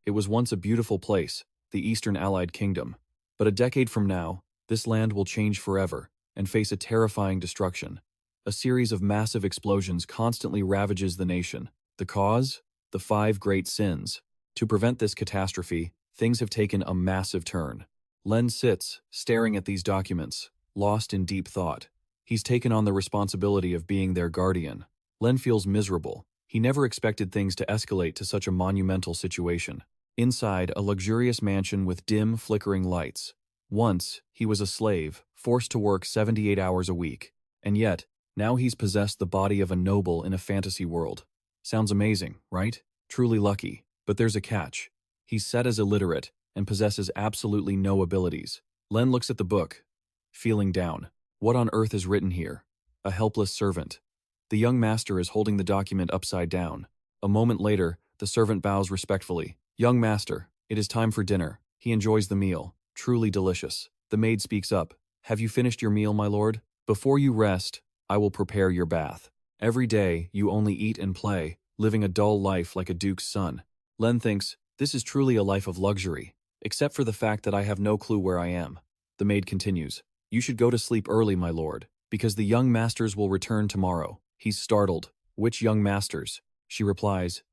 It was once a beautiful place, the Eastern Allied Kingdom. But a decade from now, this land will change forever and face a terrifying destruction. A series of massive explosions constantly ravages the nation. The cause? The 5 great sins. To prevent this catastrophe, things have taken a massive turn. Len sits, staring at these documents, lost in deep thought. He's taken on the responsibility of being their guardian. Len feels miserable. He never expected things to escalate to such a monumental situation. Inside, a luxurious mansion with dim, flickering lights. Once, he was a slave, forced to work 78 hours a week. And yet, now he's possessed the body of a noble in a fantasy world. Sounds amazing, right? Truly lucky. But there's a catch. He's set as illiterate and possesses absolutely no abilities. Len looks at the book, feeling down. What on earth is written here? A helpless servant. The young master is holding the document upside down. A moment later, the servant bows respectfully. Young master, it is time for dinner. He enjoys the meal. Truly delicious. The maid speaks up. Have you finished your meal, my lord? Before you rest, I will prepare your bath. Every day, you only eat and play, living a dull life like a duke's son. Len thinks, this is truly a life of luxury, except for the fact that I have no clue where I am. The maid continues. You should go to sleep early, my lord, because the young masters will return tomorrow. He's startled. Which young masters? She replies,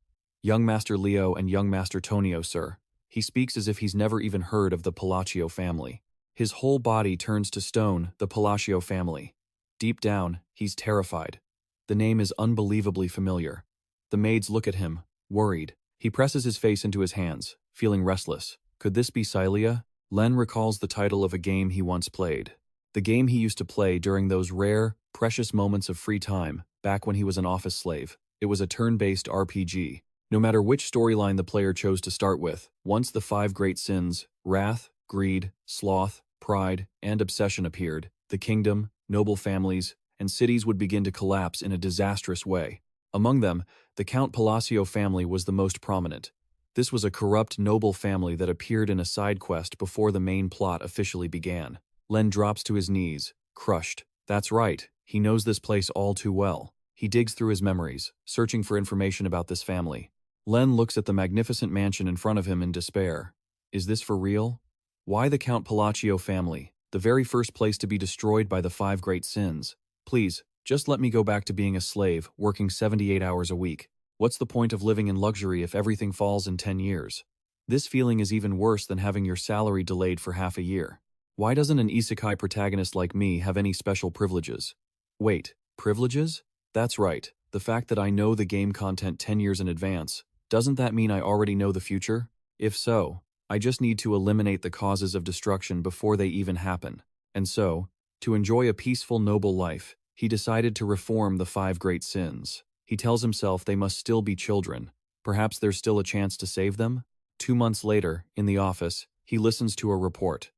Young Master Leo and Young Master Tonio, sir. He speaks as if he's never even heard of the Palatio family. His whole body turns to stone, the Palatio family. Deep down, he's terrified. The name is unbelievably familiar. The maids look at him, worried. He presses his face into his hands, feeling restless. Could this be Saelia? Len recalls the title of a game he once played. The game he used to play during those rare, precious moments of free time, back when he was an office slave. It was a turn-based RPG. No matter which storyline the player chose to start with, once the 5 great sins, wrath, greed, sloth, pride, and obsession appeared, the kingdom, noble families, and cities would begin to collapse in a disastrous way. Among them, the Count Palatio family was the most prominent. This was a corrupt noble family that appeared in a side quest before the main plot officially began. Len drops to his knees, crushed. That's right, he knows this place all too well. He digs through his memories, searching for information about this family. Len looks at the magnificent mansion in front of him in despair. Is this for real? Why the Count Palatio family, the very first place to be destroyed by the 5 great sins? Please, just let me go back to being a slave, working 78 hours a week. What's the point of living in luxury if everything falls in 10 years? This feeling is even worse than having your salary delayed for half a year. Why doesn't an Isekai protagonist like me have any special privileges? Wait, privileges? That's right, the fact that I know the game content 10 years in advance. Doesn't that mean I already know the future? If so, I just need to eliminate the causes of destruction before they even happen. And so, to enjoy a peaceful, noble life, he decided to reform the 5 great sins. He tells himself they must still be children. Perhaps there's still a chance to save them? 2 months later, in the office, he listens to a report.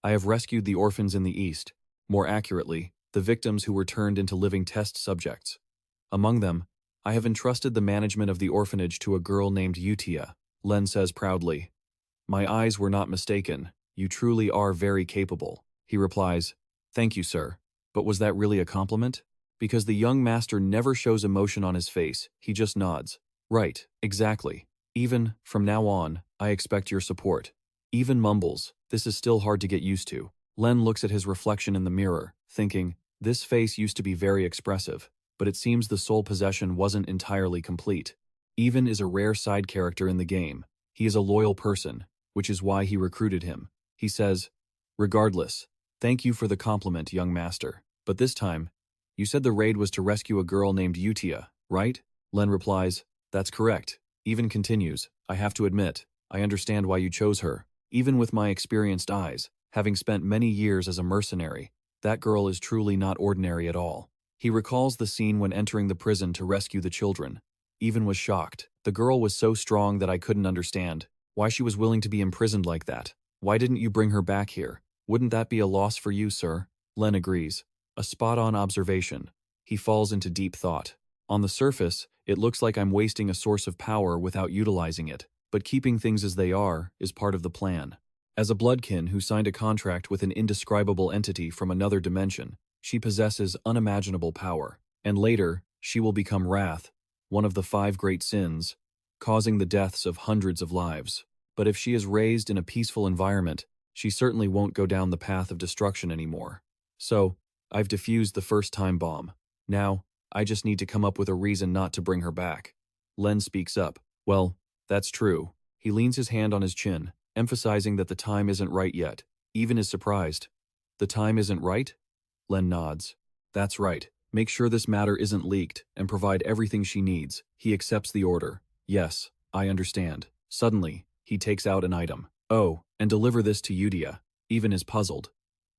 I have rescued the orphans in the East. More accurately, the victims who were turned into living test subjects. Among them, I have entrusted the management of the orphanage to a girl named Utia, Len says proudly. My eyes were not mistaken. You truly are very capable. He replies, Thank you, sir. But was that really a compliment? Because the young master never shows emotion on his face, he just nods. Right, exactly. Even, from now on, I expect your support. Even mumbles, this is still hard to get used to. Len looks at his reflection in the mirror, thinking, this face used to be very expressive, but it seems the soul possession wasn't entirely complete. Even is a rare side character in the game. He is a loyal person, which is why he recruited him. He says, regardless, thank you for the compliment, young master. But this time, you said the raid was to rescue a girl named Utia, right? Len replies, that's correct. Even continues, I have to admit, I understand why you chose her. Even with my experienced eyes, having spent many years as a mercenary, that girl is truly not ordinary at all. He recalls the scene when entering the prison to rescue the children. Even was shocked. The girl was so strong that I couldn't understand why she was willing to be imprisoned like that. Why didn't you bring her back here? Wouldn't that be a loss for you, sir? Len agrees. A spot-on observation. He falls into deep thought. On the surface, it looks like I'm wasting a source of power without utilizing it, but keeping things as they are is part of the plan. As a bloodkin who signed a contract with an indescribable entity from another dimension, she possesses unimaginable power, and later, she will become Wrath, one of the 5 great sins, causing the deaths of hundreds of lives. But if she is raised in a peaceful environment, she certainly won't go down the path of destruction anymore. So, I've defused the first time bomb. Now, I just need to come up with a reason not to bring her back. Len speaks up. Well, that's true. He leans his hand on his chin, emphasizing that the time isn't right yet. Even is surprised. The time isn't right? Len nods. That's right. Make sure this matter isn't leaked, and provide everything she needs. He accepts the order. Yes, I understand. Suddenly, he takes out an item. Oh, and deliver this to Yudia. Even is puzzled.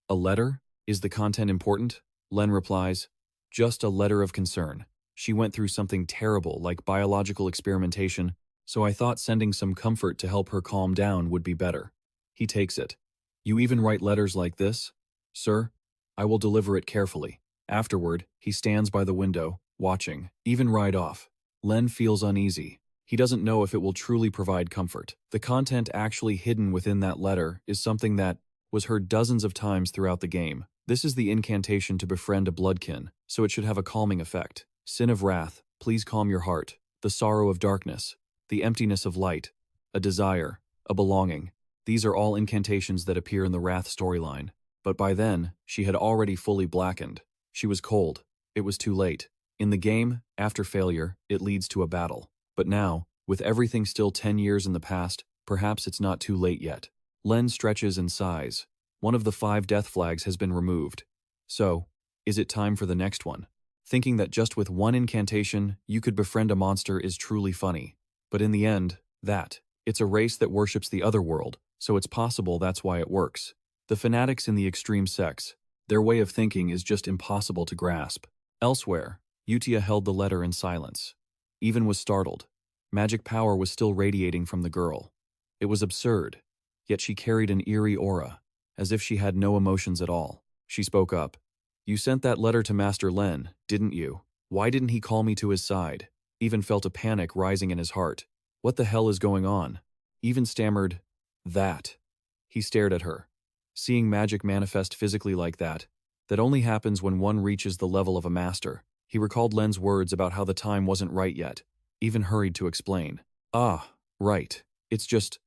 A letter? Is the content important? Len replies. Just a letter of concern. She went through something terrible like biological experimentation, so I thought sending some comfort to help her calm down would be better. He takes it. You even write letters like this? Sir, I will deliver it carefully. Afterward, he stands by the window, watching, even ride off. Len feels uneasy. He doesn't know if it will truly provide comfort. The content actually hidden within that letter is something that was heard dozens of times throughout the game. This is the incantation to befriend a bloodkin, so it should have a calming effect. Sin of wrath, please calm your heart. The sorrow of darkness, the emptiness of light, a desire, a belonging. These are all incantations that appear in the Wrath storyline. But by then, she had already fully blackened. She was cold. It was too late. In the game, after failure, it leads to a battle. But now, with everything still 10 years in the past, perhaps it's not too late yet. Len stretches and sighs. One of the 5 death flags has been removed. So, is it time for the next one? Thinking that just with one incantation, you could befriend a monster is truly funny. But in the end, it's a race that worships the other world, so it's possible that's why it works. The fanatics in the extreme sects, their way of thinking is just impossible to grasp. Elsewhere, Utia held the letter in silence. Even was startled. Magic power was still radiating from the girl. It was absurd, yet she carried an eerie aura, as if she had no emotions at all. She spoke up. You sent that letter to Master Len, didn't you? Why didn't he call me to his side? Even felt a panic rising in his heart. What the hell is going on? Even stammered, that. He stared at her. Seeing magic manifest physically like that only happens when one reaches the level of a master. He recalled Len's words about how the time wasn't right yet. Even hurried to explain. Ah, right. It's just,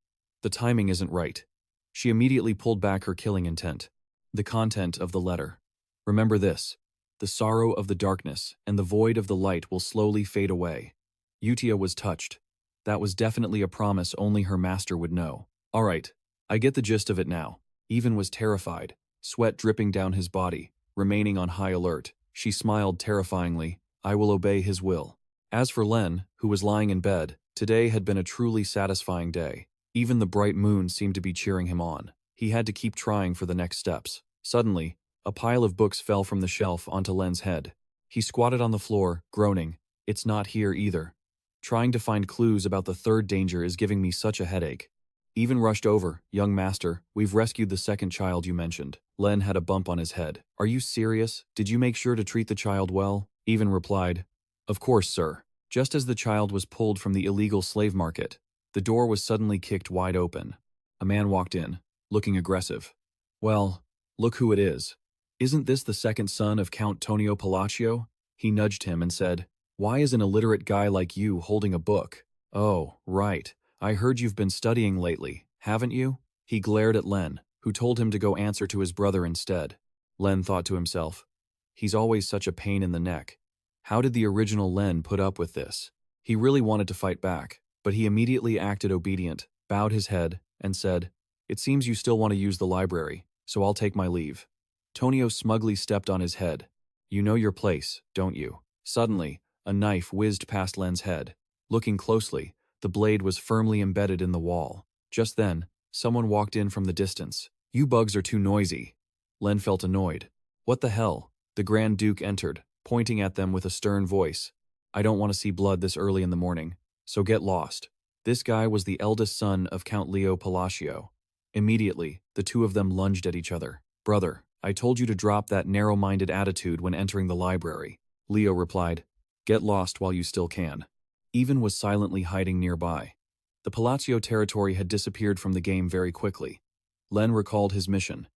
the timing isn't right. She immediately pulled back her killing intent. The content of the letter. Remember this. The sorrow of the darkness and the void of the light will slowly fade away. Utia was touched. That was definitely a promise only her master would know. All right, I get the gist of it now. Even was terrified, sweat dripping down his body, remaining on high alert. She smiled terrifyingly. I will obey his will. As for Len, who was lying in bed, today had been a truly satisfying day. Even the bright moon seemed to be cheering him on. He had to keep trying for the next steps. Suddenly, a pile of books fell from the shelf onto Len's head. He squatted on the floor, groaning. It's not here either. Trying to find clues about the third danger is giving me such a headache. Even rushed over. Young master, we've rescued the second child you mentioned. Len had a bump on his head. Are you serious? Did you make sure to treat the child well? Even replied, of course, sir. Just as the child was pulled from the illegal slave market, the door was suddenly kicked wide open. A man walked in, looking aggressive. Well, look who it is. Isn't this the second son of Count Palatio? He nudged him and said, why is an illiterate guy like you holding a book? Oh, right. I heard you've been studying lately, haven't you? He glared at Len, who told him to go answer to his brother instead. Len thought to himself, he's always such a pain in the neck. How did the original Len put up with this? He really wanted to fight back, but he immediately acted obedient, bowed his head, and said, it seems you still want to use the library, so I'll take my leave. Tonio smugly stepped on his head. You know your place, don't you? Suddenly, a knife whizzed past Len's head. Looking closely, the blade was firmly embedded in the wall. Just then, someone walked in from the distance. You bugs are too noisy. Len felt annoyed. What the hell? The Grand Duke entered, pointing at them with a stern voice. I don't want to see blood this early in the morning, so get lost. This guy was the eldest son of Count Leo Palatio. Immediately, the two of them lunged at each other. Brother, I told you to drop that narrow-minded attitude when entering the library. Leo replied, get lost while you still can. Even was silently hiding nearby. The Palatio territory had disappeared from the game very quickly. Len recalled his mission.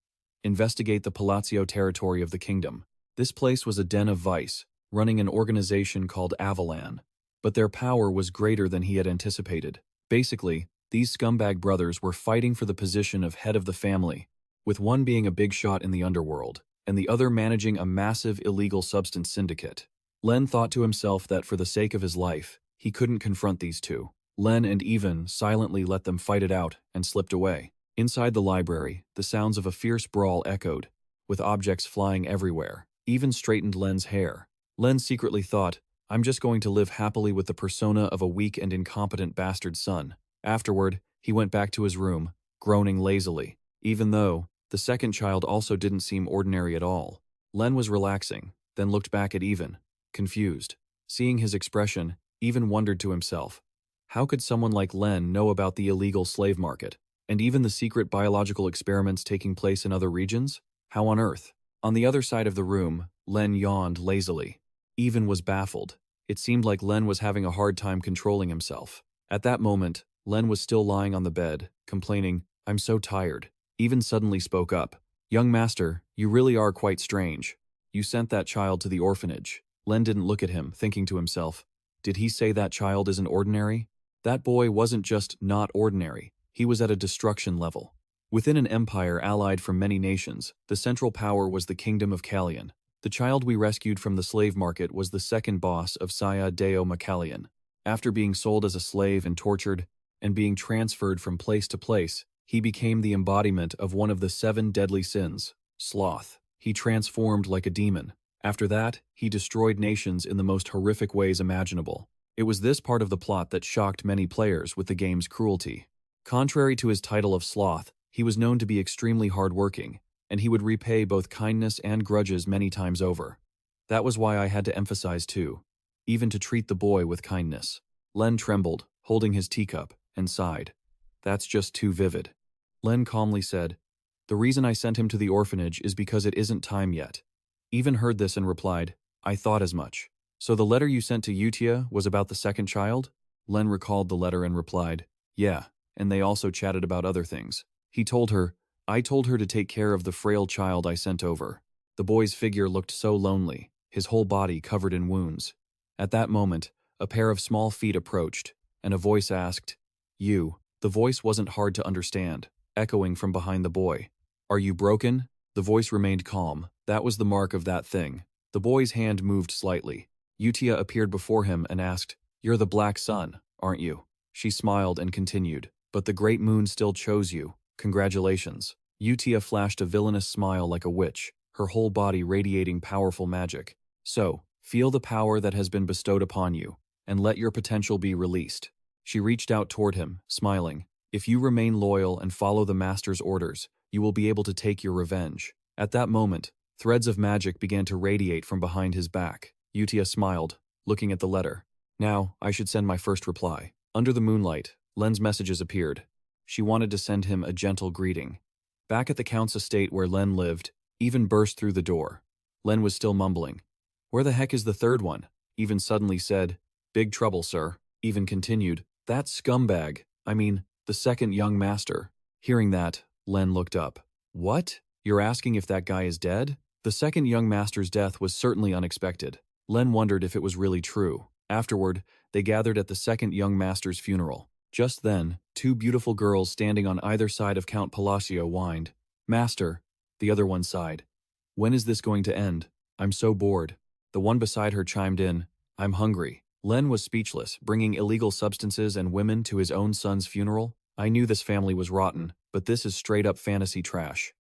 Investigate the Palatio territory of the kingdom. This place was a den of vice, running an organization called Avalan. But their power was greater than he had anticipated. Basically, These scumbag brothers were fighting for the position of head of the family, with one being a big shot in the underworld, and the other managing a massive illegal substance syndicate. Len thought to himself that for the sake of his life, he couldn't confront these two. Len and Even silently let them fight it out and slipped away. Inside the library, the sounds of a fierce brawl echoed, with objects flying everywhere. Even straightened Len's hair. Len secretly thought, I'm just going to live happily with the persona of a weak and incompetent bastard son. Afterward, he went back to his room, groaning lazily. Even though, the second child also didn't seem ordinary at all. Len was relaxing, then looked back at Even, confused. Seeing his expression, Even wondered to himself, how could someone like Len know about the illegal slave market, and even the secret biological experiments taking place in other regions? How on earth? On the other side of the room, Len yawned lazily. Even was baffled. It seemed like Len was having a hard time controlling himself. At that moment, Len was still lying on the bed, complaining, I'm so tired. Even suddenly spoke up. Young master, you really are quite strange. You sent that child to the orphanage. Len didn't look at him, thinking to himself, did he say that child isn't ordinary? That boy wasn't just not ordinary, he was at a destruction level. Within an empire allied from many nations, the central power was the Kingdom of Saelia. The child we rescued from the slave market was the second boss of Saya Deo Makalian. After being sold as a slave and tortured, and being transferred from place to place, he became the embodiment of one of the 7 deadly sins, Sloth. He transformed like a demon. After that, he destroyed nations in the most horrific ways imaginable. It was this part of the plot that shocked many players with the game's cruelty. Contrary to his title of Sloth, he was known to be extremely hardworking, and he would repay both kindness and grudges many times over. That was why I had to emphasize too, even to treat the boy with kindness. Len trembled, holding his teacup, and sighed. That's just too vivid. Len calmly said, the reason I sent him to the orphanage is because it isn't time yet. Even heard this and replied, I thought as much. So the letter you sent to Utia was about the second child? Len recalled the letter and replied, yeah, and they also chatted about other things. He told her, I told her to take care of the frail child I sent over. The boy's figure looked so lonely, his whole body covered in wounds. At that moment, a pair of small feet approached, and a voice asked, You. The voice wasn't hard to understand, echoing from behind the boy. Are you broken? The voice remained calm. That was the mark of that thing. The boy's hand moved slightly. Utia appeared before him and asked, You're the Black Sun, aren't you? She smiled and continued, But the Great Moon still chose you. Congratulations. Utia flashed a villainous smile like a witch, her whole body radiating powerful magic. So, feel the power that has been bestowed upon you, and let your potential be released. She reached out toward him, smiling. If you remain loyal and follow the Master's orders, you will be able to take your revenge. At that moment, threads of magic began to radiate from behind his back. Utia smiled, looking at the letter. Now, I should send my first reply. Under the moonlight, Len's messages appeared. She wanted to send him a gentle greeting. Back at the Count's estate where Len lived, Even burst through the door. Len was still mumbling. Where the heck is the third one? Even suddenly said, Big trouble, sir. Even continued, That scumbag, the second young master. Hearing that, Len looked up. What? You're asking if that guy is dead? The second young master's death was certainly unexpected. Len wondered if it was really true. Afterward, they gathered at the second young master's funeral. Just then, 2 beautiful girls standing on either side of Count Palatio whined. Master, the other one sighed. When is this going to end? I'm so bored. The one beside her chimed in, I'm hungry. Len was speechless, bringing illegal substances and women to his own son's funeral. I knew this family was rotten, but this is straight-up fantasy trash.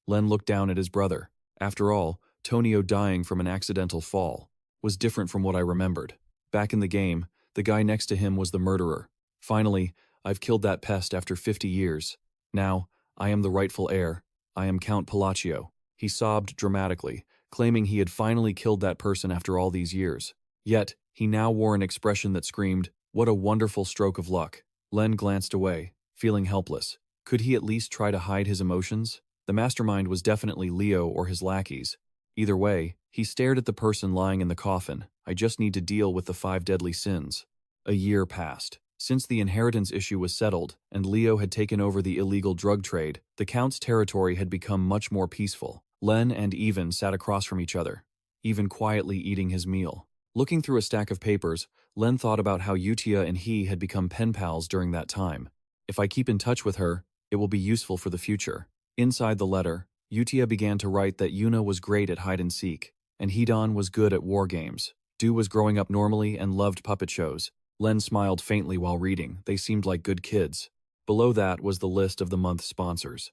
Len looked down at his brother. After all, Tonio dying from an accidental fall was different from what I remembered. Back in the game, the guy next to him was the murderer. Finally, I've killed that pest after 50 years. Now, I am the rightful heir. I am Count Palatio. He sobbed dramatically, claiming he had finally killed that person after all these years. Yet, he now wore an expression that screamed, what a wonderful stroke of luck. Len glanced away, feeling helpless. Could he at least try to hide his emotions? The mastermind was definitely Leo or his lackeys. Either way, he stared at the person lying in the coffin. I just need to deal with the 5 deadly sins. A year passed. Since the inheritance issue was settled, and Leo had taken over the illegal drug trade, the Count's territory had become much more peaceful. Len and Even sat across from each other, Even quietly eating his meal. Looking through a stack of papers, Len thought about how Utia and he had become pen pals during that time. If I keep in touch with her, it will be useful for the future. Inside the letter, Yutia began to write that Yuna was great at hide-and-seek, and Hidan was good at war games. Du was growing up normally and loved puppet shows. Len smiled faintly while reading. They seemed like good kids. Below that was the list of the month's sponsors.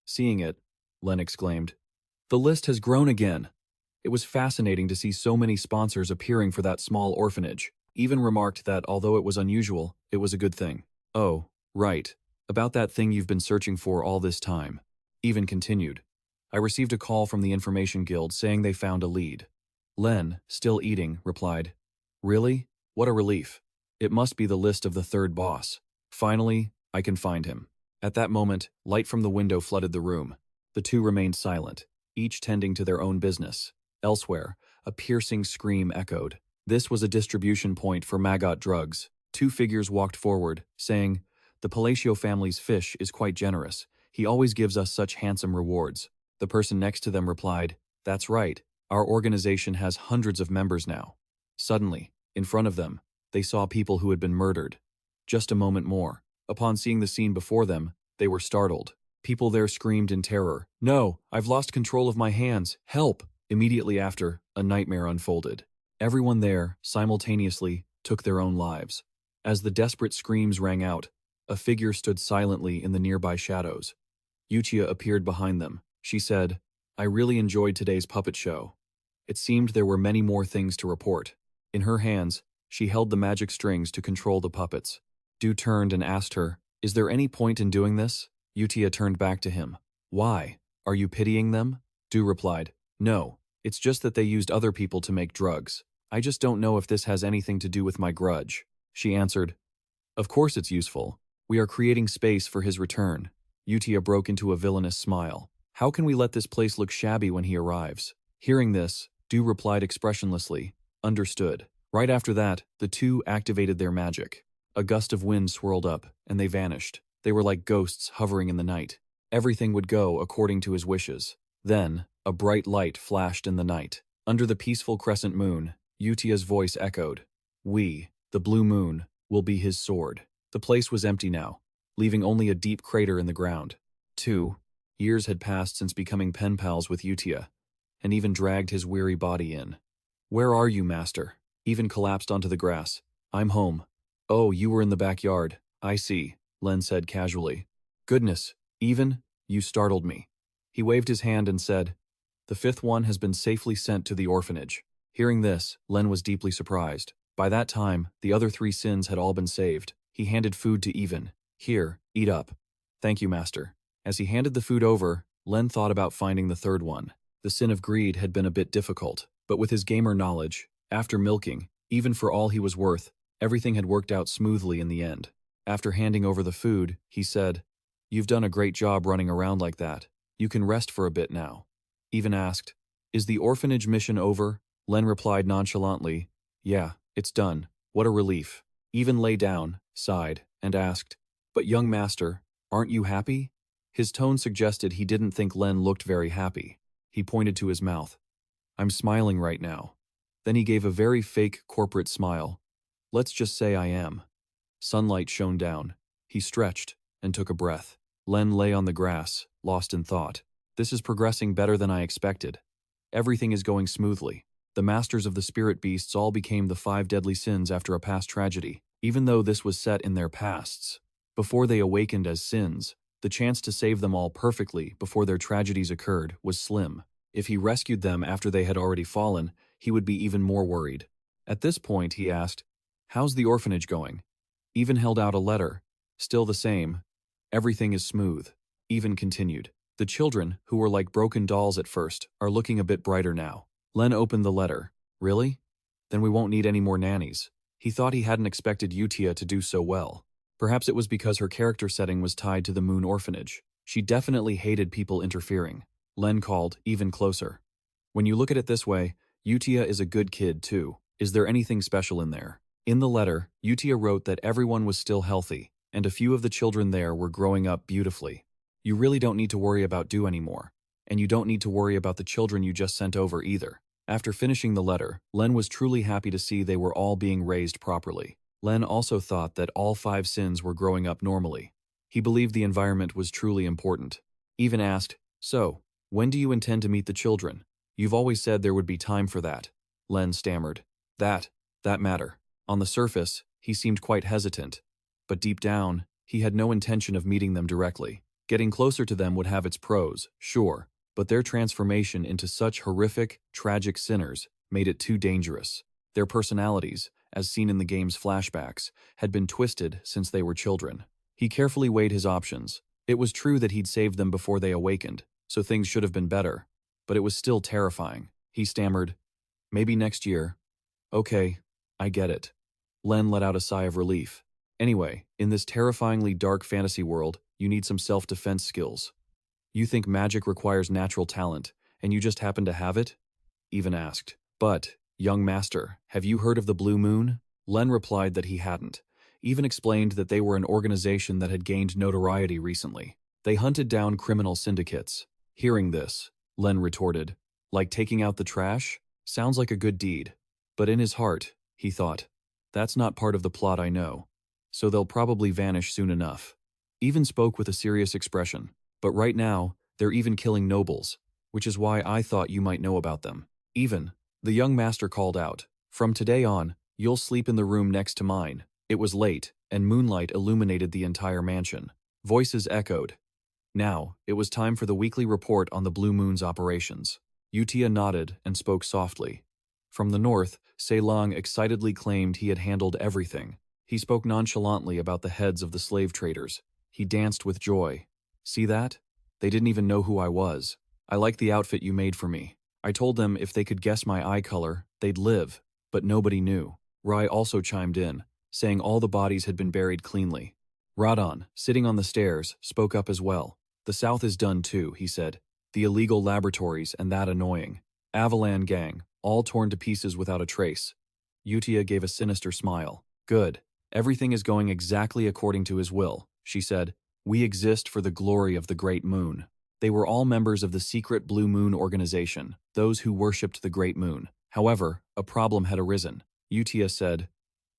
Seeing it, Len exclaimed, "The list has grown again." It was fascinating to see so many sponsors appearing for that small orphanage. Even remarked that although it was unusual, it was a good thing. "Oh, right. About that thing you've been searching for all this time." Even continued, "I received a call from the Information Guild saying they found a lead." Len, still eating, replied, "Really? What a relief. It must be the list of the third boss. Finally, I can find him." At that moment, light from the window flooded the room. The two remained silent, each tending to their own business. Elsewhere, a piercing scream echoed. This was a distribution point for maggot drugs. Two figures walked forward, saying, "The Palatio family's fish is quite generous. He always gives us such handsome rewards." The person next to them replied, "That's right. Our organization has hundreds of members now." Suddenly, in front of them, they saw people who had been murdered. Just a moment more. Upon seeing the scene before them, they were startled. People there screamed in terror, "No, I've lost control of my hands. Help!" Immediately after, a nightmare unfolded. Everyone there, simultaneously, took their own lives. As the desperate screams rang out, a figure stood silently in the nearby shadows. Yuchia appeared behind them. She said, "I really enjoyed today's puppet show." It seemed there were many more things to report. In her hands, she held the magic strings to control the puppets. Du turned and asked her, "Is there any point in doing this?" Yutia turned back to him. "Why? Are you pitying them?" Du replied, "No, it's just that they used other people to make drugs. I just don't know if this has anything to do with my grudge." She answered, "Of course it's useful. We are creating space for his return." Yutia broke into a villainous smile. "How can we let this place look shabby when he arrives?" Hearing this, Du replied expressionlessly, "Understood." Right after that, the two activated their magic. A gust of wind swirled up, and they vanished. They were like ghosts hovering in the night. Everything would go according to his wishes. Then, a bright light flashed in the night. Under the peaceful crescent moon, Yutia's voice echoed. "We, the blue moon, will be his sword." The place was empty now, leaving only a deep crater in the ground. 2 years had passed since becoming pen pals with Yutia, and even dragged his weary body in. "Where are you, master?" Even collapsed onto the grass. "I'm home." "Oh, you were in the backyard. I see," Len said casually. "Goodness, Even, you startled me." He waved his hand and said, "The fifth one has been safely sent to the orphanage." Hearing this, Len was deeply surprised. By that time, the other 3 sins had all been saved. He handed food to Even. "Here, eat up." "Thank you, master." As he handed the food over, Len thought about finding the third one. The sin of greed had been a bit difficult, but with his gamer knowledge, after milking, even for all he was worth, everything had worked out smoothly in the end. After handing over the food, he said, "You've done a great job running around like that. You can rest for a bit now." Even asked, "Is the orphanage mission over?" Len replied nonchalantly, "Yeah, it's done. What a relief." Even lay down, sighed, and asked, "But young master, aren't you happy?" His tone suggested he didn't think Len looked very happy. He pointed to his mouth. "I'm smiling right now." Then he gave a very fake corporate smile. "Let's just say I am." Sunlight shone down. He stretched and took a breath. Len lay on the grass, lost in thought. This is progressing better than I expected. Everything is going smoothly. The masters of the spirit beasts all became the 5 deadly sins after a past tragedy, even though this was set in their pasts. Before they awakened as sins, the chance to save them all perfectly before their tragedies occurred was slim. If he rescued them after they had already fallen, he would be even more worried. At this point, he asked, "How's the orphanage going?" Even held out a letter. "Still the same. Everything is smooth." Even continued, "The children, who were like broken dolls at first, are looking a bit brighter now." Len opened the letter. "Really? Then we won't need any more nannies." He thought he hadn't expected Yutia to do so well. Perhaps it was because her character setting was tied to the moon orphanage. She definitely hated people interfering. Len called even closer. "When you look at it this way, Yutia is a good kid too. Is there anything special in there?" In the letter, Yutia wrote that everyone was still healthy, and a few of the children there were growing up beautifully. "You really don't need to worry about Du anymore, and you don't need to worry about the children you just sent over either." After finishing the letter, Len was truly happy to see they were all being raised properly. Len also thought that all 5 sins were growing up normally. He believed the environment was truly important. Even asked, "So, when do you intend to meet the children? You've always said there would be time for that." Len stammered. That matter. On the surface, he seemed quite hesitant. But deep down, he had no intention of meeting them directly. Getting closer to them would have its pros, sure, but their transformation into such horrific, tragic sinners made it too dangerous. Their personalities, as seen in the game's flashbacks, had been twisted since they were children. He carefully weighed his options. It was true that he'd saved them before they awakened, so things should have been better, but it was still terrifying. He stammered, "Maybe next year." "Okay, I get it." Len let out a sigh of relief. "Anyway, in this terrifyingly dark fantasy world, you need some self-defense skills. You think magic requires natural talent, and you just happen to have it?" Even asked. "But, young master, have you heard of the Blue Moon?" Len replied that he hadn't. Even explained that they were an organization that had gained notoriety recently. They hunted down criminal syndicates. Hearing this, Len retorted, "Like taking out the trash? Sounds like a good deed." But in his heart, he thought, "That's not part of the plot I know. So they'll probably vanish soon enough." Even spoke with a serious expression. "But right now, they're even killing nobles, which is why I thought you might know about them." Even, the young master called out, "From today on, you'll sleep in the room next to mine." It was late, and moonlight illuminated the entire mansion. Voices echoed. Now, it was time for the weekly report on the Blue Moon's operations. Utia nodded and spoke softly. From the north, Seilong excitedly claimed he had handled everything. He spoke nonchalantly about the heads of the slave traders. He danced with joy. "See that? They didn't even know who I was. I like the outfit you made for me. I told them if they could guess my eye color, they'd live, but nobody knew." Rai also chimed in, saying all the bodies had been buried cleanly. Radon, sitting on the stairs, spoke up as well. "The South is done too," he said. "The illegal laboratories and that annoying Avalan gang, all torn to pieces without a trace." Utia gave a sinister smile. "Good. Everything is going exactly according to his will," she said. "We exist for the glory of the Great Moon." They were all members of the secret Blue Moon organization, those who worshipped the Great Moon. However, a problem had arisen. Utia said,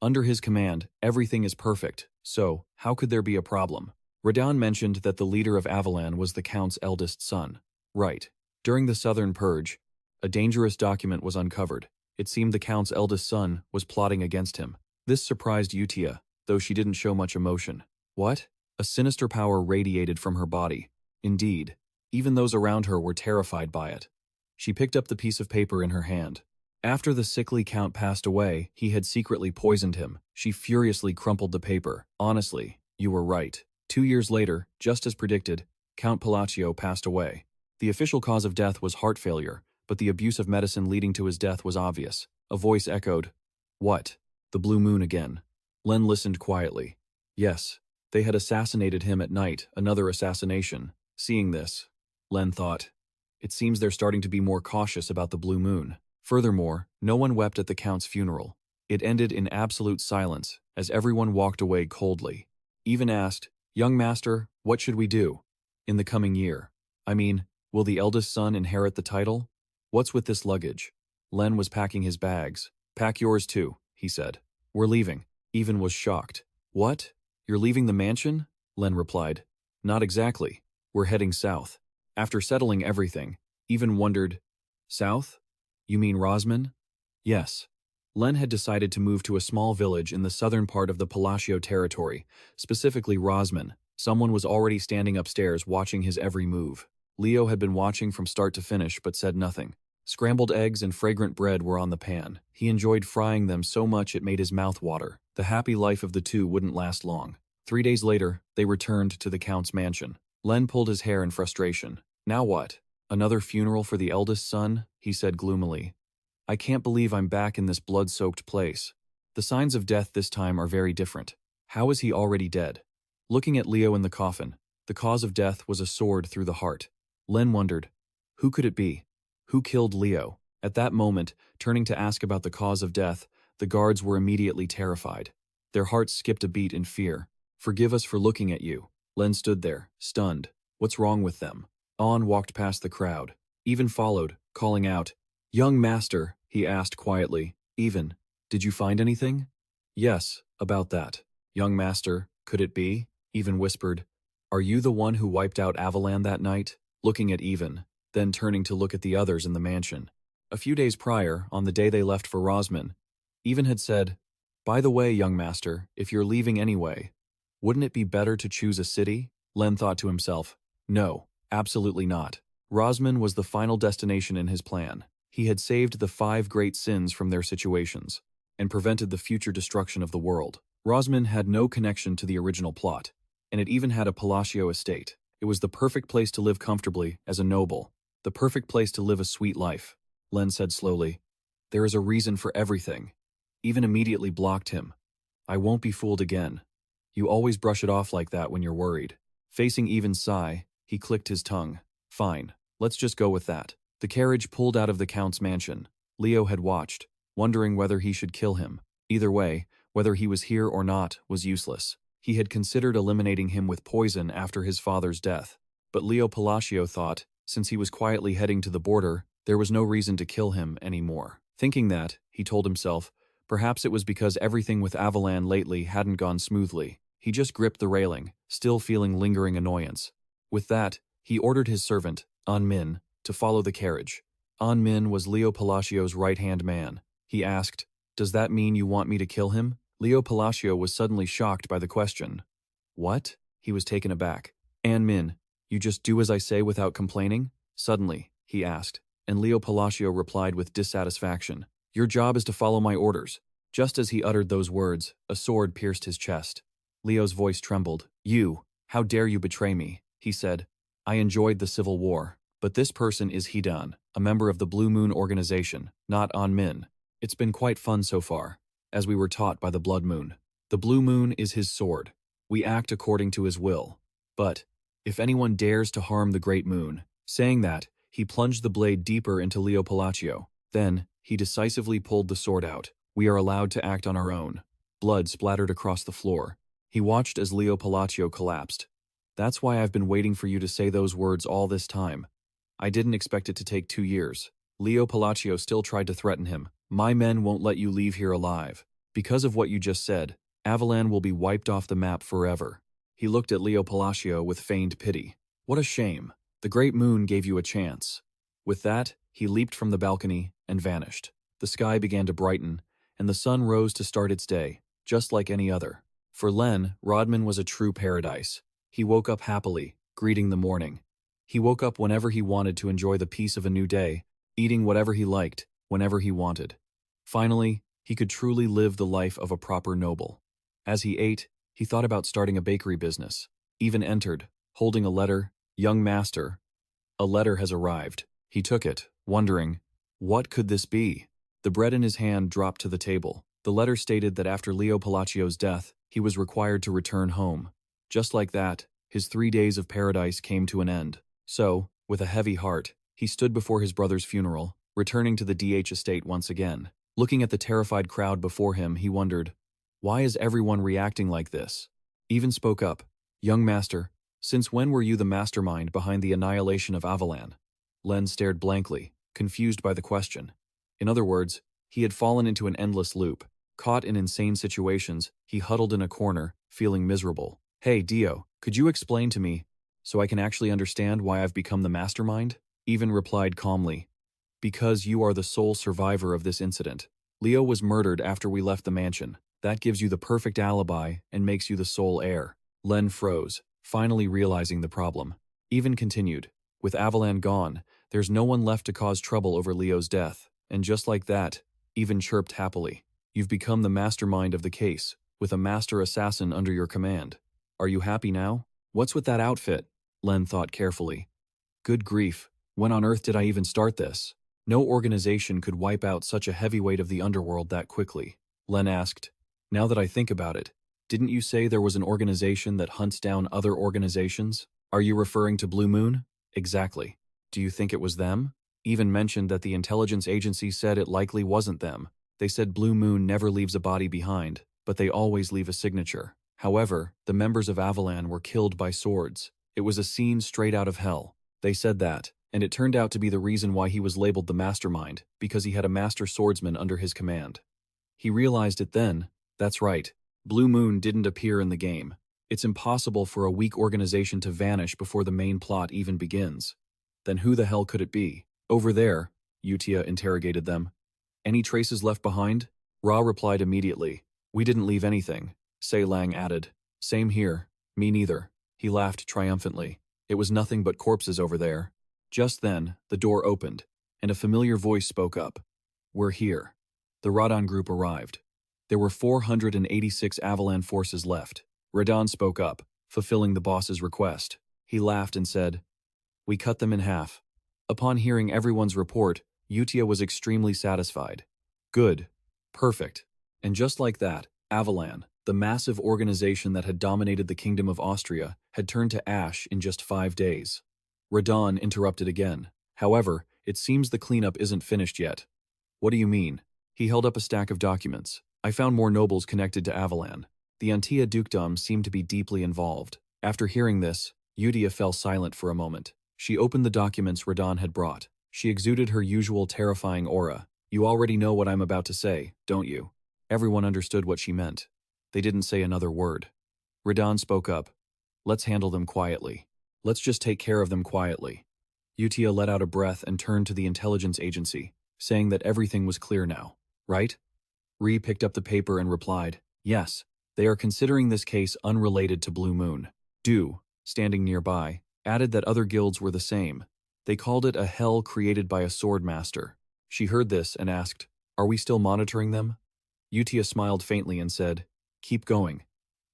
"Under his command, everything is perfect, so how could there be a problem?" Radon mentioned that the leader of Avalan was the Count's eldest son. Right. During the Southern Purge, a dangerous document was uncovered. It seemed the Count's eldest son was plotting against him. This surprised Utia, though she didn't show much emotion. What? A sinister power radiated from her body. Indeed, even those around her were terrified by it. She picked up the piece of paper in her hand. After the sickly Count passed away, he had secretly poisoned him. She furiously crumpled the paper. "Honestly, you were right." 2 years later, just as predicted, Count Palatio passed away. The official cause of death was heart failure, but the abuse of medicine leading to his death was obvious. A voice echoed, "What? The Blue Moon again?" Len listened quietly. Yes, they had assassinated him at night, another assassination. Seeing this, Len thought, it seems they're starting to be more cautious about the Blue Moon. Furthermore, no one wept at the Count's funeral. It ended in absolute silence, as everyone walked away coldly. Even asked, "Young master, what should we do in the coming year? I mean, will the eldest son inherit the title? What's with this luggage?" Len was packing his bags. "Pack yours too," he said. "We're leaving." Even was shocked. "What? You're leaving the mansion?" Len replied. "Not exactly. We're heading south." After settling everything, Even wondered, "South? You mean Rosman?" Yes. Len had decided to move to a small village in the southern part of the Palatio territory, specifically Rosman. Someone was already standing upstairs watching his every move. Leo had been watching from start to finish but said nothing. Scrambled eggs and fragrant bread were on the pan. He enjoyed frying them so much it made his mouth water. The happy life of the two wouldn't last long. 3 days later, they returned to the Count's mansion. Len pulled his hair in frustration. "Now what? Another funeral for the eldest son?" he said gloomily. "I can't believe I'm back in this blood-soaked place. The signs of death this time are very different. How is he already dead?" Looking at Leo in the coffin, the cause of death was a sword through the heart. Len wondered, who could it be? Who killed Leo? At that moment, turning to ask about the cause of death, the guards were immediately terrified. Their hearts skipped a beat in fear. "Forgive us for looking at you." Len stood there, stunned. What's wrong with them? On walked past the crowd. Even followed, calling out, "Young master," he asked quietly. "Even, did you find anything?" "Yes, about that. Young master, could it be?" Even whispered, Are you the one who wiped out Avalan that night? Looking at Even, then turning to look at the others in the mansion. A few days prior, on the day they left for Rosman, Even had said, "By the way, young master, if you're leaving anyway, wouldn't it be better to choose a city?" Len thought to himself, no, absolutely not. Rosman was the final destination in his plan. He had saved the 5 great sins from their situations, and prevented the future destruction of the world. Rosman had no connection to the original plot, and it even had a Palatio estate. It was the perfect place to live comfortably as a noble, the perfect place to live a sweet life. Len said slowly, "There is a reason for everything." Even immediately blocked him. "I won't be fooled again. You always brush it off like that when you're worried." Facing Even's sigh, he clicked his tongue. "Fine, let's just go with that." The carriage pulled out of the Count's mansion. Leo had watched, wondering whether he should kill him. Either way, whether he was here or not was useless. He had considered eliminating him with poison after his father's death. But Leo Palatio thought, since he was quietly heading to the border, there was no reason to kill him anymore. Thinking that, he told himself, perhaps it was because everything with Avalan lately hadn't gone smoothly. He just gripped the railing, still feeling lingering annoyance. With that, he ordered his servant, An Min, to follow the carriage. An Min was Leo Palatio's right-hand man. He asked, "Does that mean you want me to kill him?" Leo Palatio was suddenly shocked by the question. "What?" He was taken aback. "An Min, you just do as I say without complaining?" Suddenly, he asked, and Leo Palatio replied with dissatisfaction. "Your job is to follow my orders." Just as he uttered those words, a sword pierced his chest. Leo's voice trembled. "You, how dare you betray me?" he said. "I enjoyed the civil war, but this person is Hidan, a member of the Blue Moon organization, not An Min. It's been quite fun so far, as we were taught by the Blood Moon. The Blue Moon is his sword. We act according to his will. But, if anyone dares to harm the Great Moon," saying that, he plunged the blade deeper into Leo Palatio. Then, he decisively pulled the sword out. "We are allowed to act on our own." Blood splattered across the floor. He watched as Leo Palatio collapsed. "That's why I've been waiting for you to say those words all this time. I didn't expect it to take 2 years." Leo Palatio still tried to threaten him. "My men won't let you leave here alive. Because of what you just said, Avalan will be wiped off the map forever." He looked at Leo Palatio with feigned pity. "What a shame. The Great Moon gave you a chance." With that, he leaped from the balcony and vanished. The sky began to brighten, and the sun rose to start its day, just like any other. For Len, Rodman was a true paradise. He woke up happily, greeting the morning. He woke up whenever he wanted to enjoy the peace of a new day, eating whatever he liked, whenever he wanted. Finally, he could truly live the life of a proper noble. As he ate, he thought about starting a bakery business. Even entered, holding a letter. "Young master, a letter has arrived." He took it, wondering, what could this be? The bread in his hand dropped to the table. The letter stated that after Leo Palatio's death, he was required to return home. Just like that, his 3 days of paradise came to an end. So, with a heavy heart, he stood before his brother's funeral, returning to the DH estate once again. Looking at the terrified crowd before him, he wondered, why is everyone reacting like this? Even spoke up, "Young master, since when were you the mastermind behind the annihilation of Avalan?" Len stared blankly, confused by the question. In other words, he had fallen into an endless loop. Caught in insane situations, he huddled in a corner, feeling miserable. "Hey, Dio, could you explain to me, so I can actually understand why I've become the mastermind?" Even replied calmly, "Because you are the sole survivor of this incident. Leo was murdered after we left the mansion. That gives you the perfect alibi and makes you the sole heir." Len froze, finally realizing the problem. Even continued, "With Avalan gone, there's no one left to cause trouble over Leo's death." And just like that, Even chirped happily, "You've become the mastermind of the case, with a master assassin under your command. Are you happy now?" "What's with that outfit?" Len thought carefully. "Good grief, when on earth did I even start this?" No organization could wipe out such a heavyweight of the underworld that quickly. Len asked, "Now that I think about it, didn't you say there was an organization that hunts down other organizations? Are you referring to Blue Moon?" "Exactly. Do you think it was them?" Even mentioned that the intelligence agency said it likely wasn't them. They said Blue Moon never leaves a body behind, but they always leave a signature. However, the members of Avalan were killed by swords. It was a scene straight out of hell. They said that, and it turned out to be the reason why he was labeled the mastermind, because he had a master swordsman under his command. He realized it then. That's right. Blue Moon didn't appear in the game. It's impossible for a weak organization to vanish before the main plot even begins. Then who the hell could it be? Over there, Utia interrogated them. Any traces left behind? Ra replied immediately. We didn't leave anything. Se Lang added. Same here. Me neither. He laughed triumphantly. It was nothing but corpses over there. Just then, the door opened, and a familiar voice spoke up. We're here. The Radan group arrived. There were 486 Avalan forces left. Radan spoke up, fulfilling the boss's request. He laughed and said, We cut them in half. Upon hearing everyone's report, Utia was extremely satisfied. Good. Perfect. And just like that, Avalan, the massive organization that had dominated the Kingdom of Austria, had turned to ash in just 5 days. Radan interrupted again. However, it seems the cleanup isn't finished yet. What do you mean? He held up a stack of documents. I found more nobles connected to Avalan. The Antia dukedom seemed to be deeply involved. After hearing this, Utia fell silent for a moment. She opened the documents Radan had brought. She exuded her usual terrifying aura. You already know what I'm about to say, don't you? Everyone understood what she meant. They didn't say another word. Radan spoke up. Let's handle them quietly. Let's just take care of them quietly. Utia let out a breath and turned to the intelligence agency, saying that everything was clear now, right? Ri picked up the paper and replied, Yes, they are considering this case unrelated to Blue Moon. Du, standing nearby, added that other guilds were the same. They called it a hell created by a sword master. She heard this and asked, Are we still monitoring them? Utia smiled faintly and said, Keep going.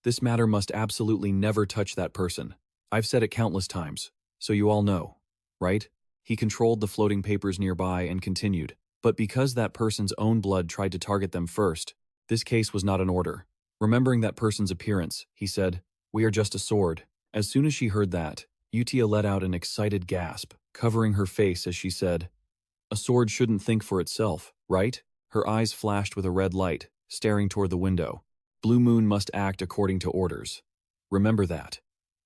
This matter must absolutely never touch that person. I've said it countless times, so you all know, right? He controlled the floating papers nearby and continued, but because that person's own blood tried to target them first, this case was not in order. Remembering that person's appearance, he said, We are just a sword. As soon as she heard that, Utia let out an excited gasp, covering her face as she said, A sword shouldn't think for itself, right? Her eyes flashed with a red light, staring toward the window. Blue Moon must act according to orders. Remember that.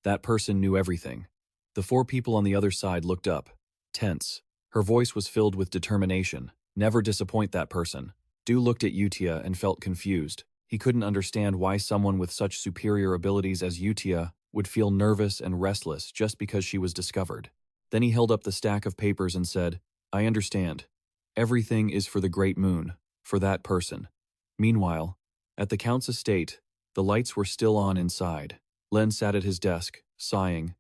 That person knew everything. The 4 people on the other side looked up, tense. Her voice was filled with determination. Never disappoint that person. Du looked at Utia and felt confused. He couldn't understand why someone with such superior abilities as Utia would feel nervous and restless just because she was discovered. Then he held up the stack of papers and said, I understand. Everything is for the Great Moon, for that person. Meanwhile, at the Count's estate, the lights were still on inside. Len sat at his desk, sighing.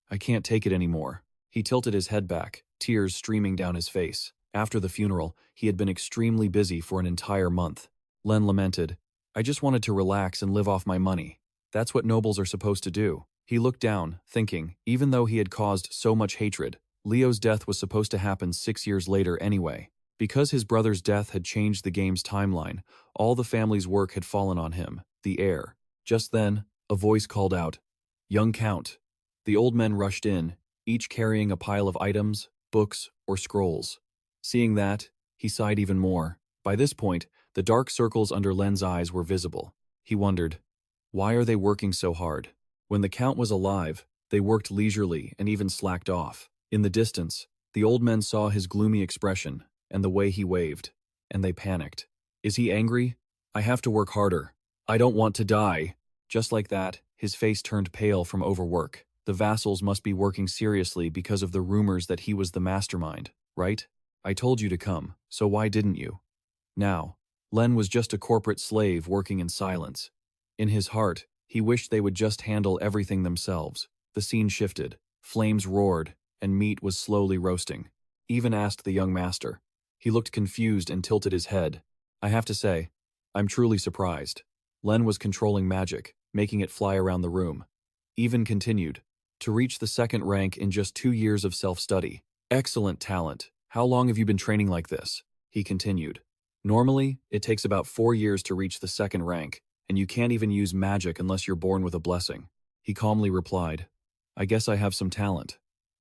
I can't take it anymore. He tilted his head back, tears streaming down his face. After the funeral, he had been extremely busy for an entire month. Len lamented, I just wanted to relax and live off my money. That's what nobles are supposed to do. He looked down, thinking, even though he had caused so much hatred, Leo's death was supposed to happen 6 years later anyway. Because his brother's death had changed the game's timeline, all the family's work had fallen on him, the heir. Just then, a voice called out, Young Count. The old men rushed in, each carrying a pile of items, books, or scrolls. Seeing that, he sighed even more. By this point, the dark circles under Len's eyes were visible. He wondered, why are they working so hard? When the Count was alive, they worked leisurely and even slacked off. In the distance, the old men saw his gloomy expression and the way he waved, and they panicked. Is he angry? I have to work harder. I don't want to die. Just like that, his face turned pale from overwork. The vassals must be working seriously because of the rumors that he was the mastermind, right? I told you to come, so why didn't you? Now, Len was just a corporate slave working in silence. In his heart, he wished they would just handle everything themselves. The scene shifted, flames roared, and meat was slowly roasting. Even asked the young master. He looked confused and tilted his head. I have to say, I'm truly surprised. Len was controlling magic, making it fly around the room. Even continued, to reach the 2nd rank in just 2 years of self-study. Excellent talent. How long have you been training like this? He continued. Normally, it takes about 4 years to reach the 2nd rank, and you can't even use magic unless you're born with a blessing. He calmly replied, I guess I have some talent.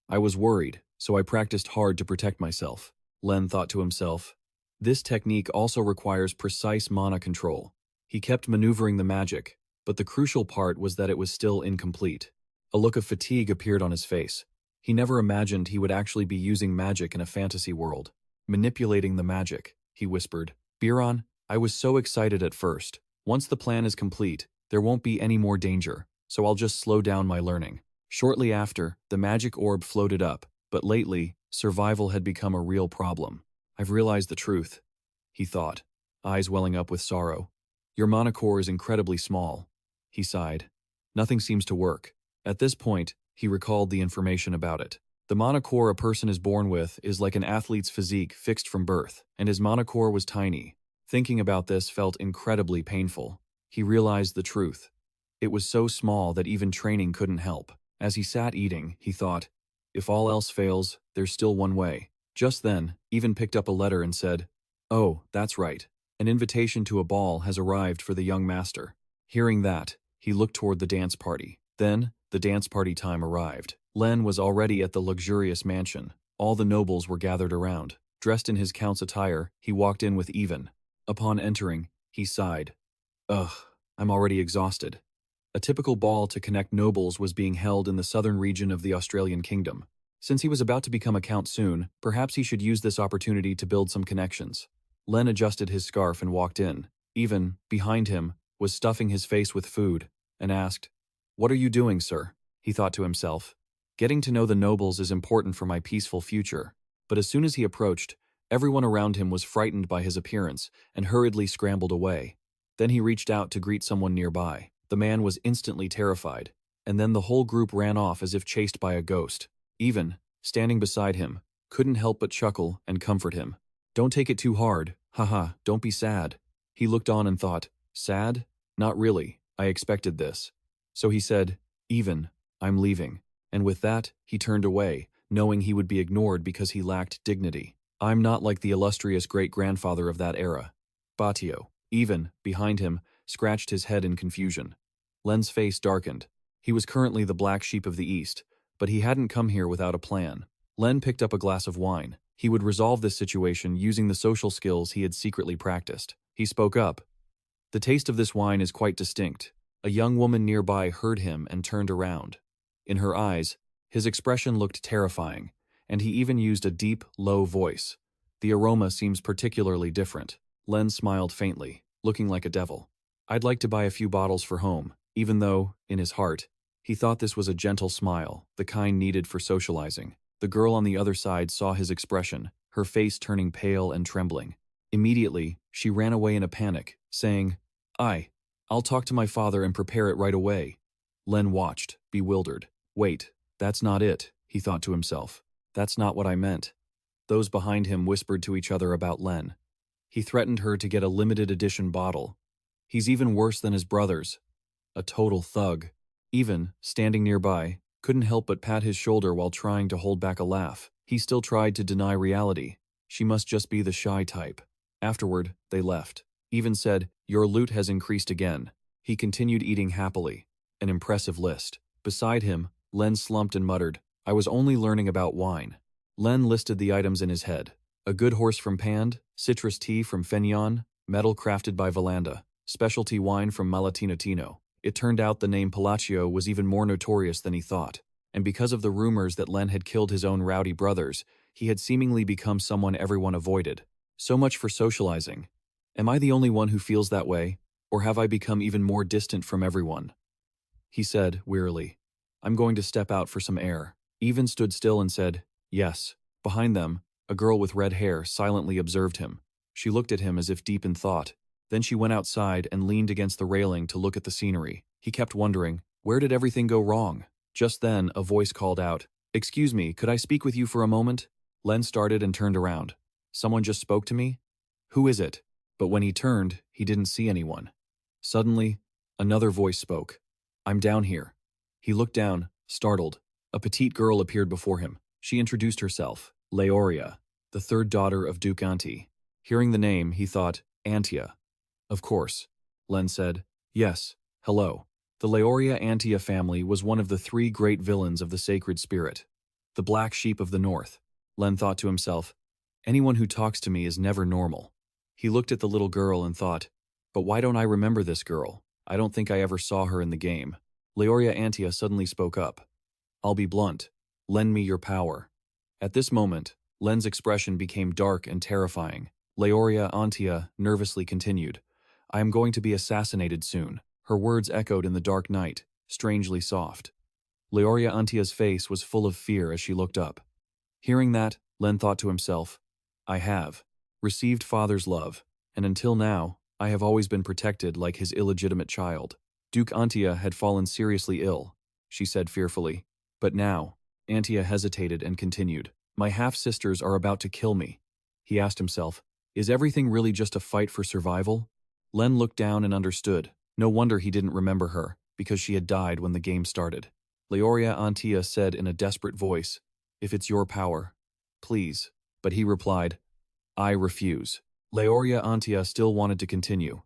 I was worried, so I practiced hard to protect myself. Len thought to himself. This technique also requires precise mana control. He kept maneuvering the magic, but the crucial part was that it was still incomplete. A look of fatigue appeared on his face. He never imagined he would actually be using magic in a fantasy world. Manipulating the magic, he whispered. Biron, I was so excited at first. Once the plan is complete, there won't be any more danger, so I'll just slow down my learning. Shortly after, the magic orb floated up, but lately, survival had become a real problem. I've realized the truth, he thought, eyes welling up with sorrow. Your mana core is incredibly small, he sighed. Nothing seems to work. At this point, he recalled the information about it. The mana core a person is born with is like an athlete's physique fixed from birth, and his mana core was tiny. Thinking about this felt incredibly painful. He realized the truth. It was so small that even training couldn't help. As he sat eating, he thought, if all else fails, there's still one way. Just then, Even picked up a letter and said, "Oh, that's right. An invitation to a ball has arrived for the young master." Hearing that, he looked toward the dance party. Then, the dance party time arrived. Len was already at the luxurious mansion. All the nobles were gathered around. Dressed in his count's attire, he walked in with Even. Upon entering, he sighed. Ugh, I'm already exhausted. A typical ball to connect nobles was being held in the southern region of the Australian kingdom. Since he was about to become a count soon, perhaps he should use this opportunity to build some connections. Len adjusted his scarf and walked in. Even, behind him, was stuffing his face with food, and asked, "What are you doing, sir?" He thought to himself. Getting to know the nobles is important for my peaceful future. But as soon as he approached, everyone around him was frightened by his appearance and hurriedly scrambled away. Then he reached out to greet someone nearby. The man was instantly terrified, and then the whole group ran off as if chased by a ghost. Even, standing beside him, couldn't help but chuckle and comfort him. "Don't take it too hard, haha, don't be sad." He looked on and thought, sad? Not really, I expected this. So he said, "Even, I'm leaving." And with that, he turned away, knowing he would be ignored because he lacked dignity. I'm not like the illustrious great-grandfather of that era. Palatio. Even, behind him, scratched his head in confusion. Len's face darkened. He was currently the black sheep of the East, but he hadn't come here without a plan. Len picked up a glass of wine. He would resolve this situation using the social skills he had secretly practiced. He spoke up. "The taste of this wine is quite distinct." A young woman nearby heard him and turned around. In her eyes, his expression looked terrifying, and he even used a deep, low voice. "The aroma seems particularly different." Len smiled faintly, looking like a devil. "I'd like to buy a few bottles for home," even though, in his heart, he thought this was a gentle smile, the kind needed for socializing. The girl on the other side saw his expression, her face turning pale and trembling. Immediately, she ran away in a panic, saying, I'll talk to my father and prepare it right away." Len watched, bewildered. "Wait, that's not it," he thought to himself. "That's not what I meant." Those behind him whispered to each other about Len. He threatened her to get a limited edition bottle. He's even worse than his brothers. A total thug. Even, standing nearby, couldn't help but pat his shoulder while trying to hold back a laugh. He still tried to deny reality. She must just be the shy type. Afterward, they left. Even said, "Your loot has increased again." He continued eating happily. An impressive list. Beside him, Len slumped and muttered, "I was only learning about wine." Len listed the items in his head. A good horse from Pand, citrus tea from Fenyon, metal crafted by Valanda, specialty wine from Malatinotino. It turned out the name Palatio was even more notorious than he thought, and because of the rumors that Len had killed his own rowdy brothers, he had seemingly become someone everyone avoided. So much for socializing. Am I the only one who feels that way, or have I become even more distant from everyone? He said, wearily, "I'm going to step out for some air." Even stood still and said, "Yes." Behind them, a girl with red hair silently observed him. She looked at him as if deep in thought. Then she went outside and leaned against the railing to look at the scenery. He kept wondering, where did everything go wrong? Just then, a voice called out, "Excuse me, could I speak with you for a moment?" Len started and turned around. "Someone just spoke to me? Who is it?" But when he turned, he didn't see anyone. Suddenly, another voice spoke. "I'm down here." He looked down, startled. A petite girl appeared before him. She introduced herself, Leoria, the third daughter of Duke Anti. Hearing the name, he thought, Antia. "Of course," Len said. "Yes, hello." The Leoria Antia family was one of the three great villains of the sacred spirit. The black sheep of the north. Len thought to himself, anyone who talks to me is never normal. He looked at the little girl and thought, but why don't I remember this girl? I don't think I ever saw her in the game. Leoria Antia suddenly spoke up. "I'll be blunt. Lend me your power." At this moment, Len's expression became dark and terrifying. Leoria Antia nervously continued, "I am going to be assassinated soon." Her words echoed in the dark night, strangely soft. Leoria Antia's face was full of fear as she looked up. Hearing that, Len thought to himself, I have received father's love, and until now, I have always been protected like his illegitimate child. Duke Antia had fallen seriously ill, she said fearfully. But now, Antia hesitated and continued, my half-sisters are about to kill me. He asked himself, is everything really just a fight for survival? Len looked down and understood. No wonder he didn't remember her, because she had died when the game started. Leoria Antia said in a desperate voice, if it's your power, please. But he replied, I refuse. Leoria Antia still wanted to continue.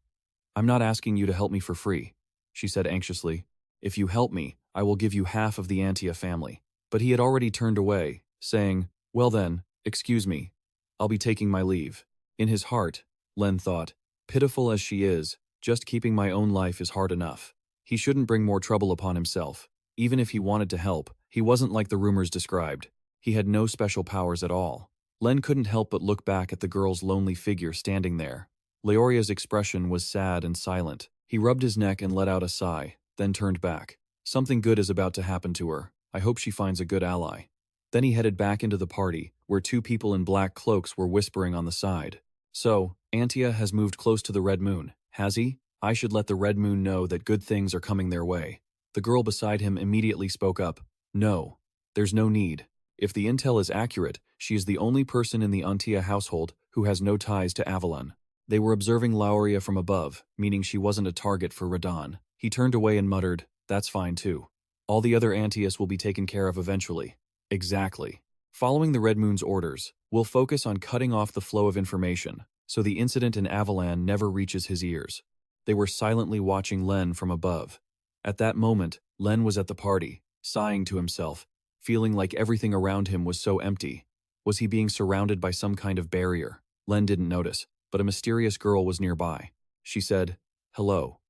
I'm not asking you to help me for free, she said anxiously. If you help me, I will give you half of the Antia family. But he had already turned away, saying, well then, excuse me. I'll be taking my leave. In his heart, Len thought, pitiful as she is, just keeping my own life is hard enough. He shouldn't bring more trouble upon himself. Even if he wanted to help, he wasn't like the rumors described. He had no special powers at all. Len couldn't help but look back at the girl's lonely figure standing there. Leoria's expression was sad and silent. He rubbed his neck and let out a sigh, then turned back. Something good is about to happen to her. I hope she finds a good ally. Then he headed back into the party, where two people in black cloaks were whispering on the side. So, Antia has moved close to the Red Moon, has he? I should let the Red Moon know that good things are coming their way. The girl beside him immediately spoke up. No, there's no need. If the intel is accurate, she is the only person in the Antia household who has no ties to Avalon. They were observing Lauria from above, meaning she wasn't a target for Radon. He turned away and muttered, that's fine too. All the other Antias will be taken care of eventually. Exactly. Following the Red Moon's orders, we'll focus on cutting off the flow of information, so the incident in Avalon never reaches his ears. They were silently watching Len from above. At that moment, Len was at the party, sighing to himself, feeling like everything around him was so empty. Was he being surrounded by some kind of barrier? Len didn't notice, but a mysterious girl was nearby. She said, hello.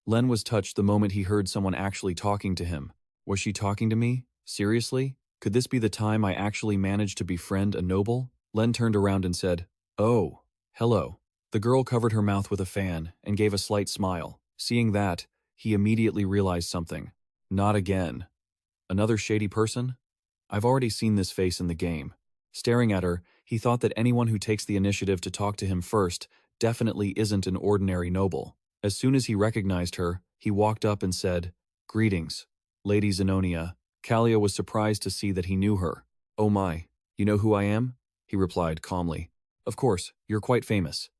Len was touched the moment he heard someone actually talking to him. Was she talking to me? Seriously? Could this be the time I actually managed to befriend a noble? Len turned around and said, oh, hello. The girl covered her mouth with a fan and gave a slight smile. Seeing that, he immediately realized something. Not again. Another shady person? I've already seen this face in the game. Staring at her, he thought that anyone who takes the initiative to talk to him first definitely isn't an ordinary noble. As soon as he recognized her, he walked up and said, greetings, Lady Zenonia. Kalia was surprised to see that he knew her. Oh my, you know who I am? He replied calmly. Of course, you're quite famous.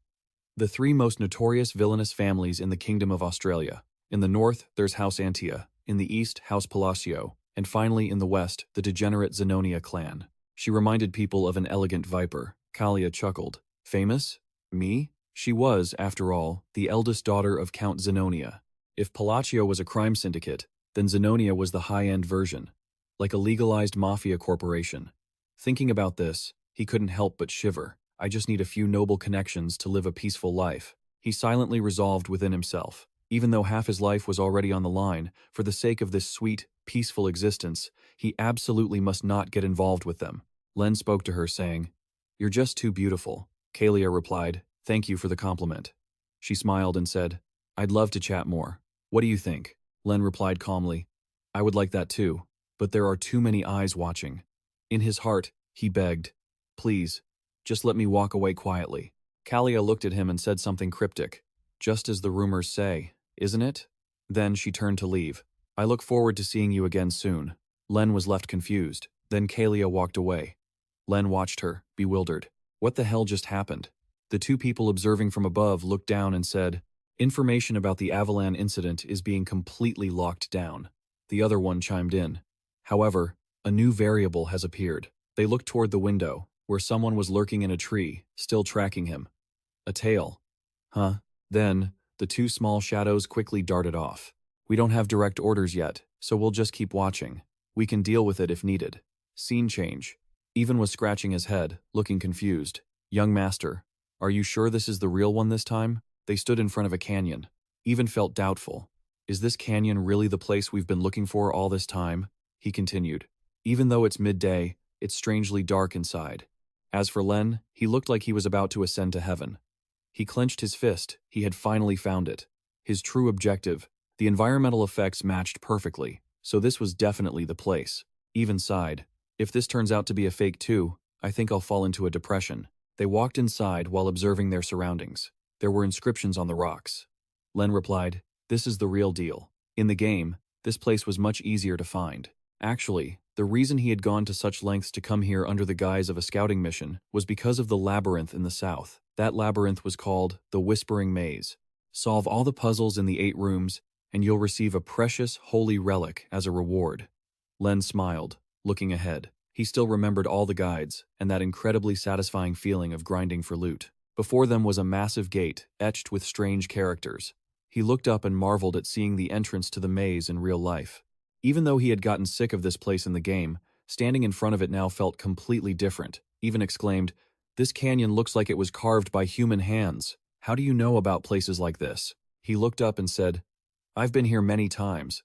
The three most notorious villainous families in the Kingdom of Australia. In the north, there's House Antia. In the east, House Palatio. And finally, in the west, the degenerate Zenonia clan. She reminded people of an elegant viper. Kalia chuckled. Famous? Me? She was, after all, the eldest daughter of Count Zenonia. If Palatio was a crime syndicate, then Zenonia was the high-end version, like a legalized mafia corporation. Thinking about this, he couldn't help but shiver. I just need a few noble connections to live a peaceful life. He silently resolved within himself. Even though half his life was already on the line, for the sake of this sweet, peaceful existence, he absolutely must not get involved with them. Len spoke to her, saying, you're just too beautiful. Kalia replied, thank you for the compliment. She smiled and said, I'd love to chat more. What do you think? Len replied calmly, I would like that too, but there are too many eyes watching. In his heart, he begged, please, just let me walk away quietly. Kalia looked at him and said something cryptic. Just as the rumors say, isn't it? Then she turned to leave. I look forward to seeing you again soon. Len was left confused. Then Kalia walked away. Len watched her, bewildered. What the hell just happened? The two people observing from above looked down and said, information about the Avalon incident is being completely locked down. The other one chimed in. However, a new variable has appeared. They looked toward the window, where someone was lurking in a tree, still tracking him. A tail. Huh? Then, the two small shadows quickly darted off. We don't have direct orders yet, so we'll just keep watching. We can deal with it if needed. Scene change. Even was scratching his head, looking confused. Young master, are you sure this is the real one this time? They stood in front of a canyon. Even felt doubtful. Is this canyon really the place we've been looking for all this time? He continued. Even though it's midday, it's strangely dark inside. As for Len, he looked like he was about to ascend to heaven. He clenched his fist. He had finally found it. His true objective, The environmental effects matched perfectly, so this was definitely the place. Even sighed, "If this turns out to be a fake too, I think I'll fall into a depression." They walked inside while observing their surroundings. There were inscriptions on the rocks. Len replied, "This is the real deal." In the game, this place was much easier to find. Actually, the reason he had gone to such lengths to come here under the guise of a scouting mission was because of the labyrinth in the south. That labyrinth was called the Whispering Maze. Solve all the puzzles in the 8 rooms, and you'll receive a precious, holy relic as a reward. Len smiled, looking ahead. He still remembered all the guides, and that incredibly satisfying feeling of grinding for loot. Before them was a massive gate, etched with strange characters. He looked up and marveled at seeing the entrance to the maze in real life. Even though he had gotten sick of this place in the game, standing in front of it now felt completely different. Even exclaimed, "This canyon looks like it was carved by human hands. How do you know about places like this?" He looked up and said, "I've been here many times."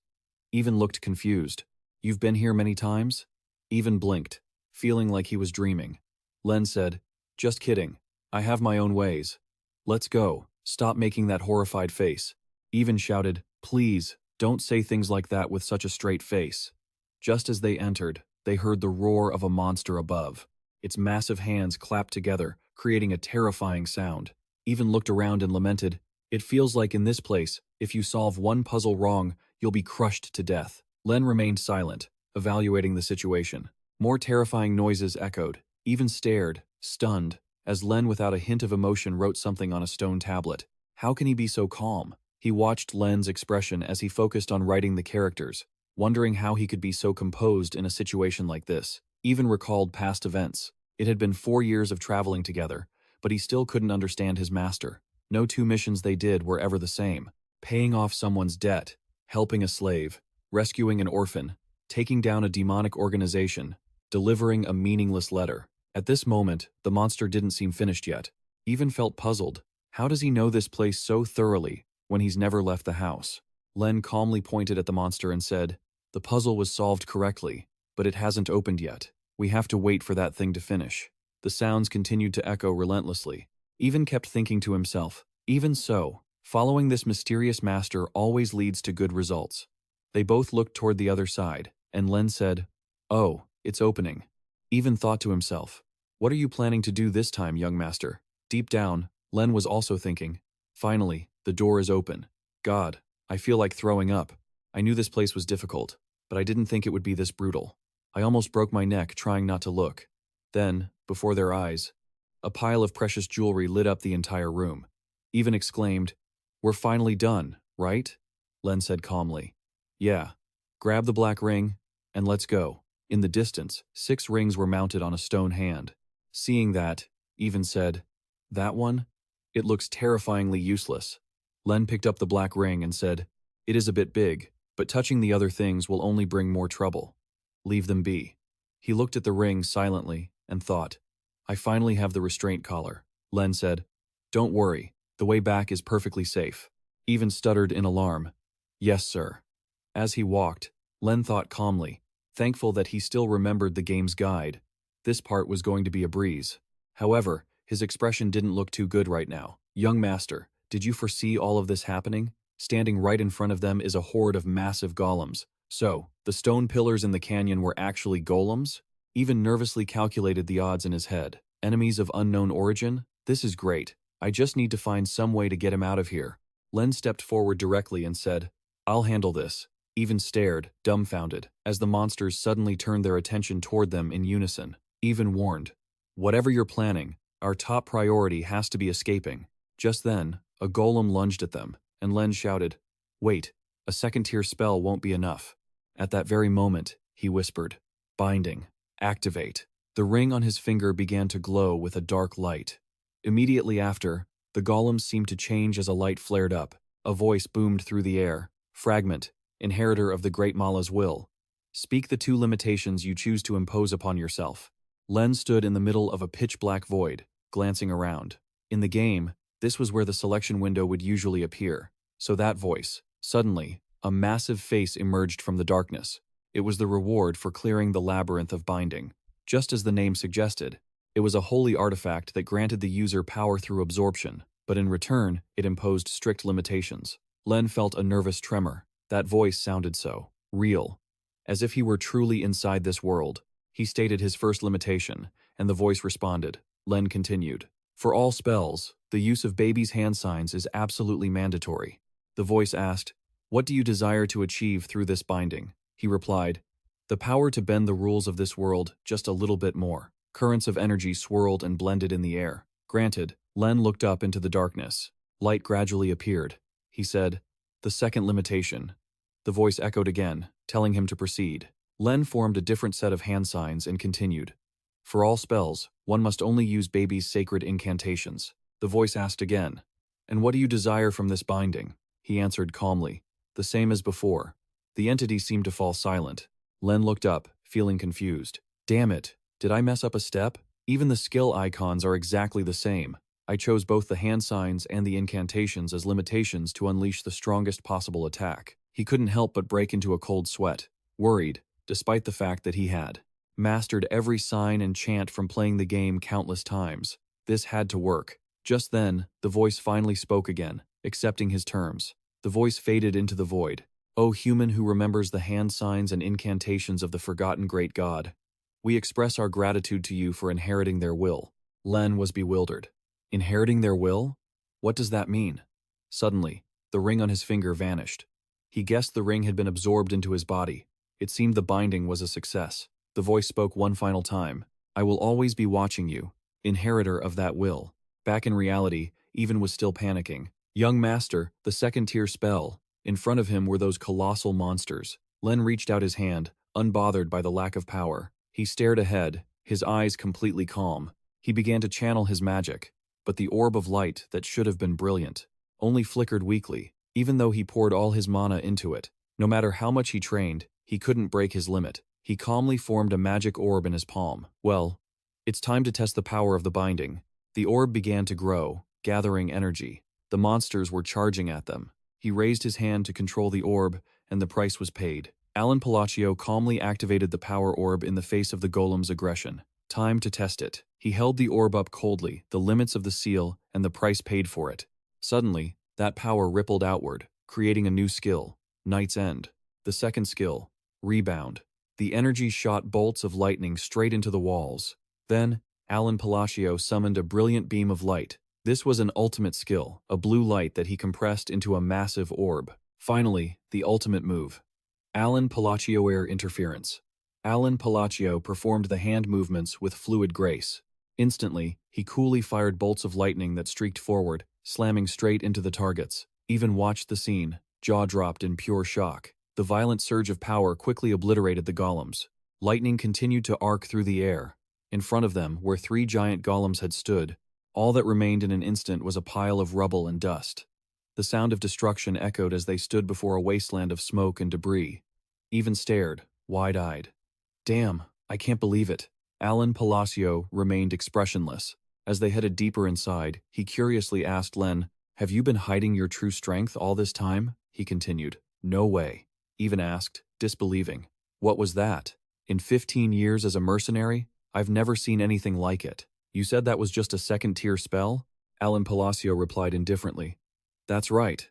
Even looked confused. "You've been here many times?" Even blinked, feeling like he was dreaming. Len said, "Just kidding. I have my own ways. Let's go. Stop making that horrified face." Even shouted, "Please, don't say things like that with such a straight face." Just as they entered, they heard the roar of a monster above. Its massive hands clapped together, creating a terrifying sound. Even looked around and lamented, "It feels like in this place, if you solve one puzzle wrong, you'll be crushed to death." Len remained silent, evaluating the situation. More terrifying noises echoed. Even stared, stunned, as Len without a hint of emotion wrote something on a stone tablet. How can he be so calm? He watched Len's expression as he focused on writing the characters, wondering how he could be so composed in a situation like this. Even recalled past events. It had been 4 years of traveling together, but he still couldn't understand his master. No 2 missions they did were ever the same. Paying off someone's debt, helping a slave, rescuing an orphan, taking down a demonic organization, delivering a meaningless letter. At this moment, the monster didn't seem finished yet. Even felt puzzled. How does he know this place so thoroughly when he's never left the house? Len calmly pointed at the monster and said, "The puzzle was solved correctly, but it hasn't opened yet. We have to wait for that thing to finish." The sounds continued to echo relentlessly. Even kept thinking to himself, even so, following this mysterious master always leads to good results. They both looked toward the other side, and Len said, "Oh, it's opening." Even thought to himself, "What are you planning to do this time, young master?" Deep down, Len was also thinking, "Finally, the door is open. God, I feel like throwing up. I knew this place was difficult, but I didn't think it would be this brutal. I almost broke my neck trying not to look." Then, before their eyes, a pile of precious jewelry lit up the entire room. Even exclaimed, "We're finally done, right?" Len said calmly, "Yeah. Grab the black ring, and let's go." In the distance, 6 rings were mounted on a stone hand. Seeing that, Even said, "That one? It looks terrifyingly useless." Len picked up the black ring and said, "It is a bit big, but touching the other things will only bring more trouble. Leave them be." He looked at the ring silently and thought, "I finally have the restraint collar." Len said, "Don't worry, the way back is perfectly safe." Even stuttered in alarm, "Yes, sir." As he walked, Len thought calmly, thankful that he still remembered the game's guide. This part was going to be a breeze. However, his expression didn't look too good right now. "Young master, did you foresee all of this happening? Standing right in front of them is a horde of massive golems. So, the stone pillars in the canyon were actually golems?" Even nervously calculated the odds in his head. "Enemies of unknown origin? This is great. I just need to find some way to get him out of here." Len stepped forward directly and said, "I'll handle this." Even stared, dumbfounded, as the monsters suddenly turned their attention toward them in unison. Even warned, "Whatever you're planning, our top priority has to be escaping." Just then, a golem lunged at them, and Len shouted, "Wait, a second-tier spell won't be enough." At that very moment, he whispered, "Binding. Activate." The ring on his finger began to glow with a dark light. Immediately after, the golems seemed to change as a light flared up. A voice boomed through the air, "Fragment, inheritor of the Great Mala's will. Speak the 2 limitations you choose to impose upon yourself." Len stood in the middle of a pitch-black void, glancing around. In the game, this was where the selection window would usually appear. So that voice, suddenly, a massive face emerged from the darkness. It was the reward for clearing the labyrinth of binding. Just as the name suggested, it was a holy artifact that granted the user power through absorption, but in return, it imposed strict limitations. Len felt a nervous tremor. That voice sounded so real, as if he were truly inside this world. He stated his first limitation, and the voice responded. Len continued. For all spells, the use of baby's hand signs is absolutely mandatory. The voice asked, what do you desire to achieve through this binding? He replied, the power to bend the rules of this world just a little bit more. Currents of energy swirled and blended in the air. Granted, Len looked up into the darkness. Light gradually appeared. He said, the second limitation. The voice echoed again, telling him to proceed. Len formed a different set of hand signs and continued. For all spells, one must only use baby's sacred incantations. The voice asked again, and what do you desire from this binding? He answered calmly, the same as before. The entity seemed to fall silent. Len looked up, feeling confused. Damn it, did I mess up a step? Even the skill icons are exactly the same. I chose both the hand signs and the incantations as limitations to unleash the strongest possible attack. He couldn't help but break into a cold sweat, worried, despite the fact that he had mastered every sign and chant from playing the game countless times. This had to work. Just then, the voice finally spoke again, accepting his terms. The voice faded into the void. O human who remembers the hand signs and incantations of the forgotten great god, we express our gratitude to you for inheriting their will. Len was bewildered. Inheriting their will? What does that mean? Suddenly, the ring on his finger vanished. He guessed the ring had been absorbed into his body. It seemed the binding was a success. The voice spoke one final time. I will always be watching you, inheritor of that will. Back in reality, Even was still panicking. Young master, the second-tier spell. In front of him were those colossal monsters. Len reached out his hand, unbothered by the lack of power. He stared ahead, his eyes completely calm. He began to channel his magic, but the orb of light that should have been brilliant only flickered weakly, even though he poured all his mana into it. No matter how much he trained, he couldn't break his limit. He calmly formed a magic orb in his palm. Well, it's time to test the power of the binding. The orb began to grow, gathering energy. The monsters were charging at them. He raised his hand to control the orb, and the price was paid. Count Palatio calmly activated the power orb in the face of the golem's aggression. Time to test it. He held the orb up coldly, the limits of the seal, and the price paid for it. Suddenly, that power rippled outward, creating a new skill, Night's End. The second skill, Rebound. The energy shot bolts of lightning straight into the walls. Then, Count Palatio summoned a brilliant beam of light. This was an ultimate skill, a blue light that he compressed into a massive orb. Finally, the ultimate move. Count Palatio Air Interference. Count Palatio performed the hand movements with fluid grace. Instantly, he coolly fired bolts of lightning that streaked forward, slamming straight into the targets. Even watched the scene, jaw dropped in pure shock. The violent surge of power quickly obliterated the golems. Lightning continued to arc through the air. In front of them, where 3 giant golems had stood, all that remained in an instant was a pile of rubble and dust. The sound of destruction echoed as they stood before a wasteland of smoke and debris. Even stared, wide-eyed. Damn, I can't believe it. Count Palatio remained expressionless. As they headed deeper inside, he curiously asked Len, have you been hiding your true strength all this time? He continued, no way. Even asked, disbelieving. What was that? In 15 years as a mercenary, I've never seen anything like it. You said that was just a second-tier spell? Count Palatio replied indifferently. That's right.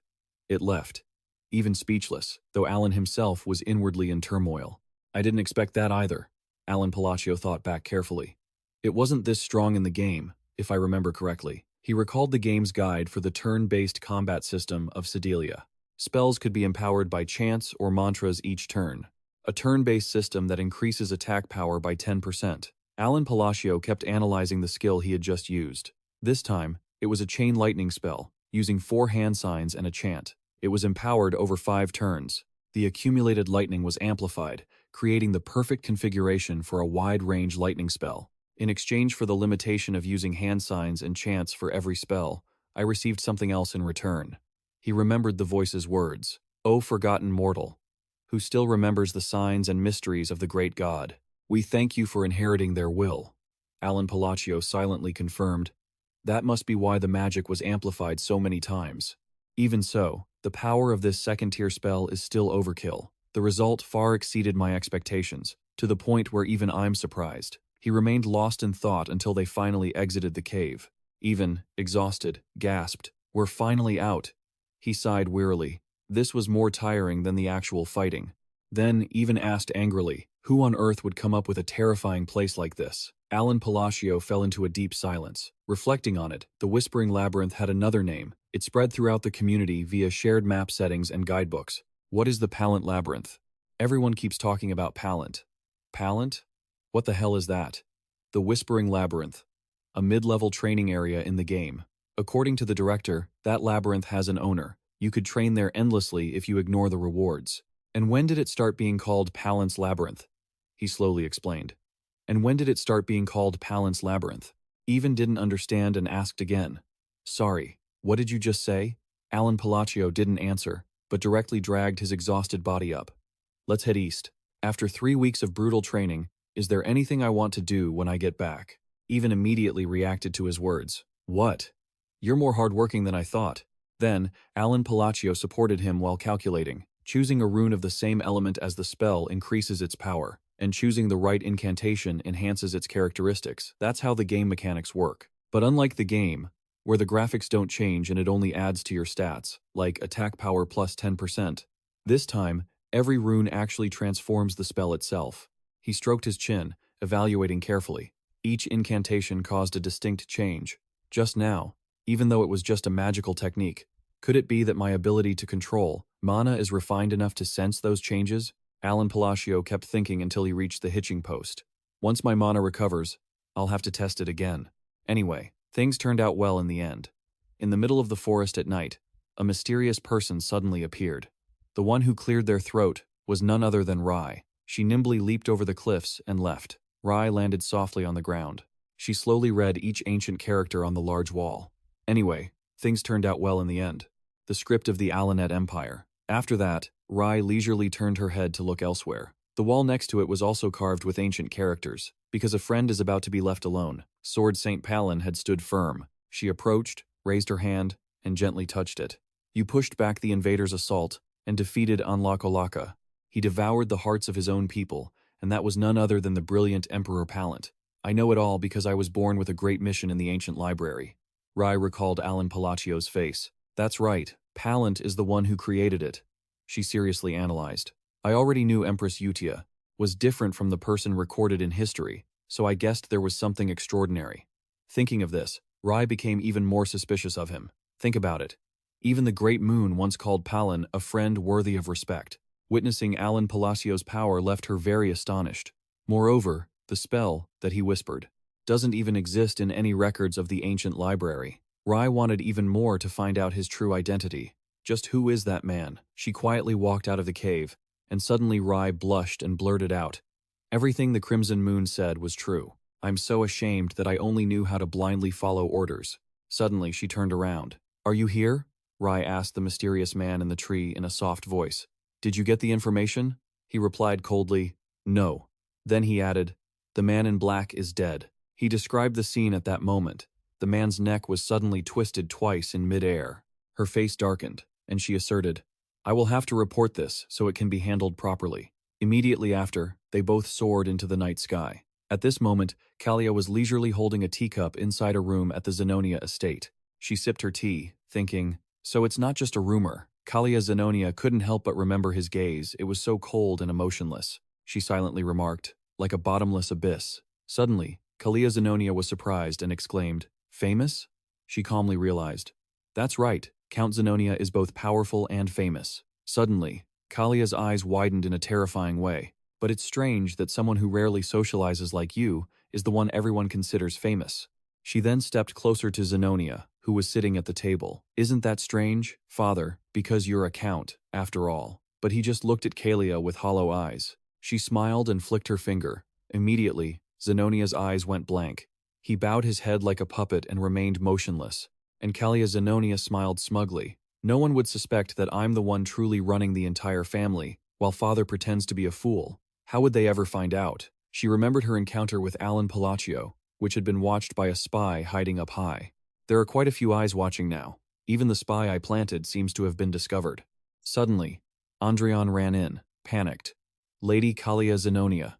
It left. Even speechless, though Alan himself was inwardly in turmoil. I didn't expect that either. Count Palatio thought back carefully. It wasn't this strong in the game, if I remember correctly. He recalled the game's guide for the turn-based combat system of Saelia. Spells could be empowered by chants or mantras each turn. A turn-based system that increases attack power by 10%. Count Palatio kept analyzing the skill he had just used. This time, it was a chain lightning spell, using 4 hand signs and a chant. It was empowered over 5 turns. The accumulated lightning was amplified, creating the perfect configuration for a wide-range lightning spell. In exchange for the limitation of using hand signs and chants for every spell, I received something else in return. He remembered the voice's words. O forgotten mortal, who still remembers the signs and mysteries of the great god. We thank you for inheriting their will. Count Palatio silently confirmed. That must be why the magic was amplified so many times. Even so, the power of this second-tier spell is still overkill. The result far exceeded my expectations, to the point where even I'm surprised. He remained lost in thought until they finally exited the cave. Even, exhausted, gasped, we're finally out. He sighed wearily. This was more tiring than the actual fighting. Then, even asked angrily, who on earth would come up with a terrifying place like this? Alan Palatio fell into a deep silence. Reflecting on it, the Whispering Labyrinth had another name. It spread throughout the community via shared map settings and guidebooks. What is the Palant Labyrinth? Everyone keeps talking about Palant. Palant? What the hell is that? The Whispering Labyrinth. A mid-level training area in the game. According to the director, that labyrinth has an owner. You could train there endlessly if you ignore the rewards. And when did it start being called Palant's Labyrinth? He slowly explained. And when did it start being called Palant's Labyrinth? Even didn't understand and asked again. Sorry, what did you just say? Alan Palatio didn't answer, but directly dragged his exhausted body up. Let's head east. After 3 weeks of brutal training, is there anything I want to do when I get back? Even immediately reacted to his words. What? You're more hardworking than I thought. Then, Alan Palatio supported him while calculating. Choosing a rune of the same element as the spell increases its power, and choosing the right incantation enhances its characteristics. That's how the game mechanics work. But unlike the game, where the graphics don't change and it only adds to your stats, like attack power plus 10%, this time, every rune actually transforms the spell itself. He stroked his chin, evaluating carefully. Each incantation caused a distinct change. Just now, even though it was just a magical technique, could it be that my ability to control mana is refined enough to sense those changes? Alan Palatio kept thinking until he reached the hitching post. Once my mana recovers, I'll have to test it again. Anyway, things turned out well in the end. In the middle of the forest at night, a mysterious person suddenly appeared. The one who cleared their throat was none other than Rai. She nimbly leaped over the cliffs and left. Rai landed softly on the ground. She slowly read each ancient character on the large wall. Anyway, things turned out well in the end. The script of the Alanet Empire. After that, Rai leisurely turned her head to look elsewhere. The wall next to it was also carved with ancient characters. Because a friend is about to be left alone, Sword St. Palin had stood firm. She approached, raised her hand, and gently touched it. You pushed back the invader's assault and defeated Anlakolaka. He devoured the hearts of his own people, and that was none other than the brilliant Emperor Palant. I know it all because I was born with a great mission in the ancient library. Rai recalled Alan Palatio's face. That's right, Palant is the one who created it. She seriously analyzed. I already knew Empress Utia was different from the person recorded in history, so I guessed there was something extraordinary. Thinking of this, Rai became even more suspicious of him. Think about it. Even the Great Moon once called Palin a friend worthy of respect. Witnessing Alan Palacio's power left her very astonished. Moreover, the spell that he whispered doesn't even exist in any records of the ancient library. Rai wanted even more to find out his true identity. Just who is that man? She quietly walked out of the cave, and suddenly Rai blushed and blurted out. Everything the Crimson Moon said was true. I'm so ashamed that I only knew how to blindly follow orders. Suddenly she turned around. Are you here? Rai asked the mysterious man in the tree in a soft voice. Did you get the information? He replied coldly, no. Then he added, the man in black is dead. He described the scene at that moment. The man's neck was suddenly twisted twice in mid-air. Her face darkened, and she asserted, I will have to report this so it can be handled properly. Immediately after, they both soared into the night sky. At this moment, Kalia was leisurely holding a teacup inside a room at the Zenonia estate. She sipped her tea, thinking, so it's not just a rumor. Kalia Zenonia couldn't help but remember his gaze. It was so cold and emotionless. She silently remarked, like a bottomless abyss. Suddenly, Kalia Zenonia was surprised and exclaimed, famous? She calmly realized. That's right, Count Zenonia is both powerful and famous. Suddenly, Kalia's eyes widened in a terrifying way. But it's strange that someone who rarely socializes like you is the one everyone considers famous. She then stepped closer to Zenonia, who was sitting at the table. Isn't that strange, father, because you're a count, after all. But he just looked at Kalia with hollow eyes. She smiled and flicked her finger. Immediately, Zenonia's eyes went blank. He bowed his head like a puppet and remained motionless. And Kalia Zenonia smiled smugly. No one would suspect that I'm the one truly running the entire family, while father pretends to be a fool. How would they ever find out? She remembered her encounter with Alan Palatio, which had been watched by a spy hiding up high. There are quite a few eyes watching now. Even the spy I planted seems to have been discovered. Suddenly, Andrian ran in, panicked. Lady Kalia Zenonia.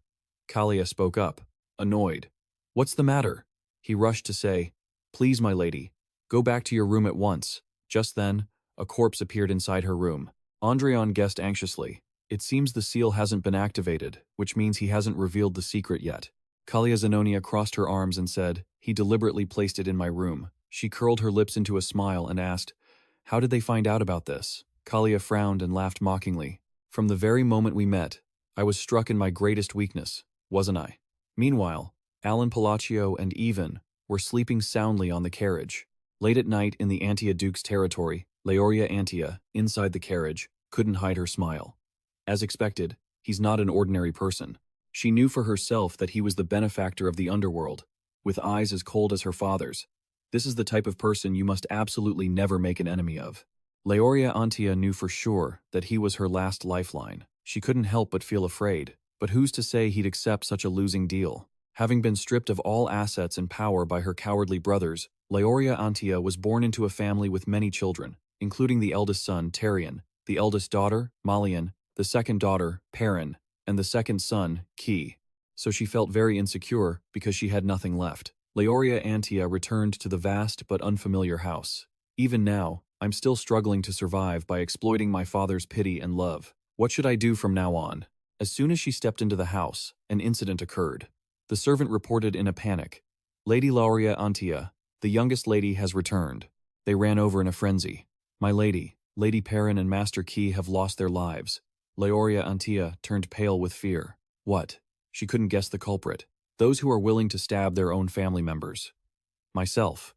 Kalia spoke up, annoyed. What's the matter? He rushed to say, please, my lady, go back to your room at once. Just then, a corpse appeared inside her room. Andreon guessed anxiously. It seems the seal hasn't been activated, which means he hasn't revealed the secret yet. Kalia Zenonia crossed her arms and said, he deliberately placed it in my room. She curled her lips into a smile and asked, how did they find out about this? Kalia frowned and laughed mockingly. From the very moment we met, I was struck in my greatest weakness, wasn't I? Meanwhile, Alan Palatio and Even were sleeping soundly on the carriage. Late at night in the Antia Duke's territory, Leoria Antia, inside the carriage, couldn't hide her smile. As expected, he's not an ordinary person. She knew for herself that he was the benefactor of the underworld, with eyes as cold as her father's. This is the type of person you must absolutely never make an enemy of. Leoria Antia knew for sure that he was her last lifeline. She couldn't help but feel afraid. But who's to say he'd accept such a losing deal? Having been stripped of all assets and power by her cowardly brothers, Leoria Antia was born into a family with many children, including the eldest son, Terion, the eldest daughter, Malian, the second daughter, Perrin, and the second son, Ki. So she felt very insecure because she had nothing left. Leoria Antia returned to the vast but unfamiliar house. Even now, I'm still struggling to survive by exploiting my father's pity and love. What should I do from now on? As soon as she stepped into the house, an incident occurred. The servant reported in a panic. Lady Leoria Antia, the youngest lady, has returned. They ran over in a frenzy. My lady, Lady Perrin and Master Ki have lost their lives. Leoria Antia turned pale with fear. What? She couldn't guess the culprit. Those who are willing to stab their own family members. Myself.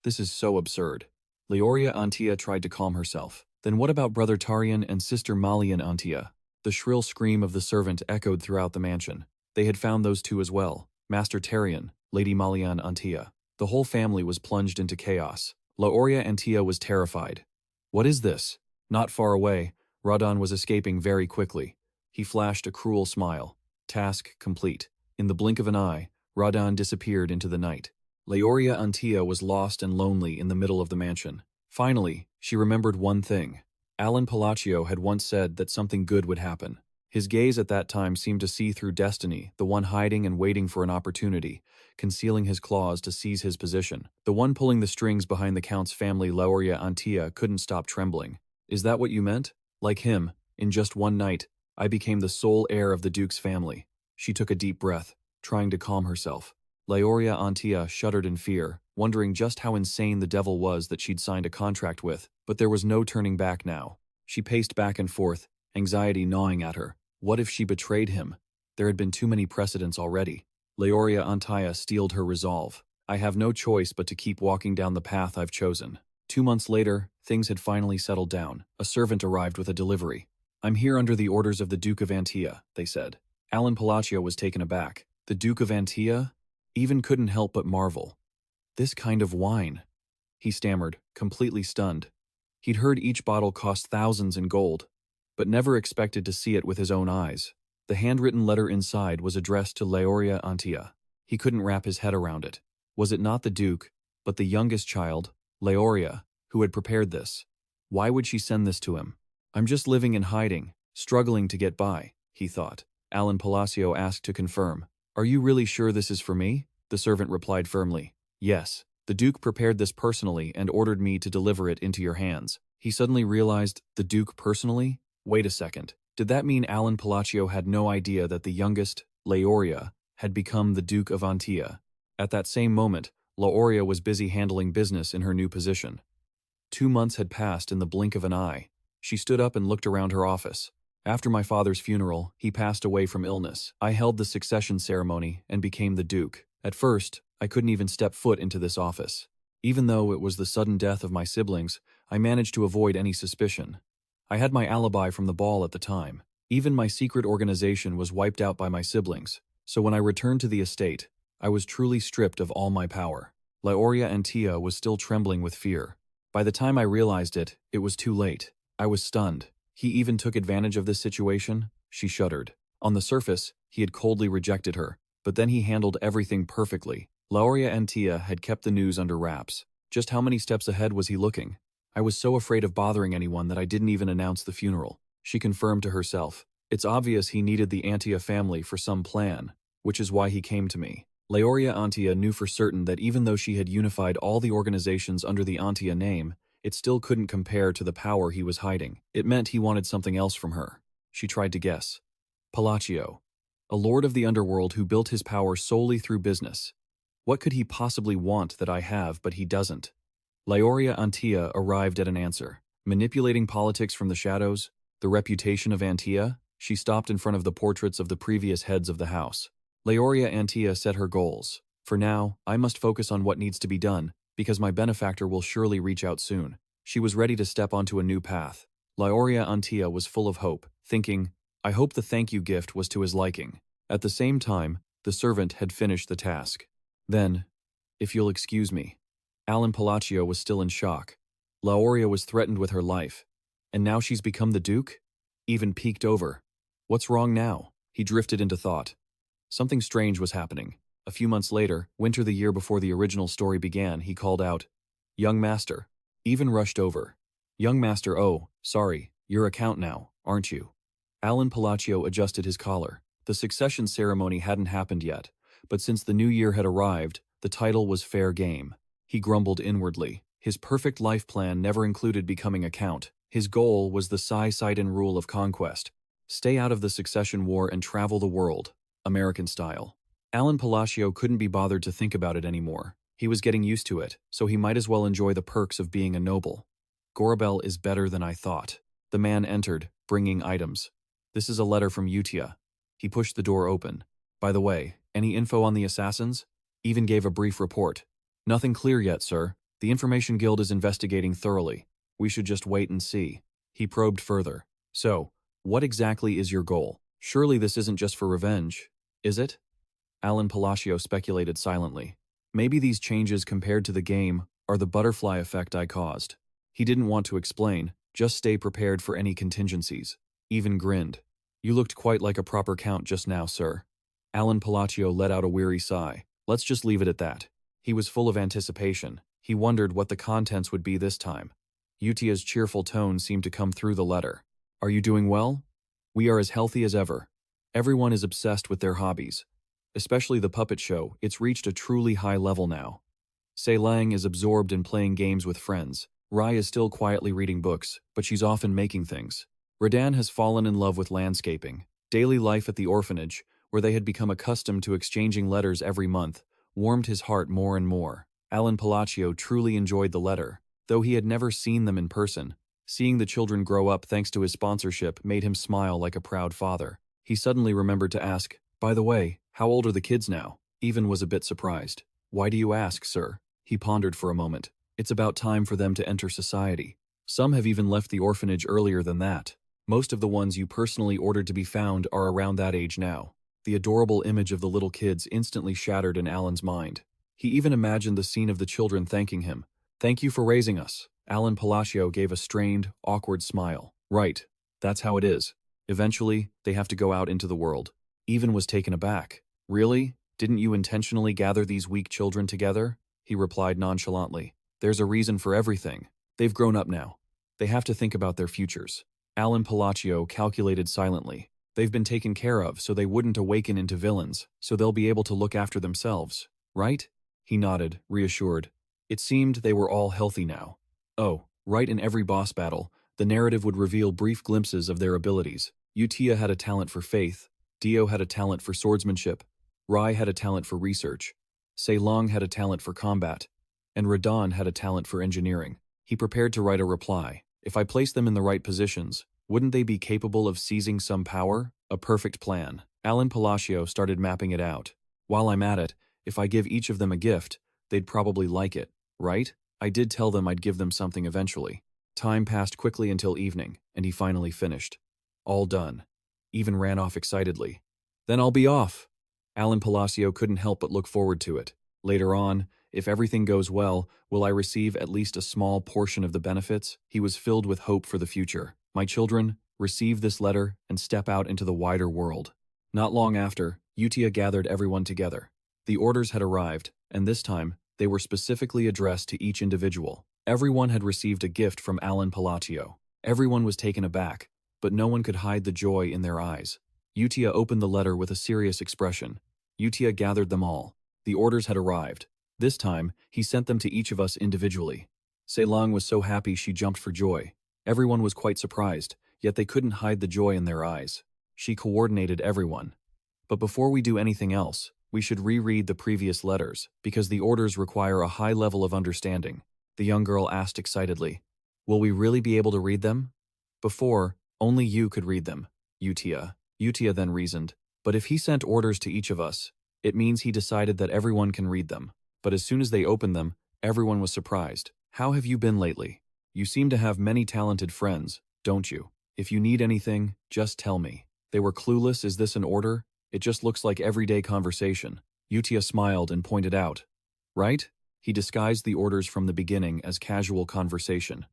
This is so absurd. Leoria Antia tried to calm herself. Then what about Brother Tarian and Sister Malian Antia? The shrill scream of the servant echoed throughout the mansion. They had found those two as well. Master Tarian, Lady Malian Antia. The whole family was plunged into chaos. Leoria Antia was terrified. What is this? Not far away, Radon was escaping very quickly. He flashed a cruel smile. Task complete. In the blink of an eye, Radon disappeared into the night. Leoria Antia was lost and lonely in the middle of the mansion. Finally, she remembered one thing. Alan Palatio had once said that something good would happen. His gaze at that time seemed to see through destiny, the one hiding and waiting for an opportunity, concealing his claws to seize his position. The one pulling the strings behind the Count's family, Leoria Antia, couldn't stop trembling. Is that what you meant? Like him, in just one night, I became the sole heir of the Duke's family. She took a deep breath, trying to calm herself. Leoria Antia shuddered in fear, wondering just how insane the devil was that she'd signed a contract with, but there was no turning back now. She paced back and forth, anxiety gnawing at her. What if she betrayed him? There had been too many precedents already. Leoria Antia steeled her resolve. I have no choice but to keep walking down the path I've chosen. 2 months later, things had finally settled down. A servant arrived with a delivery. I'm here under the orders of the Duke of Antia, they said. Alan Palatio was taken aback. The Duke of Antia? Even couldn't help but marvel. This kind of wine, he stammered, completely stunned. He'd heard each bottle cost thousands in gold, but never expected to see it with his own eyes. The handwritten letter inside was addressed to Leoria Antia. He couldn't wrap his head around it. Was it not the Duke, but the youngest child, Leoria, who had prepared this? Why would she send this to him? I'm just living in hiding, struggling to get by, he thought. Alan Palatio asked to confirm. Are you really sure this is for me? The servant replied firmly. Yes. The Duke prepared this personally and ordered me to deliver it into your hands. He suddenly realized, the Duke personally? Wait a second. Did that mean Alan Palatio had no idea that the youngest, Leoria, had become the Duke of Antia? At that same moment, Leoria was busy handling business in her new position. 2 months had passed in the blink of an eye. She stood up and looked around her office. After my father's funeral, he passed away from illness. I held the succession ceremony and became the Duke. At first, I couldn't even step foot into this office. Even though it was the sudden death of my siblings, I managed to avoid any suspicion. I had my alibi from the ball at the time. Even my secret organization was wiped out by my siblings, so when I returned to the estate, I was truly stripped of all my power. Leoria Antia was still trembling with fear. By the time I realized it, it was too late. I was stunned. He even took advantage of this situation? She shuddered. On the surface, he had coldly rejected her, but then he handled everything perfectly. Leoria Antia had kept the news under wraps. Just how many steps ahead was he looking? I was so afraid of bothering anyone that I didn't even announce the funeral. She confirmed to herself. It's obvious he needed the Antia family for some plan, which is why he came to me. Leoria Antia knew for certain that even though she had unified all the organizations under the Antia name, it still couldn't compare to the power he was hiding. It meant he wanted something else from her. She tried to guess. Palatio. A lord of the underworld who built his power solely through business. What could he possibly want that I have but he doesn't? Leoria Antia arrived at an answer. Manipulating politics from the shadows, the reputation of Antia, she stopped in front of the portraits of the previous heads of the house. Leoria Antia set her goals. For now, I must focus on what needs to be done, because my benefactor will surely reach out soon. She was ready to step onto a new path. Leoria Antia was full of hope, thinking, I hope the thank you gift was to his liking. At the same time, the servant had finished the task. Then, if you'll excuse me, Alan Palatio was still in shock. Leoria was threatened with her life. And now she's become the Duke? Even peeked over. What's wrong now? He drifted into thought. Something strange was happening. A few months later, winter the year before the original story began, he called out, Young Master. Even rushed over. Young Master, oh, sorry, you're a count now, aren't you? Alan Palatio adjusted his collar. The succession ceremony hadn't happened yet, but since the new year had arrived, the title was fair game. He grumbled inwardly. His perfect life plan never included becoming a count. His goal was the Sai-Saiden rule of conquest. Stay out of the succession war and travel the world, American style. Alan Palatio couldn't be bothered to think about it anymore. He was getting used to it, so he might as well enjoy the perks of being a noble. Gorabel is better than I thought. The man entered, bringing items. This is a letter from Utia. He pushed the door open. By the way, any info on the assassins? Even gave a brief report. Nothing clear yet, sir. The Information Guild is investigating thoroughly. We should just wait and see. He probed further. So, what exactly is your goal? Surely this isn't just for revenge, is it? Alan Palatio speculated silently. Maybe these changes compared to the game are the butterfly effect I caused. He didn't want to explain, just stay prepared for any contingencies. Even grinned. You looked quite like a proper count just now, sir. Alan Palatio let out a weary sigh. Let's just leave it at that. He was full of anticipation. He wondered what the contents would be this time. Utia's cheerful tone seemed to come through the letter. Are you doing well? We are as healthy as ever. Everyone is obsessed with their hobbies. Especially the puppet show, it's reached a truly high level now. Sei Lang is absorbed in playing games with friends. Rai is still quietly reading books, but she's often making things. Radan has fallen in love with landscaping. Daily life at the orphanage, where they had become accustomed to exchanging letters every month, warmed his heart more and more. Alan Palatio truly enjoyed the letter. Though he had never seen them in person, seeing the children grow up thanks to his sponsorship made him smile like a proud father. He suddenly remembered to ask, by the way, how old are the kids now? Even was a bit surprised. Why do you ask, sir? He pondered for a moment. It's about time for them to enter society. Some have even left the orphanage earlier than that. Most of the ones you personally ordered to be found are around that age now. The adorable image of the little kids instantly shattered in Alan's mind. He even imagined the scene of the children thanking him. Thank you for raising us. Alan Palatio gave a strained, awkward smile. Right, that's how it is. Eventually, they have to go out into the world. Even was taken aback. Really? Didn't you intentionally gather these weak children together? He replied nonchalantly. There's a reason for everything. They've grown up now. They have to think about their futures. Alan Palatio calculated silently. They've been taken care of so they wouldn't awaken into villains, so they'll be able to look after themselves, right? He nodded, reassured. It seemed they were all healthy now. Oh, right, in every boss battle, the narrative would reveal brief glimpses of their abilities. Utia had a talent for faith, Dio had a talent for swordsmanship, Rai had a talent for research, Sei Long had a talent for combat, and Radan had a talent for engineering. He prepared to write a reply. If I place them in the right positions, wouldn't they be capable of seizing some power? A perfect plan. Alan Palatio started mapping it out. While I'm at it, if I give each of them a gift, they'd probably like it, right? I did tell them I'd give them something eventually. Time passed quickly until evening, and he finally finished. All done. Even ran off excitedly. Then I'll be off. Alan Palatio couldn't help but look forward to it. Later on, if everything goes well, will I receive at least a small portion of the benefits? He was filled with hope for the future. My children, receive this letter and step out into the wider world. Not long after, Utia gathered everyone together. The orders had arrived, and this time, they were specifically addressed to each individual. Everyone had received a gift from Alan Palatio. Everyone was taken aback, but no one could hide the joy in their eyes. Utia opened the letter with a serious expression. Utia gathered them all. The orders had arrived. This time, he sent them to each of us individually. Selang was so happy she jumped for joy. Everyone was quite surprised, yet they couldn't hide the joy in their eyes. She coordinated everyone. But before we do anything else, we should reread the previous letters, because the orders require a high level of understanding. The young girl asked excitedly. Will we really be able to read them? Before, only you could read them, Utia. Utia then reasoned. But if he sent orders to each of us, it means he decided that everyone can read them. But as soon as they opened them, everyone was surprised. How have you been lately? You seem to have many talented friends, don't you? If you need anything, just tell me. They were clueless. Is this an order? It just looks like everyday conversation. Utia smiled and pointed out. Right? He disguised the orders from the beginning as casual conversation.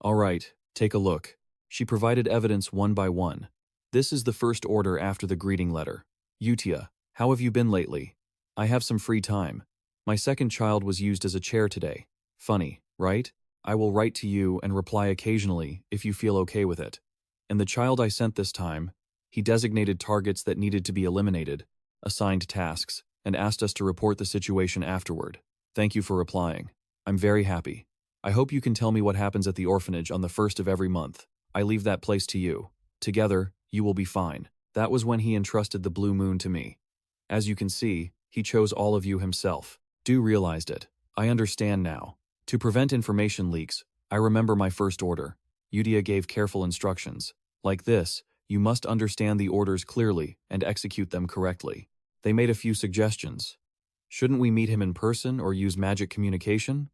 All right, take a look. She provided evidence one by one. This is the first order after the greeting letter. Utia, how have you been lately? I have some free time. My second child was used as a chair today. Funny, right? I will write to you and reply occasionally if you feel okay with it. And the child I sent this time, he designated targets that needed to be eliminated, assigned tasks, and asked us to report the situation afterward. Thank you for replying. I'm very happy. I hope you can tell me what happens at the orphanage on the 1st of every month. I leave that place to you. Together, you will be fine. That was when he entrusted the blue moon to me. As you can see, he chose all of you himself. Du realized it. I understand now. To prevent information leaks, I remember my first order. Udia gave careful instructions. Like this, you must understand the orders clearly and execute them correctly. They made a few suggestions. Shouldn't we meet him in person or use magic communication?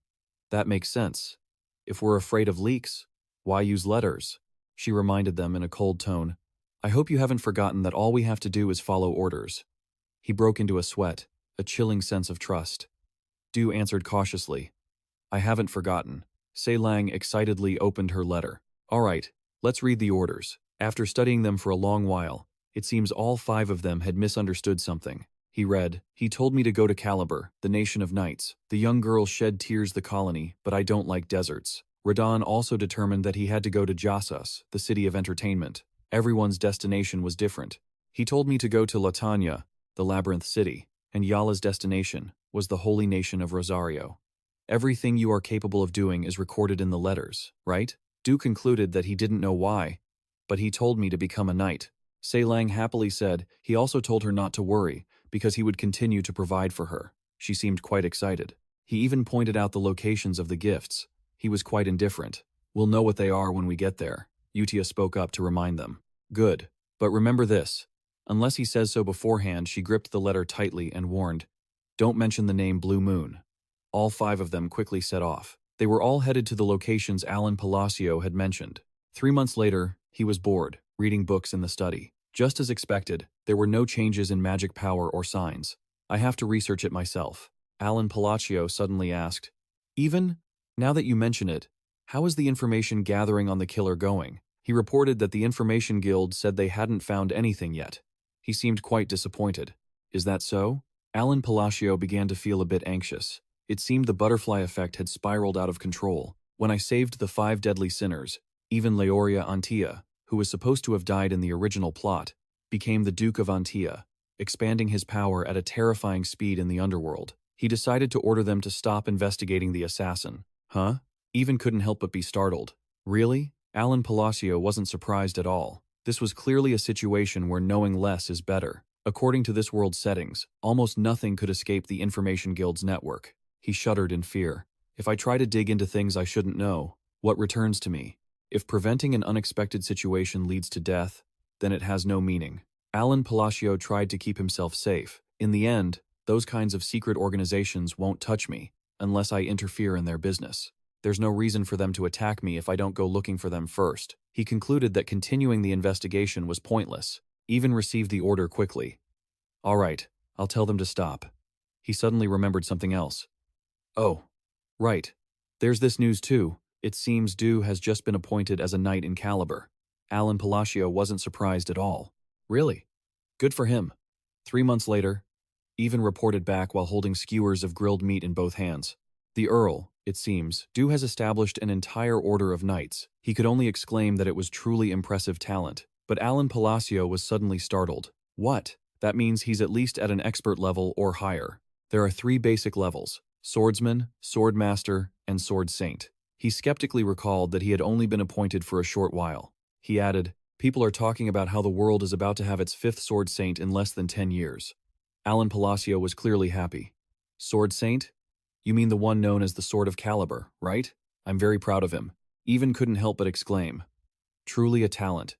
That makes sense. If we're afraid of leaks, why use letters? She reminded them in a cold tone. I hope you haven't forgotten that all we have to do is follow orders. He broke into a sweat, a chilling sense of trust. Du answered cautiously. I haven't forgotten. Selang excitedly opened her letter. All right, let's read the orders. After studying them for a long while, it seems all 5 of them had misunderstood something. He read, he told me to go to Caliber, the nation of knights. The young girl shed tears the colony, but I don't like deserts. Radon also determined that he had to go to Jasas, the city of entertainment. Everyone's destination was different. He told me to go to Latanya, the labyrinth city, and Yala's destination was the holy nation of Rosario. Everything you are capable of doing is recorded in the letters, right? Du concluded that he didn't know why, but he told me to become a knight. Selang happily said he also told her not to worry, because he would continue to provide for her. She seemed quite excited. He even pointed out the locations of the gifts. He was quite indifferent. We'll know what they are when we get there. Utia spoke up to remind them. Good. But remember this. Unless he says so beforehand, she gripped the letter tightly and warned, don't mention the name Blue Moon. All 5 of them quickly set off. They were all headed to the locations Count Palatio had mentioned. 3 months later, he was bored, reading books in the study. Just as expected, there were no changes in magic power or signs. I have to research it myself. Count Palatio suddenly asked, Even, now that you mention it, how is the information gathering on the killer going? He reported that the Information Guild said they hadn't found anything yet. He seemed quite disappointed. Is that so? Count Palatio began to feel a bit anxious. It seemed the butterfly effect had spiraled out of control. When I saved the 5 deadly sinners, even Leoria Antia, who was supposed to have died in the original plot, became the Duke of Antia, expanding his power at a terrifying speed in the underworld. He decided to order them to stop investigating the assassin. Huh? Even couldn't help but be startled. Really? Count Palatio wasn't surprised at all. This was clearly a situation where knowing less is better. According to this world's settings, almost nothing could escape the Information Guild's network. He shuddered in fear. If I try to dig into things I shouldn't know, what returns to me? If preventing an unexpected situation leads to death, then it has no meaning. Count Palatio tried to keep himself safe. In the end, those kinds of secret organizations won't touch me unless I interfere in their business. There's no reason for them to attack me if I don't go looking for them first. He concluded that continuing the investigation was pointless. Even received the order quickly. All right, I'll tell them to stop. He suddenly remembered something else. Oh, right. There's this news too. It seems Du has just been appointed as a knight in Caliber. Count Palatio wasn't surprised at all. Really? Good for him. 3 months later, even reported back while holding skewers of grilled meat in both hands. The Earl, it seems, Du has established an entire order of knights. He could only exclaim that it was truly impressive talent. But Count Palatio was suddenly startled. What? That means he's at least at an expert level or higher. There are 3 basic levels: Swordsman, Swordmaster, and Sword Saint. He skeptically recalled that he had only been appointed for a short while. He added, "People are talking about how the world is about to have its fifth Sword Saint in less than 10 years. Alan Palatio was clearly happy. Sword Saint? You mean the one known as the Sword of Caliber, right? I'm very proud of him. Even couldn't help but exclaim. Truly a talent.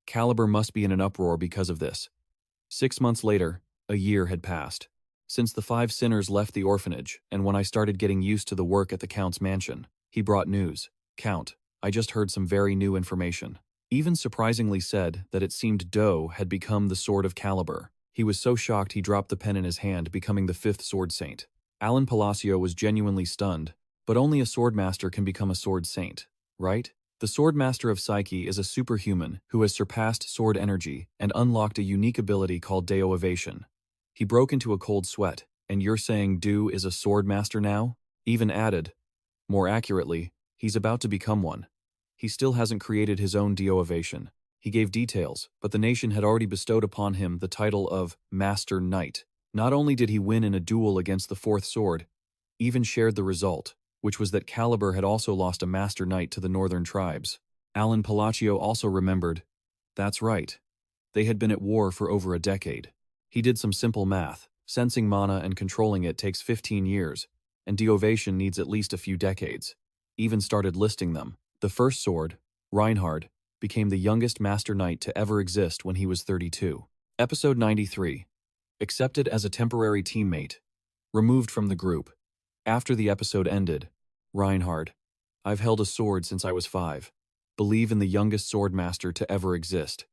Caliber must be in an uproar because of this. 6 months later, a year had passed. Since the 5 sinners left the orphanage, and when I started getting used to the work at the Count's mansion, he brought news. Count, I just heard some very new information. Even surprisingly said that it seemed Doe had become the Sword of Caliber. He was so shocked he dropped the pen in his hand, becoming the 5th Sword Saint. Alan Palatio was genuinely stunned, but only a sword master can become a sword saint, right? The Sword Master of Psyche is a superhuman who has surpassed sword energy and unlocked a unique ability called Deo Evasion. He broke into a cold sweat, and you're saying Do is a sword master now? Even added, more accurately, he's about to become one. He still hasn't created his own Deo Evasion. He gave details, but the nation had already bestowed upon him the title of Master Knight. Not only did he win in a duel against the 4th sword, even shared the result, which was that Caliber had also lost a Master Knight to the northern tribes. Alan Palatio also remembered. That's right. They had been at war for over a decade. He did some simple math. Sensing mana and controlling it takes 15 years, and Deovation needs at least a few decades. Even started listing them. The first sword, Reinhard, became the youngest Master Knight to ever exist when he was 32. Episode 93. Accepted as a temporary teammate. Removed from the group. After the episode ended, Reinhard, I've held a sword since I was 5. Believe in the youngest sword master to ever exist.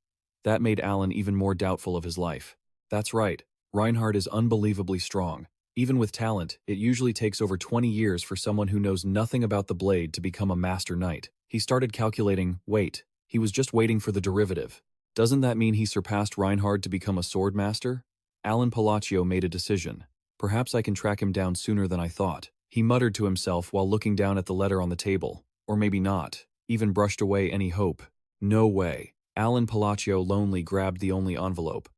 That made Alan even more doubtful of his life. That's right, Reinhard is unbelievably strong. Even with talent, it usually takes over 20 years for someone who knows nothing about the blade to become a Master Knight. He started calculating, wait, he was just waiting for the derivative. Doesn't that mean he surpassed Reinhard to become a sword master? Alan Palatio made a decision. Perhaps I can track him down sooner than I thought. He muttered to himself while looking down at the letter on the table. Or maybe not. Even brushed away any hope. No way. Alan Palatio lonely grabbed the only envelope.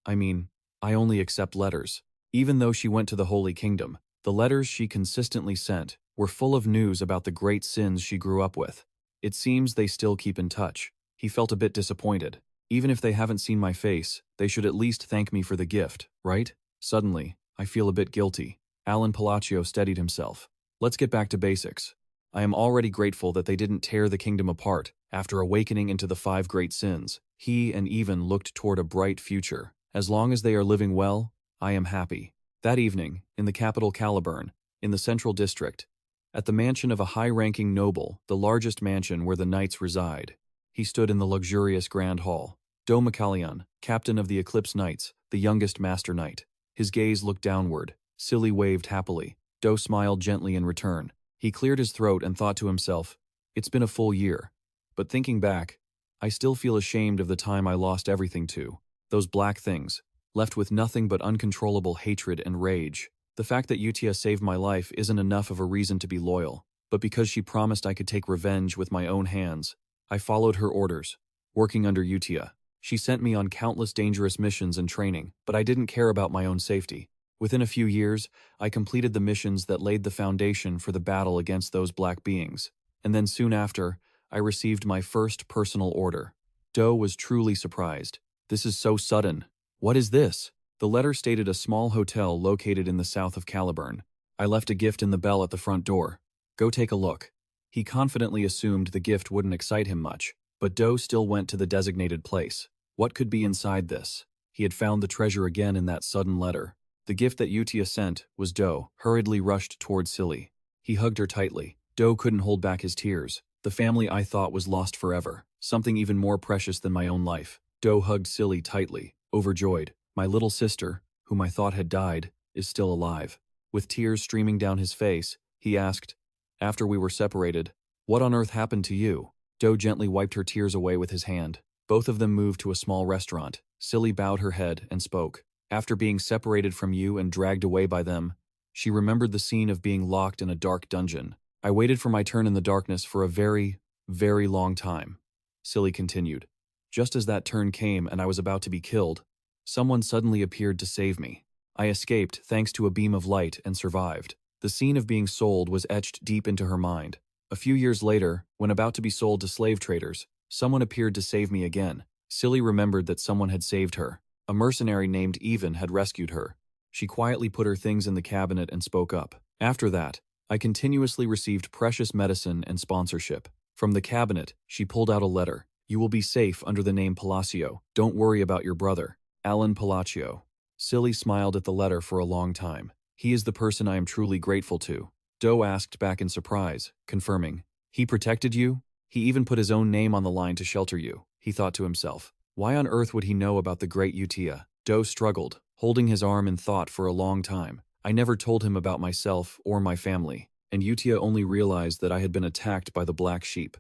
I only accept letters. Even though she went to the Holy Kingdom, the letters she consistently sent were full of news about the great sins she grew up with. It seems they still keep in touch. He felt a bit disappointed. Even if they haven't seen my face, they should at least thank me for the gift, right? Suddenly, I feel a bit guilty. Alan Palatio steadied himself. Let's get back to basics. I am already grateful that they didn't tear the kingdom apart after awakening into the 5 great sins. He and Even looked toward a bright future. As long as they are living well, I am happy. That evening, in the capital Caliburn, in the central district, at the mansion of a high-ranking noble, the largest mansion where the knights reside, he stood in the luxurious grand hall. Do Macallion, captain of the Eclipse Knights, the youngest Master Knight. His gaze looked downward. Silly waved happily. Do smiled gently in return. He cleared his throat and thought to himself, it's been a full year. But thinking back, I still feel ashamed of the time I lost everything to. Those black things, left with nothing but uncontrollable hatred and rage. The fact that Utia saved my life isn't enough of a reason to be loyal, but because she promised I could take revenge with my own hands, I followed her orders, working under Utia. She sent me on countless dangerous missions and training, but I didn't care about my own safety. Within a few years, I completed the missions that laid the foundation for the battle against those black beings, and then soon after, I received my first personal order. Do was truly surprised. This is so sudden. What is this? The letter stated a small hotel located in the south of Caliburn. I left a gift in the bell at the front door. Go take a look. He confidently assumed the gift wouldn't excite him much, but Do still went to the designated place. What could be inside this? He had found the treasure again in that sudden letter. The gift that Utia sent was Do, hurriedly rushed toward Silly. He hugged her tightly. Do couldn't hold back his tears. The family I thought was lost forever, something even more precious than my own life. Do hugged Silly tightly, overjoyed. My little sister, whom I thought had died, is still alive. With tears streaming down his face, he asked, after we were separated, what on earth happened to you? Do gently wiped her tears away with his hand. Both of them moved to a small restaurant. Silly bowed her head and spoke. After being separated from you and dragged away by them, she remembered the scene of being locked in a dark dungeon. I waited for my turn in the darkness for a very, very long time. Silly continued. Just as that turn came and I was about to be killed, someone suddenly appeared to save me. I escaped thanks to a beam of light and survived. The scene of being sold was etched deep into her mind. A few years later, when about to be sold to slave traders, someone appeared to save me again. Silly remembered that someone had saved her. A mercenary named Even had rescued her. She quietly put her things in the cabinet and spoke up. After that, I continuously received precious medicine and sponsorship. From the cabinet, she pulled out a letter. You will be safe under the name Palatio. Don't worry about your brother, Count Palatio. Silly smiled at the letter for a long time. He is the person I am truly grateful to. Doe asked back in surprise, confirming. He protected you? He even put his own name on the line to shelter you, he thought to himself. Why on earth would he know about the great Utia? Doe struggled, holding his arm in thought for a long time. I never told him about myself or my family, and Utia only realized that I had been attacked by the black sheep.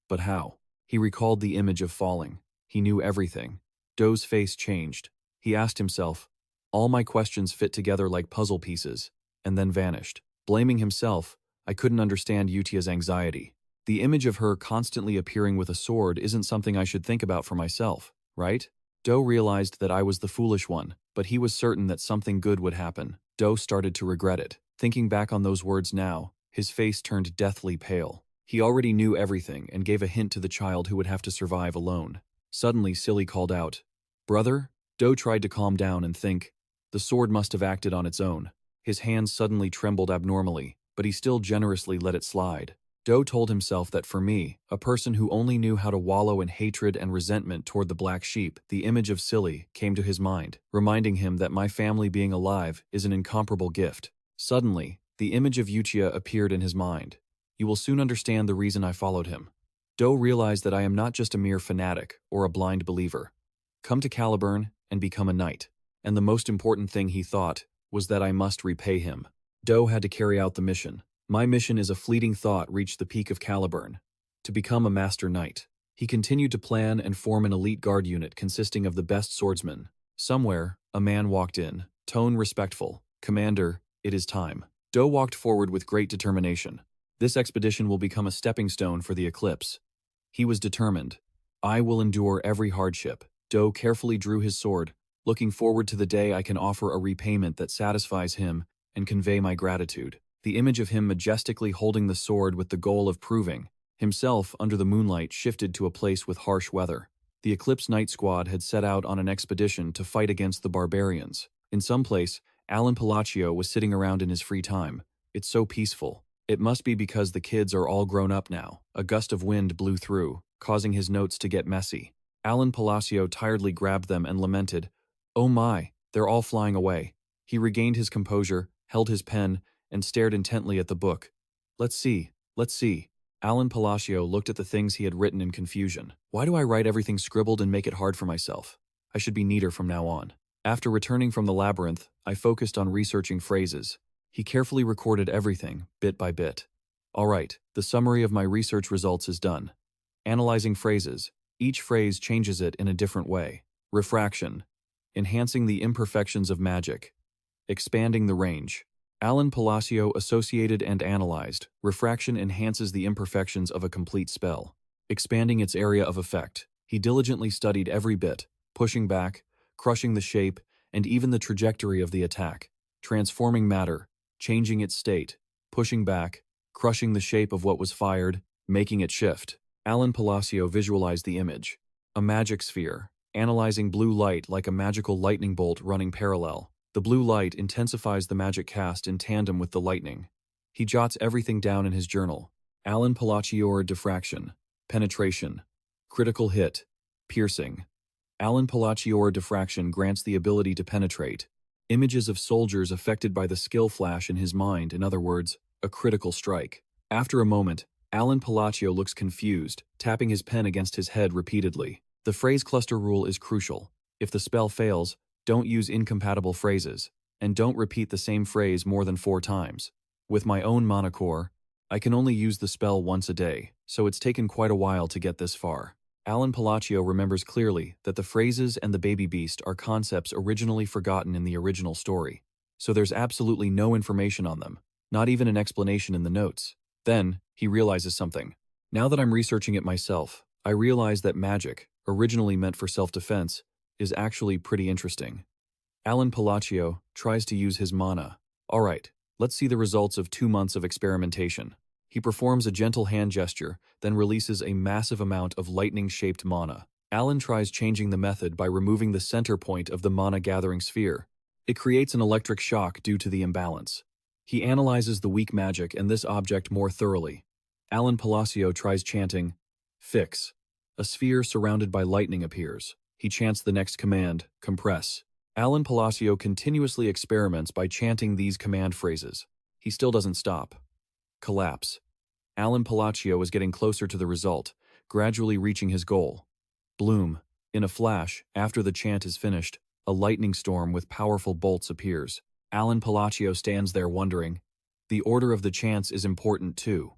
But how? He recalled the image of falling. He knew everything. Doe's face changed. He asked himself, all my questions fit together like puzzle pieces, and then vanished. Blaming himself, I couldn't understand Utia's anxiety. The image of her constantly appearing with a sword isn't something I should think about for myself, right? Doe realized that I was the foolish one, but he was certain that something good would happen. Doe started to regret it. Thinking back on those words now, his face turned deathly pale. He already knew everything and gave a hint to the child who would have to survive alone. Suddenly, Silly called out, "Brother?" Doe tried to calm down and think. The sword must have acted on its own. His hands suddenly trembled abnormally, but he still generously let it slide. Doe told himself that for me, a person who only knew how to wallow in hatred and resentment toward the black sheep, the image of Silly came to his mind, reminding him that my family being alive is an incomparable gift. Suddenly, the image of Uchiha appeared in his mind. You will soon understand the reason I followed him. Doe realized that I am not just a mere fanatic or a blind believer. Come to Caliburn and become a knight. And the most important thing he thought was that I must repay him. Doe had to carry out the mission. My mission is a fleeting thought reached the peak of Caliburn, to become a master knight. He continued to plan and form an elite guard unit consisting of the best swordsmen. Somewhere, a man walked in, tone respectful. Commander, it is time. Doe walked forward with great determination. This expedition will become a stepping stone for the eclipse. He was determined. I will endure every hardship. Doe carefully drew his sword, looking forward to the day I can offer a repayment that satisfies him and convey my gratitude. The image of him majestically holding the sword with the goal of proving himself under the moonlight shifted to a place with harsh weather. The Eclipse Knight Squad had set out on an expedition to fight against the barbarians. In some place, Count Palatio was sitting around in his free time. It's so peaceful. It must be because the kids are all grown up now. A gust of wind blew through, causing his notes to get messy. Count Palatio tiredly grabbed them and lamented, "Oh my, they're all flying away." He regained his composure, held his pen, and stared intently at the book. Let's see. Count Palatio looked at the things he had written in confusion. Why do I write everything scribbled and make it hard for myself? I should be neater from now on. After returning from the labyrinth, I focused on researching phrases. He carefully recorded everything, bit by bit. All right, the summary of my research results is done. Analyzing phrases. Each phrase changes it in a different way. Refraction. Enhancing the imperfections of magic. Expanding the range. Count Palatio associated and analyzed. Refraction enhances the imperfections of a complete spell, expanding its area of effect. He diligently studied every bit, pushing back, crushing the shape, and even the trajectory of the attack. Transforming matter, changing its state, pushing back, crushing the shape of what was fired, making it shift. Count Palatio visualized the image. A magic sphere, analyzing blue light like a magical lightning bolt running parallel. The blue light intensifies the magic cast in tandem with the lightning. He jots everything down in his journal. Count Palatio diffraction, penetration, critical hit, piercing. Count Palatio diffraction grants the ability to penetrate. Images of soldiers affected by the skill flash in his mind, in other words, a critical strike. After a moment, Count Palatio looks confused, tapping his pen against his head repeatedly. The phrase cluster rule is crucial. If the spell fails, don't use incompatible phrases, and don't repeat the same phrase more than 4 times. With my own mana core, I can only use the spell once a day, so it's taken quite a while to get this far. Count Palatio remembers clearly that the phrases and the baby beast are concepts originally forgotten in the original story, so there's absolutely no information on them, not even an explanation in the notes. Then, he realizes something. Now that I'm researching it myself, I realize that magic, originally meant for self-defense, is actually pretty interesting. Count Palatio tries to use his mana. Alright, let's see the results of 2 months of experimentation. He performs a gentle hand gesture, then releases a massive amount of lightning-shaped mana. Alan tries changing the method by removing the center point of the mana-gathering sphere. It creates an electric shock due to the imbalance. He analyzes the weak magic and this object more thoroughly. Alan Palatio tries chanting, "Fix." A sphere surrounded by lightning appears. He chants the next command, "Compress." Alan Palatio continuously experiments by chanting these command phrases. He still doesn't stop. Collapse. Alan Palatio is getting closer to the result, gradually reaching his goal. Bloom. In a flash, after the chant is finished, a lightning storm with powerful bolts appears. Alan Palatio stands there wondering. The order of the chants is important too.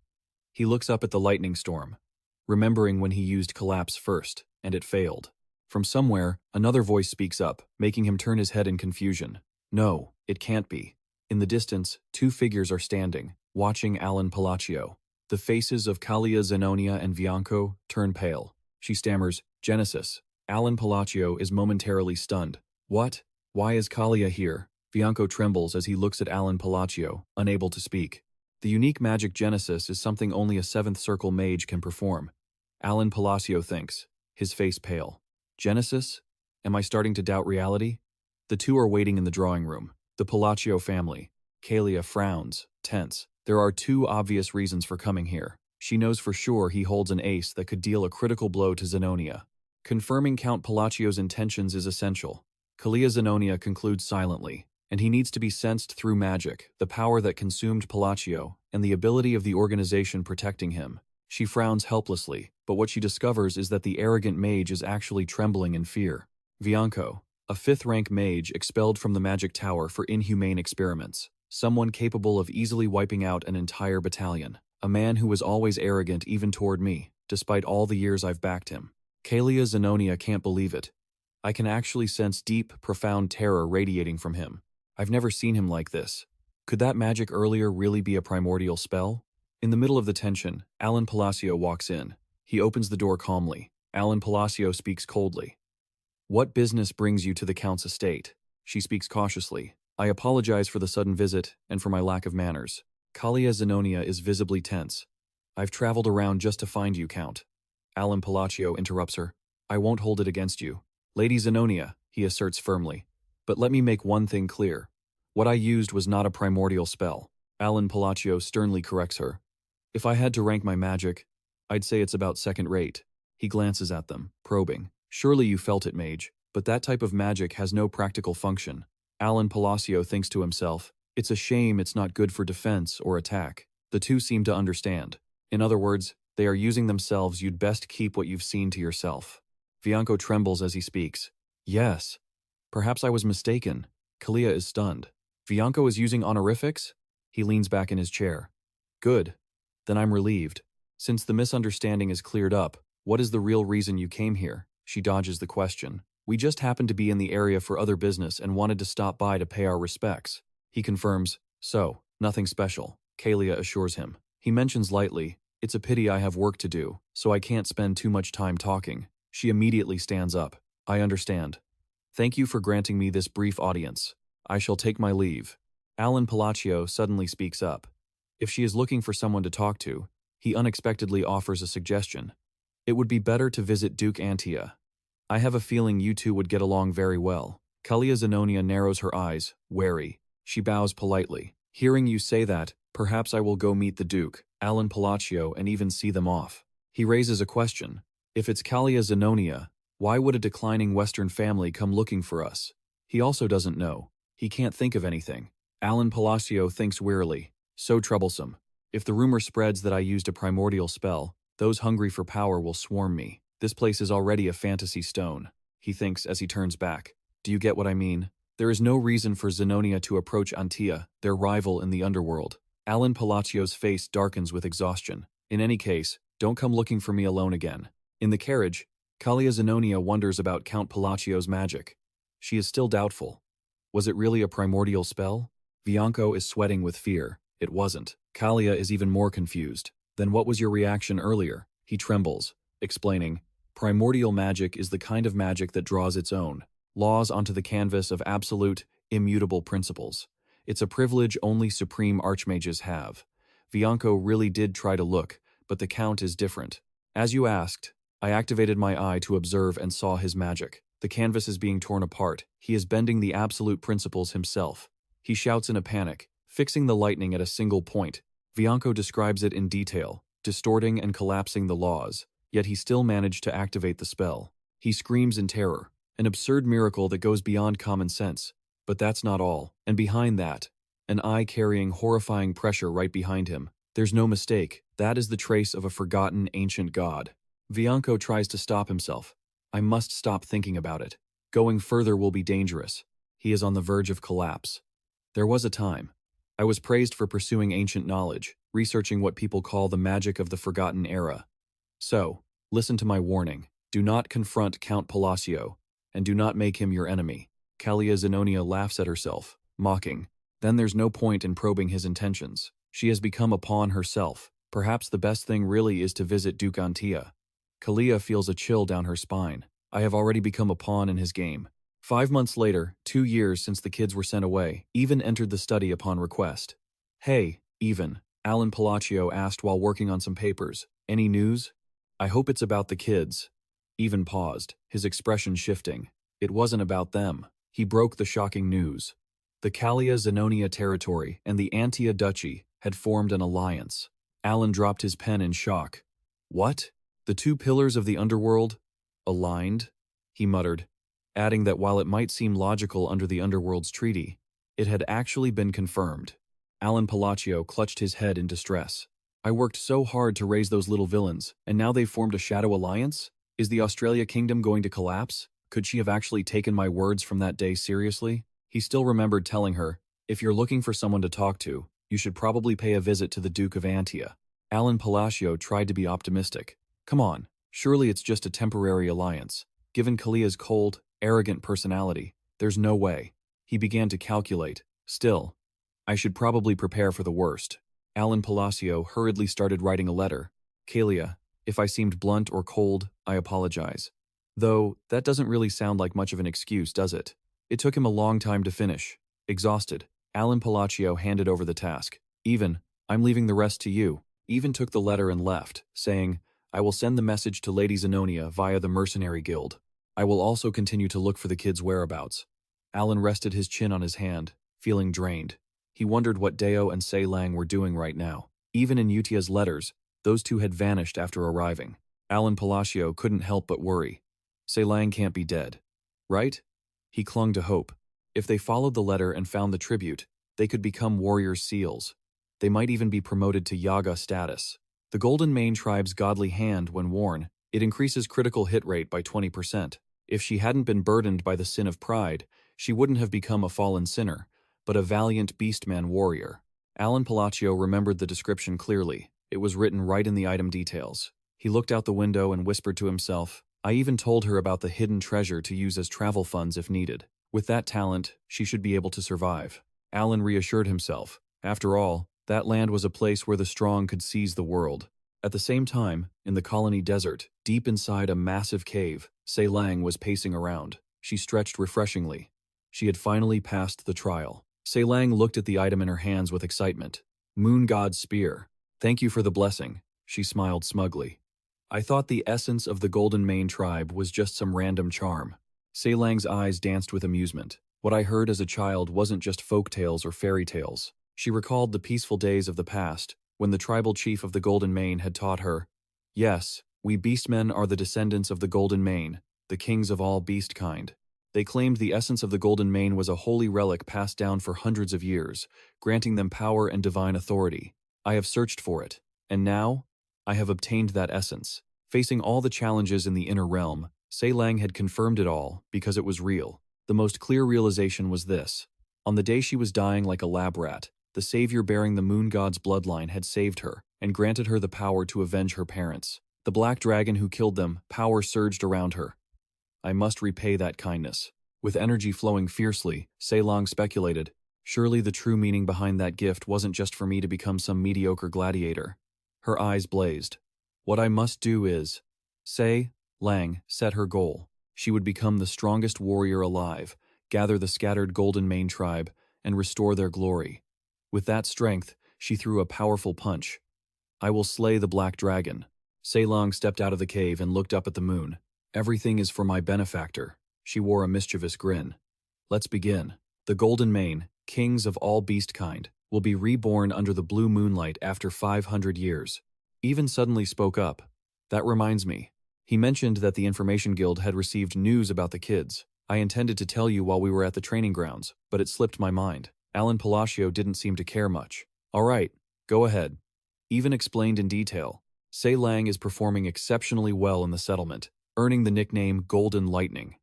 He looks up at the lightning storm, remembering when he used collapse first, and it failed. From somewhere, another voice speaks up, making him turn his head in confusion. No, it can't be. In the distance, two figures are standing, watching Alan Palatio. The faces of Kalia Zenonia and Bianco turn pale. She stammers, "Genesis." Alan Palatio is momentarily stunned. What? Why is Kalia here? Bianco trembles as he looks at Alan Palatio, unable to speak. The unique magic Genesis is something only a seventh circle mage can perform. Alan Palatio thinks, his face pale. Genesis? Am I starting to doubt reality? The two are waiting in the drawing room. The Palatio family. Kalia frowns, tense. There are two obvious reasons for coming here. She knows for sure he holds an ace that could deal a critical blow to Zenonia. Confirming Count Palatio's intentions is essential. Kalia Zenonia concludes silently, and he needs to be sensed through magic, the power that consumed Palatio, and the ability of the organization protecting him. She frowns helplessly, but what she discovers is that the arrogant mage is actually trembling in fear. Bianco, a fifth-rank mage expelled from the magic tower for inhumane experiments. Someone capable of easily wiping out an entire battalion. A man who was always arrogant even toward me, despite all the years I've backed him. Kalia Zenonia can't believe it. I can actually sense deep, profound terror radiating from him. I've never seen him like this. Could that magic earlier really be a primordial spell? In the middle of the tension, Alan Palatio walks in. He opens the door calmly. Alan Palatio speaks coldly. "What business brings you to the Count's estate?" She speaks cautiously. "I apologize for the sudden visit and for my lack of manners." Kalia Zenonia is visibly tense. "I've traveled around just to find you, Count." Alan Palatio interrupts her. "I won't hold it against you. Lady Zenonia," he asserts firmly. "But let me make one thing clear. What I used was not a primordial spell." Alan Palatio sternly corrects her. "If I had to rank my magic, I'd say it's about second rate." He glances at them, probing. "Surely you felt it, mage, but that type of magic has no practical function." Alan Palatio thinks to himself, "It's a shame it's not good for defense or attack." The two seem to understand. In other words, they are using themselves. You'd best keep what you've seen to yourself. Bianco trembles as he speaks. "Yes. Perhaps I was mistaken." Kalia is stunned. "Bianco is using honorifics?" He leans back in his chair. "Good. Then I'm relieved. Since the misunderstanding is cleared up, what is the real reason you came here?" She dodges the question. "We just happened to be in the area for other business and wanted to stop by to pay our respects." He confirms, "So, nothing special," Kalia assures him. He mentions lightly, "It's a pity I have work to do, so I can't spend too much time talking." She immediately stands up. "I understand. Thank you for granting me this brief audience. I shall take my leave." Alan Palatio suddenly speaks up. If she is looking for someone to talk to, he unexpectedly offers a suggestion. "It would be better to visit Duke Antia. I have a feeling you two would get along very well." Kalia Zenonia narrows her eyes, wary. She bows politely. "Hearing you say that, perhaps I will go meet the Duke, Alan Palatio, and even see them off." He raises a question. "If it's Kalia Zenonia, why would a declining Western family come looking for us?" He also doesn't know. He can't think of anything. Alan Palatio thinks wearily. So troublesome. If the rumor spreads that I used a primordial spell, those hungry for power will swarm me. This place is already a fantasy stone, he thinks as he turns back. Do you get what I mean? There is no reason for Zenonia to approach Antia, their rival in the underworld. Alan Palatio's face darkens with exhaustion. "In any case, don't come looking for me alone again." In the carriage, Kalia Zenonia wonders about Count Palatio's magic. She is still doubtful. Was it really a primordial spell? Bianco is sweating with fear. It wasn't. Kalia is even more confused. "Then what was your reaction earlier?" He trembles, explaining, "Primordial magic is the kind of magic that draws its own laws onto the canvas of absolute, immutable principles. It's a privilege only supreme archmages have." Bianco really did try to look, but the Count is different. As you asked, I activated my eye to observe and saw his magic. The canvas is being torn apart. He is bending the absolute principles himself. He shouts in a panic, fixing the lightning at a single point. Bianco describes it in detail, distorting and collapsing the laws, yet he still managed to activate the spell. He screams in terror, an absurd miracle that goes beyond common sense. But that's not all, and behind that, an eye carrying horrifying pressure right behind him. There's no mistake, that is the trace of a forgotten ancient god. Bianco tries to stop himself. I must stop thinking about it. Going further will be dangerous. He is on the verge of collapse. There was a time. I was praised for pursuing ancient knowledge, researching what people call the magic of the forgotten era. So, listen to my warning. Do not confront Count Palatio, and do not make him your enemy. Kalia Zenonia laughs at herself, mocking. Then there's no point in probing his intentions. She has become a pawn herself. Perhaps the best thing really is to visit Duke Antia. Kalia feels a chill down her spine. I have already become a pawn in his game. 5 months later, 2 years since the kids were sent away, Even entered the study upon request. Hey, Even, Alan Palatio asked while working on some papers. Any news? I hope it's about the kids. Even paused, his expression shifting. It wasn't about them. He broke the shocking news. The Kalia Zenonia territory and the Antia Duchy had formed an alliance. Alan dropped his pen in shock. What? The two pillars of the underworld? Aligned? He muttered, adding that while it might seem logical under the underworld's treaty, it had actually been confirmed. Alan Palatio clutched his head in distress. I worked so hard to raise those little villains, and now they've formed a shadow alliance? Is the Australia Kingdom going to collapse? Could she have actually taken my words from that day seriously? He still remembered telling her, if you're looking for someone to talk to, you should probably pay a visit to the Duke of Antia. Alan Palatio tried to be optimistic. Come on, surely it's just a temporary alliance. Given Kalia's cold, arrogant personality, there's no way. He began to calculate. Still, I should probably prepare for the worst. Alan Palatio hurriedly started writing a letter. Kalia, if I seemed blunt or cold, I apologize. Though, that doesn't really sound like much of an excuse, does it? It took him a long time to finish. Exhausted, Alan Palatio handed over the task. Even, I'm leaving the rest to you. Even took the letter and left, saying, I will send the message to Lady Zenonia via the Mercenary Guild. I will also continue to look for the kids' whereabouts. Alan rested his chin on his hand, feeling drained. He wondered what Deo and Sei Lang were doing right now. Even in Utia's letters, those two had vanished after arriving. Alan Palatio couldn't help but worry. Sei Lang can't be dead, right? He clung to hope. If they followed the letter and found the tribute, they could become warrior seals. They might even be promoted to Yaga status. The Golden Mane tribe's godly hand, when worn, it increases critical hit rate by 20%. If she hadn't been burdened by the sin of pride, she wouldn't have become a fallen sinner, but a valiant beastman warrior. Alan Palatio remembered the description clearly. It was written right in the item details. He looked out the window and whispered to himself, I even told her about the hidden treasure to use as travel funds if needed. With that talent, she should be able to survive. Alan reassured himself. After all, that land was a place where the strong could seize the world. At the same time, in the colony desert, deep inside a massive cave, Sei Lang was pacing around. She stretched refreshingly. She had finally passed the trial. Sei Lang looked at the item in her hands with excitement. Moon God's Spear. Thank you for the blessing, she smiled smugly. I thought the essence of the Golden Mane tribe was just some random charm. Sei Lang's eyes danced with amusement. What I heard as a child wasn't just folk tales or fairy tales. She recalled the peaceful days of the past, when the tribal chief of the Golden Mane had taught her, yes, we beastmen are the descendants of the Golden Mane, the kings of all beast kind. They claimed the essence of the Golden Mane was a holy relic passed down for hundreds of years, granting them power and divine authority. I have searched for it, and now, I have obtained that essence. Facing all the challenges in the inner realm, Sei Lang had confirmed it all because it was real. The most clear realization was this. On the day she was dying like a lab rat, the savior bearing the moon god's bloodline had saved her and granted her the power to avenge her parents. The black dragon who killed them, power surged around her. I must repay that kindness. With energy flowing fiercely, Sei Lang speculated, surely the true meaning behind that gift wasn't just for me to become some mediocre gladiator. Her eyes blazed. What I must do is... Sei Lang set her goal. She would become the strongest warrior alive, gather the scattered Golden Mane tribe, and restore their glory. With that strength, She threw a powerful punch. I will slay the black dragon. Seilong stepped out of the cave and looked up at the moon. Everything is for my benefactor. She wore a mischievous grin. Let's begin. The Golden Mane, kings of all beast kind, will be reborn under the blue moonlight after 500 years. Even suddenly spoke up. That reminds me. He mentioned that the Information Guild had received news about the kids. I intended to tell you while we were at the training grounds, but it slipped my mind. Count Palatio didn't seem to care much. All right, go ahead. Even explained in detail. Seilong is performing exceptionally well in the settlement, earning the nickname Golden Lightning.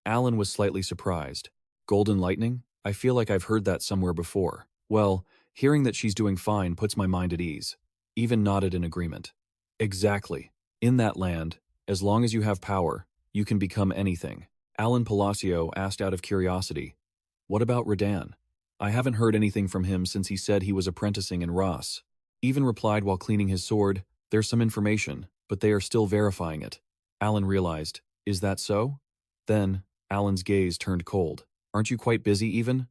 Alan was slightly surprised. Golden Lightning? I feel like I've heard that somewhere before. Well, hearing that she's doing fine puts my mind at ease. Even nodded in agreement. Exactly. In that land, as long as you have power, you can become anything. Count Palatio asked out of curiosity. What about Redan? I haven't heard anything from him since he said he was apprenticing in Ross. Even replied while cleaning his sword, there's some information, but they are still verifying it. Alan realized, is that so? Then, Alan's gaze turned cold. Aren't you quite busy, Even?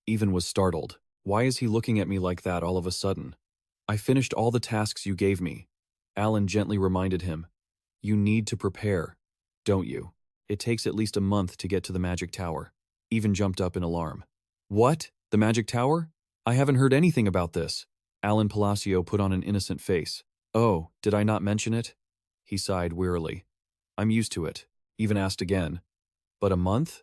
Even was startled. Why is he looking at me like that all of a sudden? I finished all the tasks you gave me. Alan gently reminded him. You need to prepare, don't you? It takes at least a month to get to the Magic Tower. Even jumped up in alarm. What? The Magic Tower? I haven't heard anything about this. Count Palatio put on an innocent face. Oh, did I not mention it? He sighed wearily. I'm used to it. Even asked again. But a month?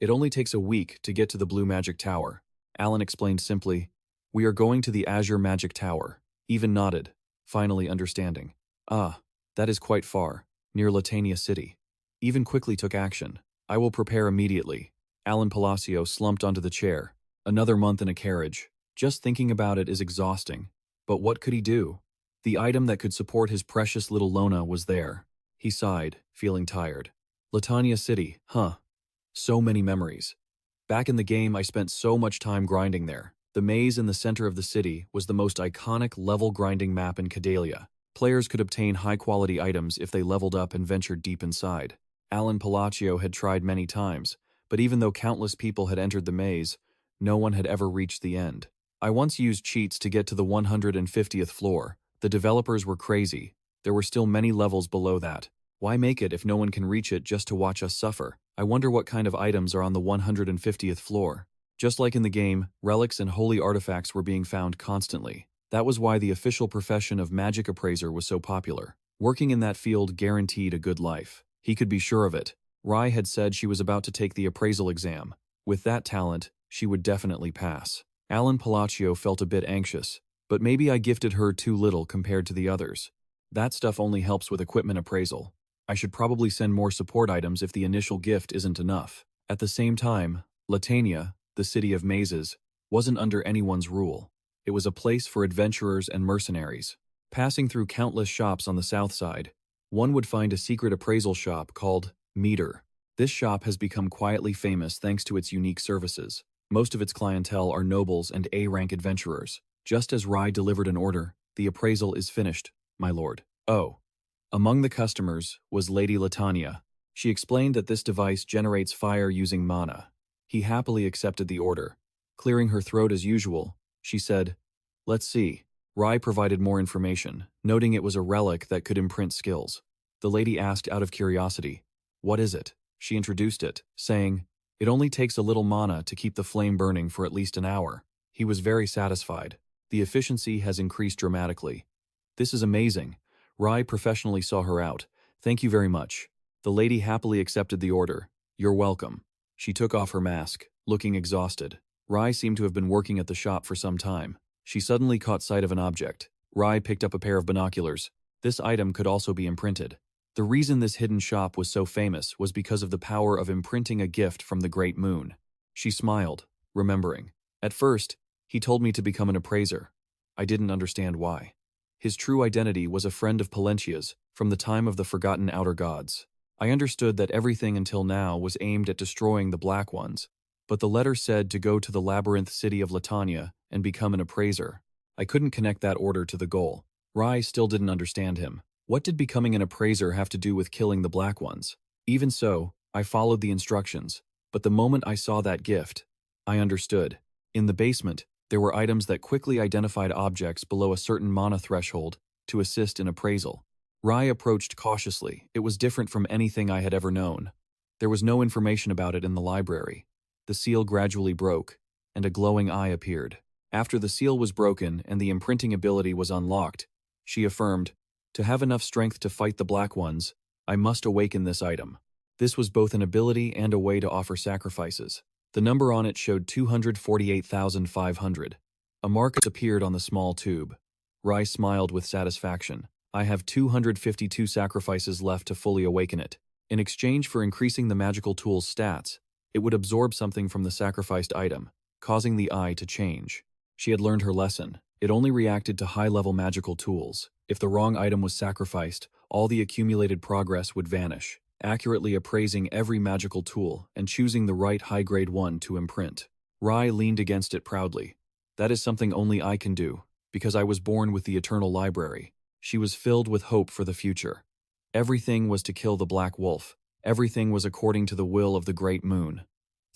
It only takes a week to get to the Blue Magic Tower. Alan explained simply. We are going to the Azure Magic Tower. Even nodded, finally understanding. Ah, that is quite far, near Latania City. Even quickly took action. I will prepare immediately. Count Palatio slumped onto the chair. Another month in a carriage. Just thinking about it is exhausting. But what could he do? The item that could support his precious little Lona was there. He sighed, feeling tired. Latania City, huh? So many memories. Back in the game, I spent so much time grinding there. The maze in the center of the city was the most iconic level grinding map in Cadelia. Players could obtain high-quality items if they leveled up and ventured deep inside. Count Palatio had tried many times, but even though countless people had entered the maze, no one had ever reached the end. I once used cheats to get to the 150th floor. The developers were crazy. There were still many levels below that. Why make it if no one can reach it just to watch us suffer? I wonder what kind of items are on the 150th floor. Just like in the game, relics and holy artifacts were being found constantly. That was why the official profession of magic appraiser was so popular. Working in that field guaranteed a good life. He could be sure of it. Rai had said she was about to take the appraisal exam. With that talent, she would definitely pass. Count Palatio felt a bit anxious, but maybe I gifted her too little compared to the others. That stuff only helps with equipment appraisal. I should probably send more support items if the initial gift isn't enough. At the same time, Latania, the city of mazes, wasn't under anyone's rule. It was a place for adventurers and mercenaries. Passing through countless shops on the south side, one would find a secret appraisal shop called Meter. This shop has become quietly famous thanks to its unique services. Most of its clientele are nobles and A-rank adventurers. Just as Rai delivered an order, the appraisal is finished, my lord. Oh. Among the customers was Lady Latania. She explained that this device generates fire using mana. He happily accepted the order. Clearing her throat as usual, she said, let's see. Rai provided more information, noting it was a relic that could imprint skills. The lady asked out of curiosity, what is it? She introduced it, saying, it only takes a little mana to keep the flame burning for at least an hour. He was very satisfied. The efficiency has increased dramatically. This is amazing. Rai professionally saw her out. Thank you very much. The lady happily accepted the order. You're welcome. She took off her mask, looking exhausted. Rai seemed to have been working at the shop for some time. She suddenly caught sight of an object. Rai picked up a pair of binoculars. This item could also be imprinted. The reason this hidden shop was so famous was because of the power of imprinting a gift from the Great Moon. She smiled, remembering. At first, he told me to become an appraiser. I didn't understand why. His true identity was a friend of Palentia's from the time of the Forgotten Outer Gods. I understood that everything until now was aimed at destroying the Black Ones, but the letter said to go to the labyrinth city of Latania and become an appraiser. I couldn't connect that order to the goal. Rai still didn't understand him. What did becoming an appraiser have to do with killing the Black Ones? Even so, I followed the instructions, but the moment I saw that gift, I understood. In the basement, There were items that quickly identified objects below a certain mana threshold to assist in appraisal. Rai approached cautiously. It was different from anything I had ever known. There was no information about it in the library. The seal gradually broke, and a glowing eye appeared. After the seal was broken and the imprinting ability was unlocked, she affirmed, "To have enough strength to fight the Black Ones, I must awaken this item." This was both an ability and a way to offer sacrifices. The number on it showed 248,500. A mark appeared on the small tube. Rai smiled with satisfaction. "I have 252 sacrifices left to fully awaken it. In exchange for increasing the magical tool's stats, it would absorb something from the sacrificed item, causing the eye to change." She had learned her lesson. It only reacted to high-level magical tools. If the wrong item was sacrificed, all the accumulated progress would vanish, accurately appraising every magical tool and choosing the right high-grade one to imprint. Rai leaned against it proudly. "That is something only I can do, because I was born with the Eternal Library." She was filled with hope for the future. Everything was to kill the Black Wolf. Everything was according to the will of the Great Moon.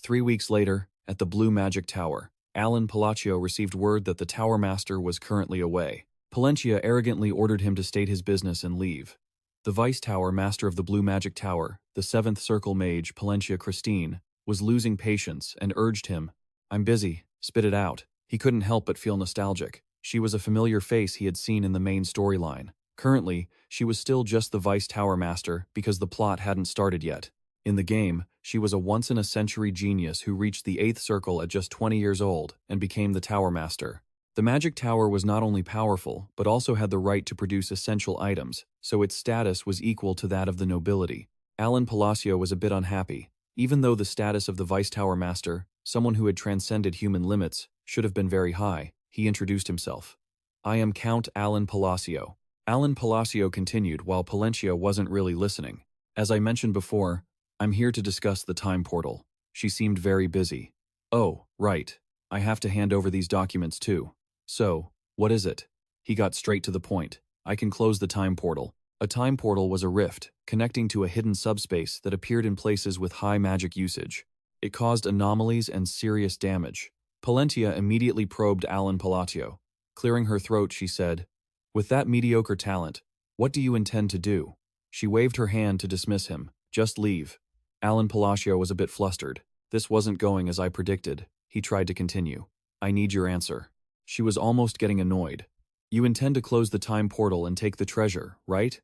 3 weeks later, at the Blue Magic Tower, Count Palatio received word that the Tower Master was currently away. Palencia arrogantly ordered him to state his business and leave. The Vice Tower Master of the Blue Magic Tower, the 7th Circle Mage Palencia Christine, was losing patience and urged him, "I'm busy, spit it out." He couldn't help but feel nostalgic. She was a familiar face he had seen in the main storyline. Currently, she was still just the Vice Tower Master because the plot hadn't started yet. In the game, she was a once-in-a-century genius who reached the 8th Circle at just 20 years old and became the Tower Master. The Magic Tower was not only powerful, but also had the right to produce essential items, so its status was equal to that of the nobility. Count Palatio was a bit unhappy. Even though the status of the Vice Tower Master, someone who had transcended human limits, should have been very high, he introduced himself. "I am Count Palatio." Count Palatio continued while Palencia wasn't really listening. "As I mentioned before, I'm here to discuss the time portal." She seemed very busy. "Oh, right. I have to hand over these documents too. So, what is it?" He got straight to the point. "I can close the time portal." A time portal was a rift, connecting to a hidden subspace that appeared in places with high magic usage. It caused anomalies and serious damage. Palencia immediately probed Count Palatio. Clearing her throat, she said, "With that mediocre talent, what do you intend to do?" She waved her hand to dismiss him. "Just leave." Count Palatio was a bit flustered. "This wasn't going as I predicted." He tried to continue. "I need your answer." She was almost getting annoyed. "You intend to close the time portal and take the treasure, right?"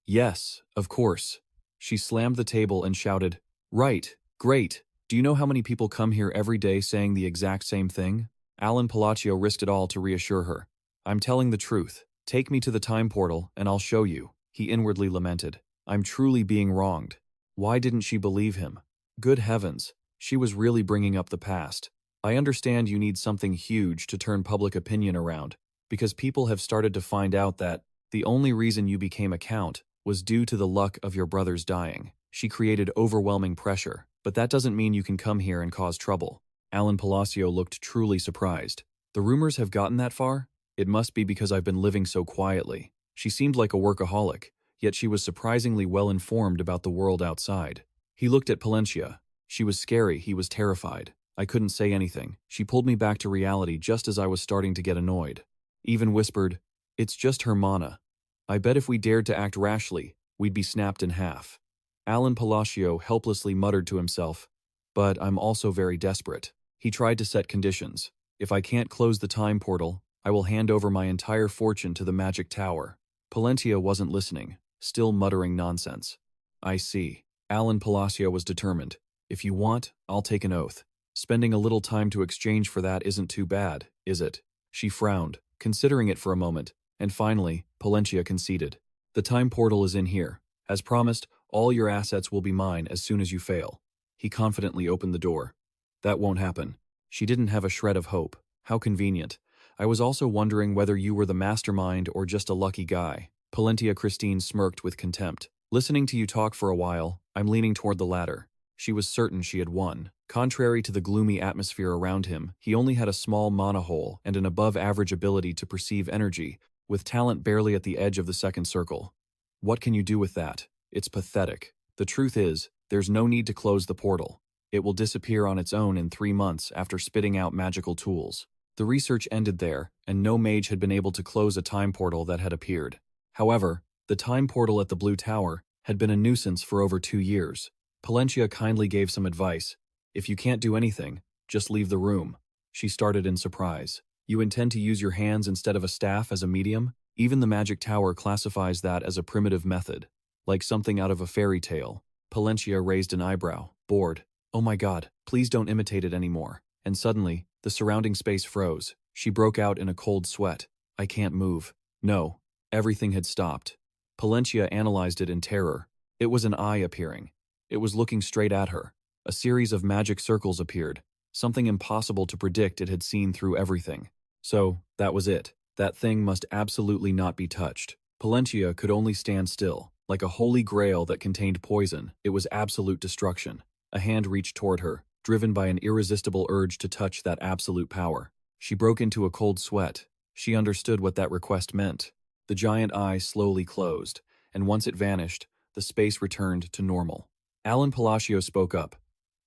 "Yes, of course." She slammed the table and shouted, "Right, great. Do you know how many people come here every day saying the exact same thing?" Count Palatio risked it all to reassure her. "I'm telling the truth. Take me to the time portal and I'll show you." He inwardly lamented. "I'm truly being wronged." Why didn't she believe him? Good heavens, she was really bringing up the past. "I understand you need something huge to turn public opinion around, because people have started to find out that the only reason you became a count was due to the luck of your brother's dying." She created overwhelming pressure, but that doesn't mean you can come here and cause trouble. Count Palatio looked truly surprised. "The rumors have gotten that far? It must be because I've been living so quietly." She seemed like a workaholic, yet she was surprisingly well informed about the world outside. He looked at Palencia. She was scary, he was terrified. I couldn't say anything. She pulled me back to reality just as I was starting to get annoyed. Even whispered, "It's just her mana. I bet if we dared to act rashly, we'd be snapped in half." Count Palatio helplessly muttered to himself, "But I'm also very desperate." He tried to set conditions. "If I can't close the time portal, I will hand over my entire fortune to the Magic Tower." Palencia wasn't listening, still muttering nonsense. "I see." Count Palatio was determined. "If you want, I'll take an oath. Spending a little time to exchange for that isn't too bad, is it?" She frowned, considering it for a moment, and finally, Palencia conceded. "The time portal is in here. As promised, all your assets will be mine as soon as you fail." He confidently opened the door. "That won't happen." She didn't have a shred of hope. How convenient. "I was also wondering whether you were the mastermind or just a lucky guy." Palencia Christine smirked with contempt. "Listening to you talk for a while, I'm leaning toward the latter." She was certain she had won. Contrary to the gloomy atmosphere around him, he only had a small mana hole and an above-average ability to perceive energy, with talent barely at the edge of the 2nd circle. What can you do with that? It's pathetic. The truth is, there's no need to close the portal. It will disappear on its own in 3 months after spitting out magical tools. The research ended there, and no mage had been able to close a time portal that had appeared. However, the time portal at the Blue Tower had been a nuisance for over 2 years. Palencia kindly gave some advice. If you can't do anything, just leave the room. She started in surprise. You intend to use your hands instead of a staff as a medium? Even the magic tower classifies that as a primitive method, like something out of a fairy tale. Palencia raised an eyebrow, bored. Oh my god, please don't imitate it anymore. And suddenly, the surrounding space froze. She broke out in a cold sweat. I can't move. No, everything had stopped. Palencia analyzed it in terror. It was an eye appearing. It was looking straight at her. A series of magic circles appeared, something impossible to predict. It had seen through everything. So, that was it. That thing must absolutely not be touched. Palencia could only stand still, like a holy grail that contained poison. It was absolute destruction. A hand reached toward her, driven by an irresistible urge to touch that absolute power. She broke into a cold sweat. She understood what that request meant. The giant eye slowly closed, and once it vanished, the space returned to normal. Alan Palacio spoke up.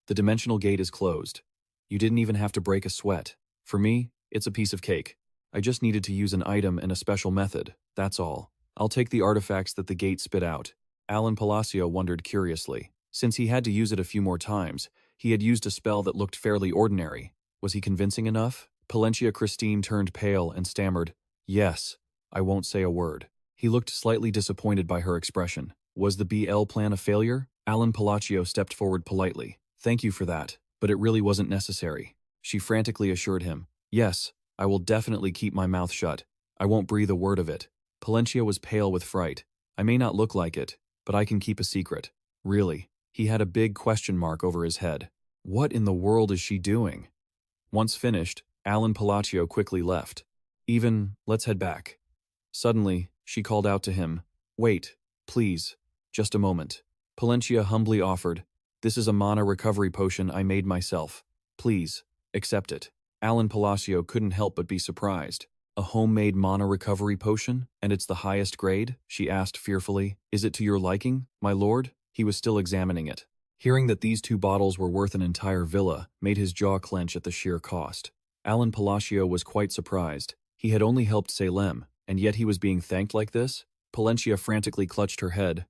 The dimensional gate is closed. You didn't even have to break a sweat. For me, it's a piece of cake. I just needed to use an item and a special method, that's all. I'll take the artifacts that the gate spit out. Alan Palacio wondered curiously. Since he had to use it a few more times, he had used a spell that looked fairly ordinary. Was he convincing enough? Palencia Christine turned pale and stammered, "Yes, I won't say a word." He looked slightly disappointed by her expression. Was the BL plan a failure? Alan Palacio stepped forward politely. "Thank you for that, but it really wasn't necessary." She frantically assured him, "Yes, I will definitely keep my mouth shut. I won't breathe a word of it." Palencia was pale with fright. "I may not look like it, but I can keep a secret." Really? He had a big question mark over his head. What in the world is she doing? Once finished, Alan Palacio quickly left. Let's head back." Suddenly, she called out to him, "Wait, please, just a moment." Palencia humbly offered, "This is a mana recovery potion I made myself. Please, accept it." Alan Palacio couldn't help but be surprised. "A homemade mana recovery potion? And it's the highest grade?" she asked fearfully. "Is it to your liking, my lord?" He was still examining it. Hearing that these 2 bottles were worth an entire villa made his jaw clench at the sheer cost. Alan Palacio was quite surprised. He had only helped Salem, and yet he was being thanked like this? Palencia frantically clutched her head.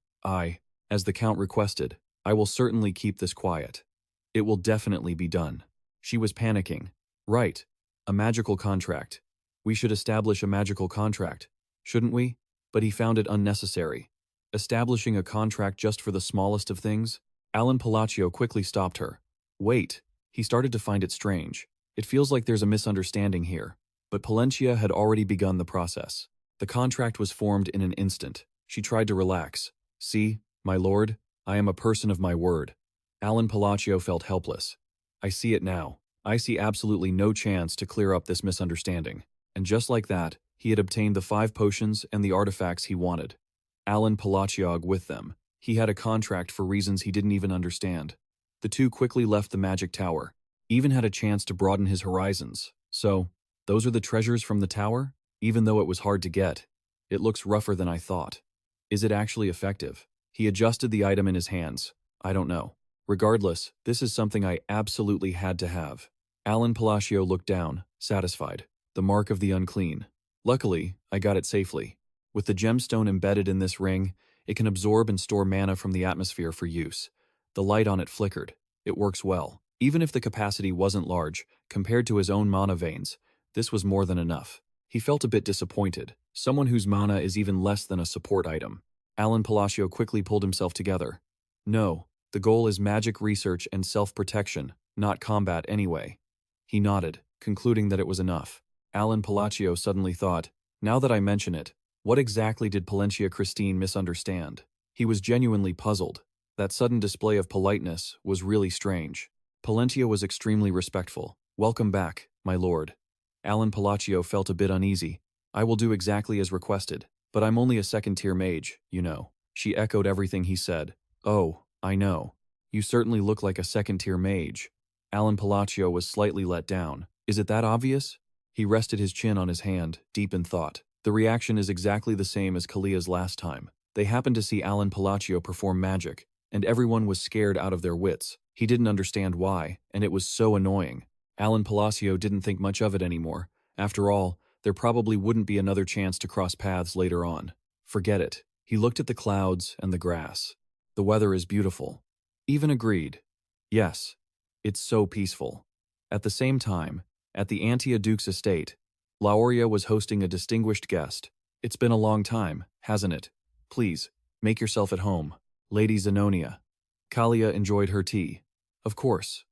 As the Count requested, I will certainly keep this quiet. It will definitely be done." She was panicking. "Right. A magical contract. We should establish a magical contract, shouldn't we?" But he found it unnecessary. Establishing a contract just for the smallest of things? Alan Palacio quickly stopped her. "Wait." He started to find it strange. It feels like there's a misunderstanding here. But Palencia had already begun the process. The contract was formed in an instant. She tried to relax. "See, my lord, I am a person of my word." Alan Palacio felt helpless. "I see it now. I see absolutely no chance to clear up this misunderstanding." And just like that, he had obtained the 5 potions and the artifacts he wanted. Alan Palacio with them. He had a contract for reasons he didn't even understand. The 2 quickly left the magic tower. Even had a chance to broaden his horizons. So, those are the treasures from the tower? Even though it was hard to get. It looks rougher than I thought. Is it actually effective? He adjusted the item in his hands. I don't know. Regardless, this is something I absolutely had to have. Alan Palacio looked down, satisfied. The mark of the unclean. Luckily, I got it safely. With the gemstone embedded in this ring, it can absorb and store mana from the atmosphere for use. The light on it flickered. It works well. Even if the capacity wasn't large, compared to his own mana veins, this was more than enough. He felt a bit disappointed. Someone whose mana is even less than a support item. Alan Palacio quickly pulled himself together. "No, the goal is magic research and self-protection, not combat anyway." He nodded, concluding that it was enough. Alan Palacio suddenly thought, now that I mention it, what exactly did Palencia Christine misunderstand? He was genuinely puzzled. That sudden display of politeness was really strange. Palencia was extremely respectful. "Welcome back, my lord." Alan Palacio felt a bit uneasy. "I will do exactly as requested, but I'm only a 2nd-tier mage, you know." She echoed everything he said. "Oh, I know. You certainly look like a 2nd-tier mage." Alan Palacio was slightly let down. "Is it that obvious?" He rested his chin on his hand, deep in thought. The reaction is exactly the same as Kalia's last time. They happened to see Alan Palacio perform magic, and everyone was scared out of their wits. He didn't understand why, and it was so annoying. Alan Palacio didn't think much of it anymore. After all, there probably wouldn't be another chance to cross paths later on. Forget it. He looked at the clouds and the grass. The weather is beautiful. Even agreed. Yes, it's so peaceful. At the same time, at the Antia Duke's estate, Lauria was hosting a distinguished guest. It's been a long time, hasn't it? Please, make yourself at home. Lady Zenonia. Kalia enjoyed her tea. Of course.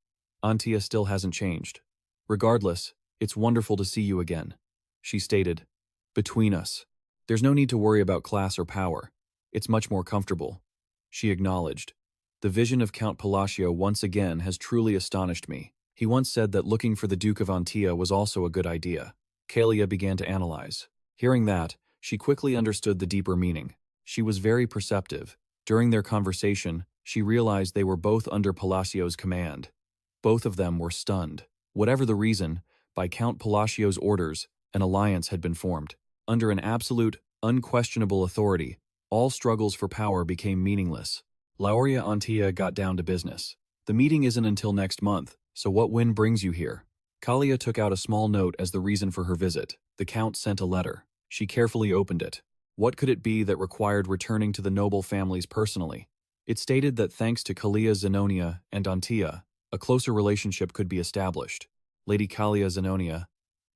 Antia still hasn't changed. Regardless, it's wonderful to see you again. She stated. Between us. There's no need to worry about class or power. It's much more comfortable. She acknowledged. The vision of Count Palatio once again has truly astonished me. He once said that looking for the Duke of Antia was also a good idea. Kalia began to analyze. Hearing that, she quickly understood the deeper meaning. She was very perceptive. During their conversation, she realized they were both under Palacio's command. Both of them were stunned. Whatever the reason, by Count Palacio's orders, an alliance had been formed. Under an absolute, unquestionable authority, all struggles for power became meaningless. Lauria Antia got down to business. The meeting isn't until next month, so what wind brings you here? Kalia took out a small note as the reason for her visit. The Count sent a letter. She carefully opened it. What could it be that required returning to the noble families personally? It stated that thanks to Kalia Zenonia and Antia, a closer relationship could be established. Lady Kalia Zenonia,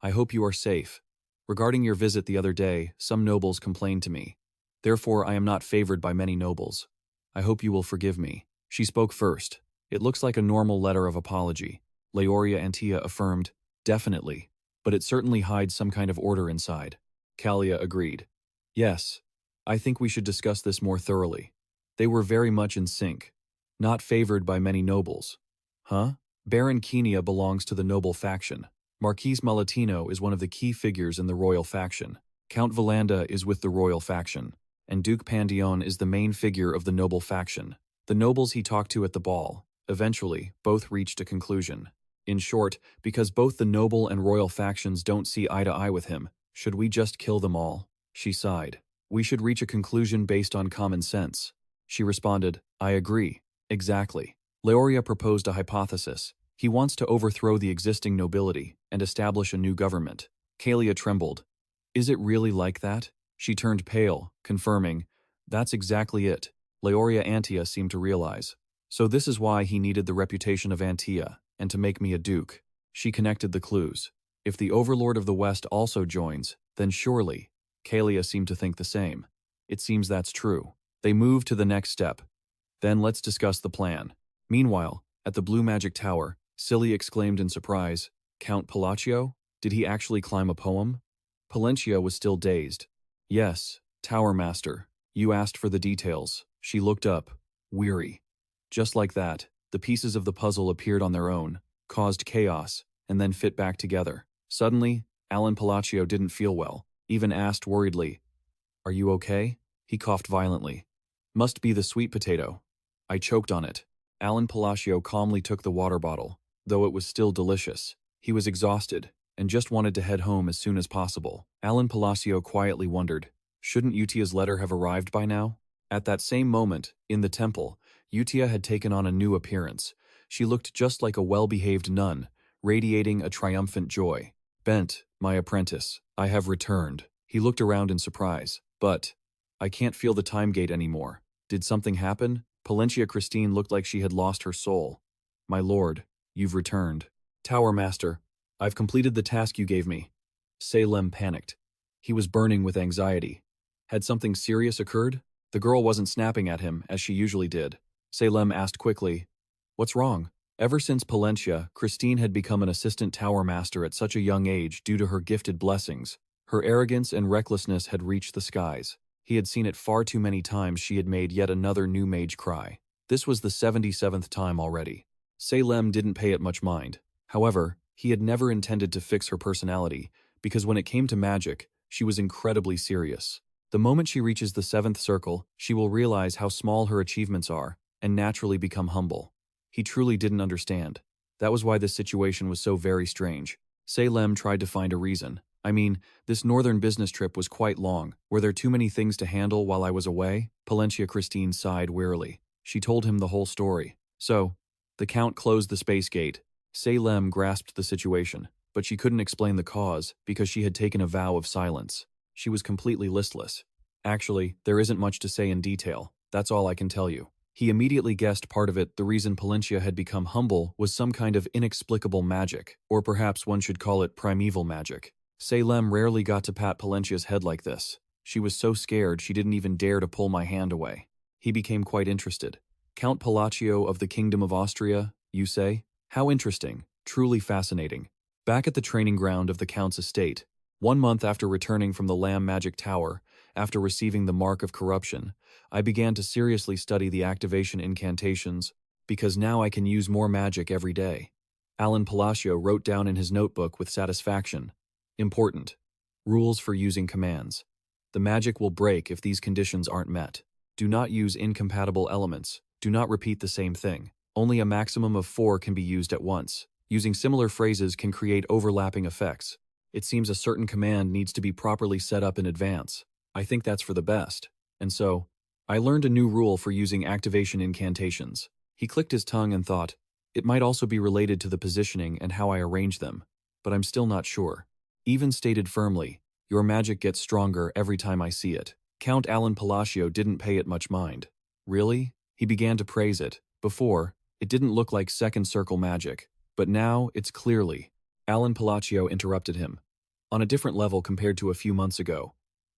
I hope you are safe. Regarding your visit the other day, some nobles complained to me. Therefore, I am not favored by many nobles. I hope you will forgive me. She spoke first. It looks like a normal letter of apology. Leoria Antia affirmed, definitely, but it certainly hides some kind of order inside. Kalia agreed. Yes, I think we should discuss this more thoroughly. They were very much in sync. Not favored by many nobles. Huh? Baron Kenia belongs to the noble faction. Marquise Malatino is one of the key figures in the royal faction. Count Valanda is with the royal faction. And Duke Pandion is the main figure of the noble faction. The nobles he talked to at the ball, eventually, both reached a conclusion. In short, because both the noble and royal factions don't see eye to eye with him, should we just kill them all? She sighed. We should reach a conclusion based on common sense. She responded, I agree. Exactly. Leoria proposed a hypothesis. He wants to overthrow the existing nobility and establish a new government. Kalia trembled. Is it really like that? She turned pale, confirming, that's exactly it. Leoria Antia seemed to realize. So this is why he needed the reputation of Antia, and to make me a duke. She connected the clues. If the Overlord of the West also joins, then surely. Kalia seemed to think the same. It seems that's true. They moved to the next step. Then let's discuss the plan. Meanwhile, at the Blue Magic Tower, Silly exclaimed in surprise, Count Palatio? Did he actually climb a poem? Palencia was still dazed. Yes, Tower Master. You asked for the details. She looked up, weary. Just like that, the pieces of the puzzle appeared on their own, caused chaos, and then fit back together. Suddenly, Alan Palatio didn't feel well, even asked worriedly, Are you okay? He coughed violently. Must be the sweet potato. I choked on it. Alan Palatio calmly took the water bottle, though it was still delicious. He was exhausted, and just wanted to head home as soon as possible. Alan Palatio quietly wondered, shouldn't Utia's letter have arrived by now? At that same moment, in the temple, Utia had taken on a new appearance. She looked just like a well-behaved nun, radiating a triumphant joy. Bent, my apprentice, I have returned. He looked around in surprise. But, I can't feel the time gate anymore. Did something happen? Palencia Christine looked like she had lost her soul. My lord, you've returned. Tower Master, I've completed the task you gave me. Salem panicked. He was burning with anxiety. Had something serious occurred? The girl wasn't snapping at him, as she usually did. Salem asked quickly, What's wrong? Ever since Palencia, Christine had become an assistant tower master at such a young age due to her gifted blessings. Her arrogance and recklessness had reached the skies. He had seen it far too many times she had made yet another new mage cry. This was the 77th time already. Salem didn't pay it much mind. However, he had never intended to fix her personality, because when it came to magic, she was incredibly serious. The moment she reaches the 7th circle, she will realize how small her achievements are, and naturally become humble. He truly didn't understand. That was why this situation was so very strange. Salem tried to find a reason. I mean, this northern business trip was quite long. Were there too many things to handle while I was away? Palencia Christine sighed wearily. She told him the whole story. So, the Count closed the space gate. Salem grasped the situation, but she couldn't explain the cause because she had taken a vow of silence. She was completely listless. Actually, there isn't much to say in detail. That's all I can tell you. He immediately guessed part of it. The reason Palencia had become humble was some kind of inexplicable magic, or perhaps one should call it primeval magic. Salem rarely got to pat Palencia's head like this. She was so scared she didn't even dare to pull my hand away. He became quite interested. Count Palatio of the Kingdom of Austria, you say? How interesting, truly fascinating. Back at the training ground of the Count's estate, 1 month after returning from the Lamb Magic Tower, after receiving the Mark of Corruption, I began to seriously study the activation incantations, because now I can use more magic every day. Alan Palacio wrote down in his notebook with satisfaction. Important. Rules for using commands. The magic will break if these conditions aren't met. Do not use incompatible elements. Do not repeat the same thing. Only a maximum of 4 can be used at once. Using similar phrases can create overlapping effects. It seems a certain command needs to be properly set up in advance. I think that's for the best. And so, I learned a new rule for using activation incantations. He clicked his tongue and thought, it might also be related to the positioning and how I arrange them, but I'm still not sure. Even stated firmly, your magic gets stronger every time I see it. Count Alan Palacio didn't pay it much mind. Really? He began to praise it. Before, it didn't look like second circle magic, but now it's clearly. Alan Palacio interrupted him. On a different level compared to a few months ago.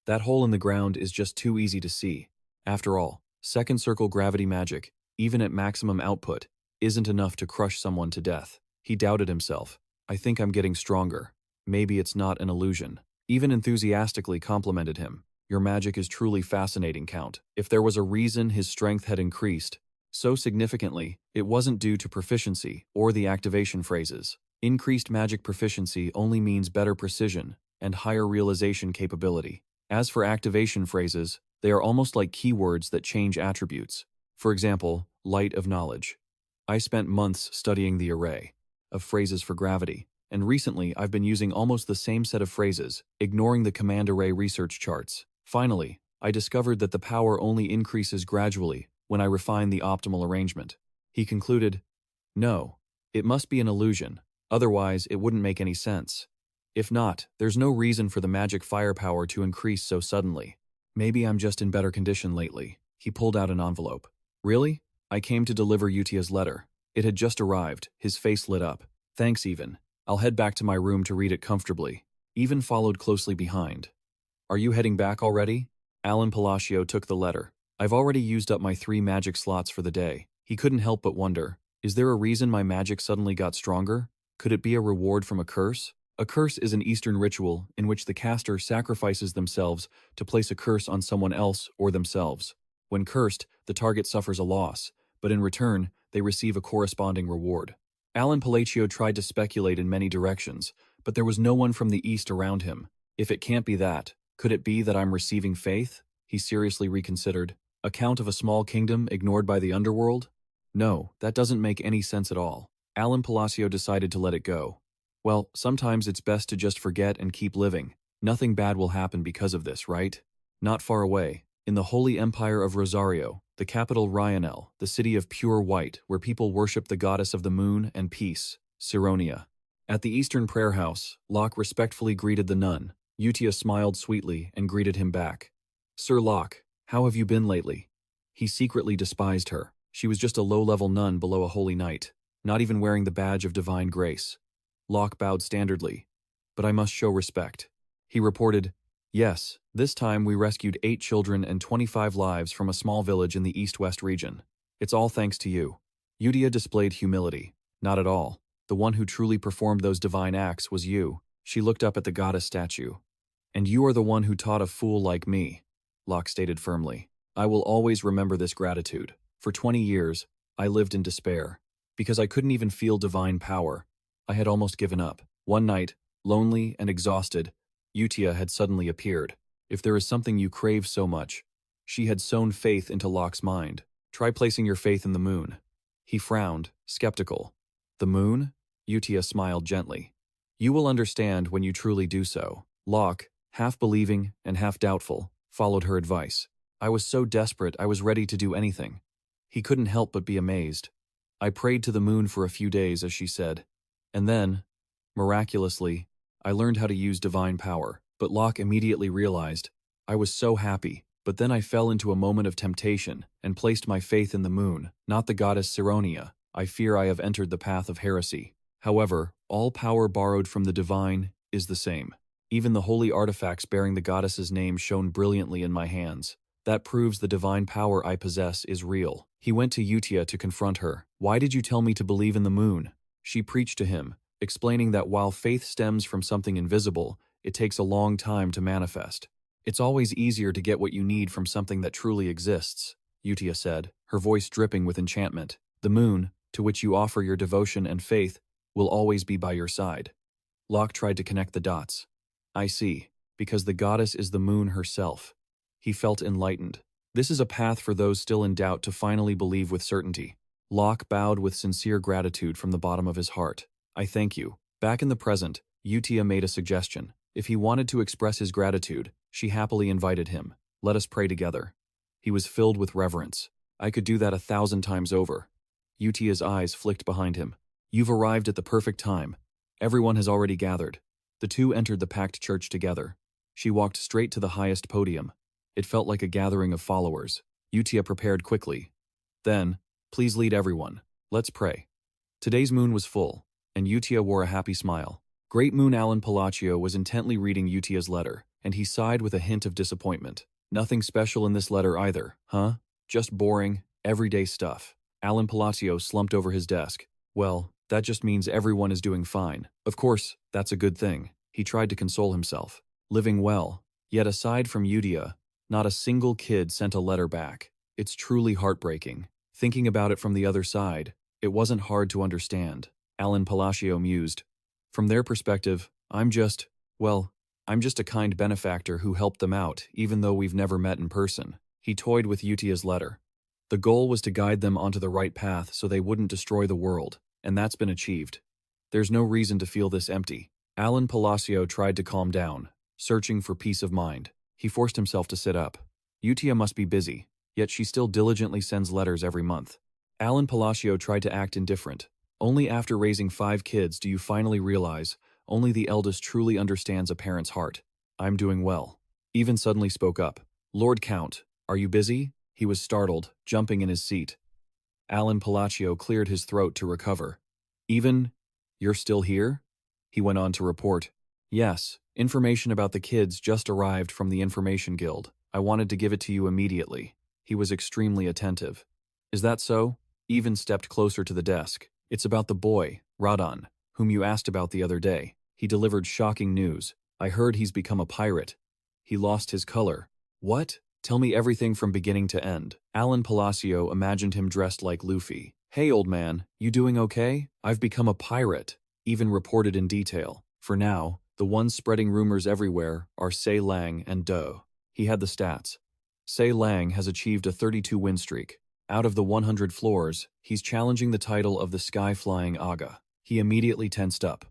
That hole in the ground is just too easy to see. After all, second circle gravity magic, even at maximum output, isn't enough to crush someone to death. He doubted himself. I think I'm getting stronger. Maybe it's not an illusion. Even enthusiastically complimented him. Your magic is truly fascinating, Count. If there was a reason his strength had increased so significantly, it wasn't due to proficiency or the activation phrases. Increased magic proficiency only means better precision and higher realization capability. As for activation phrases, they are almost like keywords that change attributes. For example, light of knowledge. I spent months studying the array of phrases for gravity, and recently I've been using almost the same set of phrases, ignoring the command array research charts. Finally, I discovered that the power only increases gradually when I refine the optimal arrangement. He concluded, no, it must be an illusion, otherwise it wouldn't make any sense. If not, there's no reason for the magic firepower to increase so suddenly. Maybe I'm just in better condition lately. He pulled out an envelope. Really? I came to deliver Utia's letter. It had just arrived. His face lit up. Thanks, Even. I'll head back to my room to read it comfortably. Even followed closely behind. Are you heading back already? Alan Palacio took the letter. I've already used up my 3 magic slots for the day. He couldn't help but wonder, is there a reason my magic suddenly got stronger? Could it be a reward from a curse? A curse is an Eastern ritual in which the caster sacrifices themselves to place a curse on someone else or themselves. When cursed, the target suffers a loss, but in return, they receive a corresponding reward. Alan Palatio tried to speculate in many directions, but there was no one from the East around him. If it can't be that, could it be that I'm receiving faith? He seriously reconsidered. A count of a small kingdom ignored by the underworld? No, that doesn't make any sense at all. Alan Palacio decided to let it go. Well, sometimes it's best to just forget and keep living. Nothing bad will happen because of this, right? Not far away, in the Holy Empire of Rosario, the capital Ryanel, the city of pure white, where people worship the goddess of the moon and peace, Sironia. At the Eastern prayer house, Locke respectfully greeted the nun. Utia smiled sweetly and greeted him back. Sir Locke, how have you been lately? He secretly despised her. She was just a low-level nun below a holy knight, not even wearing the badge of divine grace. Locke bowed standardly. But I must show respect. He reported, yes, this time we rescued 8 children and 25 lives from a small village in the east-west region. It's all thanks to you. Udia displayed humility. Not at all. The one who truly performed those divine acts was you. She looked up at the goddess statue. And you are the one who taught a fool like me, Locke stated firmly. I will always remember this gratitude. For 20 years, I lived in despair. Because I couldn't even feel divine power. I had almost given up. One night, lonely and exhausted, Utia had suddenly appeared. If there is something you crave so much, she had sown faith into Locke's mind. Try placing your faith in the moon. He frowned, skeptical. The moon? Utia smiled gently. You will understand when you truly do so. Locke, half believing and half doubtful, followed her advice. I was so desperate I was ready to do anything. He couldn't help but be amazed. I prayed to the moon for a few days, as she said. And then, miraculously, I learned how to use divine power. But Locke immediately realized, I was so happy, but then I fell into a moment of temptation and placed my faith in the moon, not the goddess Sironia. I fear I have entered the path of heresy. However, all power borrowed from the divine is the same. Even the holy artifacts bearing the goddess's name shone brilliantly in my hands. That proves the divine power I possess is real. He went to Utia to confront her. Why did you tell me to believe in the moon? She preached to him, explaining that while faith stems from something invisible, it takes a long time to manifest. It's always easier to get what you need from something that truly exists, Utia said, her voice dripping with enchantment. The moon, to which you offer your devotion and faith, will always be by your side. Locke tried to connect the dots. I see, because the goddess is the moon herself. He felt enlightened. This is a path for those still in doubt to finally believe with certainty. Locke bowed with sincere gratitude from the bottom of his heart. I thank you. Back in the present, Utia made a suggestion. If he wanted to express his gratitude, she happily invited him. Let us pray together. He was filled with reverence. I could do that 1,000 times over. Utia's eyes flicked behind him. You've arrived at the perfect time. Everyone has already gathered. The two entered the packed church together. She walked straight to the highest podium. It felt like a gathering of followers. Utia prepared quickly. Then, please lead everyone. Let's pray. Today's moon was full, and Utia wore a happy smile. Great Moon Alan Palatio was intently reading Utia's letter, and he sighed with a hint of disappointment. Nothing special in this letter either, huh? Just boring, everyday stuff. Alan Palatio slumped over his desk. Well, that just means everyone is doing fine. Of course, that's a good thing. He tried to console himself. Living well. Yet aside from Utia, not a single kid sent a letter back. It's truly heartbreaking. Thinking about it from the other side, it wasn't hard to understand. Alan Palatio mused. From their perspective, I'm just a kind benefactor who helped them out, even though we've never met in person. He toyed with Utia's letter. The goal was to guide them onto the right path so they wouldn't destroy the world, and that's been achieved. There's no reason to feel this empty. Alan Palatio tried to calm down, searching for peace of mind. He forced himself to sit up. Utia must be busy, yet she still diligently sends letters every month. Alan Palatio tried to act indifferent. Only after raising 5 kids do you finally realize only the eldest truly understands a parent's heart. I'm doing well. Even suddenly spoke up. Lord Count, are you busy? He was startled, jumping in his seat. Alan Palatio cleared his throat to recover. Even, you're still here? He went on to report. Yes, information about the kids just arrived from the Information Guild. I wanted to give it to you immediately. He was extremely attentive. Is that so? Even stepped closer to the desk. It's about the boy, Radon, whom you asked about the other day. He delivered shocking news. I heard he's become a pirate. He lost his color. What? Tell me everything from beginning to end. Alan Palatio imagined him dressed like Luffy. Hey old man, you doing okay? I've become a pirate. Even reported in detail. For now, the ones spreading rumors everywhere are Se Lang and Do. He had the stats. Se Lang has achieved a 32-win streak. Out of the 100 floors, he's challenging the title of the Sky-Flying Aga. He immediately tensed up.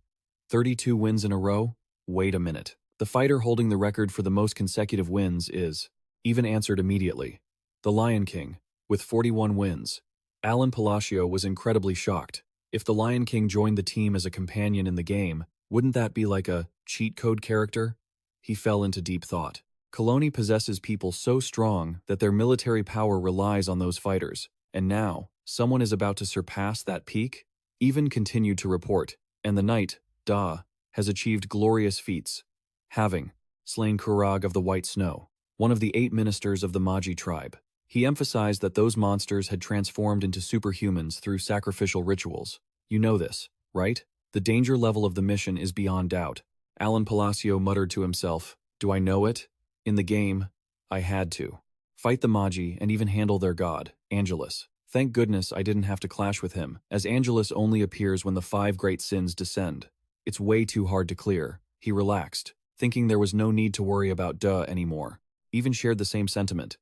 32 wins in a row? Wait a minute. The fighter holding the record for the most consecutive wins is... Even answered immediately. The Lion King, with 41 wins. Alan Palatio was incredibly shocked. If the Lion King joined the team as a companion in the game, wouldn't that be like a cheat code character? He fell into deep thought. Colony possesses people so strong that their military power relies on those fighters, and now, someone is about to surpass that peak? Even continued to report, and the knight, Da, has achieved glorious feats, having slain Kurag of the White Snow, one of the 8 ministers of the Magi tribe. He emphasized that those monsters had transformed into superhumans through sacrificial rituals. You know this, right? The danger level of the mission is beyond doubt. Alan Palatio muttered to himself, do I know it? In the game, I had to. Fight the Magi and even handle their god, Angelus. Thank goodness I didn't have to clash with him, as Angelus only appears when the 5 great sins descend. It's way too hard to clear. He relaxed, thinking there was no need to worry about Duh anymore. Even shared the same sentiment.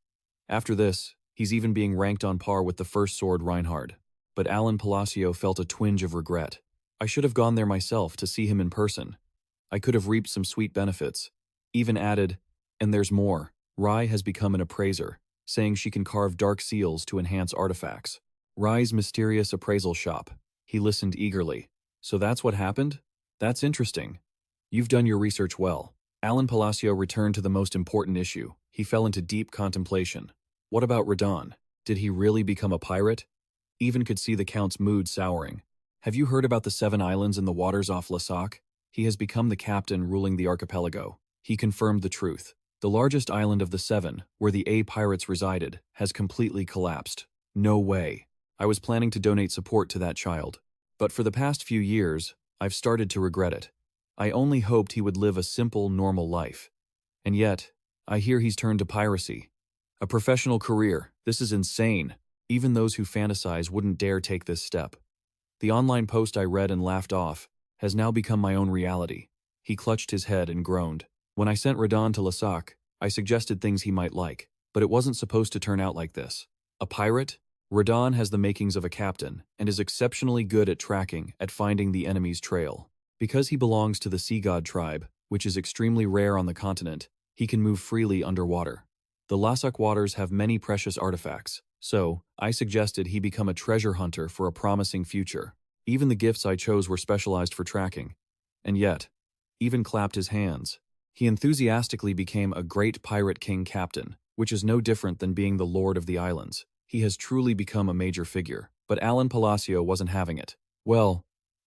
After this, he's even being ranked on par with the first sword Reinhard. But Alan Palatio felt a twinge of regret. I should have gone there myself to see him in person. I could have reaped some sweet benefits. Even added, and there's more. Rai has become an appraiser, saying she can carve dark seals to enhance artifacts. Rai's mysterious appraisal shop. He listened eagerly. So that's what happened? That's interesting. You've done your research well. Alan Palacio returned to the most important issue. He fell into deep contemplation. What about Radon? Did he really become a pirate? Even could see the Count's mood souring. Have you heard about the 7 islands in the waters off Lasak? He has become the captain ruling the archipelago. He confirmed the truth. The largest island of the 7, where the A pirates resided, has completely collapsed. No way. I was planning to donate support to that child. But for the past few years, I've started to regret it. I only hoped he would live a simple, normal life. And yet, I hear he's turned to piracy. A professional career. This is insane. Even those who fantasize wouldn't dare take this step. The online post I read and laughed off has now become my own reality. He clutched his head and groaned. When I sent Radon to Lasak, I suggested things he might like, but it wasn't supposed to turn out like this. A pirate? Radon has the makings of a captain and is exceptionally good at tracking, at finding the enemy's trail. Because he belongs to the sea god tribe, which is extremely rare on the continent, he can move freely underwater. The Lasak waters have many precious artifacts, so I suggested he become a treasure hunter for a promising future. Even the gifts I chose were specialized for tracking. And yet, even clapped his hands. He enthusiastically became a great pirate king captain, which is no different than being the lord of the islands. He has truly become a major figure, but Alan Palacio wasn't having it. Well,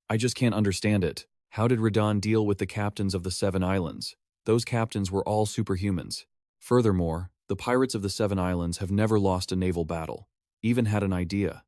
I just can't understand it. How did Radon deal with the captains of the 7 islands? Those captains were all superhumans. Furthermore, the pirates of the 7 islands have never lost a naval battle. Even had an idea.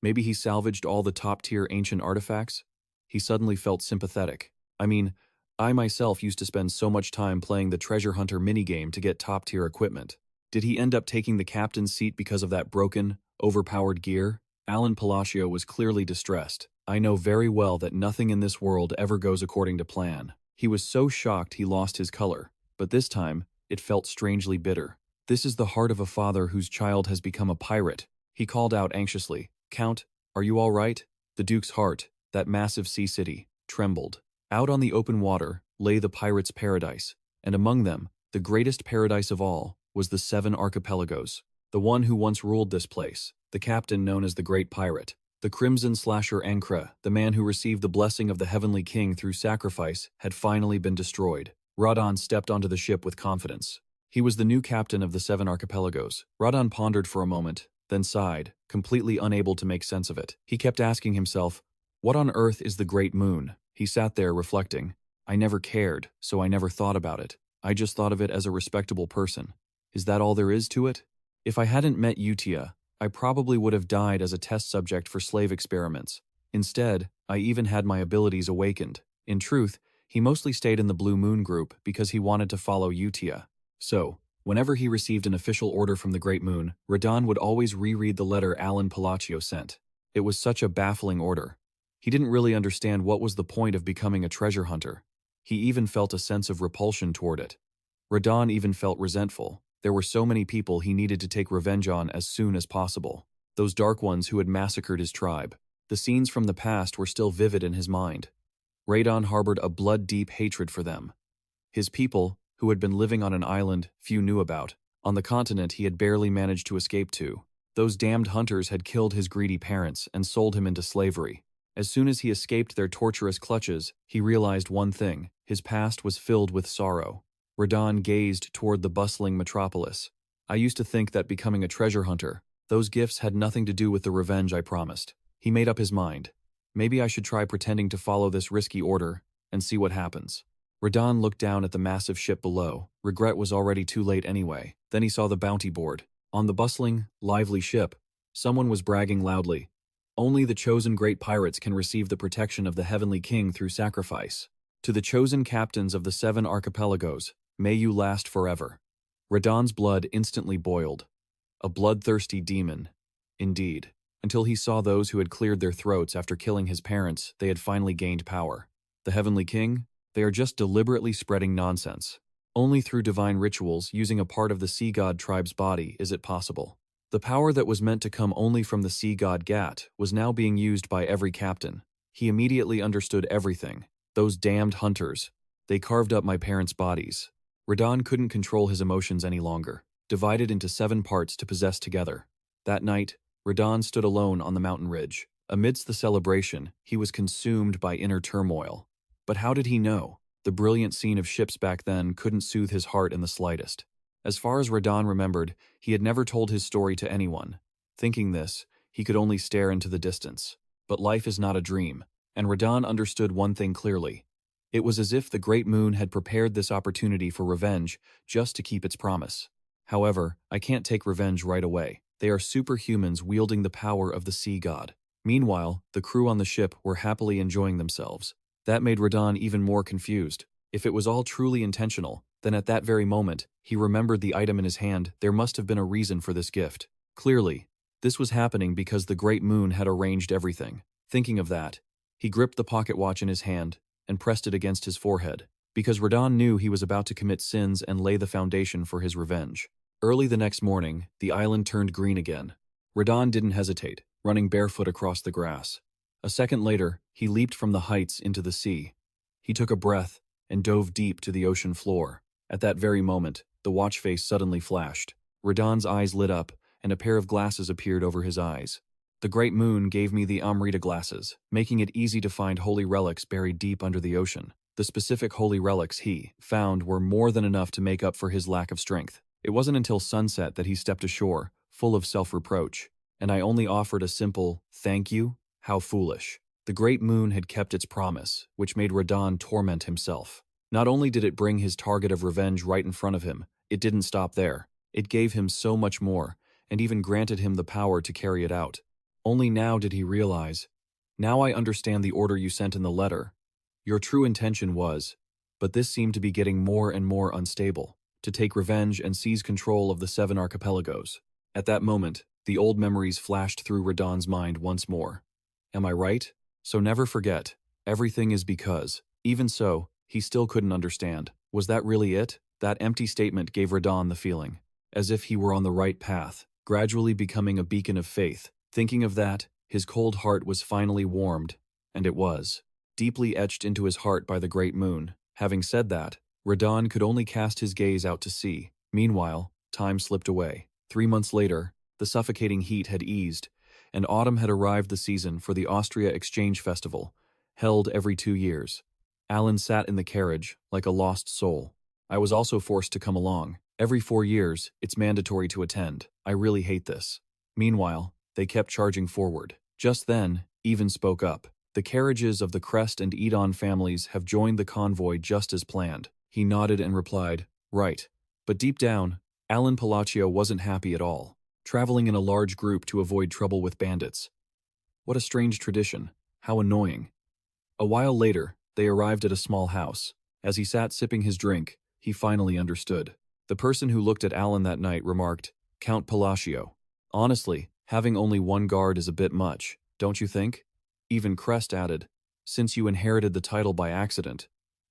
Maybe he salvaged all the top-tier ancient artifacts? He suddenly felt sympathetic. I mean, I myself used to spend so much time playing the treasure hunter minigame to get top-tier equipment. Did he end up taking the captain's seat because of that broken, overpowered gear? Alan Palacio was clearly distressed. I know very well that nothing in this world ever goes according to plan. He was so shocked he lost his color, but this time, it felt strangely bitter. This is the heart of a father whose child has become a pirate. He called out anxiously, "Count, are you all right?" The Duke's heart, that massive sea city, trembled. Out on the open water lay the pirates' paradise, and among them, the greatest paradise of all, was the 7 archipelagos. The one who once ruled this place, the captain known as the Great Pirate. The Crimson Slasher Ankra, the man who received the blessing of the Heavenly King through sacrifice, had finally been destroyed. Radon stepped onto the ship with confidence. He was the new captain of the 7 archipelagos. Radon pondered for a moment, then sighed, completely unable to make sense of it. He kept asking himself, what on earth is the Great Moon? He sat there reflecting. I never cared, so I never thought about it. I just thought of it as a respectable person. Is that all there is to it? If I hadn't met Utia, I probably would have died as a test subject for slave experiments. Instead, I even had my abilities awakened. In truth, he mostly stayed in the Blue Moon group because he wanted to follow Utia. So, whenever he received an official order from the Great Moon, Radon would always reread the letter Alan Palatio sent. It was such a baffling order. He didn't really understand what was the point of becoming a treasure hunter. He even felt a sense of repulsion toward it. Radon even felt resentful. There were so many people he needed to take revenge on as soon as possible. Those dark ones who had massacred his tribe. The scenes from the past were still vivid in his mind. Radon harbored a blood-deep hatred for them. His people, who had been living on an island few knew about, on the continent he had barely managed to escape to. Those damned hunters had killed his greedy parents and sold him into slavery. As soon as he escaped their torturous clutches, he realized one thing: his past was filled with sorrow. Radon gazed toward the bustling metropolis. I used to think that becoming a treasure hunter, those gifts had nothing to do with the revenge I promised. He made up his mind. Maybe I should try pretending to follow this risky order and see what happens. Radon looked down at the massive ship below. Regret was already too late anyway. Then he saw the bounty board. On the bustling, lively ship, someone was bragging loudly. Only the chosen great pirates can receive the protection of the Heavenly King through sacrifice. To the chosen captains of the 7 archipelagos, may you last forever. Radon's blood instantly boiled. A bloodthirsty demon, indeed. Until he saw those who had cleared their throats after killing his parents, they had finally gained power. The Heavenly King? They are just deliberately spreading nonsense. Only through divine rituals, using a part of the sea god tribe's body, is it possible. The power that was meant to come only from the sea god Gat was now being used by every captain. He immediately understood everything. Those damned hunters. They carved up my parents' bodies. Radon couldn't control his emotions any longer, divided into 7 parts to possess together. That night, Radon stood alone on the mountain ridge. Amidst the celebration, he was consumed by inner turmoil. But how did he know? The brilliant scene of ships back then couldn't soothe his heart in the slightest. As far as Radon remembered, he had never told his story to anyone. Thinking this, he could only stare into the distance. But life is not a dream, and Radon understood one thing clearly. It was as if the great moon had prepared this opportunity for revenge just to keep its promise. However, I can't take revenge right away. They are superhumans wielding the power of the sea god. Meanwhile, the crew on the ship were happily enjoying themselves. That made Radon even more confused. If it was all truly intentional, then at that very moment, he remembered the item in his hand. There must have been a reason for this gift. Clearly, this was happening because the great moon had arranged everything. Thinking of that, he gripped the pocket watch in his hand and pressed it against his forehead, because Radon knew he was about to commit sins and lay the foundation for his revenge. Early the next morning, the island turned green again. Radon didn't hesitate, running barefoot across the grass. A second later, he leaped from the heights into the sea. He took a breath and dove deep to the ocean floor. At that very moment, the watch face suddenly flashed. Radon's eyes lit up, and a pair of glasses appeared over his eyes. The great moon gave me the Amrita glasses, making it easy to find holy relics buried deep under the ocean. The specific holy relics he found were more than enough to make up for his lack of strength. It wasn't until sunset that he stepped ashore, full of self-reproach, and I only offered a simple, "Thank you." How foolish. The great moon had kept its promise, which made Radon torment himself. Not only did it bring his target of revenge right in front of him, it didn't stop there. It gave him so much more, and even granted him the power to carry it out. Only now did he realize, "Now I understand the order you sent in the letter. Your true intention was," but this seemed to be getting more and more unstable, "to take revenge and seize control of the 7 archipelagos." At that moment, the old memories flashed through Radon's mind once more. Am I right? So never forget, everything is because. Even so, he still couldn't understand. Was that really it? That empty statement gave Radon the feeling, as if he were on the right path, gradually becoming a beacon of faith. Thinking of that, his cold heart was finally warmed, and it was, deeply etched into his heart by the great moon. Having said that, Radon could only cast his gaze out to sea. Meanwhile, time slipped away. 3 months later, the suffocating heat had eased, and autumn had arrived, the season for the Austria Exchange Festival, held every 2 years. Alan sat in the carriage, like a lost soul. I was also forced to come along. Every 4 years, it's mandatory to attend. I really hate this. Meanwhile, they kept charging forward. Just then, Even spoke up. The carriages of the Crest and Edon families have joined the convoy just as planned. He nodded and replied, "Right." But deep down, Alan Palatio wasn't happy at all. Traveling in a large group to avoid trouble with bandits. What a strange tradition. How annoying. A while later, they arrived at a small house. As he sat sipping his drink, he finally understood. The person who looked at Alan that night remarked, "Count Palatio. Honestly, having only one guard is a bit much, don't you think?" Even Crest added, "Since you inherited the title by accident,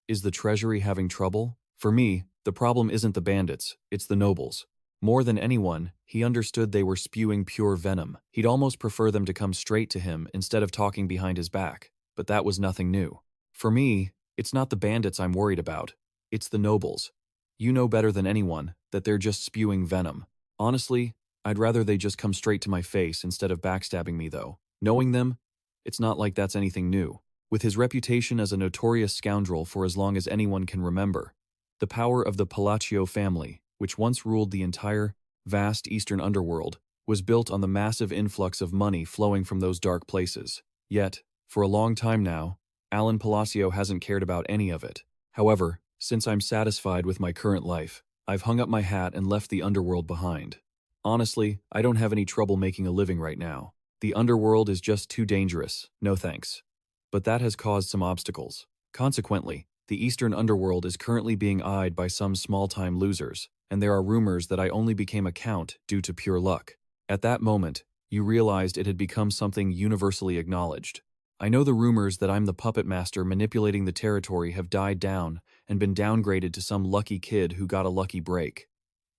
is the treasury having trouble?" For me, the problem isn't the bandits, it's the nobles. More than anyone, he understood they were spewing pure venom. He'd almost prefer them to come straight to him instead of talking behind his back, but that was nothing new. For me, it's not the bandits I'm worried about, it's the nobles. You know better than anyone that they're just spewing venom. Honestly, I'd rather they just come straight to my face instead of backstabbing me though. Knowing them, it's not like that's anything new. With his reputation as a notorious scoundrel for as long as anyone can remember, the power of the Palatio family, which once ruled the entire, vast eastern underworld, was built on the massive influx of money flowing from those dark places. Yet, for a long time now, Alan Palatio hasn't cared about any of it. However, since I'm satisfied with my current life, I've hung up my hat and left the underworld behind. Honestly, I don't have any trouble making a living right now. The underworld is just too dangerous, no thanks. But that has caused some obstacles. Consequently, the eastern underworld is currently being eyed by some small-time losers, and there are rumors that I only became a count due to pure luck. At that moment, you realized it had become something universally acknowledged. I know the rumors that I'm the puppet master manipulating the territory have died down and been downgraded to some lucky kid who got a lucky break.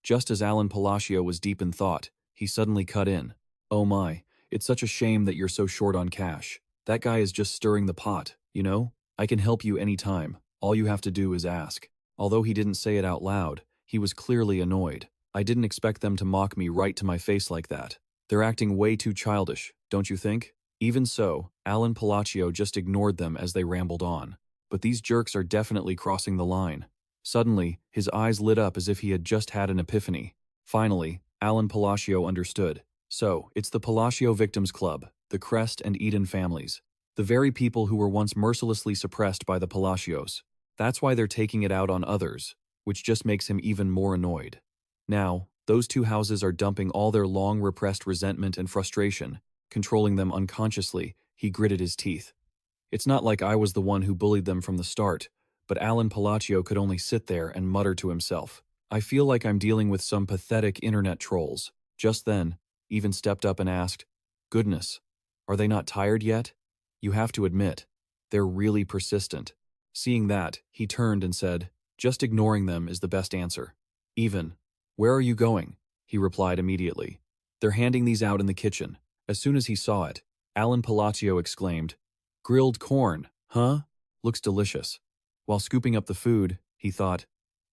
Just as Alan Palatio was deep in thought, he suddenly cut in. "Oh my, it's such a shame that you're so short on cash. That guy is just stirring the pot, you know? I can help you anytime. All you have to do is ask." Although he didn't say it out loud, he was clearly annoyed. I didn't expect them to mock me right to my face like that. They're acting way too childish, don't you think? Even so, Alan Palatio just ignored them as they rambled on. But these jerks are definitely crossing the line. Suddenly, his eyes lit up as if he had just had an epiphany. Finally, Alan Palatio understood. So, it's the Palatio Victims Club, the Crest and Eden families. The very people who were once mercilessly suppressed by the Palatios. That's why they're taking it out on others, which just makes him even more annoyed. Now, those two houses are dumping all their long repressed resentment and frustration, controlling them unconsciously. He gritted his teeth. It's not like I was the one who bullied them from the start, but Alan Palatio could only sit there and mutter to himself. I feel like I'm dealing with some pathetic internet trolls. Just then, Even stepped up and asked, "Goodness, are they not tired yet? You have to admit, they're really persistent." Seeing that, he turned and said, "Just ignoring them is the best answer." Even, "Where are you going?" he replied immediately. "They're handing these out in the kitchen." As soon as he saw it, Alan Palatio exclaimed, "Grilled corn, huh? Looks delicious." While scooping up the food, he thought,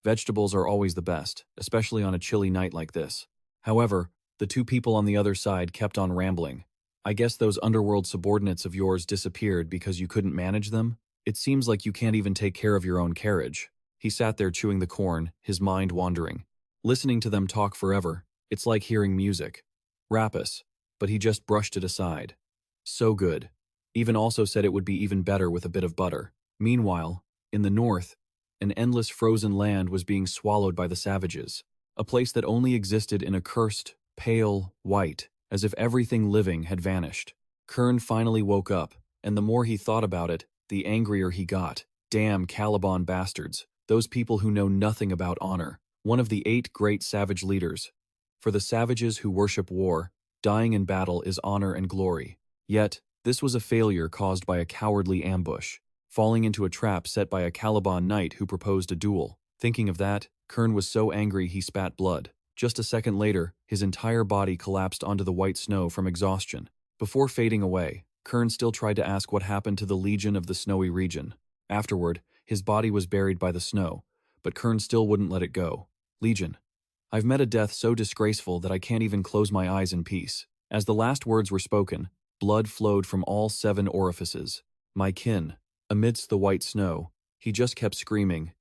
vegetables are always the best, especially on a chilly night like this. However, the two people on the other side kept on rambling. "I guess those underworld subordinates of yours disappeared because you couldn't manage them? It seems like you can't even take care of your own carriage." He sat there chewing the corn, his mind wandering. Listening to them talk forever, it's like hearing music. Rapus, but he just brushed it aside. So good. Even also said it would be even better with a bit of butter. Meanwhile, in the north, an endless frozen land was being swallowed by the savages, a place that only existed in a cursed, pale white, as if everything living had vanished. Kern finally woke up, and the more he thought about it, the angrier he got. Damn Caliban bastards, those people who know nothing about honor. One of the 8 great savage leaders. For the savages who worship war, dying in battle is honor and glory. Yet, this was a failure caused by a cowardly ambush, falling into a trap set by a Caliban knight who proposed a duel. Thinking of that, Kern was so angry he spat blood. Just a second later, his entire body collapsed onto the white snow from exhaustion. Before fading away, Kern still tried to ask what happened to the Legion of the Snowy Region. Afterward, his body was buried by the snow, but Kern still wouldn't let it go. "Legion. I've met a death so disgraceful that I can't even close my eyes in peace." As the last words were spoken, blood flowed from all 7 orifices. "My kin." Amidst the white snow, he just kept screaming,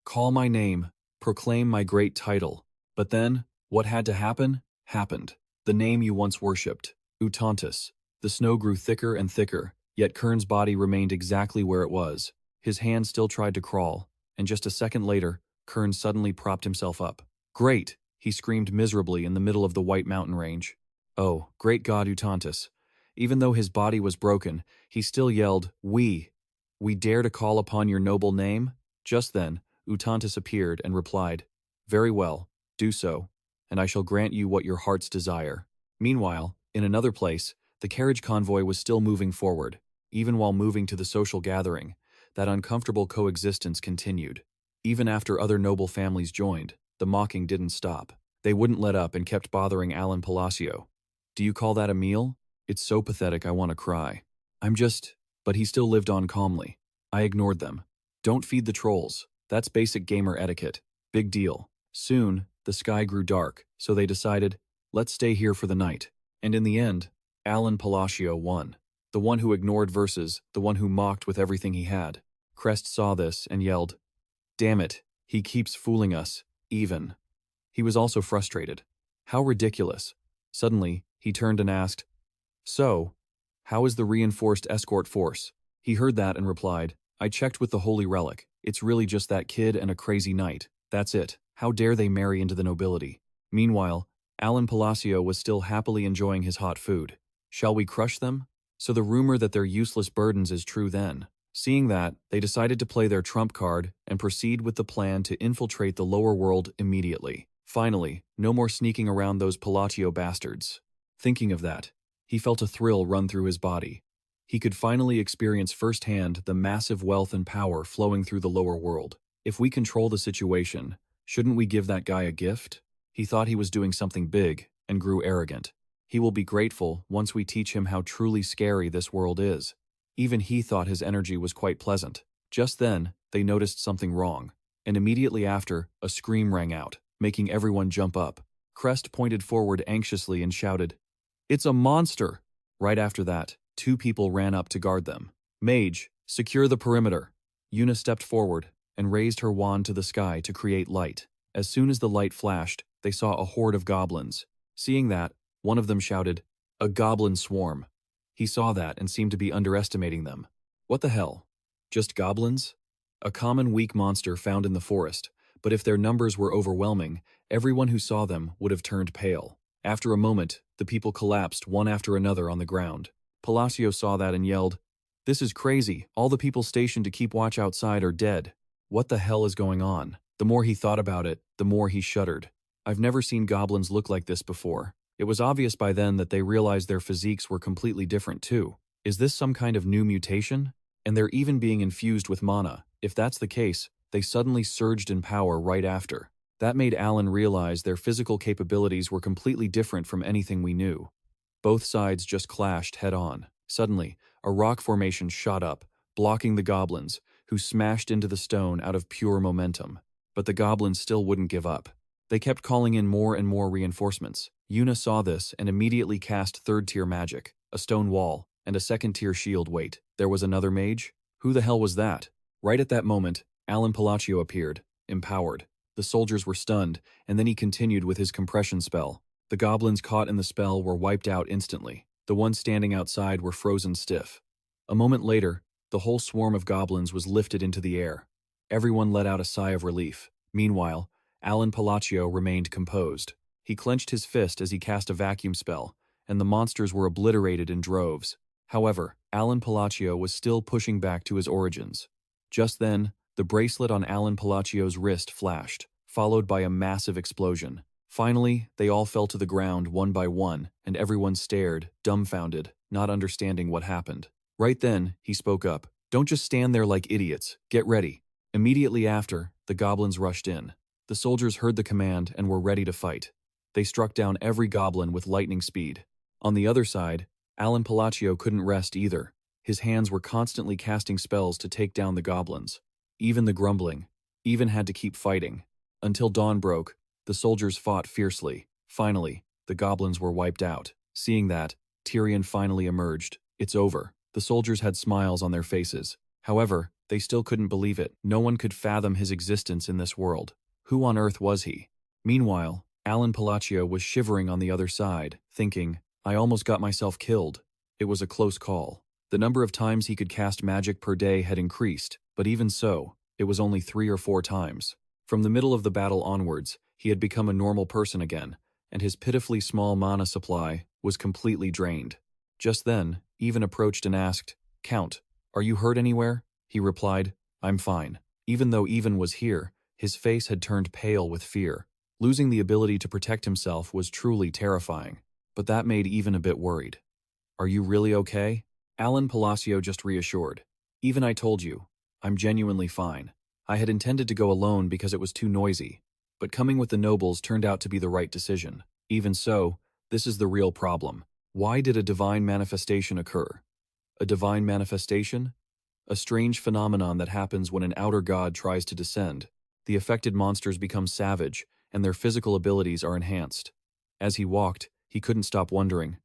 "Call my name, proclaim my great title." But then, what had to happen, happened. The name you once worshipped, Utantis. The snow grew thicker and thicker, yet Kern's body remained exactly where it was. His hand still tried to crawl, and just a second later, Kern suddenly propped himself up. "Great!" he screamed miserably in the middle of the white mountain range. "Oh, great God Utantis." Even though his body was broken, he still yelled, We dare to call upon your noble name?" Just then, Utantis appeared and replied, "Very well, do so, and I shall grant you what your hearts desire." Meanwhile, in another place, the carriage convoy was still moving forward. Even while moving to the social gathering, that uncomfortable coexistence continued. Even after other noble families joined, the mocking didn't stop. They wouldn't let up and kept bothering Alan Palatio. "Do you call that a meal? It's so pathetic I want to cry. But he still lived on calmly. "I ignored them. Don't feed the trolls. That's basic gamer etiquette. Big deal." Soon, the sky grew dark, so they decided, let's stay here for the night. And in the end, Alan Palatio won. The one who ignored versus the one who mocked with everything he had. Crest saw this and yelled, "Damn it, he keeps fooling us, even." He was also frustrated. How ridiculous. Suddenly, he turned and asked, "So, how is the reinforced escort force?" He heard that and replied, "I checked with the Holy Relic. It's really just that kid and a crazy knight. That's it. How dare they marry into the nobility?" Meanwhile, Alan Palatio was still happily enjoying his hot food. "Shall we crush them?" So the rumor that they're useless burdens is true then. Seeing that, they decided to play their trump card and proceed with the plan to infiltrate the lower world immediately. Finally, no more sneaking around those Palatio bastards. Thinking of that, he felt a thrill run through his body. He could finally experience firsthand the massive wealth and power flowing through the lower world. If we control the situation, shouldn't we give that guy a gift? He thought he was doing something big and grew arrogant. He will be grateful once we teach him how truly scary this world is. Even he thought his energy was quite pleasant. Just then, they noticed something wrong, and immediately after, a scream rang out, making everyone jump up. Crest pointed forward anxiously and shouted, "It's a monster!" Right after that, 2 people ran up to guard them. "Mage, secure the perimeter." Yuna stepped forward and raised her wand to the sky to create light. As soon as the light flashed, they saw a horde of goblins. Seeing that, one of them shouted, "A goblin swarm." He saw that and seemed to be underestimating them. What the hell? Just goblins? A common weak monster found in the forest, but if their numbers were overwhelming, everyone who saw them would have turned pale. After a moment, the people collapsed one after another on the ground. Palatio saw that and yelled, "This is crazy. All the people stationed to keep watch outside are dead. What the hell is going on?" The more he thought about it, the more he shuddered. I've never seen goblins look like this before. It was obvious by then that they realized their physiques were completely different too. Is this some kind of new mutation? And they're even being infused with mana. If that's the case, they suddenly surged in power right after. That made Alan realize their physical capabilities were completely different from anything we knew. Both sides just clashed head-on. Suddenly, a rock formation shot up, blocking the goblins, who smashed into the stone out of pure momentum. But the goblins still wouldn't give up. They kept calling in more and more reinforcements. Yuna saw this and immediately cast third-tier magic, a stone wall, and a second-tier shield. Wait, there was another mage? Who the hell was that? Right at that moment, Alan Palatio appeared, empowered. The soldiers were stunned, and then he continued with his compression spell. The goblins caught in the spell were wiped out instantly. The ones standing outside were frozen stiff. A moment later, the whole swarm of goblins was lifted into the air. Everyone let out a sigh of relief. Meanwhile, Alan Palatio remained composed. He clenched his fist as he cast a vacuum spell, and the monsters were obliterated in droves. However, Alan Palatio was still pushing back to his origins. Just then, the bracelet on Alan Palatio's wrist flashed, followed by a massive explosion. Finally, they all fell to the ground one by one, and everyone stared, dumbfounded, not understanding what happened. Right then, he spoke up. "Don't just stand there like idiots. Get ready." Immediately after, the goblins rushed in. The soldiers heard the command and were ready to fight. They struck down every goblin with lightning speed. On the other side, Alan Palatio couldn't rest either. His hands were constantly casting spells to take down the goblins. Even the grumbling had to keep fighting. Until dawn broke, the soldiers fought fiercely. Finally, the goblins were wiped out. Seeing that, Tyrion finally emerged. It's over. The soldiers had smiles on their faces. However, they still couldn't believe it. No one could fathom his existence in this world. Who on earth was he? Meanwhile, Alan Palatio was shivering on the other side, thinking, "I almost got myself killed." It was a close call. The number of times he could cast magic per day had increased, but even so, it was only 3 or 4 times. From the middle of the battle onwards, he had become a normal person again, and his pitifully small mana supply was completely drained. Just then, Even approached and asked, "Count, are you hurt anywhere?" He replied, "I'm fine." Even though Even was here, his face had turned pale with fear. Losing the ability to protect himself was truly terrifying, but that made Even a bit worried. "Are you really okay?" Alan Palacio just reassured. "Even I told you, I'm genuinely fine. I had intended to go alone because it was too noisy, but coming with the nobles turned out to be the right decision. Even so, this is the real problem. Why did a divine manifestation occur? A divine manifestation? A strange phenomenon that happens when an outer god tries to descend. The affected monsters become savage, and their physical abilities are enhanced. As he walked, he couldn't stop wondering,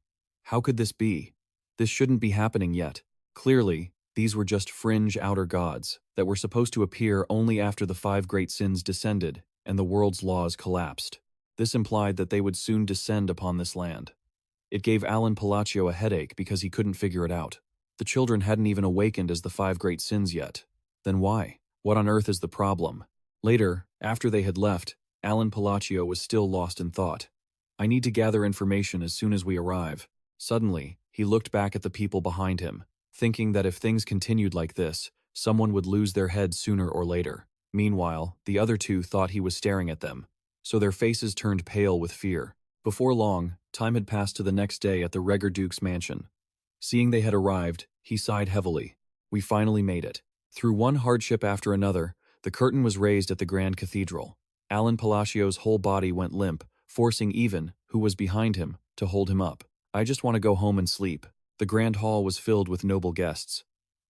how could this be? This shouldn't be happening yet. Clearly, these were just fringe outer gods that were supposed to appear only after the 5 great sins descended and the world's laws collapsed. This implied that they would soon descend upon this land. It gave Alan Palatio a headache because he couldn't figure it out. The children hadn't even awakened as the 5 great sins yet. Then why? What on earth is the problem? Later, after they had left, Alan Palatio was still lost in thought. "I need to gather information as soon as we arrive." Suddenly, he looked back at the people behind him, thinking that if things continued like this, someone would lose their heads sooner or later. Meanwhile, the other 2 thought he was staring at them, so their faces turned pale with fear. Before long, time had passed to the next day at the Reger Duke's mansion. Seeing they had arrived, he sighed heavily. "We finally made it." Through one hardship after another, the curtain was raised at the Grand Cathedral. Alan Palacio's whole body went limp, forcing Even, who was behind him, to hold him up. "I just want to go home and sleep." The grand hall was filled with noble guests.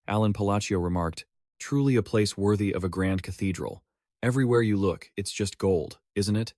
Alan Palatio remarked, "Truly a place worthy of a grand cathedral. Everywhere you look, it's just gold, isn't it?"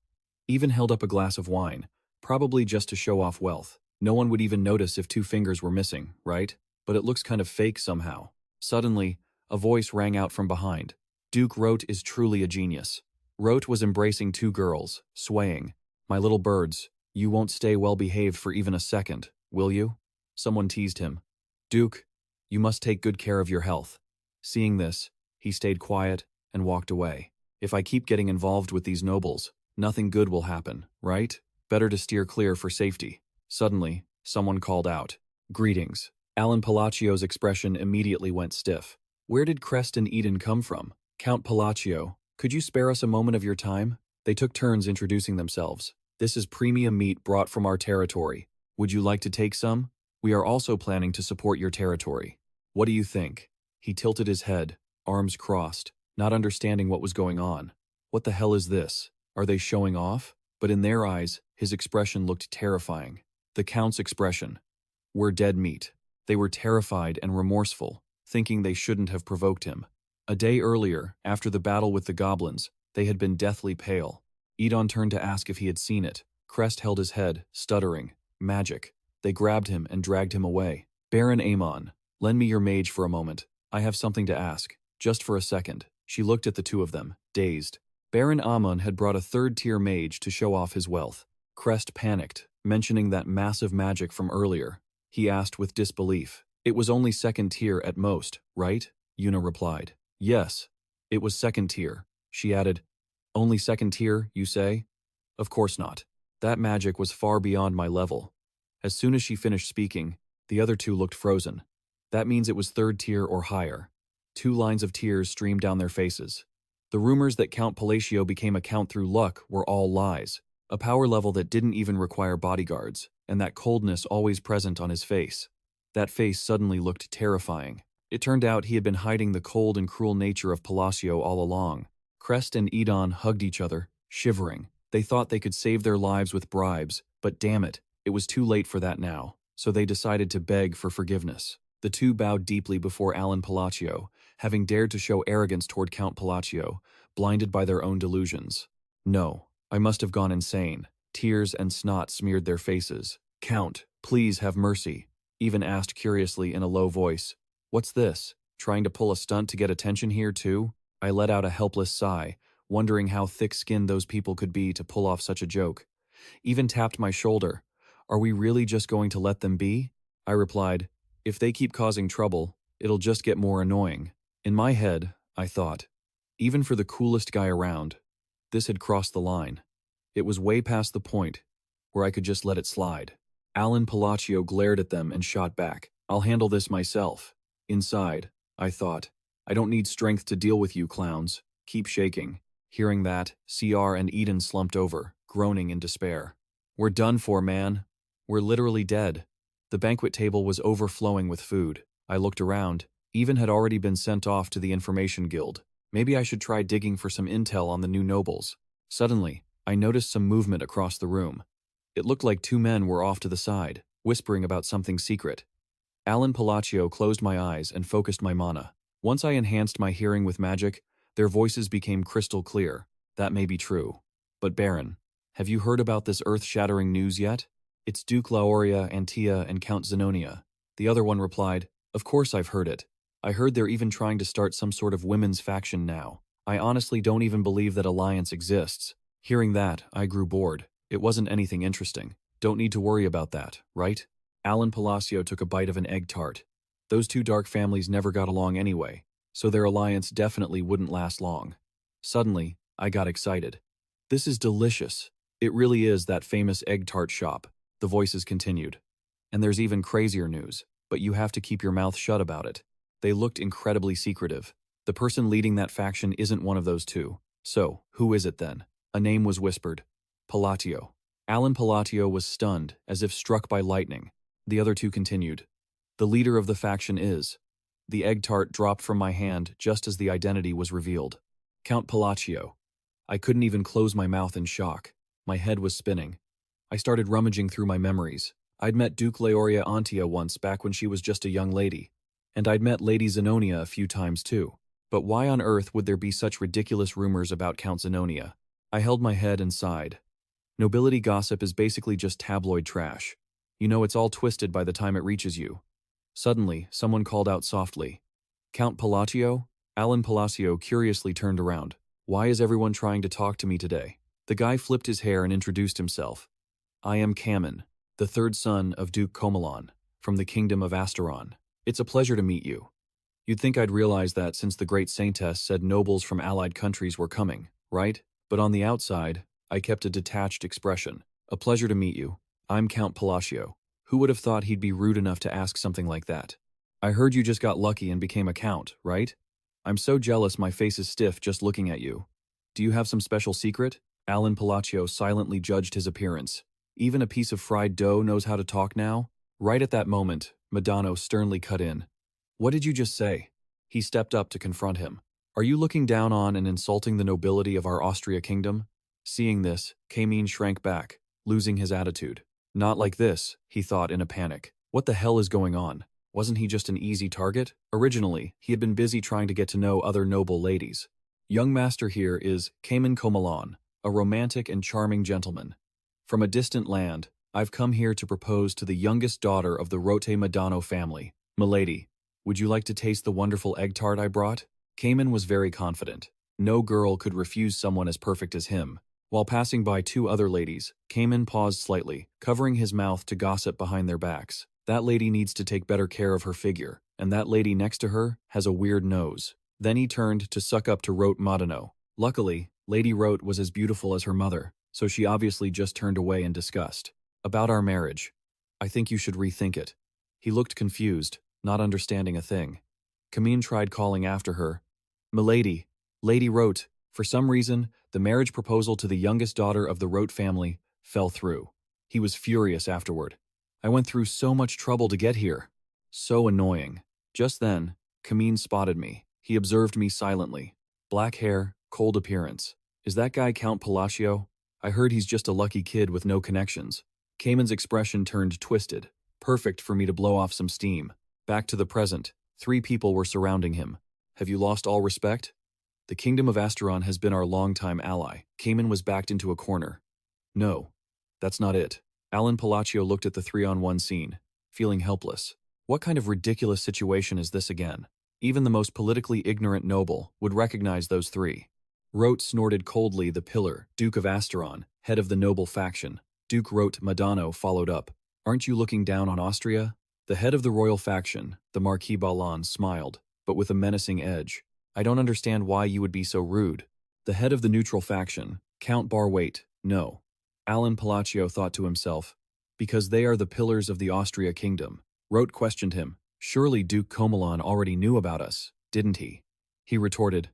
Even held up a glass of wine, probably just to show off wealth. No one would even notice if 2 fingers were missing, right? but it looks kind of fake somehow. Suddenly, a voice rang out from behind. Duke Rote is truly a genius. Rote was embracing two girls, swaying. My little birds, you won't stay well behaved for even a second, will you? Someone teased him. Duke, you must take good care of your health. Seeing this, he stayed quiet and walked away. If I keep getting involved with these nobles, nothing good will happen, right? Better to steer clear for safety. Suddenly, someone called out, Greetings. Alan Palacio's expression immediately went stiff. Where did Crest and Eden come from? Count Palatio, could you spare us a moment of your time? They took turns introducing themselves. This is premium meat brought from our territory. Would you like to take some? We are also planning to support your territory. What do you think? He tilted his head, arms crossed, not understanding what was going on. What the hell is this? Are they showing off? But in their eyes, his expression looked terrifying. The Count's expression. We're dead meat. They were terrified and remorseful, thinking they shouldn't have provoked him. A day earlier, after the battle with the goblins, they had been deathly pale. Edon turned to ask if he had seen it. Crest held his head, stuttering. Magic. They grabbed him and dragged him away. Baron Amon, lend me your mage for a moment. I have something to ask. Just for a second. She looked at the two of them, dazed. Baron Amon had brought a third-tier mage to show off his wealth. Crest panicked, mentioning that massive magic from earlier. He asked with disbelief. It was only second tier at most, right? Yuna replied. Yes, it was second tier. She added, Only second tier, you say? Of course not. That magic was far beyond my level. As soon as she finished speaking, the other two looked frozen. That means it was third tier or higher. 2 lines of tears streamed down their faces. The rumors that Count Palatio became a count through luck were all lies. A power level that didn't even require bodyguards, and that coldness always present on his face. That face suddenly looked terrifying. It turned out he had been hiding the cold and cruel nature of Palatio all along. Crest and Edon hugged each other, shivering. They thought they could save their lives with bribes, but damn it, it was too late for that now, so they decided to beg for forgiveness. The two bowed deeply before Alan Palatio, having dared to show arrogance toward Count Palatio, blinded by their own delusions. No, I must have gone insane. Tears and snot smeared their faces. Count, please have mercy. Even asked curiously in a low voice. What's this? Trying to pull a stunt to get attention here too? I let out a helpless sigh, wondering how thick-skinned those people could be to pull off such a joke. Even tapped my shoulder. Are we really just going to let them be? I replied, if they keep causing trouble, it'll just get more annoying. In my head, I thought, even for the coolest guy around, this had crossed the line. It was way past the point where I could just let it slide. Alan Palatio glared at them and shot back. I'll handle this myself. Inside, I thought, I don't need strength to deal with you clowns. Keep shaking. Hearing that, CR and Eden slumped over, groaning in despair. We're done for, man. We're literally dead. The banquet table was overflowing with food. I looked around. Even had already been sent off to the Information Guild. Maybe I should try digging for some intel on the new nobles. Suddenly, I noticed some movement across the room. It looked like 2 men were off to the side, whispering about something secret. Alan Palatio closed my eyes and focused my mana. Once I enhanced my hearing with magic, their voices became crystal clear. That may be true. But Baron, have you heard about this earth-shattering news yet? It's Duke Laoria, Antia, and Count Zenonia. The other one replied, Of course I've heard it. I heard they're even trying to start some sort of women's faction now. I honestly don't even believe that alliance exists. Hearing that, I grew bored. It wasn't anything interesting. Don't need to worry about that, right? Alan Palacio took a bite of an egg tart. Those 2 dark families never got along anyway, so their alliance definitely wouldn't last long. Suddenly, I got excited. This is delicious. It really is that famous egg tart shop, the voices continued. And there's even crazier news, but you have to keep your mouth shut about it. They looked incredibly secretive. The person leading that faction isn't one of those 2. So, who is it then? A name was whispered. Palatio. Alan Palatio was stunned, as if struck by lightning. The other 2 continued. The leader of the faction is. The egg tart dropped from my hand just as the identity was revealed. Count Palatio. I couldn't even close my mouth in shock. My head was spinning. I started rummaging through my memories. I'd met Duke Leoria Antia once back when she was just a young lady. And I'd met Lady Zenonia a few times too. But why on earth would there be such ridiculous rumors about Count Zenonia? I held my head and sighed. Nobility gossip is basically just tabloid trash. You know it's all twisted by the time it reaches you. Suddenly, someone called out softly, "Count Palatio?" Alan Palacio curiously turned around. "Why is everyone trying to talk to me today?" The guy flipped his hair and introduced himself. "I am Kamen, the third son of Duke Comelon, from the Kingdom of Asteron. It's a pleasure to meet you." You'd think I'd realize that since the great saintess said nobles from allied countries were coming, right? But on the outside, I kept a detached expression. "A pleasure to meet you. I'm Count Palatio." Who would have thought he'd be rude enough to ask something like that? "I heard you just got lucky and became a count, right? I'm so jealous my face is stiff just looking at you. Do you have some special secret?" Alan Palatio silently judged his appearance. Even a piece of fried dough knows how to talk now? Right at that moment, Madano sternly cut in. "What did you just say?" He stepped up to confront him. "Are you looking down on and insulting the nobility of our Austria kingdom?" Seeing this, Kamin shrank back, losing his attitude. Not like this, he thought in a panic. What the hell is going on? Wasn't he just an easy target? Originally, he had been busy trying to get to know other noble ladies. Young master here is Kamen Comelon, a romantic and charming gentleman. From a distant land, I've come here to propose to the youngest daughter of the Rote Madano family. Milady, would you like to taste the wonderful egg tart I brought? Kamen was very confident. No girl could refuse someone as perfect as him. While passing by two other ladies, Kamen paused slightly, covering his mouth to gossip behind their backs. That lady needs to take better care of her figure, and that lady next to her has a weird nose. Then he turned to suck up to Rote Madano. Luckily, Lady Rote was as beautiful as her mother, so she obviously just turned away in disgust. "About our marriage. I think you should rethink it." He looked confused, not understanding a thing. Camille tried calling after her. "Milady, Lady Rote." For some reason, the marriage proposal to the youngest daughter of the Rote family fell through. He was furious afterward. "I went through so much trouble to get here. So annoying." Just then, Camille spotted me. He observed me silently. Black hair, cold appearance. "Is that guy Count Palatio? I heard he's just a lucky kid with no connections." Kamen's expression turned twisted. Perfect for me to blow off some steam. Back to the present. 3 people were surrounding him. "Have you lost all respect?" "The Kingdom of Asteron has been our longtime ally." Kamen was backed into a corner. "No, that's not it." Alan Palacio looked at the 3-on-1 scene, feeling helpless. What kind of ridiculous situation is this again? Even the most politically ignorant noble would recognize those 3. Rote snorted coldly. The pillar, Duke of Asteron, head of the noble faction. Duke Rote Madano followed up. "Aren't you looking down on Austria?" The head of the royal faction, the Marquis Balan, smiled, but with a menacing edge. "I don't understand why you would be so rude." The head of the neutral faction, Count Barwait, no. Alan Palacio thought to himself, "Because they are the pillars of the Austria kingdom." Rote questioned him. "Surely Duke Comelon already knew about us, didn't he?" He retorted,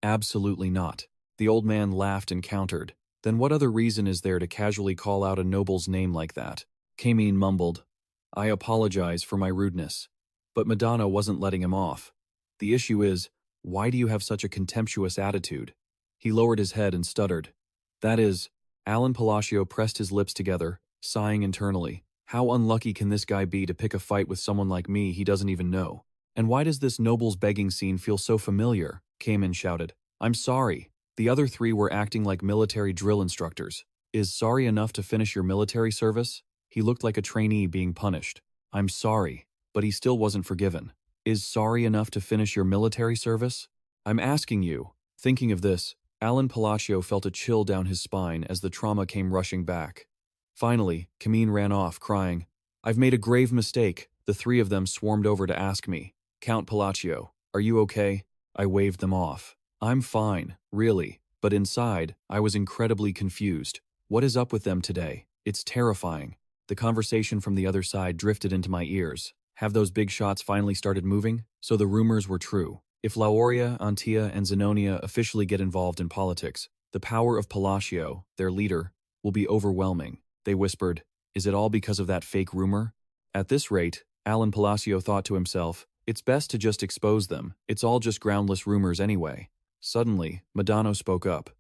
"Absolutely not." The old man laughed and countered. "Then what other reason is there to casually call out a noble's name like that?" Kamin mumbled, "I apologize for my rudeness." But Madonna wasn't letting him off. "The issue is, why do you have such a contemptuous attitude?" He lowered his head and stuttered. "That is," Alan Palacio pressed his lips together, sighing internally. "How unlucky can this guy be to pick a fight with someone like me he doesn't even know? And why does this noble's begging scene feel so familiar?" Kamen shouted. "I'm sorry." The other 3 were acting like military drill instructors. "Is sorry enough to finish your military service?" He looked like a trainee being punished. "I'm sorry." But he still wasn't forgiven. "Is sorry enough to finish your military service?" "I'm asking you." Thinking of this, Alan Palacio felt a chill down his spine as the trauma came rushing back. Finally, Camille ran off, crying, "I've made a grave mistake." The 3 of them swarmed over to ask me, "Count Palatio, are you okay?" I waved them off. "I'm fine, really." But inside, I was incredibly confused. What is up with them today? It's terrifying. The conversation from the other side drifted into my ears. Have those big shots finally started moving? So the rumors were true. If Lauria, Antia, and Zenonia officially get involved in politics, the power of Palatio, their leader, will be overwhelming. They whispered, "Is it all because of that fake rumor?" At this rate, Alan Palacio thought to himself, it's best to just expose them. It's all just groundless rumors anyway. Suddenly, Madano spoke up.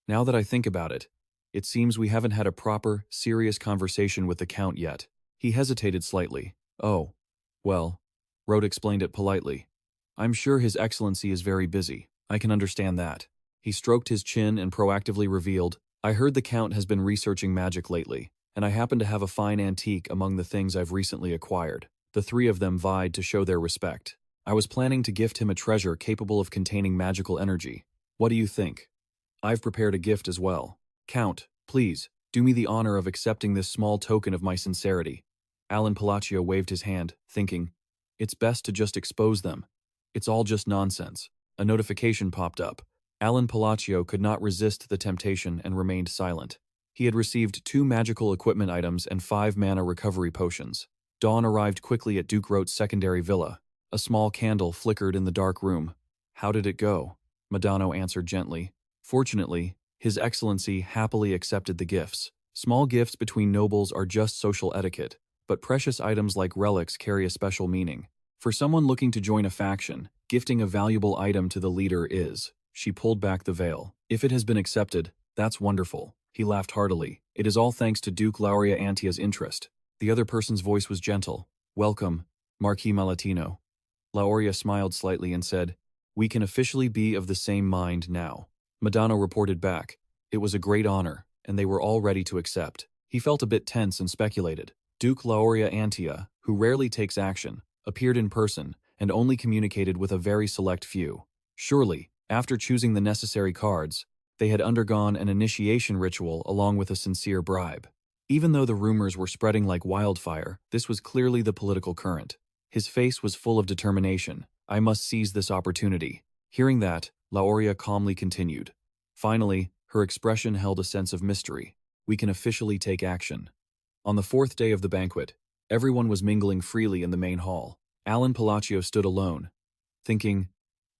"Now that I think about it, it seems we haven't had a proper, serious conversation with the Count yet." He hesitated slightly. "Oh, well," Rote explained it politely. "I'm sure His Excellency is very busy. I can understand that." He stroked his chin and proactively revealed, "I heard the Count has been researching magic lately, and I happen to have a fine antique among the things I've recently acquired. The three of them vied to show their respect. I was planning to gift him a treasure capable of containing magical energy. What do you think? I've prepared a gift as well. Count, please, do me the honor of accepting this small token of my sincerity. Alan Palatio waved his hand, thinking, it's best to just expose them. It's all just nonsense. A notification popped up. Alan Palatio could not resist the temptation and remained silent. He had received 2 magical equipment items and 5 mana recovery potions. Dawn arrived quickly at Duke Rote's secondary villa. A small candle flickered in the dark room. How did it go? Madano answered gently. Fortunately, His Excellency happily accepted the gifts. Small gifts between nobles are just social etiquette, but precious items like relics carry a special meaning. For someone looking to join a faction, gifting a valuable item to the leader is. She pulled back the veil. If it has been accepted, that's wonderful. He laughed heartily. It is all thanks to Duke Lauria Antia's interest. The other person's voice was gentle. Welcome, Marquis Malatino. Lauria smiled slightly and said, we can officially be of the same mind now. Madano reported back. It was a great honor, and they were all ready to accept. He felt a bit tense and speculated. Duke Lauria Antia, who rarely takes action, appeared in person and only communicated with a very select few. Surely, after choosing the necessary cards, they had undergone an initiation ritual along with a sincere bribe. Even though the rumors were spreading like wildfire, this was clearly the political current. His face was full of determination. I must seize this opportunity. Hearing that, Lauria calmly continued. Finally, her expression held a sense of mystery. We can officially take action. On the 4th day of the banquet, everyone was mingling freely in the main hall. Alan Palatio stood alone, thinking,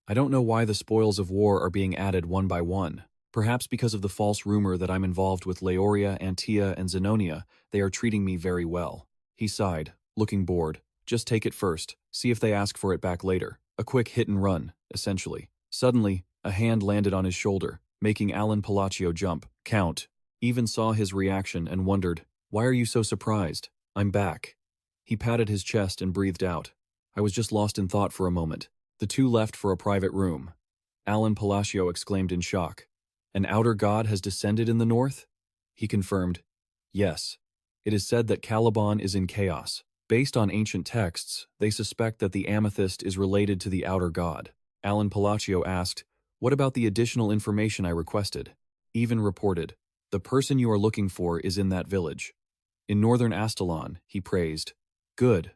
I don't know why the spoils of war are being added one by one. Perhaps because of the false rumor that I'm involved with Leoria, Antia, and Zenonia, they are treating me very well. He sighed, looking bored. Just take it first, see if they ask for it back later. A quick hit and run, essentially. Suddenly, a hand landed on his shoulder, making Alan Palatio jump. Count even saw his reaction and wondered, why are you so surprised? I'm back. He patted his chest and breathed out. I was just lost in thought for a moment. The two left for a private room. Alan Palatio exclaimed in shock. An outer god has descended in the north? He confirmed. Yes. It is said that Caliban is in chaos. Based on ancient texts, they suspect that the amethyst is related to the outer god. Alan Palatio asked, what about the additional information I requested? Even reported, the person you are looking for is in that village. In northern Astalon, he praised. Good.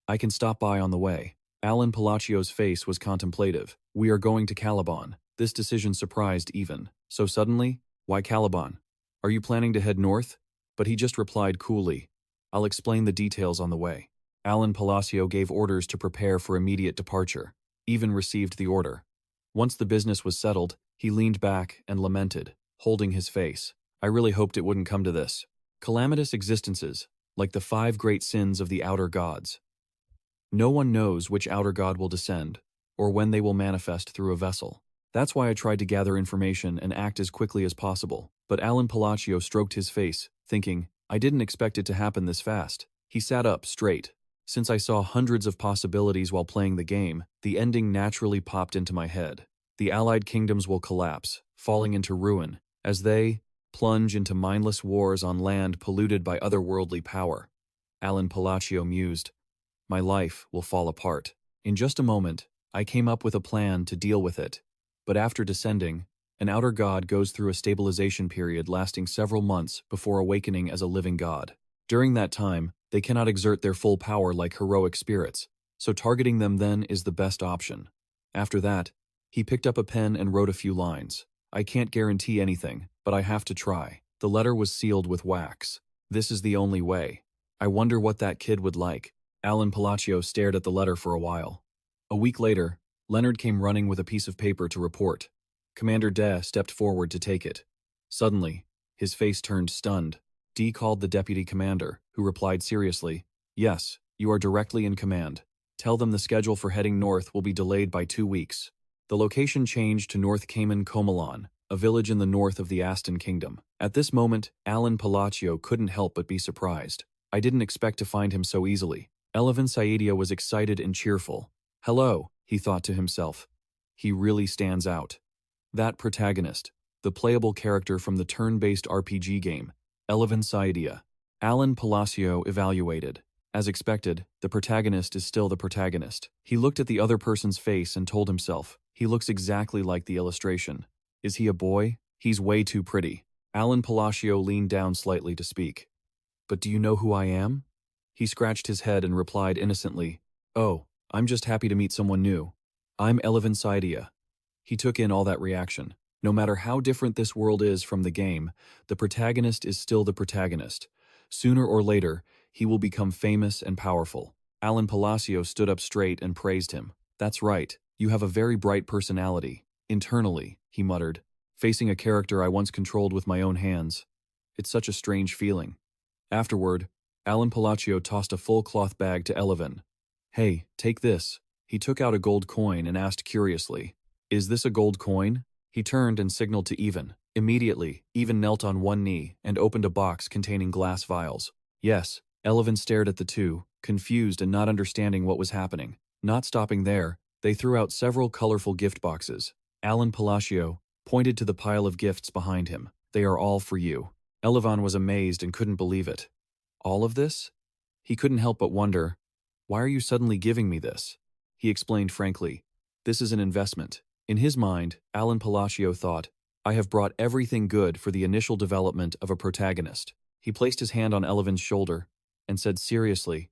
I can stop by on the way. Alan Palatio's face was contemplative. We are going to Caliban. This decision surprised Even. So suddenly? Why Caliban? Are you planning to head north? But he just replied coolly. I'll explain the details on the way. Alan Palatio gave orders to prepare for immediate departure. Even received the order. Once the business was settled, he leaned back and lamented, holding his face. I really hoped it wouldn't come to this. Calamitous existences, like the 5 great sins of the outer gods. No one knows which outer god will descend, or when they will manifest through a vessel. That's why I tried to gather information and act as quickly as possible. But Alan Palatio stroked his face, thinking, I didn't expect it to happen this fast. He sat up straight. Since I saw hundreds of possibilities while playing the game, the ending naturally popped into my head. The allied kingdoms will collapse, falling into ruin, as they plunge into mindless wars on land polluted by otherworldly power. Alan Palatio mused, my life will fall apart. In just a moment, I came up with a plan to deal with it. But after descending, an outer god goes through a stabilization period lasting several months before awakening as a living god. During that time, they cannot exert their full power like heroic spirits, so targeting them then is the best option. After that, he picked up a pen and wrote a few lines. I can't guarantee anything, but I have to try. The letter was sealed with wax. This is the only way. I wonder what that kid would like. Alan Palatio stared at the letter for a while. A week later, Leonard came running with a piece of paper to report. Commander De stepped forward to take it. Suddenly, his face turned stunned. D called the deputy commander, who replied seriously, Yes, you are directly in command. Tell them the schedule for heading north will be delayed by 2 weeks. The location changed to North Cayman Comalon, a village in the north of the Aston Kingdom. At this moment, Alan Palatio couldn't help but be surprised. I didn't expect to find him so easily. Eleven Saelia was excited and cheerful. Hello, he thought to himself. He really stands out. That protagonist, the playable character from the turn-based RPG game, Eleven Saelia. Alan Palatio evaluated. As expected, the protagonist is still the protagonist. He looked at the other person's face and told himself, he looks exactly like the illustration. Is he a boy? He's way too pretty. Alan Palatio leaned down slightly to speak. But do you know who I am? He scratched his head and replied innocently, oh, I'm just happy to meet someone new. I'm Reborn Saelia. He took in all that reaction. No matter how different this world is from the game, the protagonist is still the protagonist. Sooner or later, he will become famous and powerful. Alan Palatio stood up straight and praised him. That's right, you have a very bright personality. Internally, he muttered, facing a character I once controlled with my own hands. It's such a strange feeling. Afterward, Alan Palatio tossed a full cloth bag to Eleven. Hey, take this. He took out a gold coin and asked curiously, is this a gold coin? He turned and signaled to Even. Immediately, Even knelt on one knee and opened a box containing glass vials. Yes, Eleven stared at the two, confused and not understanding what was happening. Not stopping there, they threw out several colorful gift boxes. Alan Palatio pointed to the pile of gifts behind him. They are all for you. Eleven was amazed and couldn't believe it. All of this? He couldn't help but wonder, why are you suddenly giving me this? He explained frankly, this is an investment. In his mind, Alan Palatio thought, I have brought everything good for the initial development of a protagonist. He placed his hand on Eleven's shoulder and said seriously,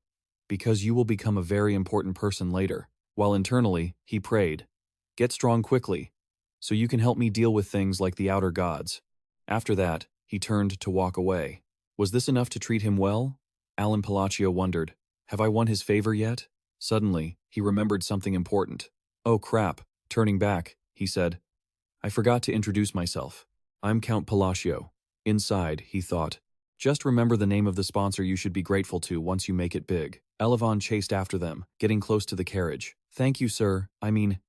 because you will become a very important person later. While internally, he prayed, get strong quickly, so you can help me deal with things like the outer gods. After that, he turned to walk away. Was this enough to treat him well? Alan Palatio wondered, have I won his favor yet? Suddenly, he remembered something important. Oh crap, turning back, he said. I forgot to introduce myself. I'm Count Palatio. Inside, he thought, just remember the name of the sponsor you should be grateful to once you make it big. Eleven chased after them, getting close to the carriage. Thank you, sir.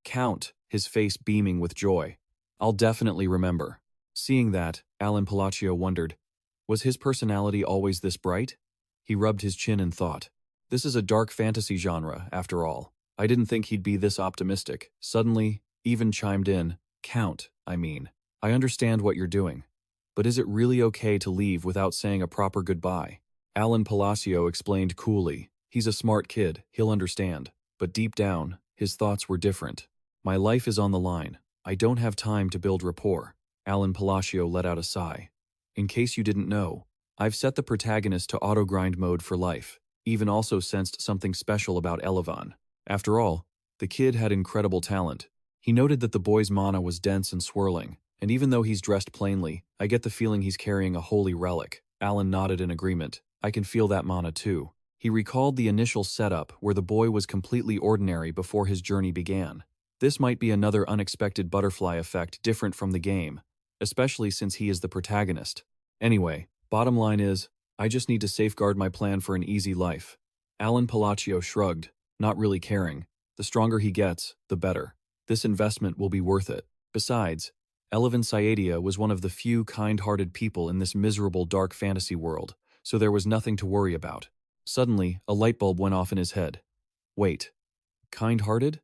Count, his face beaming with joy. I'll definitely remember. Seeing that, Alan Palatio wondered, was his personality always this bright? He rubbed his chin and thought, this is a dark fantasy genre, after all. I didn't think he'd be this optimistic. Suddenly, Even chimed in, Count, I understand what you're doing. But is it really okay to leave without saying a proper goodbye? Alan Palatio explained coolly, he's a smart kid, he'll understand. But deep down, his thoughts were different. My life is on the line. I don't have time to build rapport. Alan Palatio let out a sigh. In case you didn't know, I've set the protagonist to auto-grind mode for life. Even also sensed something special about Eleven. After all, the kid had incredible talent. He noted that the boy's mana was dense and swirling, and even though he's dressed plainly, I get the feeling he's carrying a holy relic. Alan nodded in agreement. I can feel that mana too. He recalled the initial setup where the boy was completely ordinary before his journey began. This might be another unexpected butterfly effect different from the game, especially since he is the protagonist. Anyway, bottom line is, I just need to safeguard my plan for an easy life. Alan Palatio shrugged, not really caring. The stronger he gets, the better. This investment will be worth it. Besides, Reborn Saelia was one of the few kind-hearted people in this miserable dark fantasy world, so there was nothing to worry about. Suddenly, a light bulb went off in his head. Wait, kind-hearted?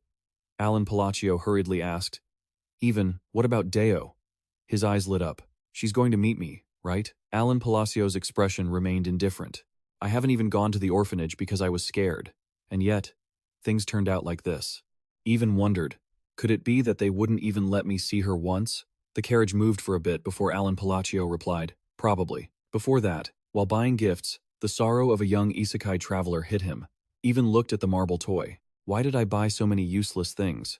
Alan Palatio hurriedly asked. Even, what about Deo? His eyes lit up. She's going to meet me, right? Alan Palatio's expression remained indifferent. I haven't even gone to the orphanage because I was scared. And yet, things turned out like this. Even wondered, could it be that they wouldn't even let me see her once? The carriage moved for a bit before Alan Palatio replied, probably. Before that, while buying gifts, the sorrow of a young Isekai traveler hit him. Even looked at the marble toy. Why did I buy so many useless things?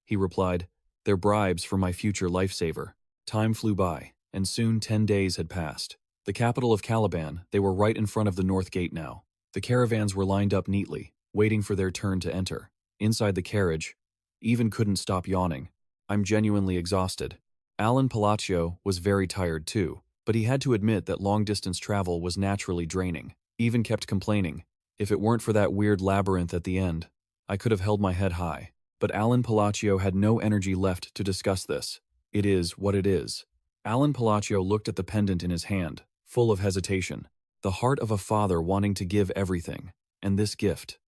He replied, they're bribes for my future lifesaver. Time flew by, and soon 10 days had passed. The capital of Caliban, they were right in front of the north gate now. The caravans were lined up neatly, waiting for their turn to enter. Inside the carriage, Even couldn't stop yawning. I'm genuinely exhausted. Alan Palatio was very tired too, but he had to admit that long-distance travel was naturally draining. Even kept complaining, if it weren't for that weird labyrinth at the end, I could have held my head high. But Alan Palatio had no energy left to discuss this. It is what it is. Alan Palatio looked at the pendant in his hand, full of hesitation. The heart of a father wanting to give everything. And this gift.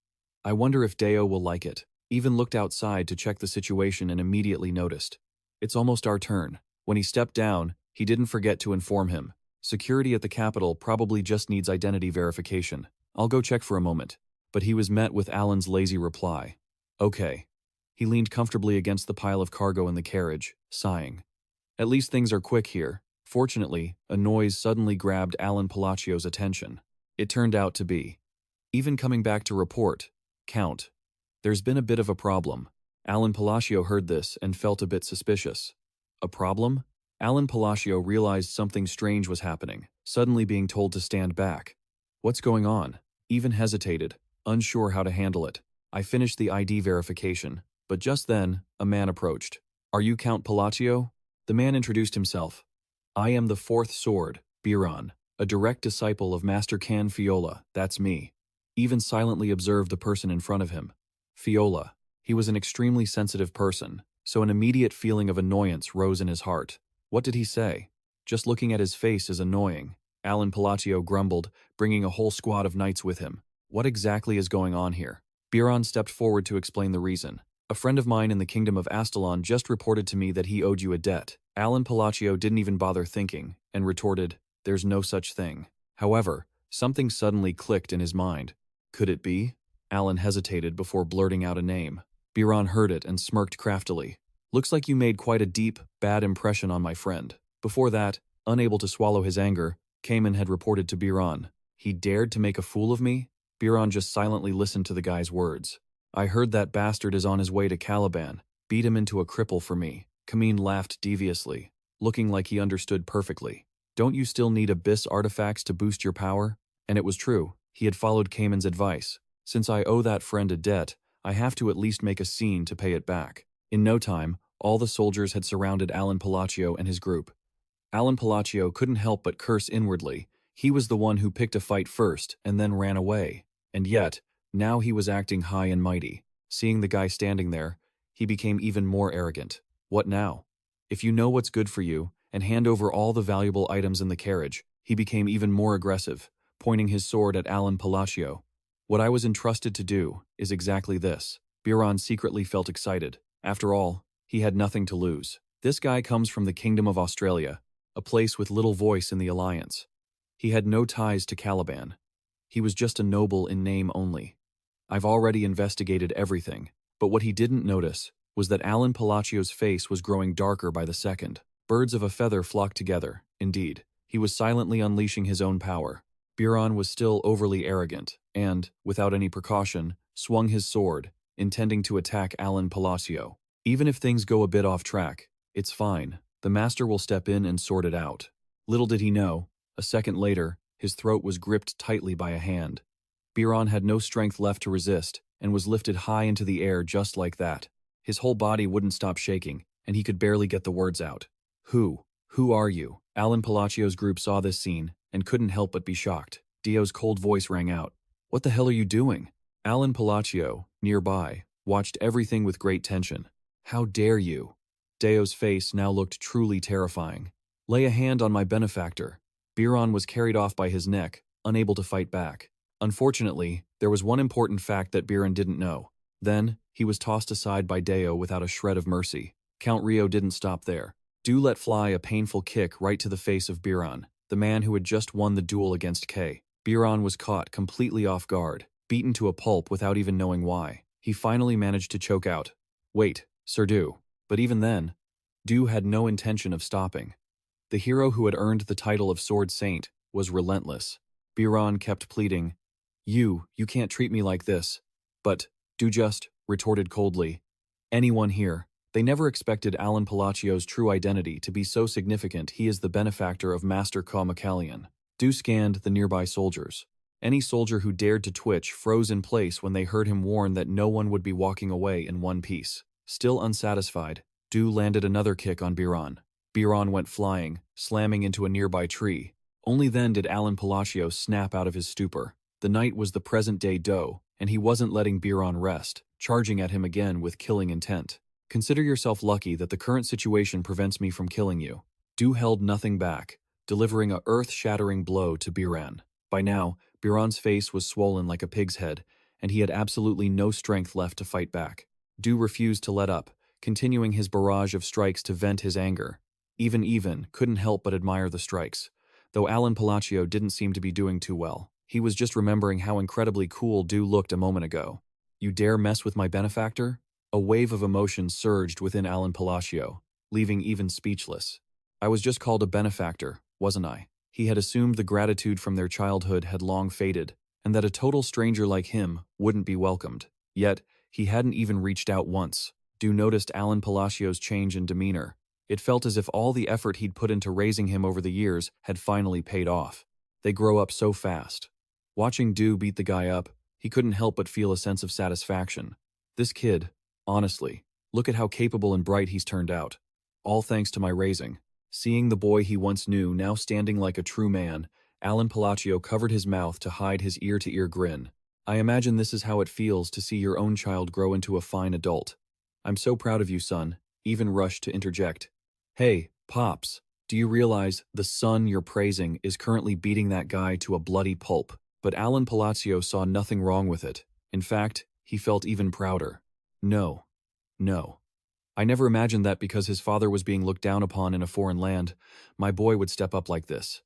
I wonder if Deo will like it. Even looked outside to check the situation and immediately noticed. It's almost our turn. When he stepped down, he didn't forget to inform him. Security at the capital probably just needs identity verification. I'll go check for a moment. but he was met with Alan's lazy reply. Okay. He leaned comfortably against the pile of cargo in the carriage, sighing. At least things are quick here. Fortunately, a noise suddenly grabbed Alan Palacio's attention. It turned out to be. Even coming back to report, Count. There's been a bit of a problem. Alan Palacio heard this and felt a bit suspicious. A problem? Alan Palacio realized something strange was happening, suddenly being told to stand back. What's going on? Even hesitated, unsure how to handle it. I finished the ID verification, but just then, a man approached. Are you Count Palatio? The man introduced himself. I am the fourth sword, Biran, a direct disciple of Master Can Fiola, that's me. Even silently observed the person in front of him. Fiola. He was an extremely sensitive person, so an immediate feeling of annoyance rose in his heart. What did he say? Just looking at his face is annoying. Alan Palatio grumbled, bringing a whole squad of knights with him. What exactly is going on here? Biran stepped forward to explain the reason. A friend of mine in the Kingdom of Astalon just reported to me that he owed you a debt. Alan Palatio didn't even bother thinking, and retorted, there's no such thing. However, something suddenly clicked in his mind. Could it be? Alan hesitated before blurting out a name. Biran heard it and smirked craftily. Looks like you made quite a deep, bad impression on my friend. Before that, unable to swallow his anger, Cayman had reported to Biran. He dared to make a fool of me? Biran just silently listened to the guy's words. I heard that bastard is on his way to Caliban. Beat him into a cripple for me. Kameen laughed deviously, looking like he understood perfectly. Don't you still need abyss artifacts to boost your power? And it was true. He had followed Cayman's advice. Since I owe that friend a debt, I have to at least make a scene to pay it back. In no time, all the soldiers had surrounded Alan Palatio and his group. Alan Palatio couldn't help but curse inwardly. He was the one who picked a fight first and then ran away. And yet, now he was acting high and mighty. Seeing the guy standing there, he became even more arrogant. What now? If you know what's good for you, and hand over all the valuable items in the carriage, he became even more aggressive, pointing his sword at Alan Palatio. What I was entrusted to do is exactly this. Biran secretly felt excited. After all, he had nothing to lose. This guy comes from the Kingdom of Australia, a place with little voice in the alliance. He had no ties to Caliban. He was just a noble in name only. I've already investigated everything, but what he didn't notice was that Alan Palacio's face was growing darker by the second. Birds of a feather flocked together, indeed. He was silently unleashing his own power. Biran was still overly arrogant, and, without any precaution, swung his sword, intending to attack Alan Palacio. Even if things go a bit off track, it's fine. The master will step in and sort it out. Little did he know, a second later, his throat was gripped tightly by a hand. Biran had no strength left to resist, and was lifted high into the air just like that. His whole body wouldn't stop shaking, and he could barely get the words out. Who are you? Alan Palacio's group saw this scene, and couldn't help but be shocked. Dio's cold voice rang out. What the hell are you doing? Alan Palacio, nearby, watched everything with great tension. How dare you? Dio's face now looked truly terrifying. Lay a hand on my benefactor. Biran was carried off by his neck, unable to fight back. Unfortunately, there was one important fact that Biran didn't know. Then, he was tossed aside by Dio without a shred of mercy. Count Rio didn't stop there. Dio let fly a painful kick right to the face of Biran, the man who had just won the duel against Kay. Biran was caught completely off guard, beaten to a pulp without even knowing why. He finally managed to choke out, "Wait, Sir Dio." But even then, Dio had no intention of stopping. The hero who had earned the title of Sword Saint was relentless. Biran kept pleading, You can't treat me like this." But Dio just retorted coldly, "Anyone here." They never expected Alan Palacio's true identity to be so significant. He is the benefactor of Master Macallion. Dio scanned the nearby soldiers. Any soldier who dared to twitch froze in place when they heard him warn that no one would be walking away in one piece. Still unsatisfied, Dio landed another kick on Biran. Biran went flying, slamming into a nearby tree. Only then did Alan Palacio snap out of his stupor. The knight was the present-day Dio, and he wasn't letting Biran rest, charging at him again with killing intent. Consider yourself lucky that the current situation prevents me from killing you. Dio held nothing back, delivering a earth-shattering blow to Biran. By now, Biran's face was swollen like a pig's head, and he had absolutely no strength left to fight back. Dio refused to let up, continuing his barrage of strikes to vent his anger. Even couldn't help but admire the strikes, though Alan Palacio didn't seem to be doing too well. He was just remembering how incredibly cool Du looked a moment ago. You dare mess with my benefactor? A wave of emotion surged within Alan Palatio, leaving even speechless. I was just called a benefactor, wasn't I? He had assumed the gratitude from their childhood had long faded, and that a total stranger like him wouldn't be welcomed. Yet, he hadn't even reached out once. Du noticed Alan Palatio's change in demeanor. It felt as if all the effort he'd put into raising him over the years had finally paid off. They grow up so fast. Watching Du beat the guy up, he couldn't help but feel a sense of satisfaction. This kid, honestly, look at how capable and bright he's turned out. All thanks to my raising. Seeing the boy he once knew now standing like a true man, Alan Palatio covered his mouth to hide his ear-to-ear grin. I imagine this is how it feels to see your own child grow into a fine adult. I'm so proud of you, son. Even rushed to interject. Hey, Pops, do you realize the son you're praising is currently beating that guy to a bloody pulp? But Alan Palatio saw nothing wrong with it. In fact, he felt even prouder. No. I never imagined that because his father was being looked down upon in a foreign land, my boy would step up like this.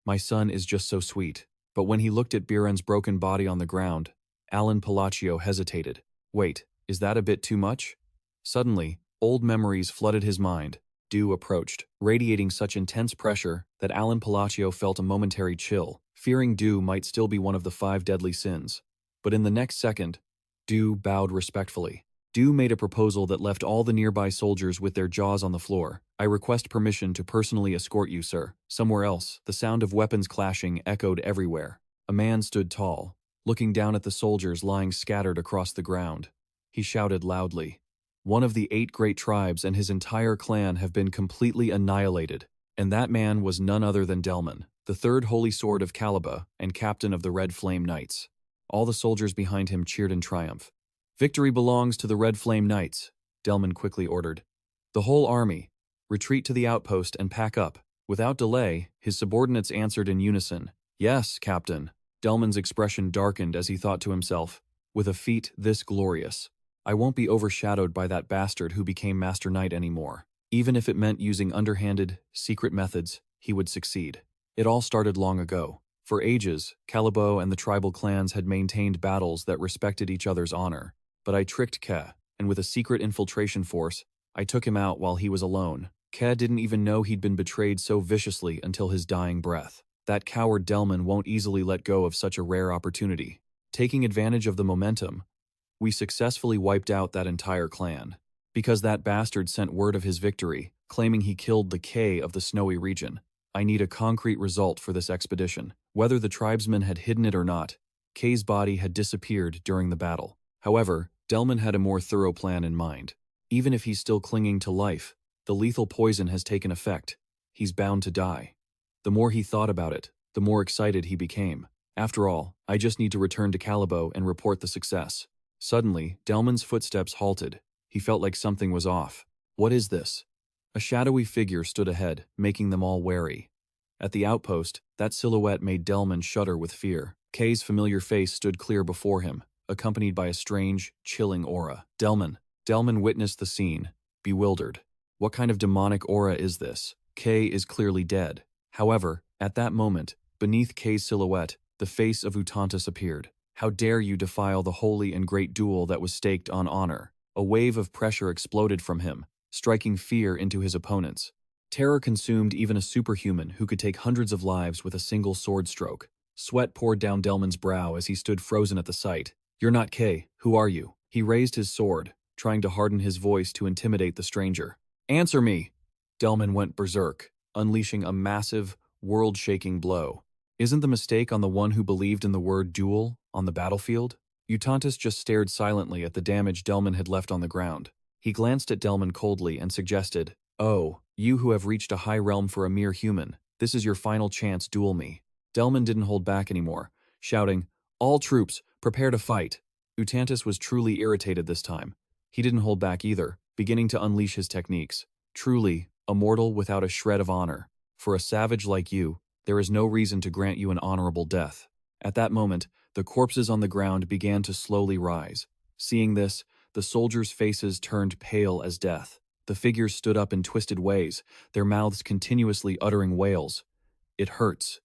My son is just so sweet. But when he looked at Biren's broken body on the ground, Alan Palatio hesitated. Wait, is that a bit too much? Suddenly, old memories flooded his mind. Du approached, radiating such intense pressure that Alan Palatio felt a momentary chill, fearing Du might still be one of the 5 deadly sins. But in the next second, Du bowed respectfully. Du made a proposal that left all the nearby soldiers with their jaws on the floor. I request permission to personally escort you, sir. Somewhere else, the sound of weapons clashing echoed everywhere. A man stood tall, looking down at the soldiers lying scattered across the ground. He shouted loudly. One of the 8 great tribes and his entire clan have been completely annihilated, and that man was none other than Delman, the 3rd Holy Sword of Caliba and captain of the Red Flame Knights. All the soldiers behind him cheered in triumph. Victory belongs to the Red Flame Knights, Delman quickly ordered. The whole army, retreat to the outpost and pack up. Without delay, his subordinates answered in unison. Yes, Captain. Delman's expression darkened as he thought to himself, with a feat this glorious, I won't be overshadowed by that bastard who became Master Knight anymore. Even if it meant using underhanded, secret methods, he would succeed. It all started long ago. For ages, Calibo and the tribal clans had maintained battles that respected each other's honor. But I tricked Ke, and with a secret infiltration force, I took him out while he was alone. Ke didn't even know he'd been betrayed so viciously until his dying breath. That coward Delman won't easily let go of such a rare opportunity. Taking advantage of the momentum, we successfully wiped out that entire clan. Because that bastard sent word of his victory, claiming he killed the K of the snowy region. I need a concrete result for this expedition. Whether the tribesmen had hidden it or not, K's body had disappeared during the battle. However, Delman had a more thorough plan in mind. Even if he's still clinging to life, the lethal poison has taken effect. He's bound to die. The more he thought about it, the more excited he became. After all, I just need to return to Calibo and report the success. Suddenly, Delman's footsteps halted. He felt like something was off. What is this? A shadowy figure stood ahead, making them all wary. At the outpost, that silhouette made Delman shudder with fear. K's familiar face stood clear before him, accompanied by a strange, chilling aura. Delman witnessed the scene, bewildered. What kind of demonic aura is this? K is clearly dead. However, at that moment, beneath K's silhouette, the face of Utantis appeared. How dare you defile the holy and great duel that was staked on honor? A wave of pressure exploded from him, striking fear into his opponents. Terror consumed even a superhuman who could take hundreds of lives with a single sword stroke. Sweat poured down Delman's brow as he stood frozen at the sight. You're not K. Who are you? He raised his sword, trying to harden his voice to intimidate the stranger. Answer me! Delman went berserk, unleashing a massive, world-shaking blow. Isn't the mistake on the one who believed in the word duel on the battlefield? Utantis just stared silently at the damage Delman had left on the ground. He glanced at Delman coldly and suggested, Oh, you who have reached a high realm for a mere human, this is your final chance, duel me. Delman didn't hold back anymore, shouting, All troops, prepare to fight. Utantis was truly irritated this time. He didn't hold back either, beginning to unleash his techniques. Truly, a mortal without a shred of honor. For a savage like you, there is no reason to grant you an honorable death. At that moment, the corpses on the ground began to slowly rise. Seeing this, the soldiers' faces turned pale as death. The figures stood up in twisted ways, their mouths continuously uttering wails. It hurts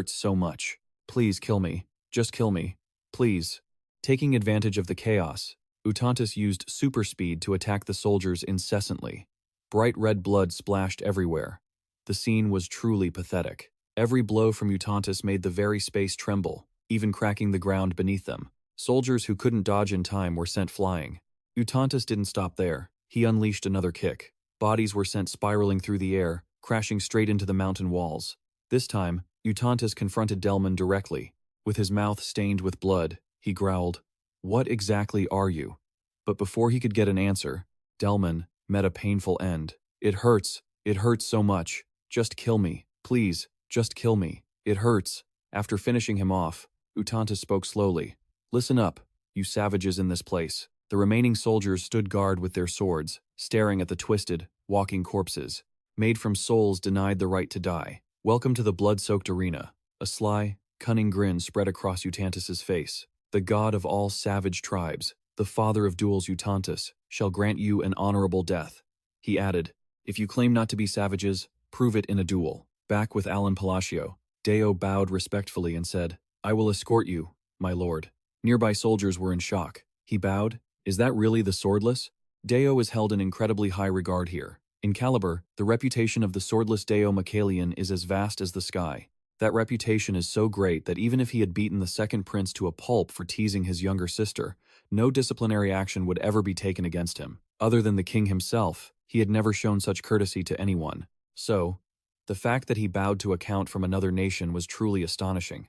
so much. Please kill me. Just kill me. Please. Taking advantage of the chaos, Utantis used super speed to attack the soldiers incessantly. Bright red blood splashed everywhere. The scene was truly pathetic. Every blow from Utantis made the very space tremble, even cracking the ground beneath them. Soldiers who couldn't dodge in time were sent flying. Utantis didn't stop there. He unleashed another kick. Bodies were sent spiraling through the air, crashing straight into the mountain walls. This time, Utantis confronted Delman directly. With his mouth stained with blood, he growled, "What exactly are you?" But before he could get an answer, Delman met a painful end. It hurts so much. Just kill me, please, just kill me. It hurts." After finishing him off, Utantis spoke slowly. "Listen up, you savages in this place." The remaining soldiers stood guard with their swords, staring at the twisted, walking corpses, made from souls denied the right to die. "Welcome to the blood-soaked arena." A sly, cunning grin spread across Utantis' face. "The god of all savage tribes, the father of duels Utantis, shall grant you an honorable death." He added, "If you claim not to be savages, prove it in a duel." Back with Alan Palatio, Deo bowed respectfully and said, "I will escort you, my lord." Nearby soldiers were in shock. He bowed. "Is that really the swordless?" Deo is held in incredibly high regard here. In Caliber, the reputation of the swordless Deo Michaelian is as vast as the sky. That reputation is so great that even if he had beaten the second prince to a pulp for teasing his younger sister, no disciplinary action would ever be taken against him. Other than the king himself, he had never shown such courtesy to anyone. So, the fact that he bowed to a count from another nation was truly astonishing.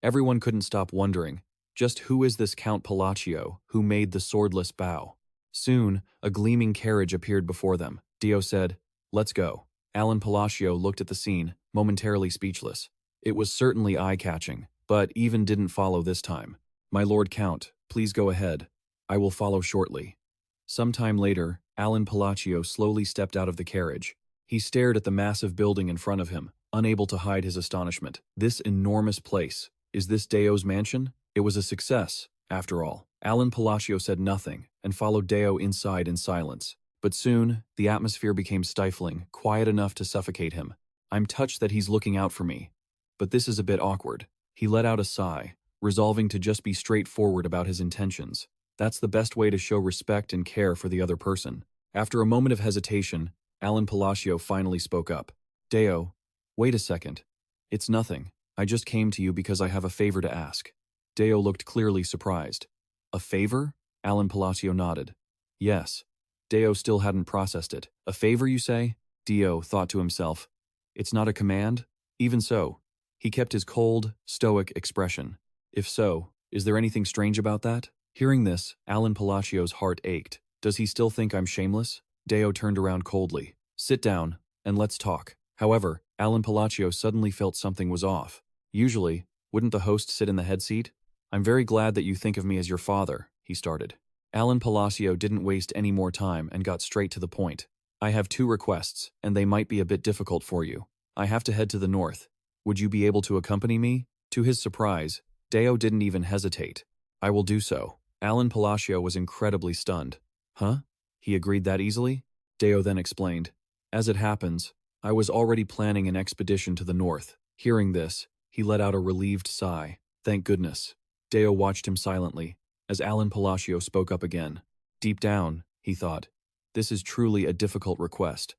Everyone couldn't stop wondering, just who is this Count Palatio who made the swordless bow? Soon, a gleaming carriage appeared before them. Dio said, "Let's go." Alan Palatio looked at the scene, momentarily speechless. It was certainly eye-catching, but even didn't follow this time. "My Lord Count, please go ahead. I will follow shortly." Sometime later, Alan Palatio slowly stepped out of the carriage. He stared at the massive building in front of him, unable to hide his astonishment. This enormous place. Is this Deo's mansion? It was a success, after all. Alan Palatio said nothing and followed Deo inside in silence. But soon, the atmosphere became stifling, quiet enough to suffocate him. "I'm touched that he's looking out for me. But this is a bit awkward." He let out a sigh, resolving to just be straightforward about his intentions. That's the best way to show respect and care for the other person. After a moment of hesitation, Alan Palatio finally spoke up. "Deo, wait a second. It's nothing. I just came to you because I have a favor to ask." Deo looked clearly surprised. "A favor?" Alan Palatio nodded. "Yes." Deo still hadn't processed it. "A favor, you say?" Deo thought to himself. "It's not a command?" Even so, he kept his cold, stoic expression. "If so, is there anything strange about that?" Hearing this, Alan Palatio's heart ached. "Does he still think I'm shameless?" Deo turned around coldly. "Sit down, and let's talk." However, Alan Palatio suddenly felt something was off. Usually, wouldn't the host sit in the head seat? "I'm very glad that you think of me as your father," he started. Alan Palatio didn't waste any more time and got straight to the point. "I have 2 requests, and they might be a bit difficult for you. I have to head to the north. Would you be able to accompany me?" To his surprise, Deo didn't even hesitate. "I will do so." Alan Palatio was incredibly stunned. "Huh?" He agreed that easily? Deo then explained, "As it happens, I was already planning an expedition to the north." Hearing this, he let out a relieved sigh. "Thank goodness." Deo watched him silently, as Alan Palatio spoke up again. Deep down, he thought, this is truly a difficult request.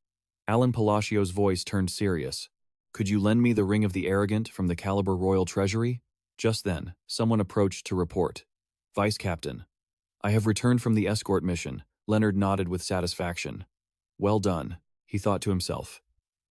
Alan Palatio's voice turned serious. "Could you lend me the Ring of the Arrogant from the Caliber Royal Treasury?" Just then, someone approached to report. "Vice Captain, I have returned from the escort mission." Leonard nodded with satisfaction. "Well done," he thought to himself.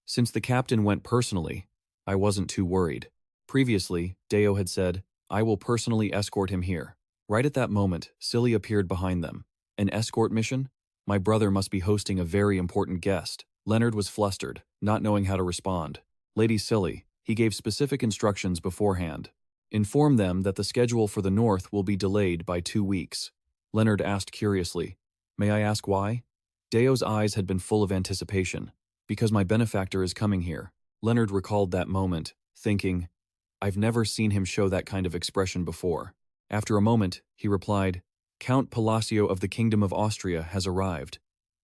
Since the captain went personally, I wasn't too worried. Previously, Deo had said, "I will personally escort him here." Right at that moment, Silly appeared behind them. "An escort mission? My brother must be hosting a very important guest." Leonard was flustered, not knowing how to respond. "Lady Silly," he gave specific instructions beforehand. "Inform them that the schedule for the north will be delayed by 2 weeks." Leonard asked curiously, "May I ask why?" Deo's eyes had been full of anticipation. "Because my benefactor is coming here." Leonard recalled that moment, thinking, I've never seen him show that kind of expression before. After a moment, he replied, "Count Palatio of the Kingdom of Austria has arrived."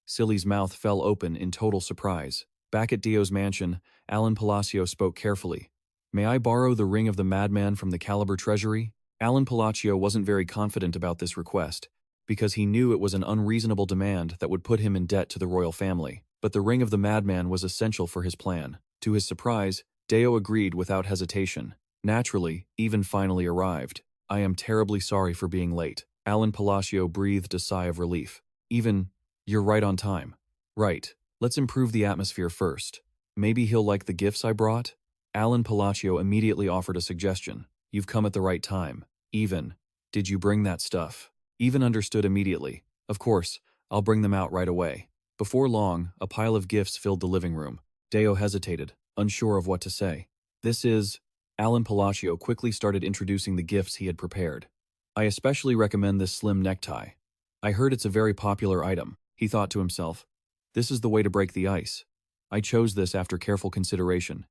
Silly's mouth fell open in total surprise. Back at Dio's mansion, Alan Palatio spoke carefully. May I borrow the ring of the madman from the Caliber treasury? Alan Palatio wasn't very confident about this request, because he knew it was an unreasonable demand that would put him in debt to the royal family. But the ring of the madman was essential for his plan. To his surprise, Deo agreed without hesitation. Naturally, even finally arrived. I am terribly sorry for being late. Alan Palatio breathed a sigh of relief. You're right on time. Right. Let's improve the atmosphere first. Maybe he'll like the gifts I brought? Alan Palatio immediately offered a suggestion. You've come at the right time. Did you bring that stuff? Understood immediately. Of course, I'll bring them out right away. Before long, a pile of gifts filled the living room. Deo hesitated, unsure of what to say. This is... Alan Palatio quickly started introducing the gifts he had prepared. I especially recommend this slim necktie. I heard it's a very popular item. He thought to himself. This is the way to break the ice. I chose this after careful consideration.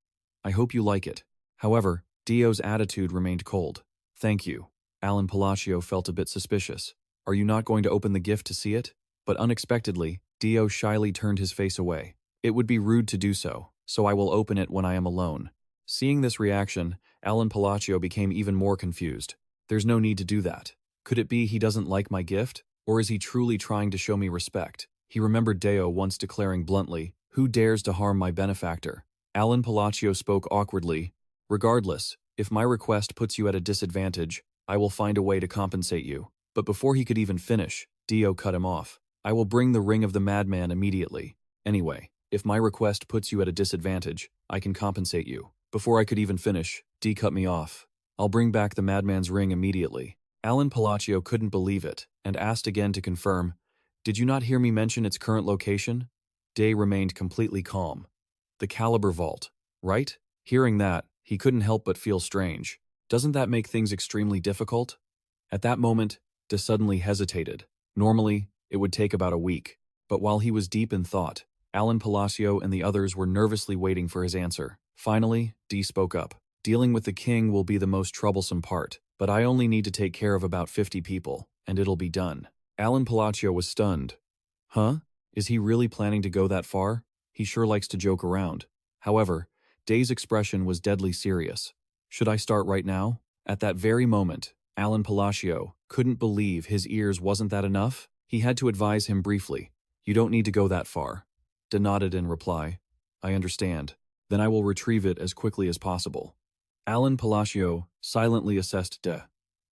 I hope you like it. However, Deo's attitude remained cold. Thank you. Alan Palatio felt a bit suspicious. Are you not going to open the gift to see it? But unexpectedly, Deo shyly turned his face away. It would be rude to do so, so I will open it when I am alone. Seeing this reaction, Alan Palatio became even more confused. There's no need to do that. Could it be he doesn't like my gift? Or is he truly trying to show me respect? He remembered Deo once declaring bluntly, "Who dares to harm my benefactor?" Alan Palatio spoke awkwardly. Regardless, if my request puts you at a disadvantage, I will find a way to compensate you. But before he could even finish, Deo cut him off. I will bring the ring of the madman immediately. Anyway, if my request puts you at a disadvantage, I can compensate you. Before I could even finish, D cut me off. I'll bring back the madman's ring immediately. Alan Palatio couldn't believe it, and asked again to confirm, Did you not hear me mention its current location? Day remained completely calm. The Caliber Vault, right? Hearing that, he couldn't help but feel strange. Doesn't that make things extremely difficult? At that moment, De suddenly hesitated. Normally, it would take about a week. But while he was deep in thought, Alan Palatio and the others were nervously waiting for his answer. Finally, D spoke up. Dealing with the king will be the most troublesome part, but I only need to take care of about 50 people, and it'll be done. Alan Palatio was stunned. Huh? Is he really planning to go that far? He sure likes to joke around. However, Day's expression was deadly serious. Should I start right now? At that very moment, Alan Palatio couldn't believe his ears. Wasn't that enough? He had to advise him briefly. You don't need to go that far. De nodded in reply. I understand. Then I will retrieve it as quickly as possible. Alan Palatio silently assessed De.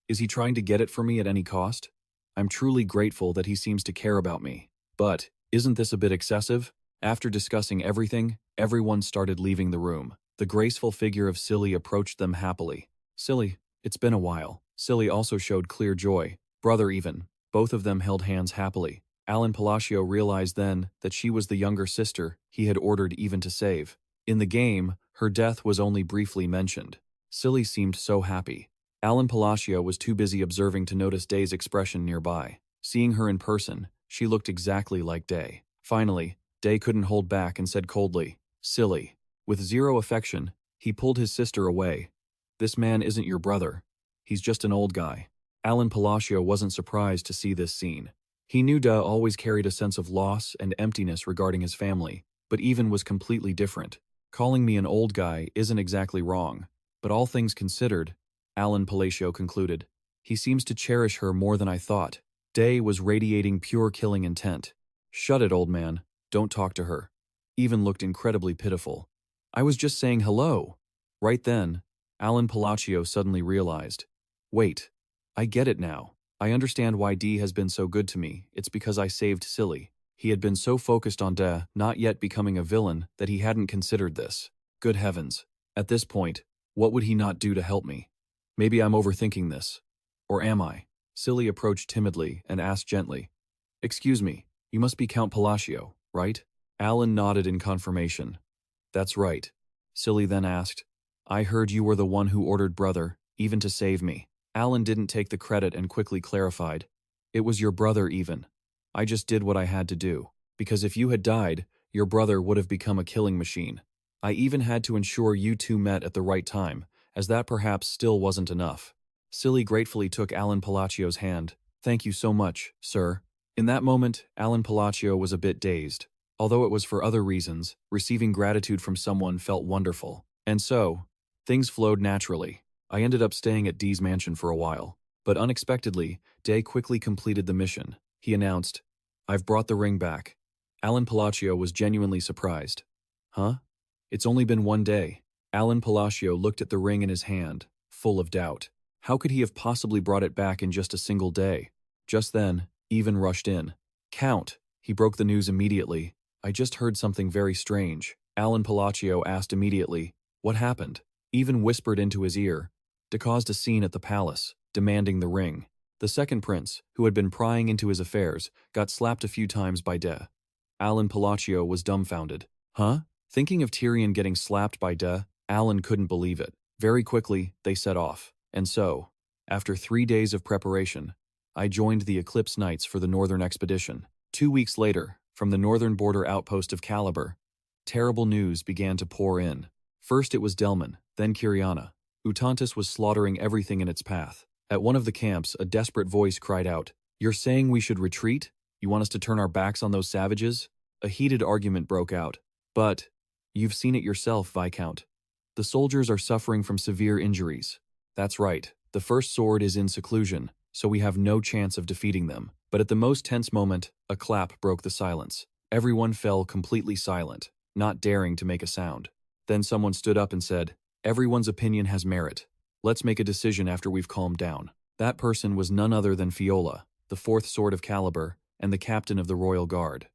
Is he trying to get it for me at any cost? I'm truly grateful that he seems to care about me. But, isn't this a bit excessive? After discussing everything, everyone started leaving the room. The graceful figure of Silly approached them happily. Silly, it's been a while. Silly also showed clear joy. Brother even. Both of them held hands happily. Alan Palatio realized then that she was the younger sister he had ordered even to save. In the game, her death was only briefly mentioned. Silly seemed so happy. Alan Palatio was too busy observing to notice Day's expression nearby. Seeing her in person, she looked exactly like Day. Finally, Day couldn't hold back and said coldly, Silly. With zero affection, he pulled his sister away. This man isn't your brother. He's just an old guy. Alan Palatio wasn't surprised to see this scene. He knew Da always carried a sense of loss and emptiness regarding his family, but even was completely different. Calling me an old guy isn't exactly wrong, but all things considered, Alan Palatio concluded, he seems to cherish her more than I thought. Day was radiating pure killing intent. Shut it, old man. Don't talk to her. Even looked incredibly pitiful. I was just saying hello. Right then, Alan Palatio suddenly realized. Wait, I get it now. I understand why D has been so good to me. It's because I saved Silly. He had been so focused on De not yet becoming a villain that he hadn't considered this. Good heavens. At this point, what would he not do to help me? Maybe I'm overthinking this. Or am I? Silly approached timidly and asked gently. Excuse me, you must be Count Palatio, right? Alan nodded in confirmation. That's right. Silly then asked, I heard you were the one who ordered brother, even to save me. Alan didn't take the credit and quickly clarified. It was your brother even. I just did what I had to do. Because if you had died, your brother would have become a killing machine. I even had to ensure you two met at the right time, as that perhaps still wasn't enough. Silly gratefully took Alan Palatio's hand. Thank you so much, sir. In that moment, Alan Palatio was a bit dazed. Although it was for other reasons, receiving gratitude from someone felt wonderful. And so, Things flowed naturally. I ended up staying at Dee's mansion for a while. But unexpectedly, Day quickly completed the mission. He announced, "I've brought the ring back." Alan Palatio was genuinely surprised. Huh? It's only been 1 day. Alan Palatio looked at the ring in his hand, full of doubt. How could he have possibly brought it back in just a single day? Just then, Even rushed in. "Count," he broke the news immediately. "I just heard something very strange." Alan Palatio asked immediately, "What happened?" Even whispered into his ear. "De caused a scene at the palace, demanding the ring." The second prince, who had been prying into his affairs, got slapped a few times by De. Alan Palatio was dumbfounded. Huh? Thinking of Tyrion getting slapped by De, Alan couldn't believe it. Very quickly, they set off. And so, after 3 days of preparation, I joined the Eclipse Knights for the Northern Expedition. 2 weeks later, from the northern border outpost of Caliber, terrible news began to pour in. First it was Delman, then Kiriana. Utantis was slaughtering everything in its path. At one of the camps, a desperate voice cried out, "You're saying we should retreat? You want us to turn our backs on those savages?" A heated argument broke out. "But, you've seen it yourself, Viscount. The soldiers are suffering from severe injuries." "That's right. The first sword is in seclusion, so we have no chance of defeating them." But at the most tense moment, a clap broke the silence. Everyone fell completely silent, not daring to make a sound. Then someone stood up and said, "Everyone's opinion has merit. Let's make a decision after we've calmed down." That person was none other than Fiola, the fourth sword of Caliber, and the captain of the Royal Guard.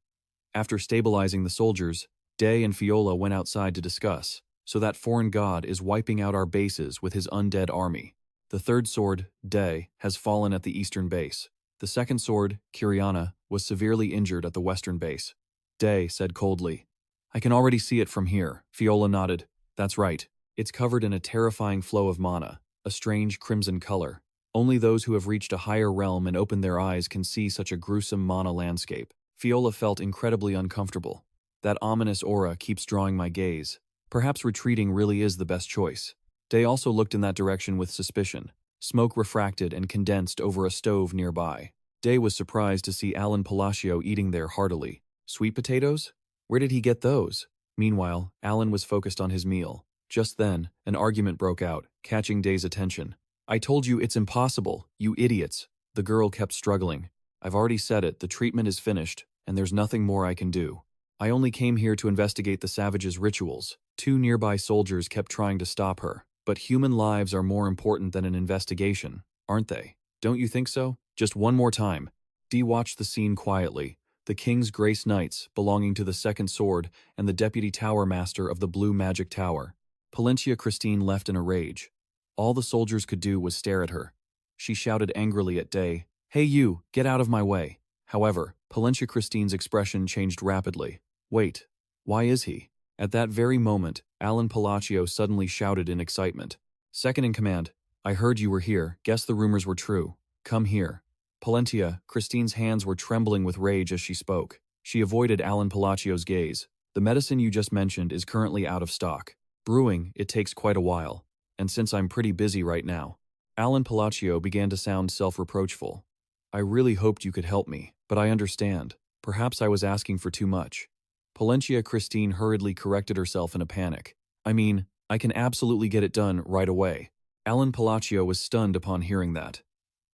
After stabilizing the soldiers, Day and Fiola went outside to discuss. "So that foreign god is wiping out our bases with his undead army. The third sword, Day, has fallen at the eastern base. The second sword, Kiriana, was severely injured at the western base." Day said coldly, "I can already see it from here." Fiola nodded. "That's right. It's covered in a terrifying flow of mana, a strange crimson color. Only those who have reached a higher realm and opened their eyes can see such a gruesome mana landscape." Fiola felt incredibly uncomfortable. "That ominous aura keeps drawing my gaze. Perhaps retreating really is the best choice." Day also looked in that direction with suspicion. Smoke refracted and condensed over a stove nearby. Day was surprised to see Alan Palatio eating there heartily. Sweet potatoes? Where did he get those? Meanwhile, Alan was focused on his meal. Just then, an argument broke out, catching Day's attention. "I told you it's impossible, you idiots." The girl kept struggling. "I've already said it, the treatment is finished, and there's nothing more I can do. I only came here to investigate the savages' rituals." 2 nearby soldiers kept trying to stop her. "But human lives are more important than an investigation, aren't they? Don't you think so? Just one more time." Dee watched the scene quietly. The King's Grace Knights, belonging to the Second Sword, and the Deputy Tower Master of the Blue Magic Tower. Palencia Christine left in a rage. All the soldiers could do was stare at her. She shouted angrily at Day, "Hey you, get out of my way." However, Palencia Christine's expression changed rapidly. "Wait, why is he?" At that very moment, Alan Palatio suddenly shouted in excitement. "Second in command, I heard you were here. Guess the rumors were true. Come here." Palencia, Christine's hands were trembling with rage as she spoke. She avoided Alan Palatio's gaze. "The medicine you just mentioned is currently out of stock. Brewing, it takes quite a while. And since I'm pretty busy right now." Alan Palatio began to sound self-reproachful. "I really hoped you could help me, but I understand. Perhaps I was asking for too much." Palencia Christine hurriedly corrected herself in a panic. "I mean, I can absolutely get it done right away." Alan Palatio was stunned upon hearing that.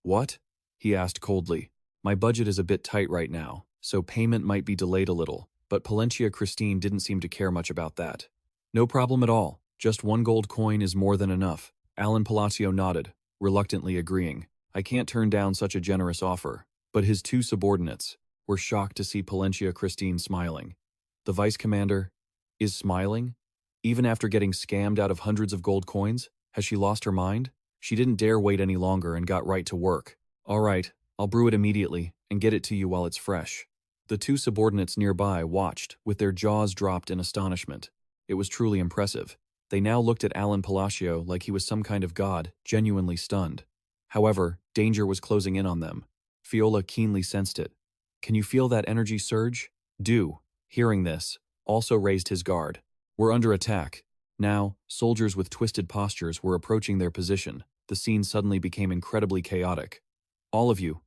"What?" he asked coldly. "My budget is a bit tight right now, so payment might be delayed a little," but Palencia Christine didn't seem to care much about that. "No problem at all. Just 1 gold coin is more than enough." Alan Palatio nodded, reluctantly agreeing. I can't turn down such a generous offer. But his 2 subordinates were shocked to see Palencia Christine smiling. The vice commander is smiling? Even after getting scammed out of hundreds of gold coins? Has she lost her mind? She didn't dare wait any longer and got right to work. "All right, I'll brew it immediately and get it to you while it's fresh." The 2 subordinates nearby watched, with their jaws dropped in astonishment. It was truly impressive. They now looked at Alan Palatio like he was some kind of god, genuinely stunned. However, danger was closing in on them. Fiola keenly sensed it. "Can you feel that energy surge?" Do, hearing this, also raised his guard. "We're under attack." Now, soldiers with twisted postures were approaching their position. The scene suddenly became incredibly chaotic. "All of you,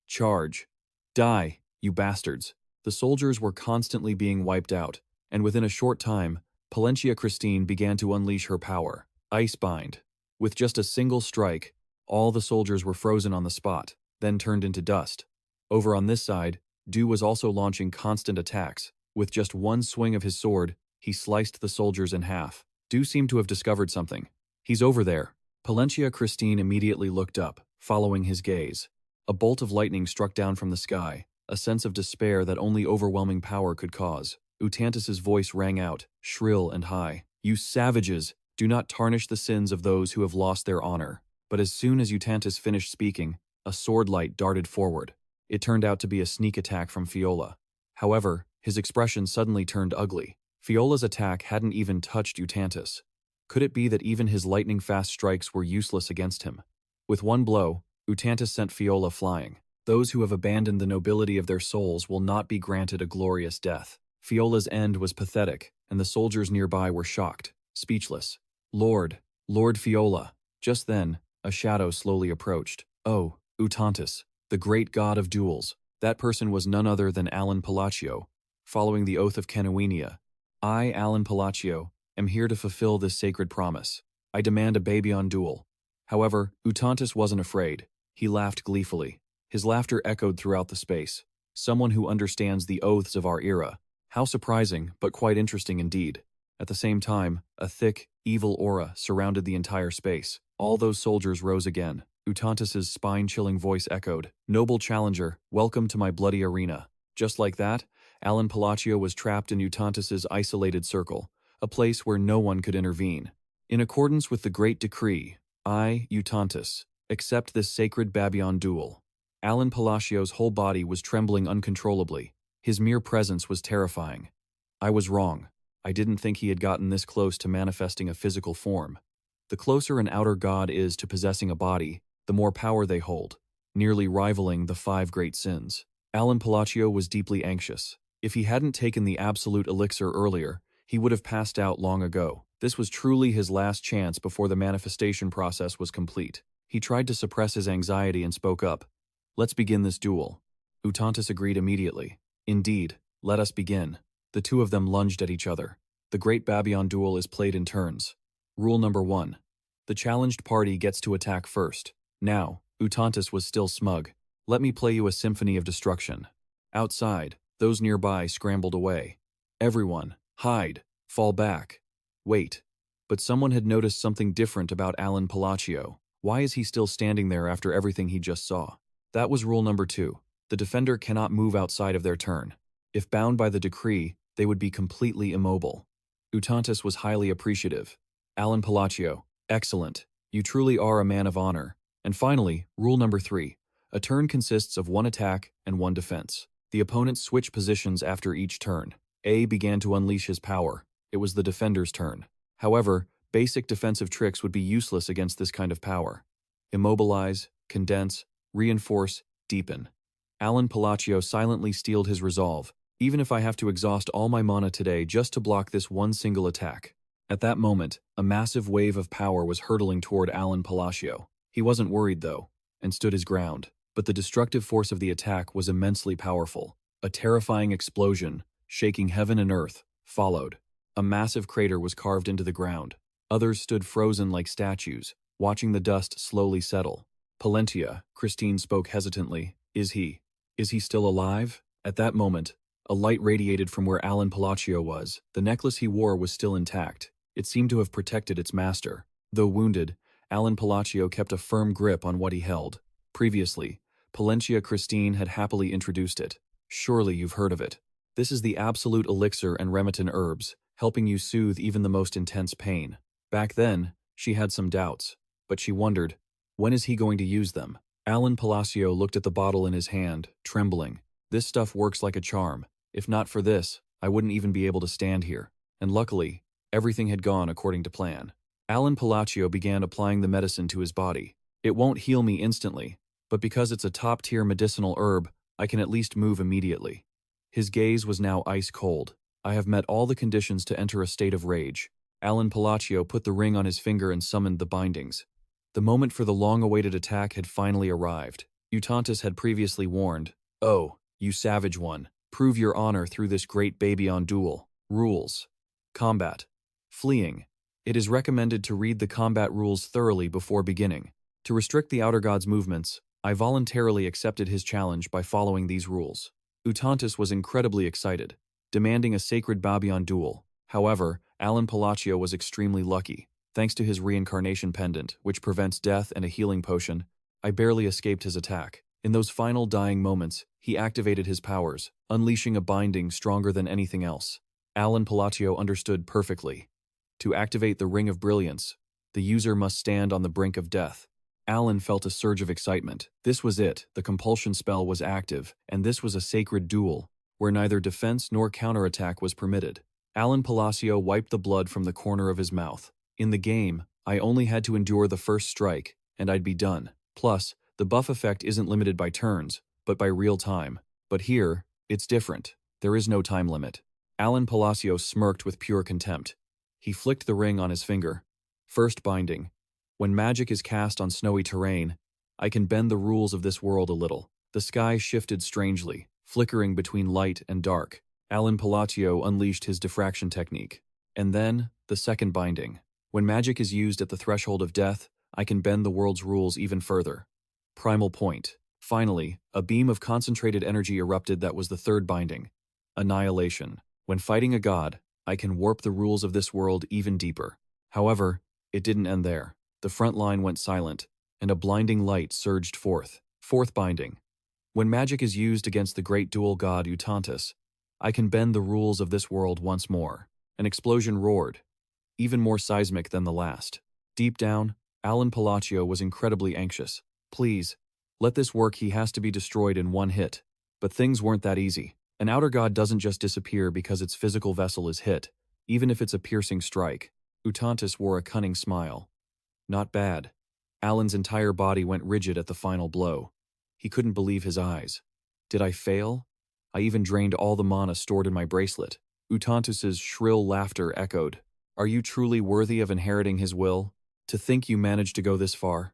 charge. Die, you bastards." The soldiers were constantly being wiped out, and within a short time, Palencia Christine began to unleash her power. Icebind. With just a single strike, all the soldiers were frozen on the spot, then turned into dust. Over on this side, Du was also launching constant attacks. With just one swing of his sword, he sliced the soldiers in half. Du seemed to have discovered something. He's over there. Palencia Christine immediately looked up, following his gaze. A bolt of lightning struck down from the sky, a sense of despair that only overwhelming power could cause. Utantis's voice rang out, shrill and high. "You savages! Do not tarnish the sins of those who have lost their honor." But as soon as Utantis finished speaking, a sword light darted forward. It turned out to be a sneak attack from Fiola. However, his expression suddenly turned ugly. Fiola's attack hadn't even touched Utantis. Could it be that even his lightning-fast strikes were useless against him? With one blow, Utantis sent Fiola flying. Those who have abandoned the nobility of their souls will not be granted a glorious death. Fiola's end was pathetic, and the soldiers nearby were shocked, speechless. Lord Fiola. Just then, a shadow slowly approached. Oh, Utantis, the great god of duels. That person was none other than Count Palatio. Following the oath of Canuinia, I, Count Palatio, am here to fulfill this sacred promise. I demand a baby on duel. However, Utantis wasn't afraid. He laughed gleefully. His laughter echoed throughout the space. Someone who understands the oaths of our era. How surprising, but quite interesting indeed. At the same time, a thick, evil aura surrounded the entire space. All those soldiers rose again. Utantis's spine-chilling voice echoed, "Noble challenger, welcome to my bloody arena." Just like that, Count Palatio was trapped in Utantis's isolated circle, a place where no one could intervene. In accordance with the great decree, I, Utantis, accept this sacred Babylon duel. Count Palatio's whole body was trembling uncontrollably. His mere presence was terrifying. I was wrong. I didn't think he had gotten this close to manifesting a physical form. The closer an outer god is to possessing a body, the more power they hold, nearly rivaling the 5 great sins. Count Palatio was deeply anxious. If he hadn't taken the absolute elixir earlier, he would have passed out long ago. This was truly his last chance before the manifestation process was complete. He tried to suppress his anxiety and spoke up. "Let's begin this duel." Utantis agreed immediately. "Indeed, let us begin." The two of them lunged at each other. The Great Babylon duel is played in turns. Rule number 1. The challenged party gets to attack first. Now, Utantis was still smug. "Let me play you a symphony of destruction." Outside, those nearby scrambled away. Everyone, hide, fall back. Wait. But someone had noticed something different about Count Palatio. Why is he still standing there after everything he just saw? That was rule number 2. The defender cannot move outside of their turn. If bound by the decree, they would be completely immobile. Utantis was highly appreciative. "Count Palatio, excellent. You truly are a man of honor." And finally, rule number 3. A turn consists of 1 attack and 1 defense. The opponents switch positions after each turn. A began to unleash his power. It was the defender's turn. However, basic defensive tricks would be useless against this kind of power. Immobilize, condense, reinforce, deepen. Count Palatio silently steeled his resolve. Even if I have to exhaust all my mana today just to block this one single attack. At that moment, a massive wave of power was hurtling toward Count Palatio. He wasn't worried though, and stood his ground. But the destructive force of the attack was immensely powerful. A terrifying explosion, shaking heaven and earth, followed. A massive crater was carved into the ground. Others stood frozen like statues, watching the dust slowly settle. Palencia, Christine spoke hesitantly. Is he still alive? At that moment, a light radiated from where Count Palatio was. The necklace he wore was still intact. It seemed to have protected its master. Though wounded, Count Palatio kept a firm grip on what he held. Previously, Palencia Christine had happily introduced it. Surely you've heard of it. This is the absolute elixir and remetin herbs, helping you soothe even the most intense pain. Back then, she had some doubts, but she wondered, when is he going to use them? Count Palatio looked at the bottle in his hand, trembling. This stuff works like a charm. If not for this, I wouldn't even be able to stand here. And luckily, everything had gone according to plan. Count Palatio began applying the medicine to his body. It won't heal me instantly, but because it's a top-tier medicinal herb, I can at least move immediately. His gaze was now ice cold. I have met all the conditions to enter a state of rage. Count Palatio put the ring on his finger and summoned the bindings. The moment for the long-awaited attack had finally arrived. Utantis had previously warned, "Oh, you savage one, prove your honor through this great Babylon duel. Rules. Combat. Fleeing. It is recommended to read the combat rules thoroughly before beginning. To restrict the Outer God's movements, I voluntarily accepted his challenge by following these rules. Utantis was incredibly excited, demanding a sacred Babyan duel. However, Alan Palatio was extremely lucky. Thanks to his reincarnation pendant, which prevents death, and a healing potion, I barely escaped his attack. In those final dying moments, he activated his powers, unleashing a binding stronger than anything else. Alan Palatio understood perfectly. To activate the Ring of Brilliance, the user must stand on the brink of death. Alan felt a surge of excitement. This was it, the compulsion spell was active, and this was a sacred duel, where neither defense nor counterattack was permitted. Alan Palatio wiped the blood from the corner of his mouth. In the game, I only had to endure the first strike, and I'd be done. Plus, the buff effect isn't limited by turns, but by real time. But here, it's different. There is no time limit. Alan Palatio smirked with pure contempt. He flicked the ring on his finger. First binding. When magic is cast on snowy terrain, I can bend the rules of this world a little. The sky shifted strangely, flickering between light and dark. Alan Palatio unleashed his diffraction technique. And then, the second binding. When magic is used at the threshold of death, I can bend the world's rules even further. Primal point. Finally, a beam of concentrated energy erupted that was the third binding. Annihilation. When fighting a god, I can warp the rules of this world even deeper. However, it didn't end there. The front line went silent, and a blinding light surged forth. Fourth binding. When magic is used against the great dual god Utantis, I can bend the rules of this world once more. An explosion roared, even more seismic than the last. Deep down, Alan Palatio was incredibly anxious. Please, let this work, he has to be destroyed in one hit. But things weren't that easy. An outer god doesn't just disappear because its physical vessel is hit, even if it's a piercing strike. Utantis wore a cunning smile. Not bad. Alan's entire body went rigid at the final blow. He couldn't believe his eyes. Did I fail? I even drained all the mana stored in my bracelet. Utantis's shrill laughter echoed. Are you truly worthy of inheriting his will? To think you managed to go this far?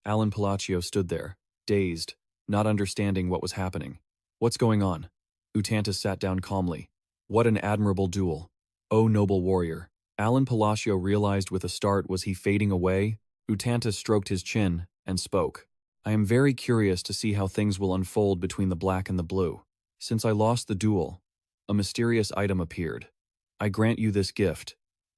Alan Palatio stood there, dazed, not understanding what was happening. What's going on? Utantis sat down calmly. What an admirable duel. O noble warrior. Alan Palatio realized with a start was he fading away. Utantis stroked his chin and spoke. I am very curious to see how things will unfold between the black and the blue. Since I lost the duel, a mysterious item appeared. I grant you this gift,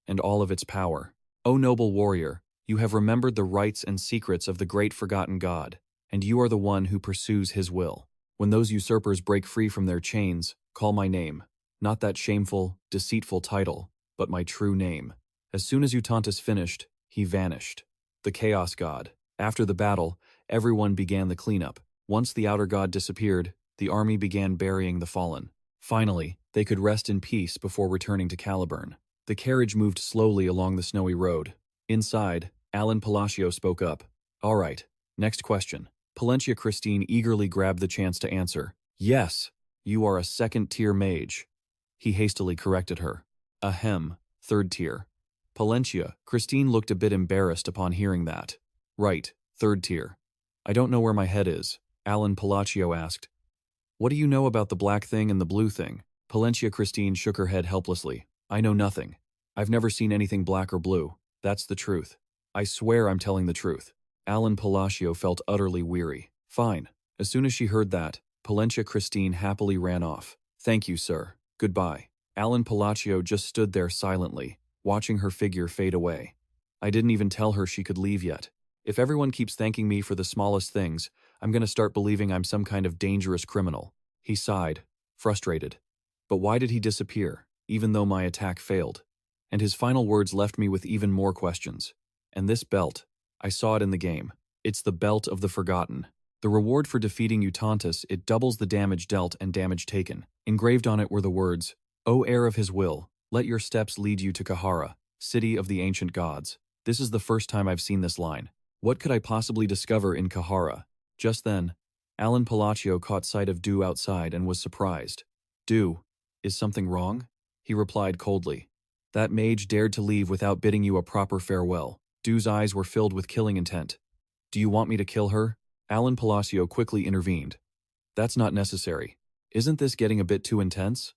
and all of its power. O noble warrior, you have remembered the rites and secrets of the great forgotten god, and you are the one who pursues his will. When those usurpers break free from their chains, call my name. Not that shameful, deceitful title, but my true name. As soon as Utantis finished, he vanished. The Chaos God. After the battle, everyone began the cleanup. Once the outer god disappeared, the army began burying the fallen. Finally, they could rest in peace before returning to Caliburn. The carriage moved slowly along the snowy road. Inside, Alan Palatio spoke up. All right, next question. Palencia Christine eagerly grabbed the chance to answer. Yes, you are a second-tier mage. He hastily corrected her. Ahem, third tier. Palencia, Christine looked a bit embarrassed upon hearing that. Right, third tier. I don't know where my head is, Alan Palatio asked. What do you know about the black thing and the blue thing? Palencia Christine shook her head helplessly. I know nothing. I've never seen anything black or blue. That's the truth. I swear I'm telling the truth. Alan Palatio felt utterly weary. Fine. As soon as she heard that, Palencia Christine happily ran off. Thank you, sir. Goodbye. Alan Palatio just stood there silently, watching her figure fade away. I didn't even tell her she could leave yet. If everyone keeps thanking me for the smallest things, I'm gonna start believing I'm some kind of dangerous criminal. He sighed, frustrated. But why did he disappear, even though my attack failed? And his final words left me with even more questions. And this belt, I saw it in the game. It's the Belt of the Forgotten. The reward for defeating Utantis, it doubles the damage dealt and damage taken. Engraved on it were the words, O heir of his will, let your steps lead you to Kahara, city of the ancient gods. This is the first time I've seen this line. What could I possibly discover in Kahara? Just then, Alan Palatio caught sight of Du outside and was surprised. Du, is something wrong? He replied coldly. That mage dared to leave without bidding you a proper farewell. Du's eyes were filled with killing intent. Do you want me to kill her? Alan Palatio quickly intervened. That's not necessary. Isn't this getting a bit too intense?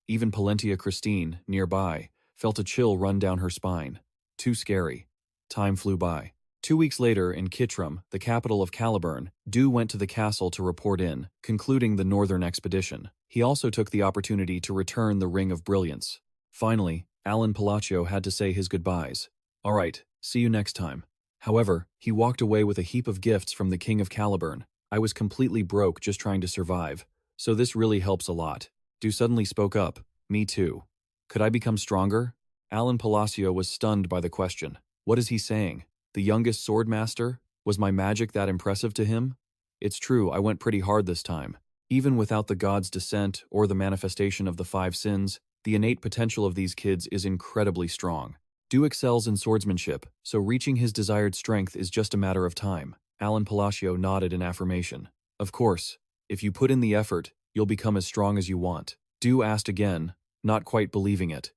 Even Palencia Christine, nearby, felt a chill run down her spine. Too scary. Time flew by. 2 weeks later, in Kitram, the capital of Caliburn, Du went to the castle to report in, concluding the northern expedition. He also took the opportunity to return the Ring of Brilliance. Finally, Alan Palatio had to say his goodbyes. All right, see you next time. However, he walked away with a heap of gifts from the King of Caliburn. I was completely broke just trying to survive, so this really helps a lot. Du suddenly spoke up. Me too. Could I become stronger? Alan Palacio was stunned by the question. What is he saying? The youngest swordmaster? Was my magic that impressive to him? It's true, I went pretty hard this time. Even without the god's descent or the manifestation of the 5 sins, the innate potential of these kids is incredibly strong. Du excels in swordsmanship, so reaching his desired strength is just a matter of time. Alan Palacio nodded in affirmation. Of course, if you put in the effort, you'll become as strong as you want. Du asked again, not quite believing it.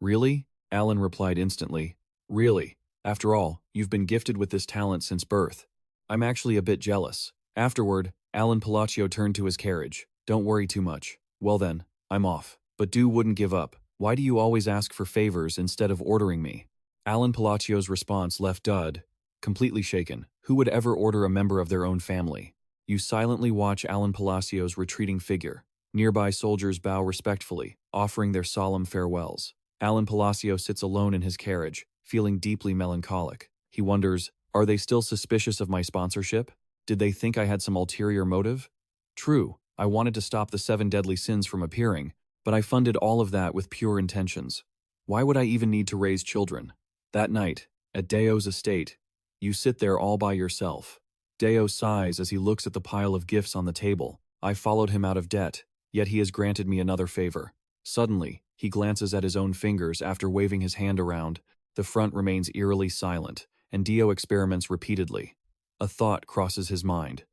Really? Alan replied instantly. Really? After all, you've been gifted with this talent since birth. I'm actually a bit jealous. Afterward, Alan Palacio turned to his carriage. Don't worry too much. Well then, I'm off. But Du wouldn't give up. Why do you always ask for favors instead of ordering me? Alan Palacio's response left Dud completely shaken. Who would ever order a member of their own family? You silently watch Alan Palacio's retreating figure. Nearby soldiers bow respectfully, offering their solemn farewells. Alan Palacio sits alone in his carriage, feeling deeply melancholic. He wonders, are they still suspicious of my sponsorship? Did they think I had some ulterior motive? True, I wanted to stop the 7 deadly sins from appearing, but I funded all of that with pure intentions. Why would I even need to raise children? That night, at Deo's estate, you sit there all by yourself. Deo sighs as he looks at the pile of gifts on the table. I followed him out of debt, yet he has granted me another favor. Suddenly, he glances at his own fingers after waving his hand around. The front remains eerily silent, and Dio experiments repeatedly. A thought crosses his mind.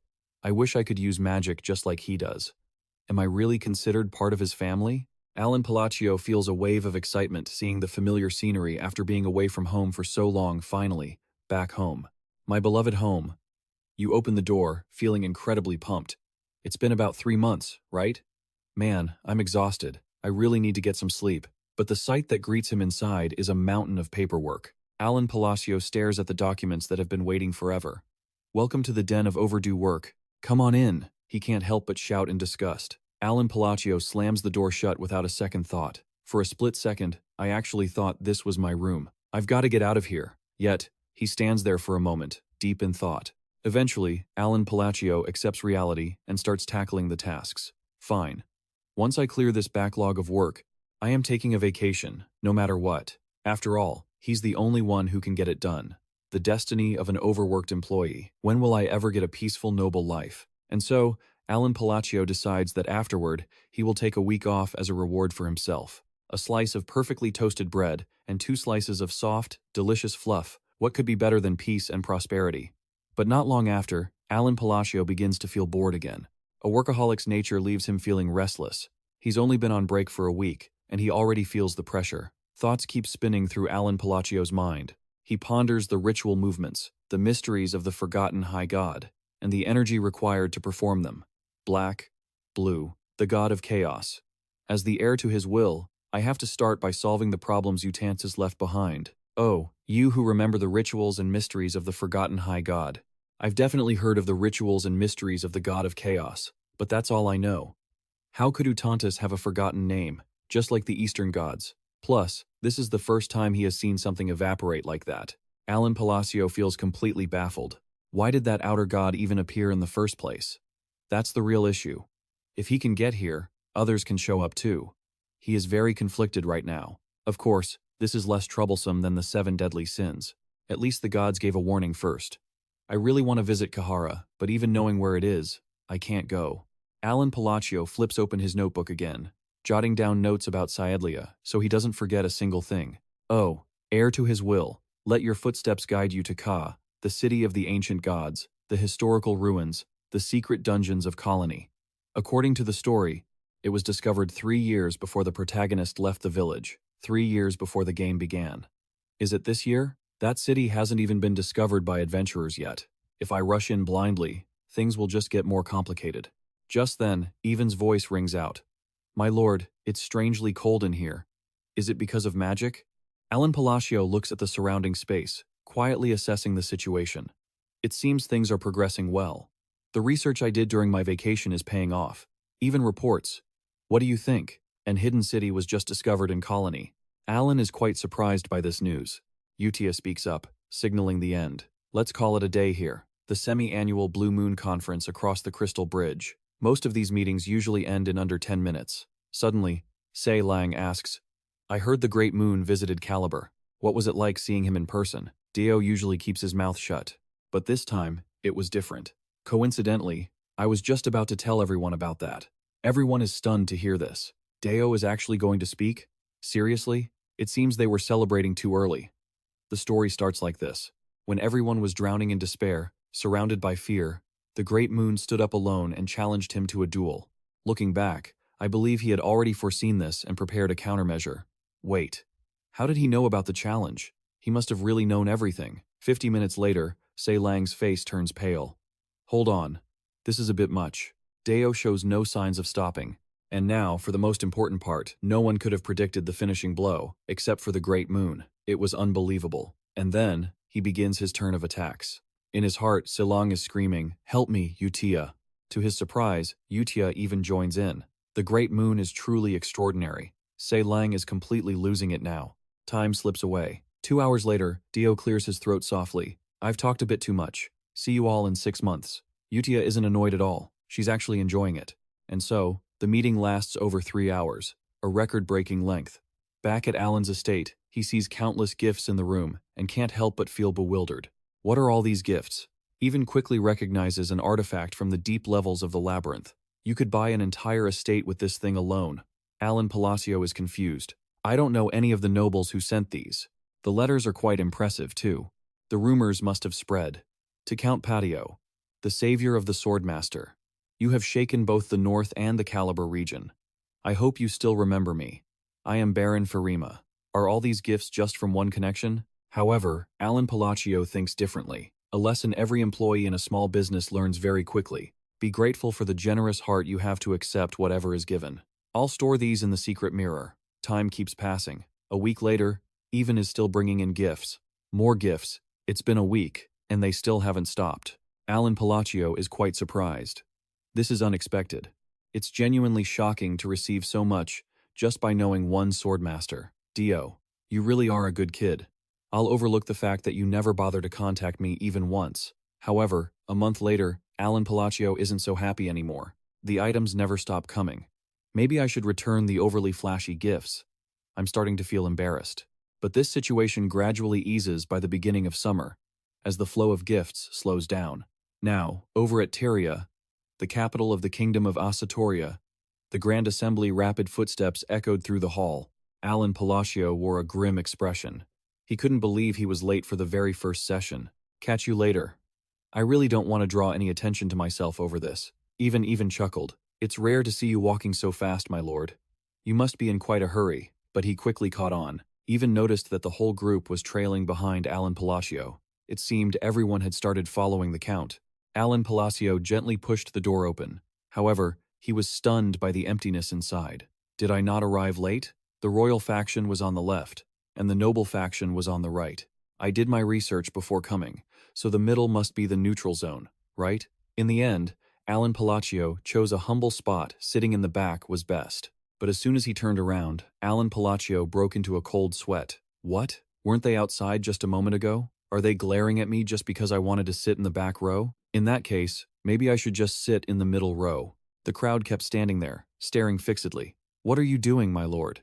I wish I could use magic just like he does. Am I really considered part of his family? Alan Palacio feels a wave of excitement seeing the familiar scenery after being away from home for so long. Finally, back home. My beloved home. You open the door, feeling incredibly pumped. It's been about 3 months, right? Man, I'm exhausted. I really need to get some sleep. But the sight that greets him inside is a mountain of paperwork. Alan Palacio stares at the documents that have been waiting forever. Welcome to the den of overdue work. Come on in. He can't help but shout in disgust. Alan Palacio slams the door shut without a second thought. For a split second, I actually thought this was my room. I've got to get out of here. Yet, he stands there for a moment, deep in thought. Eventually, Alan Palacio accepts reality and starts tackling the tasks. Fine. Once I clear this backlog of work, I am taking a vacation, no matter what. After all, he's the only one who can get it done. The destiny of an overworked employee. When will I ever get a peaceful, noble life? And so, Alan Palacio decides that afterward, he will take a week off as a reward for himself. A slice of perfectly toasted bread and 2 slices of soft, delicious fluff. What could be better than peace and prosperity? But not long after, Alan Palacio begins to feel bored again. A workaholic's nature leaves him feeling restless. He's only been on break for a week, and he already feels the pressure. Thoughts keep spinning through Alan Palacio's mind. He ponders the ritual movements, the mysteries of the forgotten high god, and the energy required to perform them. Black, blue, the god of chaos. As the heir to his will, I have to start by solving the problems Utantis left behind. Oh, you who remember the rituals and mysteries of the forgotten high god. I've definitely heard of the rituals and mysteries of the god of chaos, but that's all I know. How could Utantis have a forgotten name, just like the Eastern gods? Plus, this is the first time he has seen something evaporate like that. Alan Palacio feels completely baffled. Why did that outer god even appear in the first place? That's the real issue. If he can get here, others can show up too. He is very conflicted right now. Of course, this is less troublesome than the 7 deadly sins. At least the gods gave a warning first. I really want to visit Kahara, but even knowing where it is, I can't go. Alan Palacio flips open his notebook again, jotting down notes about Saelia so he doesn't forget a single thing. Oh, heir to his will, let your footsteps guide you to Ka, the city of the ancient gods, the historical ruins, the secret dungeons of Colony. According to the story, it was discovered 3 years before the protagonist left the village, 3 years before the game began. Is it this year? That city hasn't even been discovered by adventurers yet. If I rush in blindly, things will just get more complicated. Just then, Evan's voice rings out. My lord, it's strangely cold in here. Is it because of magic? Alan Palacio looks at the surrounding space, quietly assessing the situation. It seems things are progressing well. The research I did during my vacation is paying off. Even reports. What do you think? An hidden city was just discovered in Colony. Alan is quite surprised by this news. Utia speaks up, signaling the end. Let's call it a day here. The semi-annual Blue Moon Conference across the Crystal Bridge. Most of these meetings usually end in under 10 minutes. Suddenly, Se Lang asks, I heard the Great Moon visited Caliber. What was it like seeing him in person? Dio usually keeps his mouth shut. But this time, it was different. Coincidentally, I was just about to tell everyone about that. Everyone is stunned to hear this. Deo is actually going to speak? Seriously? It seems they were celebrating too early. The story starts like this. When everyone was drowning in despair, surrounded by fear, the Great Moon stood up alone and challenged him to a duel. Looking back, I believe he had already foreseen this and prepared a countermeasure. Wait. How did he know about the challenge? He must have really known everything. 50 minutes later, Se Lang's face turns pale. Hold on. This is a bit much. Deo shows no signs of stopping. And now, for the most important part, no one could have predicted the finishing blow, except for the Great Moon. It was unbelievable. And then, he begins his turn of attacks. In his heart, Se Lang is screaming, Help me, Utia. To his surprise, Utia even joins in. The Great Moon is truly extraordinary. Se Lang is completely losing it now. Time slips away. 2 hours later, Dio clears his throat softly. I've talked a bit too much. See you all in 6 months. Utia isn't annoyed at all. She's actually enjoying it. And so, the meeting lasts over 3 hours, a record-breaking length. Back at Alan's estate, he sees countless gifts in the room and can't help but feel bewildered. What are all these gifts? Even quickly recognizes an artifact from the deep levels of the labyrinth. You could buy an entire estate with this thing alone. Alan Palacio is confused. I don't know any of the nobles who sent these. The letters are quite impressive, too. The rumors must have spread. To Count Palatio, the savior of the Swordmaster. You have shaken both the North and the Caliber region. I hope you still remember me. I am Baron Farima. Are all these gifts just from one connection? However, Alan Palacio thinks differently. A lesson every employee in a small business learns very quickly. Be grateful for the generous heart you have to accept whatever is given. I'll store these in the secret mirror. Time keeps passing. A week later, Even is still bringing in gifts. More gifts. It's been a week, and they still haven't stopped. Alan Palacio is quite surprised. This is unexpected. It's genuinely shocking to receive so much just by knowing one swordmaster. Dio, you really are a good kid. I'll overlook the fact that you never bother to contact me even once. However, a month later, Alan Palacio isn't so happy anymore. The items never stop coming. Maybe I should return the overly flashy gifts. I'm starting to feel embarrassed. But this situation gradually eases by the beginning of summer, as the flow of gifts slows down. Now, over at Teria, the capital of the Kingdom of Saelia, the Grand Assembly rapid footsteps echoed through the hall. Alan Palacio wore a grim expression. He couldn't believe he was late for the very first session. Catch you later. I really don't want to draw any attention to myself over this. Even chuckled. It's rare to see you walking so fast, my lord. You must be in quite a hurry. But he quickly caught on. Even noticed that the whole group was trailing behind Alan Palacio. It seemed everyone had started following the Count. Alan Palacio gently pushed the door open. However, he was stunned by the emptiness inside. Did I not arrive late? The royal faction was on the left, and the noble faction was on the right. I did my research before coming, so the middle must be the neutral zone, right? In the end, Alan Palacio chose a humble spot sitting in the back was best. But as soon as he turned around, Alan Palacio broke into a cold sweat. What? Weren't they outside just a moment ago? Are they glaring at me just because I wanted to sit in the back row? In that case, maybe I should just sit in the middle row. The crowd kept standing there, staring fixedly. What are you doing, my lord?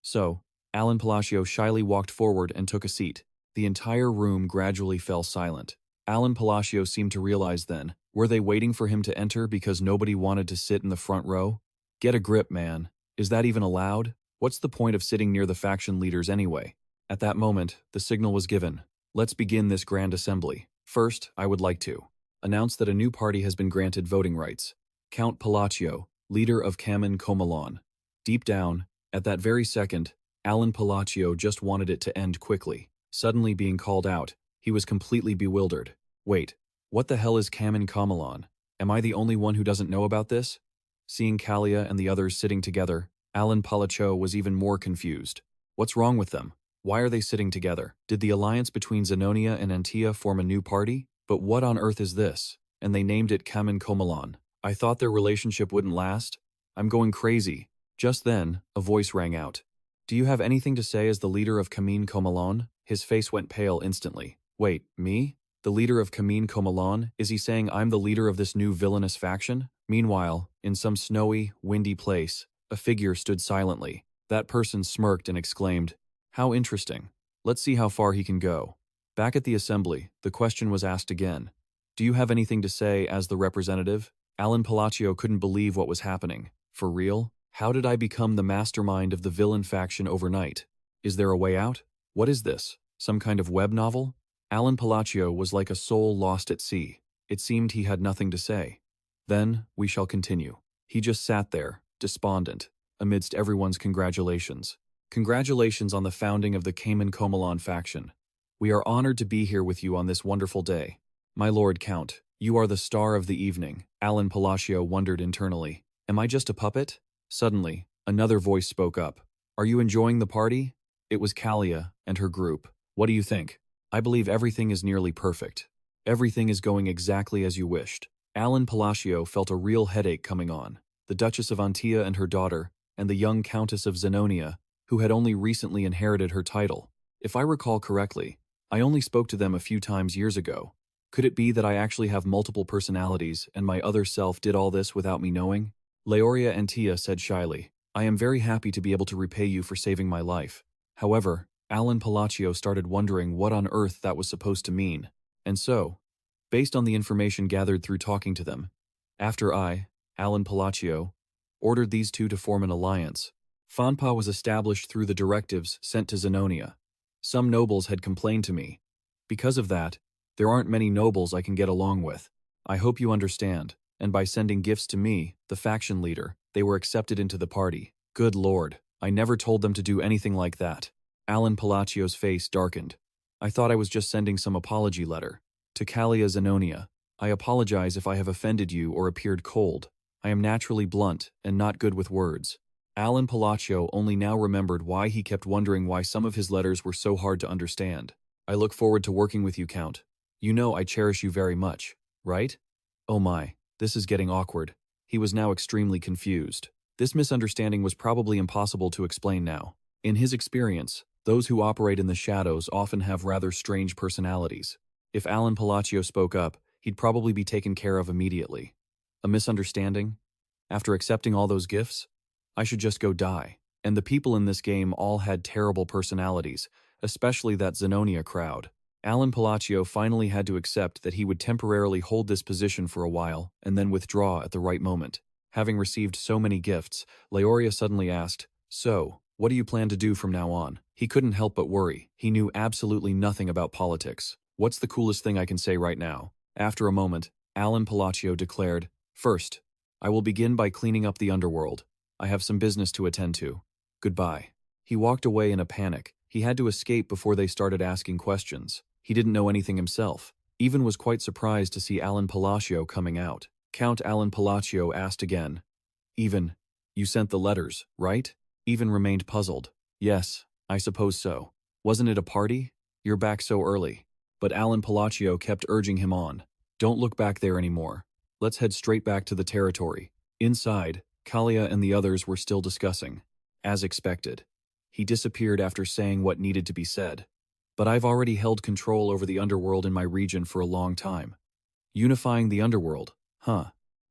So, Alan Palacio shyly walked forward and took a seat. The entire room gradually fell silent. Alan Palacio seemed to realize then, were they waiting for him to enter because nobody wanted to sit in the front row? Get a grip, man. Is that even allowed? What's the point of sitting near the faction leaders anyway? At that moment, the signal was given. Let's begin this grand assembly. First, I would like to announce that a new party has been granted voting rights. Count Palatio, leader of Kamen Komalon. Deep down, at that very second, Alan Palacio just wanted it to end quickly. Suddenly being called out, he was completely bewildered. Wait, what the hell is Kamen Komalon? Am I the only one who doesn't know about this? Seeing Kalia and the others sitting together, Alan Palacio was even more confused. What's wrong with them? Why are they sitting together? Did the alliance between Zenonia and Antia form a new party? But what on earth is this? And they named it Kamen Komalan. I thought their relationship wouldn't last. I'm going crazy. Just then, a voice rang out. Do you have anything to say as the leader of Kamin Komalon? His face went pale instantly. Wait, me? The leader of Kamin Komalon? Is he saying I'm the leader of this new villainous faction? Meanwhile, in some snowy, windy place, a figure stood silently. That person smirked and exclaimed, How interesting. Let's see how far he can go. Back at the assembly, the question was asked again. Do you have anything to say as the representative? Count Palatio couldn't believe what was happening. For real? How did I become the mastermind of the villain faction overnight? Is there a way out? What is this? Some kind of web novel? Count Palatio was like a soul lost at sea. It seemed he had nothing to say. Then, we shall continue. He just sat there, despondent, amidst everyone's congratulations. Congratulations on the founding of the Kamen Komalan faction. We are honored to be here with you on this wonderful day. My lord Count, you are the star of the evening. Count Palatio wondered internally. Am I just a puppet? Suddenly, another voice spoke up. Are you enjoying the party? It was Kalia and her group. What do you think? I believe everything is nearly perfect. Everything is going exactly as you wished. Count Palatio felt a real headache coming on. The Duchess of Antia and her daughter, and the young Countess of Zenonia, who had only recently inherited her title. If I recall correctly, I only spoke to them a few times years ago. Could it be that I actually have multiple personalities and my other self did all this without me knowing? Leoria Antia said shyly, I am very happy to be able to repay you for saving my life. However, Count Palatio started wondering what on earth that was supposed to mean. And so, based on the information gathered through talking to them, after Count Palatio, ordered these two to form an alliance, Fanpa was established through the directives sent to Zenonia. Some nobles had complained to me. Because of that, there aren't many nobles I can get along with. I hope you understand. And by sending gifts to me, the faction leader, they were accepted into the party. Good lord, I never told them to do anything like that. Count Palatio's face darkened. I thought I was just sending some apology letter. To Kalia Zenonia, I apologize if I have offended you or appeared cold. I am naturally blunt and not good with words. Count Palatio only now remembered why he kept wondering why some of his letters were so hard to understand. I look forward to working with you, Count. You know I cherish you very much, right? Oh my, this is getting awkward. He was now extremely confused. This misunderstanding was probably impossible to explain now. In his experience, those who operate in the shadows often have rather strange personalities. If Count Palatio spoke up, he'd probably be taken care of immediately. A misunderstanding? After accepting all those gifts? I should just go die. And the people in this game all had terrible personalities, especially that Zenonia crowd. Count Palatio finally had to accept that he would temporarily hold this position for a while and then withdraw at the right moment. Having received so many gifts, Leoria suddenly asked, So, what do you plan to do from now on? He couldn't help but worry. He knew absolutely nothing about politics. What's the coolest thing I can say right now? After a moment, Count Palatio declared, First, I will begin by cleaning up the underworld. I have some business to attend to. Goodbye. He walked away in a panic. He had to escape before they started asking questions. He didn't know anything himself. Even was quite surprised to see Count Palatio coming out. Count Palatio asked again. Even, you sent the letters, right? Even remained puzzled. Yes, I suppose so. Wasn't it a party? You're back so early. But Count Palatio kept urging him on. Don't look back there anymore. Let's head straight back to the territory. Inside, Kalia and the others were still discussing. As expected. He disappeared after saying what needed to be said. But I've already held control over the underworld in my region for a long time. Unifying the underworld, huh?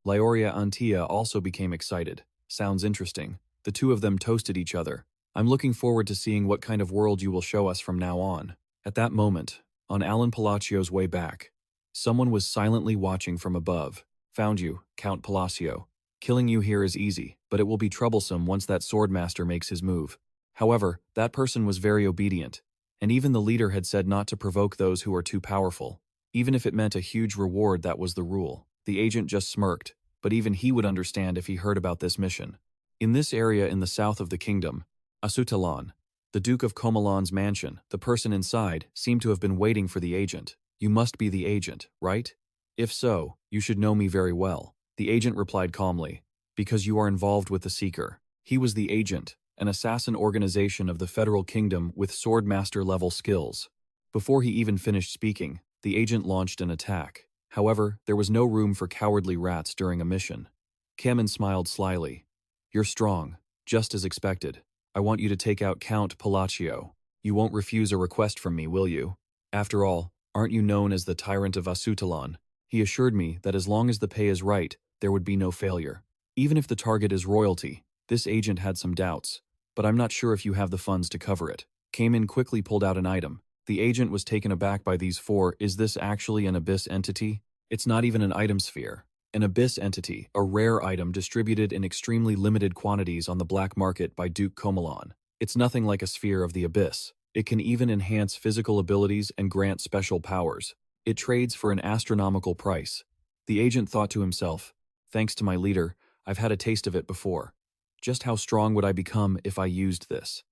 Leoria Antia also became excited. Sounds interesting. The two of them toasted each other. I'm looking forward to seeing what kind of world you will show us from now on. At that moment, on Count Palatio's way back, someone was silently watching from above. Found you, Count Palatio. Killing you here is easy, but it will be troublesome once that swordmaster makes his move. However, that person was very obedient. And even the leader had said not to provoke those who are too powerful. Even if it meant a huge reward, that was the rule. The agent just smirked, but even he would understand if he heard about this mission. In this area in the south of the kingdom, Asutalan, the Duke of Komalan's mansion, the person inside, seemed to have been waiting for the agent. You must be the agent, right? If so, you should know me very well. The agent replied calmly, because you are involved with the Seeker. He was the agent, an assassin organization of the Federal Kingdom with swordmaster-level skills. Before he even finished speaking, the agent launched an attack. However, there was no room for cowardly rats during a mission. Kamen smiled slyly. "You're strong, just as expected. I want you to take out Count Palatio. You won't refuse a request from me, will you? After all, aren't you known as the Tyrant of Asutalon?" He assured me that as long as the pay is right, there would be no failure. Even if the target is royalty, this agent had some doubts. "But I'm not sure if you have the funds to cover it." Kamen quickly pulled out an item. The agent was taken aback by these four. "Is this actually an abyss entity? It's not even an item sphere. An abyss entity, a rare item distributed in extremely limited quantities on the black market by Duke Comelon. It's nothing like a sphere of the abyss. It can even enhance physical abilities and grant special powers. It trades for an astronomical price." The agent thought to himself, "Thanks to my leader, I've had a taste of it before. Just how strong would I become if I used this?"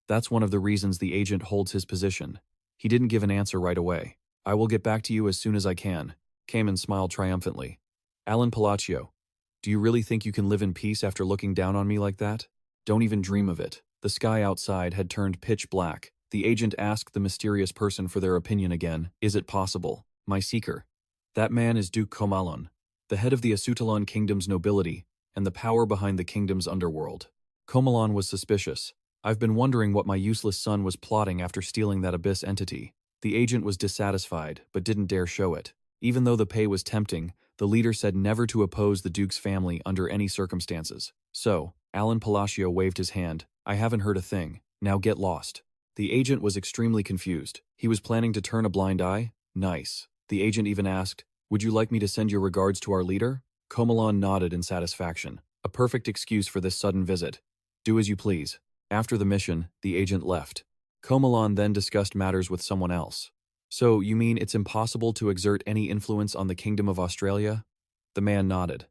That's one of the reasons the agent holds his position. He didn't give an answer right away. "I will get back to you as soon as I can." Kamen smiled triumphantly. "Alan Palatio, do you really think you can live in peace after looking down on me like that? Don't even dream of it." The sky outside had turned pitch black. The agent asked the mysterious person for their opinion again. "Is it possible, my seeker? That man is Duke Comelon, the head of the Asutalon Kingdom's nobility, and the power behind the kingdom's underworld." Comelon was suspicious. "I've been wondering what my useless son was plotting after stealing that abyss entity." The agent was dissatisfied, but didn't dare show it. Even though the pay was tempting, the leader said never to oppose the Duke's family under any circumstances. "So," Alan Palatio waved his hand, "I haven't heard a thing. Now get lost." The agent was extremely confused. He was planning to turn a blind eye? Nice. The agent even asked, "Would you like me to send your regards to our leader?" Comelon nodded in satisfaction. A perfect excuse for this sudden visit. "Do as you please." After the mission, the agent left. Comelon then discussed matters with someone else. "So, you mean it's impossible to exert any influence on the Kingdom of Australia?" The man nodded.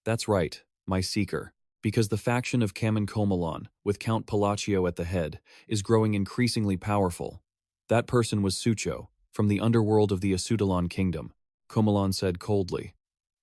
"That's right, my seeker. Because the faction of Kamen Comelon, with Count Palatio at the head, is growing increasingly powerful. That person was Sucho, from the underworld of the Asutalon Kingdom," Comelon said coldly.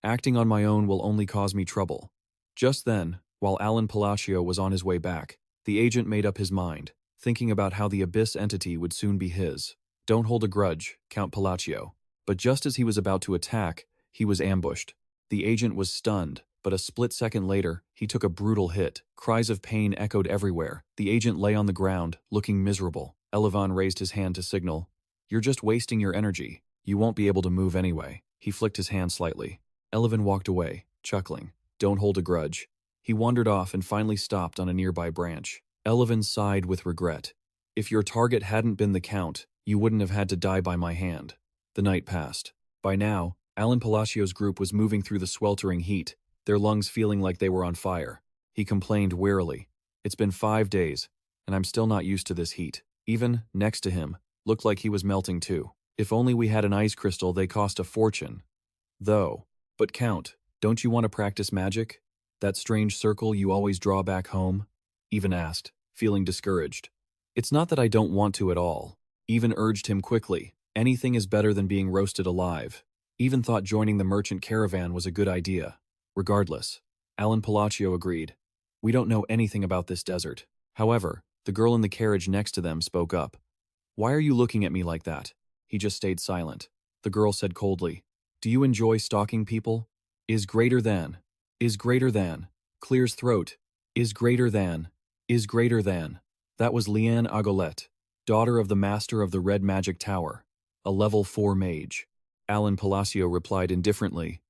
"Acting on my own will only cause me trouble." Just then, while Alan Palatio was on his way back, the agent made up his mind, thinking about how the abyss entity would soon be his. "Don't hold a grudge, Count Palatio." But just as he was about to attack, he was ambushed. The agent was stunned, but a split second later, he took a brutal hit. Cries of pain echoed everywhere. The agent lay on the ground, looking miserable. Elevan raised his hand to signal, "You're just wasting your energy. You won't be able to move anyway." He flicked his hand slightly. Elevan walked away, chuckling. "Don't hold a grudge." He wandered off and finally stopped on a nearby branch. Elevan sighed with regret. "If your target hadn't been the Count, you wouldn't have had to die by my hand." The night passed. By now, Alan Palatio's group was moving through the sweltering heat, their lungs feeling like they were on fire. He complained wearily. "It's been 5 days, and I'm still not used to this heat." Even, next to him, looked like he was melting too. "If only we had an ice crystal, they cost a fortune. Though. But Count, don't you want to practice magic? That strange circle you always draw back home?" Even asked, feeling discouraged. "It's not that I don't want to at all." Even urged him quickly. Anything is better than being roasted alive. Even thought joining the merchant caravan was a good idea. Regardless, Alan Palatio agreed. "We don't know anything about this desert." However, the girl in the carriage next to them spoke up. "Why are you looking at me like that?" He just stayed silent. The girl said coldly, "Do you enjoy stalking people? Is greater than. Clears throat. Is greater than. That was Liane Agolette, daughter of the master of the Red Magic Tower, a level 4 mage. Alan Palatio replied indifferently,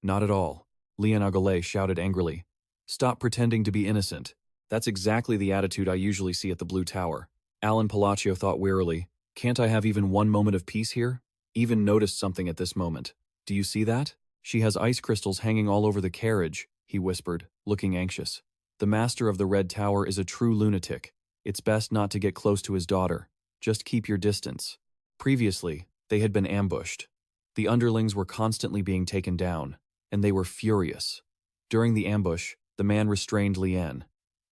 "Not at all." Liane Agolette shouted angrily, "Stop pretending to be innocent. That's exactly the attitude I usually see at the Blue Tower." Alan Palatio thought wearily, "Can't I have even one moment of peace here?" Even noticed something at this moment. "Do you see that? She has ice crystals hanging all over the carriage," he whispered, looking anxious. "The master of the Red Tower is a true lunatic. It's best not to get close to his daughter. Just keep your distance." Previously, they had been ambushed. The underlings were constantly being taken down, and they were furious. During the ambush, the man restrained Liane.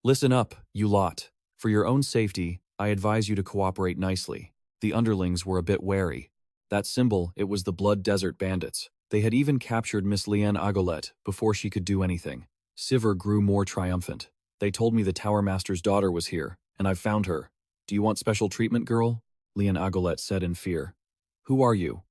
"Listen up, you lot. For your own safety, I advise you to cooperate nicely." The underlings were a bit wary. That symbol, it was the Blood Desert Bandits. They had even captured Miss Liane Agolette before she could do anything. Sivir grew more triumphant. They told me the Tower Master's daughter was here, and I've found her. Do you want special treatment, girl? Leon Agolette said in fear. Who are you?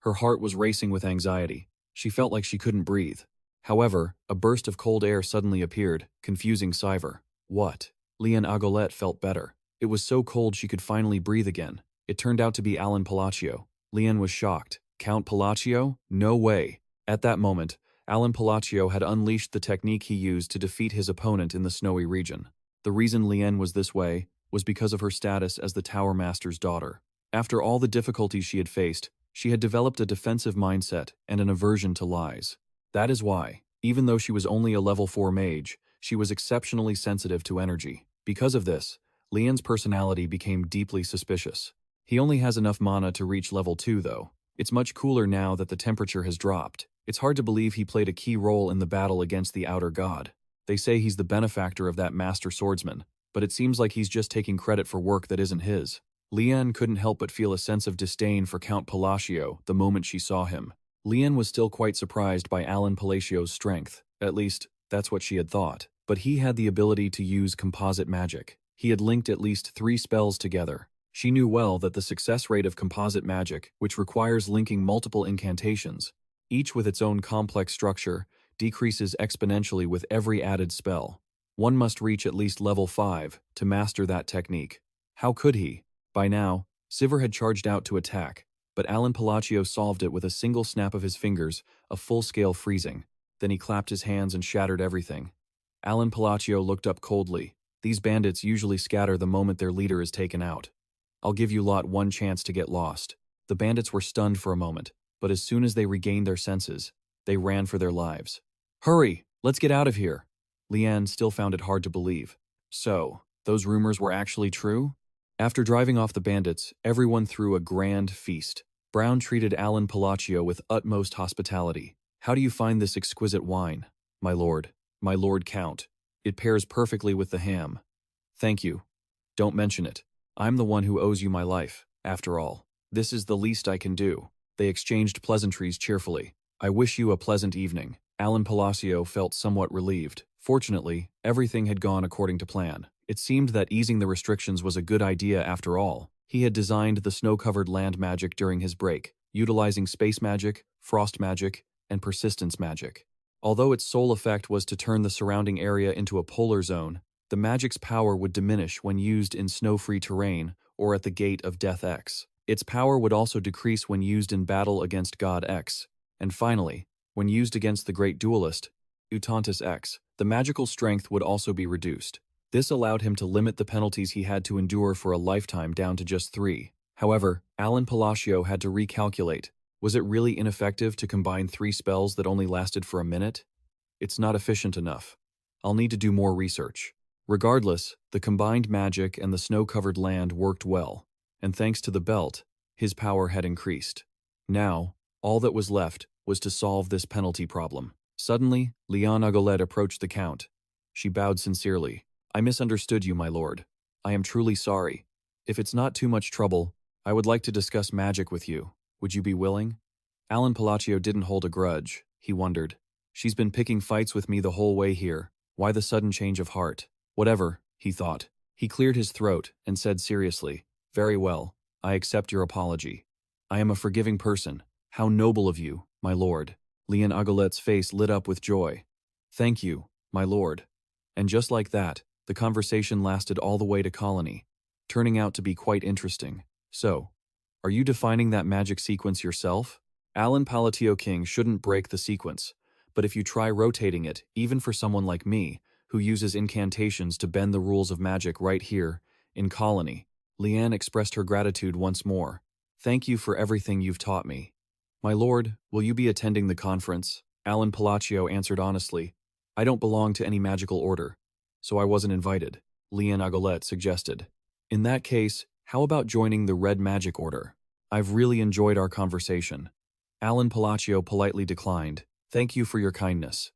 Her heart was racing with anxiety. She felt like she couldn't breathe. However, a burst of cold air suddenly appeared, confusing Cyver. What? Leon Agolette felt better. It was so cold she could finally breathe again. It turned out to be Alan Palatio. Leon was shocked. Count Palatio? No way. At that moment, Alan Palatio had unleashed the technique he used to defeat his opponent in the snowy region. The reason Lien was this way was because of her status as the Tower Master's daughter. After all the difficulties she had faced, she had developed a defensive mindset and an aversion to lies. That is why, even though she was only a level 4 mage, she was exceptionally sensitive to energy. Because of this, Lien's personality became deeply suspicious. He only has enough mana to reach level 2 though. It's much cooler now that the temperature has dropped. It's hard to believe he played a key role in the battle against the Outer God. They say he's the benefactor of that master swordsman, but it seems like he's just taking credit for work that isn't his. Lien couldn't help but feel a sense of disdain for Count Palatio the moment she saw him. Lien was still quite surprised by Alan Palatio's strength. At least, that's what she had thought. But he had the ability to use composite magic. He had linked at least 3 spells together. She knew well that the success rate of composite magic, which requires linking multiple incantations, each with its own complex structure, decreases exponentially with every added spell. One must reach at least level 5 to master that technique. How could he? By now, Sivir had charged out to attack, but Alan Palatio solved it with a single snap of his fingers, a full-scale freezing. Then he clapped his hands and shattered everything. Alan Palatio looked up coldly. These bandits usually scatter the moment their leader is taken out. I'll give you lot one chance to get lost. The bandits were stunned for a moment, but as soon as they regained their senses, they ran for their lives. Hurry, let's get out of here. Leanne still found it hard to believe. So, those rumors were actually true? After driving off the bandits, everyone threw a grand feast. Brown treated Alan Palatio with utmost hospitality. How do you find this exquisite wine, my lord Count? It pairs perfectly with the ham. Thank you. Don't mention it. I'm the one who owes you my life, after all. This is the least I can do. They exchanged pleasantries cheerfully. I wish you a pleasant evening. Alan Palatio felt somewhat relieved. Fortunately, everything had gone according to plan. It seemed that easing the restrictions was a good idea after all. He had designed the snow-covered land magic during his break, utilizing space magic, frost magic, and persistence magic. Although its sole effect was to turn the surrounding area into a polar zone, the magic's power would diminish when used in snow-free terrain or at the gate of Death X. Its power would also decrease when used in battle against God X. And finally, when used against the great duelist, Utantis X, the magical strength would also be reduced. This allowed him to limit the penalties he had to endure for a lifetime down to just 3. However, Alan Palatio had to recalculate. Was it really ineffective to combine 3 spells that only lasted for a minute? It's not efficient enough. I'll need to do more research. Regardless, the combined magic and the snow-covered land worked well, and thanks to the belt, his power had increased. Now, all that was left was to solve this penalty problem. Suddenly, Leon Agolette approached the Count. She bowed sincerely. I misunderstood you, my lord. I am truly sorry. If it's not too much trouble, I would like to discuss magic with you. Would you be willing? Alan Palatio didn't hold a grudge. He wondered. She's been picking fights with me the whole way here. Why the sudden change of heart? Whatever, he thought. He cleared his throat and said seriously, Very well, I accept your apology. I am a forgiving person. How noble of you, my lord. Leon Agolette's face lit up with joy. Thank you, my lord. And just like that, the conversation lasted all the way to Colony, turning out to be quite interesting. So, are you defining that magic sequence yourself? Alan Palatio King shouldn't break the sequence, but if you try rotating it, even for someone like me, who uses incantations to bend the rules of magic right here, in Colony, Leanne expressed her gratitude once more. Thank you for everything you've taught me. My lord, will you be attending the conference? Alan Palatio answered honestly. I don't belong to any magical order, so I wasn't invited, Leon Agolette suggested. In that case, how about joining the Red Magic Order? I've really enjoyed our conversation. Alan Palatio politely declined. Thank you for your kindness.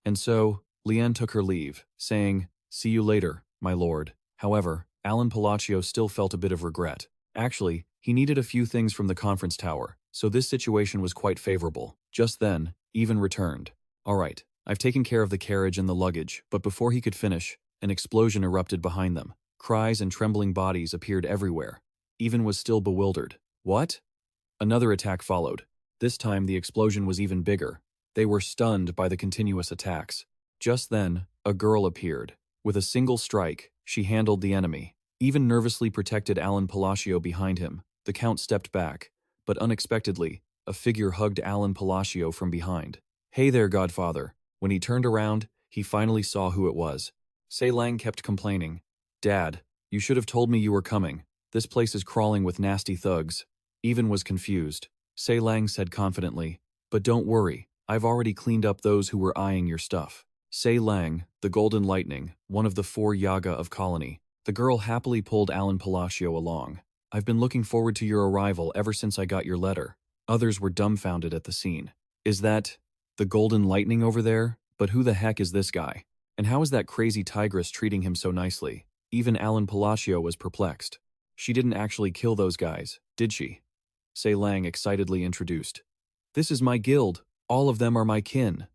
And so, Leanne took her leave, saying, See you later, my lord. However, Alan Palatio still felt a bit of regret. Actually, he needed a few things from the conference tower, so this situation was quite favorable. Just then, Even returned. All right, I've taken care of the carriage and the luggage, but before he could finish, An explosion erupted behind them. Cries and trembling bodies appeared everywhere. Even was still bewildered. What? Another attack followed. This time the explosion was even bigger. They were stunned by the continuous attacks. Just then, a girl appeared. With a single strike, she handled the enemy. Even nervously protected Alan Palatio behind him. The Count stepped back, but unexpectedly, a figure hugged Alan Palatio from behind. "Hey there, Godfather." When he turned around, he finally saw who it was. Saelia kept complaining. "Dad, you should have told me you were coming. This place is crawling with nasty thugs." Even was confused. Saelia said confidently, "But don't worry, I've already cleaned up those who were eyeing your stuff." Saelia, the Golden Lightning, one of the 4 Yaga of Colony. The girl happily pulled Alan Palatio along. "I've been looking forward to your arrival ever since I got your letter." Others were dumbfounded at the scene. "Is that the Golden Lightning over there? But who the heck is this guy? And how is that crazy tigress treating him so nicely?" Even Alan Palatio was perplexed. "She didn't actually kill those guys, did she?" Saelia excitedly introduced. "This is my guild. All of them are my kin."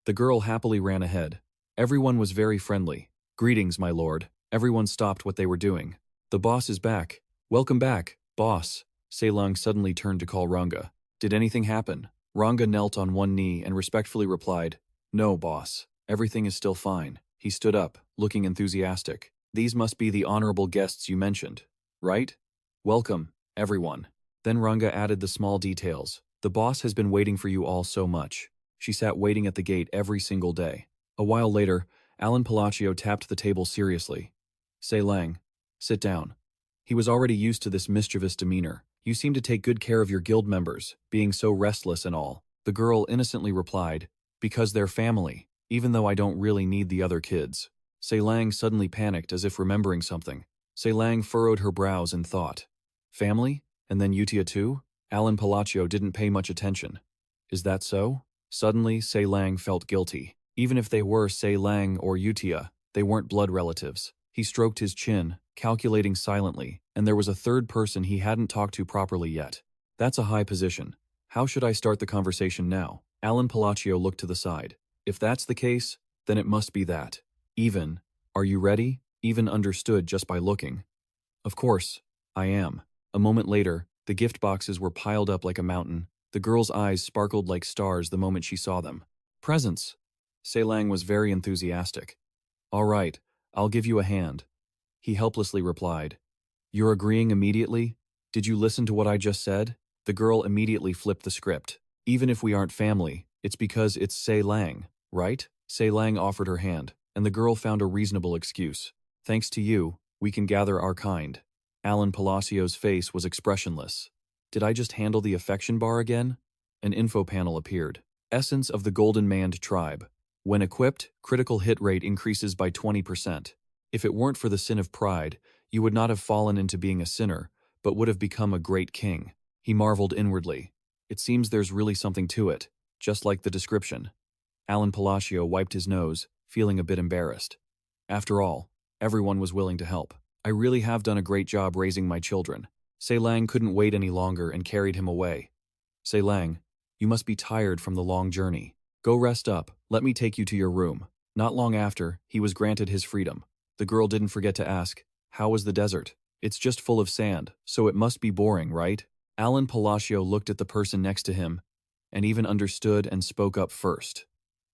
The girl happily ran ahead. Everyone was very friendly. "Greetings, my lord." Everyone stopped what they were doing. "The boss is back." "Welcome back, boss." Saelia suddenly turned to call Ranga. "Did anything happen?" Ranga knelt on one knee and respectfully replied, "No, boss. Everything is still fine." He stood up, looking enthusiastic. "These must be the honorable guests you mentioned, right? Welcome, everyone." Then Ranga added the small details. "The boss has been waiting for you all so much." She sat waiting at the gate every single day. A while later, Alan Palatio tapped the table seriously. "Saelia, sit down." He was already used to this mischievous demeanor. "You seem to take good care of your guild members, being so restless and all." The girl innocently replied, "Because they're family, even though I don't really need the other kids." Saelia suddenly panicked as if remembering something. Saelia furrowed her brows in thought. "Family? And then Utia too?" Alan Palatio didn't pay much attention. "Is that so?" Suddenly, Saelia felt guilty. Even if they were Saelia or Utia, they weren't blood relatives. He stroked his chin, calculating silently, and there was a third person he hadn't talked to properly yet. "That's a high position. How should I start the conversation now?" Alan Palatio looked to the side. "If that's the case, then it must be that." "Even, are you ready?" Even understood just by looking. "Of course, I am." A moment later, the gift boxes were piled up like a mountain. The girl's eyes sparkled like stars the moment she saw them. "Presents." Saelia was very enthusiastic. "All right, I'll give you a hand." He helplessly replied. "You're agreeing immediately? Did you listen to what I just said?" The girl immediately flipped the script. "Even if we aren't family, it's because it's Saelia, right?" Saelia offered her hand, and the girl found a reasonable excuse. "Thanks to you, we can gather our kind." Alan Palacio's face was expressionless. "Did I just handle the affection bar again?" An info panel appeared. "Essence of the Golden Manned Tribe. When equipped, critical hit rate increases by 20%. If it weren't for the sin of pride, you would not have fallen into being a sinner, but would have become a great king." He marveled inwardly. "It seems there's really something to it, just like the description." Alan Palatio wiped his nose, feeling a bit embarrassed. After all, everyone was willing to help. "I really have done a great job raising my children." Saelia couldn't wait any longer and carried him away. "Saelia, you must be tired from the long journey. Go rest up, let me take you to your room." Not long after, he was granted his freedom. The girl didn't forget to ask, "How was the desert?" "It's just full of sand, so it must be boring, right?" Alan Palatio looked at the person next to him, and even understood and spoke up first.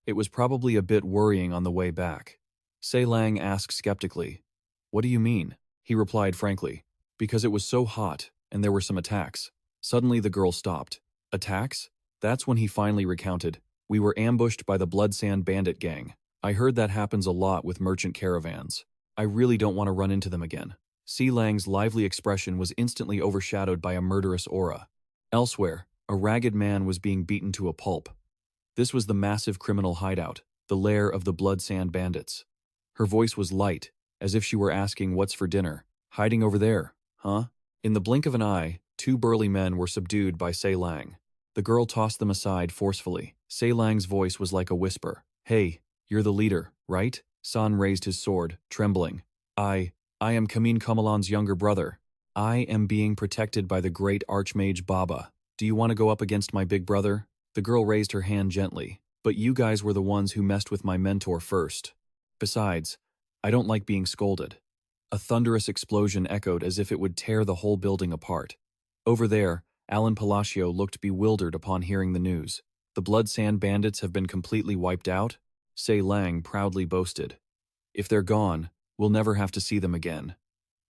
"It was probably a bit worrying on the way back." Saelia asked skeptically, "What do you mean?" He replied frankly, "Because it was so hot, and there were some attacks." Suddenly the girl stopped. "Attacks?" That's when he finally recounted, "We were ambushed by the Blood Sand Bandit gang. I heard that happens a lot with merchant caravans. I really don't want to run into them again." Saelia's lively expression was instantly overshadowed by a murderous aura. Elsewhere, a ragged man was being beaten to a pulp. This was the massive criminal hideout, the lair of the Blood Sand Bandits. Her voice was light, as if she were asking what's for dinner. "Hiding over there, huh?" In the blink of an eye, 2 burly men were subdued by Saelia. The girl tossed them aside forcefully. Saelia's voice was like a whisper. "Hey, you're the leader, right?" San raised his sword, trembling. I am Kamin Kamalan's younger brother. I am being protected by the great Archmage Baba. Do you want to go up against my big brother?" The girl raised her hand gently. "But you guys were the ones who messed with my mentor first. Besides, I don't like being scolded. A thunderous explosion echoed as if it would tear the whole building apart. Over there, Alan Palatio looked bewildered upon hearing the news. The Blood Sand Bandits have been completely wiped out? Sei Lang proudly boasted. If they're gone, we'll never have to see them again.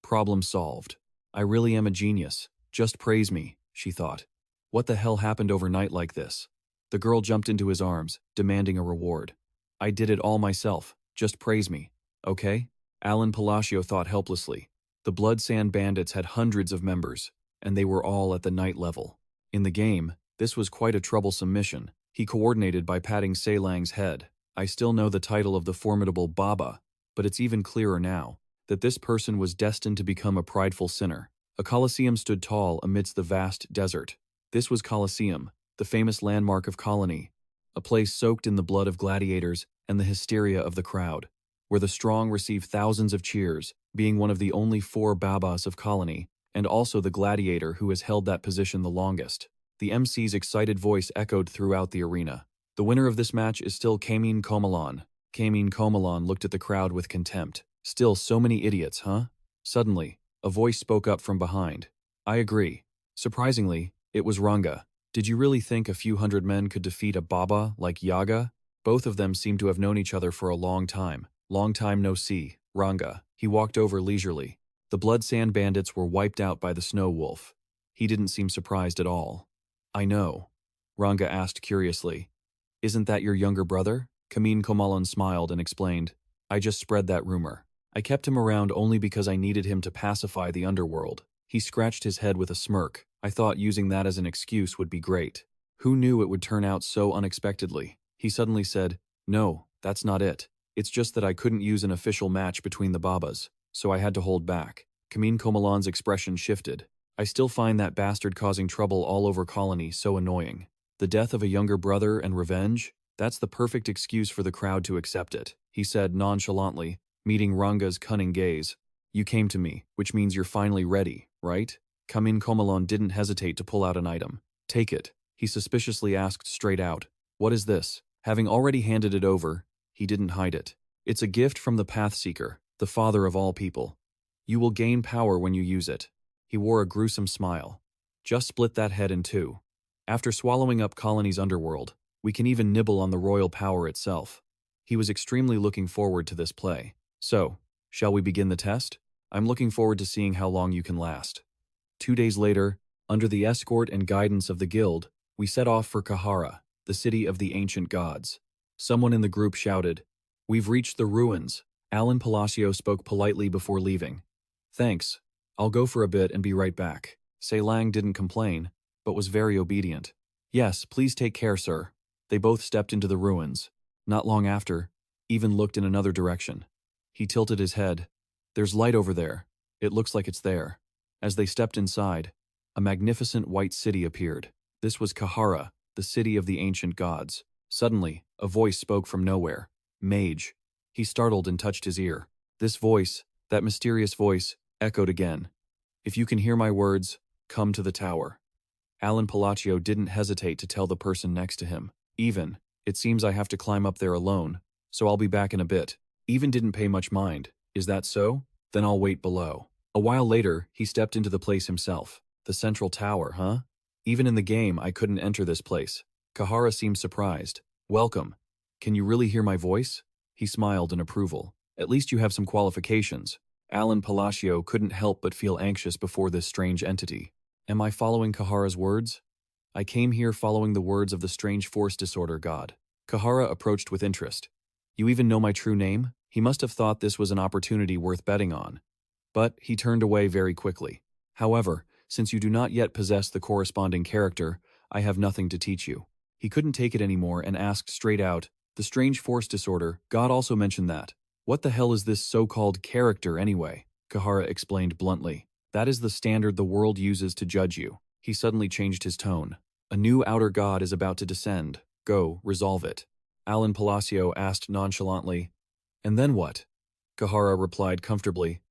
Problem solved. I really am a genius. Just praise me, she thought. What the hell happened overnight like this? The girl jumped into his arms, demanding a reward. I did it all myself. Just praise me, okay? Alan Palatio thought helplessly. The Blood Sand Bandits had hundreds of members, and they were all at the night level. In the game, this was quite a troublesome mission. He coordinated by patting Sei Lang's head. I still know the title of the formidable Baba, but it's even clearer now that this person was destined to become a prideful sinner. A Colosseum stood tall amidst the vast desert. This was Colosseum, the famous landmark of Colony, a place soaked in the blood of gladiators and the hysteria of the crowd, where the strong receive thousands of cheers, being one of the only 4 Babas of Colony, and also the gladiator who has held that position the longest. The MC's excited voice echoed throughout the arena. The winner of this match is still Kamin Komalan. Kamin Komalan looked at the crowd with contempt. Still so many idiots, huh? Suddenly, a voice spoke up from behind. I agree. Surprisingly, it was Ranga. Did you really think a few hundred men could defeat a Baba like Yaga? Both of them seemed to have known each other for a long time. Long time no see, Ranga. He walked over leisurely. The Blood Sand Bandits were wiped out by the Snow Wolf. He didn't seem surprised at all. I know. Ranga asked curiously. Isn't that your younger brother? Kamin Komalan smiled and explained. I just spread that rumor. I kept him around only because I needed him to pacify the underworld. He scratched his head with a smirk. I thought using that as an excuse would be great. Who knew it would turn out so unexpectedly? He suddenly said, No, that's not it. It's just that I couldn't use an official match between the Babas, so I had to hold back. Kamin Komalan's expression shifted. I still find that bastard causing trouble all over Colony so annoying. The death of a younger brother and revenge? That's the perfect excuse for the crowd to accept it, he said nonchalantly, meeting Ranga's cunning gaze. You came to me, which means you're finally ready, right? Kamin Komalan didn't hesitate to pull out an item. Take it, he suspiciously asked straight out. What is this? Having already handed it over, he didn't hide it. It's a gift from the Pathseeker, the father of all people. You will gain power when you use it. He wore a gruesome smile. Just split that head in 2. After swallowing up Colony's underworld, we can even nibble on the royal power itself. He was extremely looking forward to this play. So, shall we begin the test? I'm looking forward to seeing how long you can last. 2 days later, under the escort and guidance of the guild, we set off for Kahara, the city of the ancient gods. Someone in the group shouted, We've reached the ruins. Alan Palatio spoke politely before leaving. Thanks. I'll go for a bit and be right back. Sei Lang didn't complain, but was very obedient. Yes, please take care, sir. They both stepped into the ruins. Not long after, even looked in another direction. He tilted his head. There's light over there. It looks like it's there. As they stepped inside, a magnificent white city appeared. This was Kahara, the city of the ancient gods. Suddenly, a voice spoke from nowhere. Mage. He startled and touched his ear. This voice, that mysterious voice, echoed again. If you can hear my words, come to the tower. Alan Palatio didn't hesitate to tell the person next to him. Even, it seems I have to climb up there alone, so I'll be back in a bit. Even didn't pay much mind. Is that so? Then I'll wait below. A while later, he stepped into the place himself. The central tower, huh? Even in the game, I couldn't enter this place. Kahara seemed surprised. Welcome. Can you really hear my voice? He smiled in approval. At least you have some qualifications. Alan Palatio couldn't help but feel anxious before this strange entity. Am I following Kahara's words? I came here following the words of the strange force disorder god. Kahara approached with interest. You even know my true name? He must have thought this was an opportunity worth betting on. But he turned away very quickly. However, since you do not yet possess the corresponding character, I have nothing to teach you. He couldn't take it anymore and asked straight out, the strange force disorder, God also mentioned that. What the hell is this so-called character anyway? Kahara explained bluntly. That is the standard the world uses to judge you. He suddenly changed his tone. A new outer god is about to descend. Go, resolve it. Alan Palatio asked nonchalantly. And then what? Kahara replied comfortably.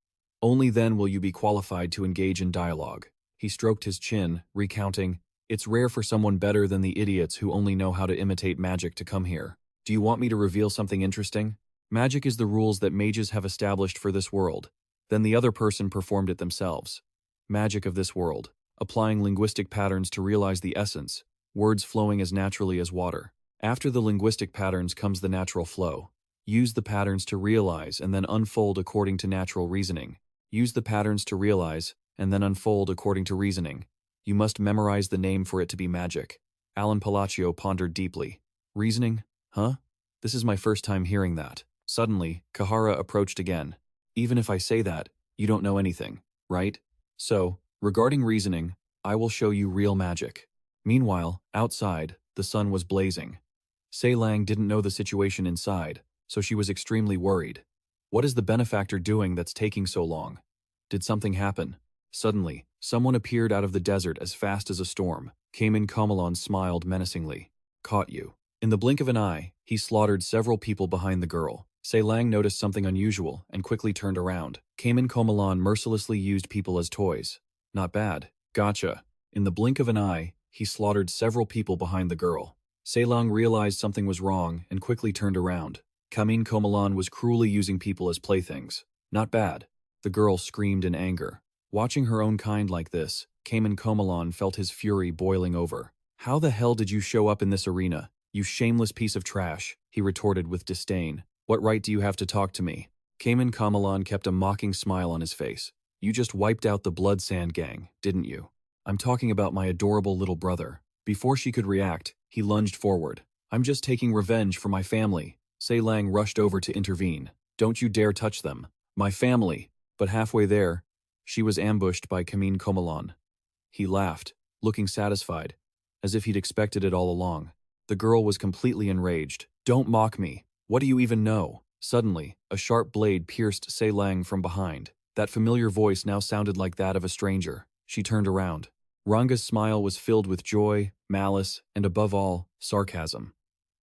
Only then will you be qualified to engage in dialogue. He stroked his chin, recounting, It's rare for someone better than the idiots who only know how to imitate magic to come here. Do you want me to reveal something interesting? Magic is the rules that mages have established for this world. Then the other person performed it themselves. Magic of this world. Applying linguistic patterns to realize the essence, words flowing as naturally as water. After the linguistic patterns comes the natural flow. Use the patterns to realize and then unfold according to natural reasoning. Use the patterns to realize and then unfold according to reasoning. You must memorize the name for it to be magic. Count Palatio pondered deeply. Reasoning? Huh? This is my first time hearing that. Suddenly, Kahara approached again. Even if I say that, you don't know anything, right? So, regarding reasoning, I will show you real magic. Meanwhile, outside, the sun was blazing. Saelang didn't know the situation inside, so she was extremely worried. What is the benefactor doing that's taking so long? Did something happen? Suddenly, someone appeared out of the desert as fast as a storm. Komalon smiled menacingly. Caught you. In the blink of an eye, he slaughtered several people behind the girl. Saelang noticed something unusual and quickly turned around. Komalon mercilessly used people as toys. Not bad. Gotcha. In the blink of an eye, he slaughtered several people behind the girl. Saelang realized something was wrong and quickly turned around. Komalon was cruelly using people as playthings. Not bad. The girl screamed in anger. Watching her own kind like this, Komalon felt his fury boiling over. How the hell did you show up in this arena, you shameless piece of trash? He retorted with disdain. What right do you have to talk to me? Komalon kept a mocking smile on his face. You just wiped out the Blood Sand Gang, didn't you? I'm talking about my adorable little brother. Before she could react, he lunged forward. I'm just taking revenge for my family. Saelang rushed over to intervene. Don't you dare touch them. My family. But halfway there, she was ambushed by Komalon. He laughed, looking satisfied, as if he'd expected it all along. The girl was completely enraged. Don't mock me. What do you even know? Suddenly, a sharp blade pierced Saelang from behind. That familiar voice now sounded like that of a stranger. She turned around. Ranga's smile was filled with joy, malice, and above all, sarcasm.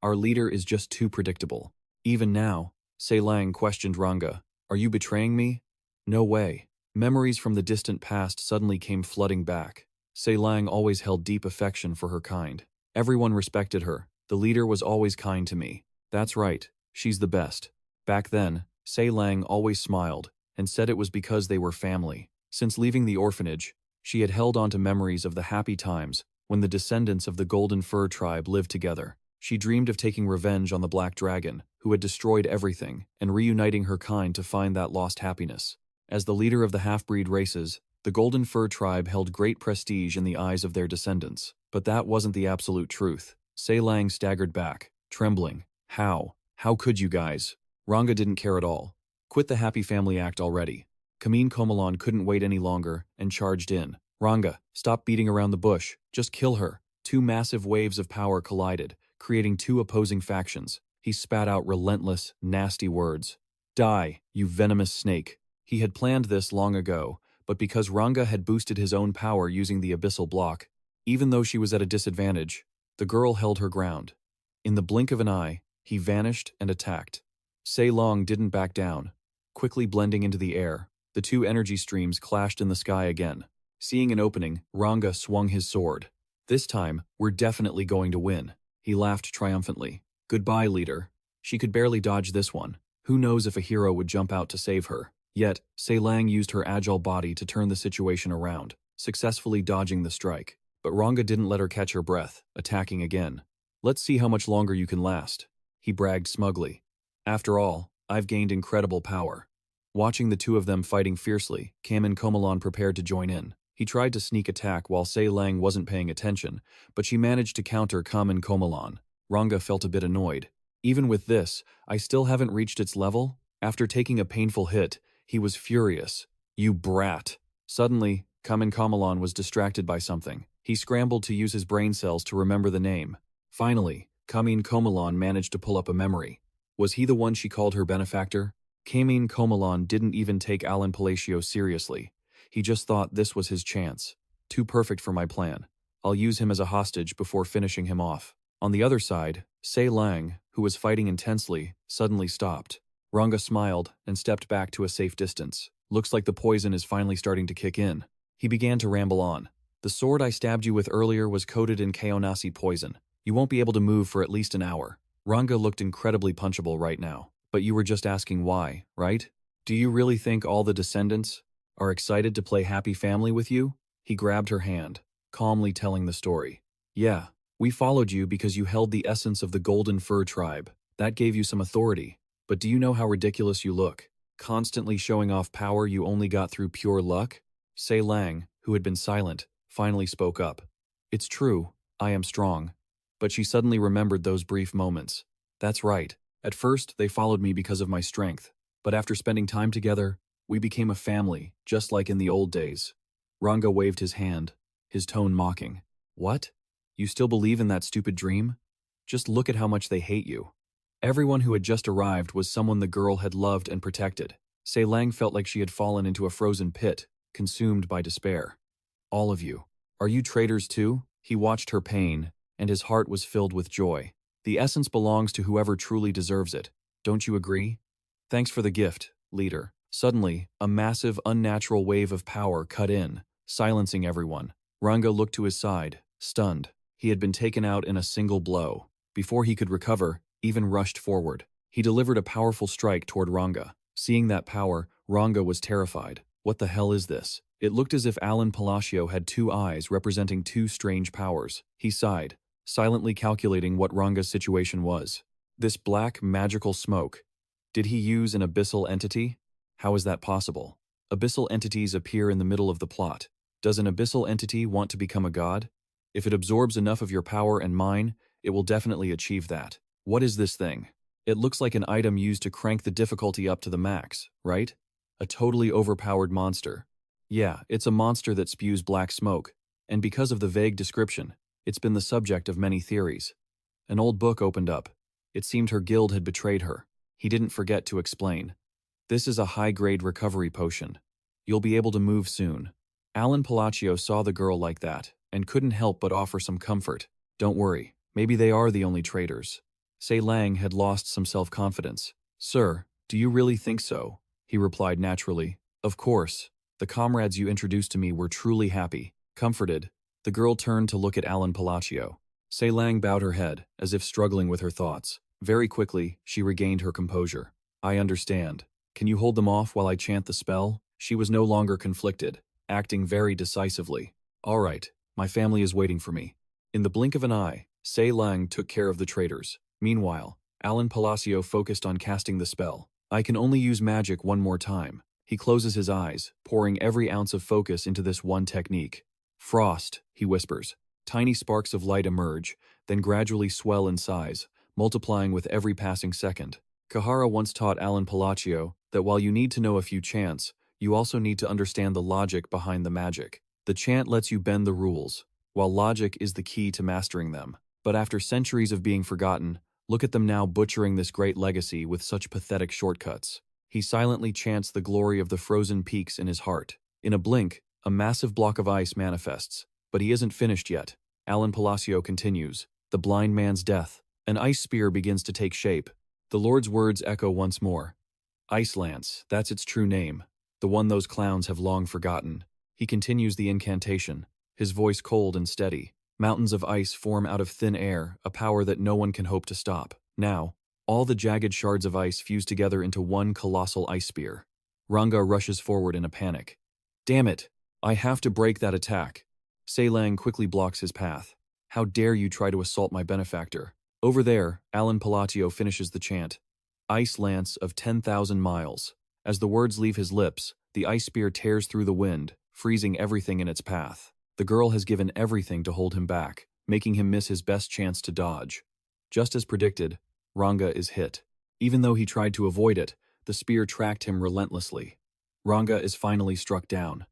Our leader is just too predictable. Even now, Saelang questioned Ranga. Are you betraying me? No way. Memories from the distant past suddenly came flooding back. Saelang always held deep affection for her kind. Everyone respected her. The leader was always kind to me. That's right, she's the best. Back then, Saelang always smiled and said it was because they were family. Since leaving the orphanage, she had held on to memories of the happy times when the descendants of the Golden Fur tribe lived together. She dreamed of taking revenge on the Black Dragon, who had destroyed everything, and reuniting her kind to find that lost happiness. As the leader of the half-breed races, the Golden Fur tribe held great prestige in the eyes of their descendants. But that wasn't the absolute truth. Saelang staggered back, trembling. How? How could you guys? Ranga didn't care at all. Quit the happy family act already. Komalon couldn't wait any longer and charged in. Ranga, stop beating around the bush. Just kill her. Two massive waves of power collided, creating two opposing factions. He spat out relentless, nasty words. Die, you venomous snake. He had planned this long ago, but because Ranga had boosted his own power using the abyssal block, even though she was at a disadvantage, the girl held her ground. In the blink of an eye, he vanished and attacked. Saelang didn't back down. Quickly blending into the air, the two energy streams clashed in the sky again. Seeing an opening, Ranga swung his sword. This time, we're definitely going to win. He laughed triumphantly. Goodbye, leader. She could barely dodge this one. Who knows if a hero would jump out to save her. Yet, Saelang used her agile body to turn the situation around, successfully dodging the strike. But Ranga didn't let her catch her breath, attacking again. Let's see how much longer you can last. He bragged smugly. After all, I've gained incredible power. Watching the two of them fighting fiercely, Komalon prepared to join in. He tried to sneak attack while Saelang wasn't paying attention, but she managed to counter Komalon. Ranga felt a bit annoyed. Even with this, I still haven't reached its level? After taking a painful hit, he was furious. You brat. Suddenly, Komalon was distracted by something. He scrambled to use his brain cells to remember the name. Finally, Komalon managed to pull up a memory. Was he the one she called her benefactor? Komalon didn't even take Count Palatio seriously. He just thought this was his chance. Too perfect for my plan. I'll use him as a hostage before finishing him off. On the other side, Saelang, who was fighting intensely, suddenly stopped. Ranga smiled and stepped back to a safe distance. Looks like the poison is finally starting to kick in. He began to ramble on. The sword I stabbed you with earlier was coated in Kaonasi poison. You won't be able to move for at least an hour. Ranga looked incredibly punchable right now. But you were just asking why, right? Do you really think all the descendants are excited to play happy family with you? He grabbed her hand, calmly telling the story. Yeah, we followed you because you held the essence of the Golden Fur tribe. That gave you some authority. But do you know how ridiculous you look? Constantly showing off power you only got through pure luck? Sei Lang, who had been silent, finally spoke up. It's true, I am strong. But she suddenly remembered those brief moments. That's right. At first, they followed me because of my strength. But after spending time together, we became a family, just like in the old days. Ranga waved his hand, his tone mocking. What? You still believe in that stupid dream? Just look at how much they hate you. Everyone who had just arrived was someone the girl had loved and protected. Sei Lang felt like she had fallen into a frozen pit, consumed by despair. All of you. Are you traitors too? He watched her pain, and his heart was filled with joy. The essence belongs to whoever truly deserves it. Don't you agree? Thanks for the gift, leader. Suddenly, a massive, unnatural wave of power cut in, silencing everyone. Ranga looked to his side, stunned. He had been taken out in a single blow. Before he could recover, even rushed forward. He delivered a powerful strike toward Ranga. Seeing that power, Ranga was terrified. What the hell is this? It looked as if Count Palatio had two eyes representing two strange powers. He sighed, silently calculating what Ranga's situation was. This black, magical smoke. Did he use an abyssal entity? How is that possible? Abyssal entities appear in the middle of the plot. Does an abyssal entity want to become a god? If it absorbs enough of your power and mine, it will definitely achieve that. What is this thing? It looks like an item used to crank the difficulty up to the max, right? A totally overpowered monster. Yeah, it's a monster that spews black smoke, and because of the vague description, it's been the subject of many theories. An old book opened up. It seemed her guild had betrayed her. He didn't forget to explain. This is a high-grade recovery potion. You'll be able to move soon. Count Palatio saw the girl like that, and couldn't help but offer some comfort. Don't worry, maybe they are the only traitors. Sei Lang had lost some self-confidence. Sir, do you really think so? He replied naturally. Of course. The comrades you introduced to me were truly happy. Comforted, the girl turned to look at Count Palatio. Sei Lang bowed her head, as if struggling with her thoughts. Very quickly, she regained her composure. I understand. Can you hold them off while I chant the spell? She was no longer conflicted, acting very decisively. All right, my family is waiting for me. In the blink of an eye, Sei Lang took care of the traitors. Meanwhile, Count Palatio focused on casting the spell. I can only use magic one more time. He closes his eyes, pouring every ounce of focus into this one technique. Frost, he whispers. Tiny sparks of light emerge, then gradually swell in size, multiplying with every passing second. Kahara once taught Count Palatio that while you need to know a few chants, you also need to understand the logic behind the magic. The chant lets you bend the rules, while logic is the key to mastering them. But after centuries of being forgotten, look at them now butchering this great legacy with such pathetic shortcuts. He silently chants the glory of the frozen peaks in his heart. In a blink, a massive block of ice manifests. But he isn't finished yet. Count Palatio continues. The blind man's death. An ice spear begins to take shape. The Lord's words echo once more. Ice Lance, that's its true name. The one those clowns have long forgotten. He continues the incantation, his voice cold and steady. Mountains of ice form out of thin air, a power that no one can hope to stop. Now, all the jagged shards of ice fuse together into one colossal ice spear. Ranga rushes forward in a panic. Damn it! I have to break that attack. Sei Lang quickly blocks his path. How dare you try to assault my benefactor? Over there, Count Palatio finishes the chant. Ice Lance of 10,000 miles. As the words leave his lips, the ice spear tears through the wind, freezing everything in its path. The girl has given everything to hold him back, making him miss his best chance to dodge. Just as predicted, Ranga is hit. Even though he tried to avoid it, the spear tracked him relentlessly. Ranga is finally struck down.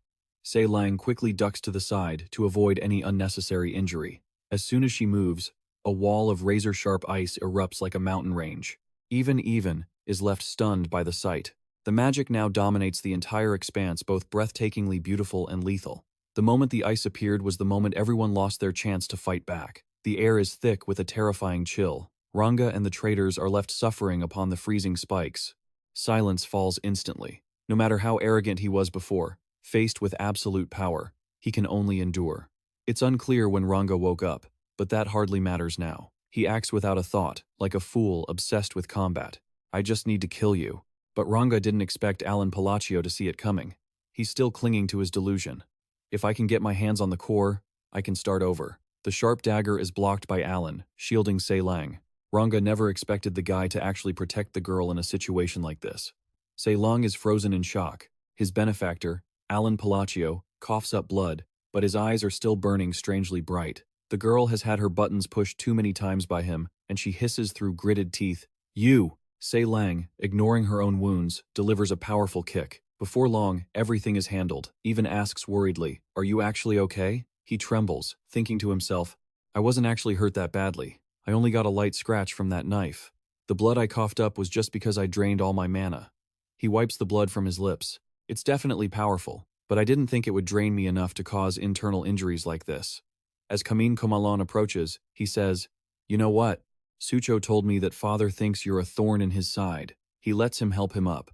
Sei Lang quickly ducks to the side to avoid any unnecessary injury. As soon as she moves, a wall of razor-sharp ice erupts like a mountain range. Even is left stunned by the sight. The magic now dominates the entire expanse, both breathtakingly beautiful and lethal. The moment the ice appeared was the moment everyone lost their chance to fight back. The air is thick with a terrifying chill. Ranga and the traitors are left suffering upon the freezing spikes. Silence falls instantly. No matter how arrogant he was before, faced with absolute power, he can only endure. It's unclear when Ranga woke up, but that hardly matters now. He acts without a thought, like a fool obsessed with combat. I just need to kill you. But Ranga didn't expect Alan Palatio to see it coming. He's still clinging to his delusion. If I can get my hands on the core, I can start over. The sharp dagger is blocked by Alan, shielding Se Lang. Ranga never expected the guy to actually protect the girl in a situation like this. Se Lang is frozen in shock. His benefactor, Alan Palatio, coughs up blood, but his eyes are still burning strangely bright. The girl has had her buttons pushed too many times by him, and she hisses through gritted teeth. You! Se Lang, ignoring her own wounds, delivers a powerful kick. Before long, everything is handled, even asks worriedly, "Are you actually okay?" He trembles, thinking to himself, "I wasn't actually hurt that badly. I only got a light scratch from that knife. The blood I coughed up was just because I drained all my mana." He wipes the blood from his lips. "It's definitely powerful, but I didn't think it would drain me enough to cause internal injuries like this." As Kamin Komalon approaches, he says, "You know what? Sucho told me that father thinks you're a thorn in his side. He lets him help him up.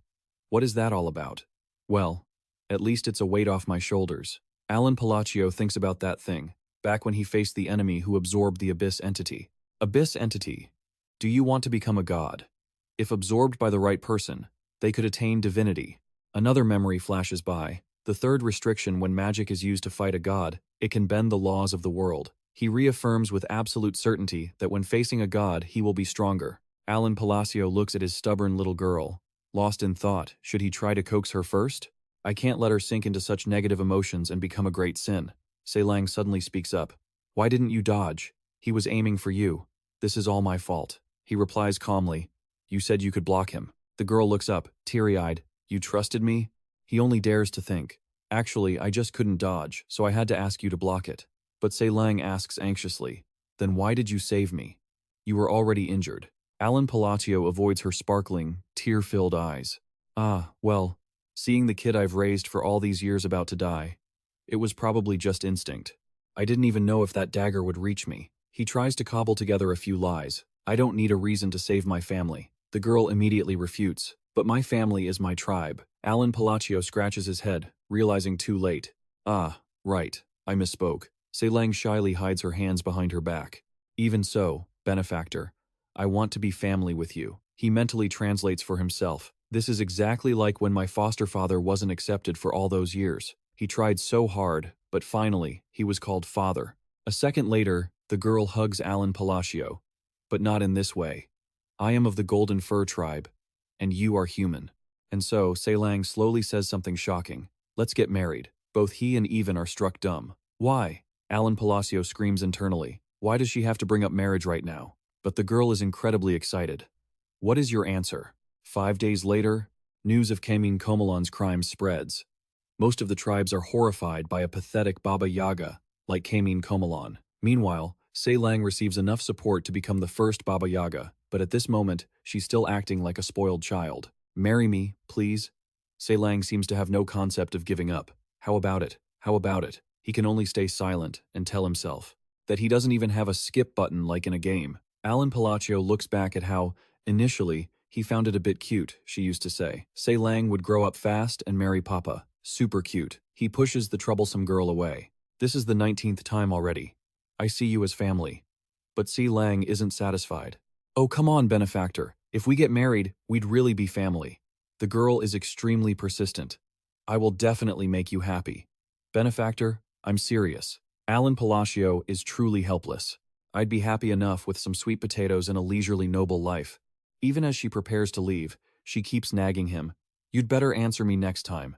What is that all about?" "Well, at least it's a weight off my shoulders." Alan Palatio thinks about that thing, back when he faced the enemy who absorbed the Abyss entity. Abyss entity. Do you want to become a god? If absorbed by the right person, they could attain divinity. Another memory flashes by. The third restriction when magic is used to fight a god, it can bend the laws of the world. He reaffirms with absolute certainty that when facing a god, he will be stronger. Alan Palacio looks at his stubborn little girl. Lost in thought, should he try to coax her first? I can't let her sink into such negative emotions and become a great sin. Se Lang suddenly speaks up. "Why didn't you dodge? He was aiming for you. This is all my fault." He replies calmly, "You said you could block him." The girl looks up, teary-eyed. "You trusted me?" He only dares to think. "Actually, I just couldn't dodge, so I had to ask you to block it." But Se Lang asks anxiously, "Then why did you save me? You were already injured." Alan Palatio avoids her sparkling, tear-filled eyes. Well, seeing the kid I've raised for all these years about to die, it was probably just instinct. I didn't even know if that dagger would reach me." He tries to cobble together a few lies. "I don't need a reason to save my family." The girl immediately refutes. "But my family is my tribe." Alan Palatio scratches his head, realizing too late. Right, I misspoke." Se Lang shyly hides her hands behind her back. "Even so, benefactor, I want to be family with you." He mentally translates for himself. "This is exactly like when my foster father wasn't accepted for all those years. He tried so hard, but finally, he was called father." A second later, the girl hugs Alan Palacio. "But not in this way. I am of the Golden Fur tribe, and you are human." And so, Se Lang slowly says something shocking. "Let's get married." Both he and Even are struck dumb. "Why?" Alan Palacio screams internally. "Why does she have to bring up marriage right now?" But the girl is incredibly excited. "What is your answer?" 5 days later, news of Kamin Komalon's crimes spreads. Most of the tribes are horrified by a pathetic Baba Yaga, like Kamin Komalon. Meanwhile, Se Lang receives enough support to become the first Baba Yaga, but at this moment, she's still acting like a spoiled child. "Marry me, please." Se Lang seems to have no concept of giving up. How about it? How about it? He can only stay silent and tell himself that he doesn't even have a skip button like in a game. Alan Palacio looks back at how, initially, he found it a bit cute, she used to say. Se Lang would grow up fast and marry Papa. Super cute. He pushes the troublesome girl away. "This is the 19th time already. I see you as family." But Se Lang isn't satisfied. "Oh, come on, benefactor. If we get married, we'd really be family." The girl is extremely persistent. "I will definitely make you happy. Benefactor, I'm serious." Alan Palacio is truly helpless. "I'd be happy enough with some sweet potatoes and a leisurely noble life." Even as she prepares to leave, she keeps nagging him. "You'd better answer me next time."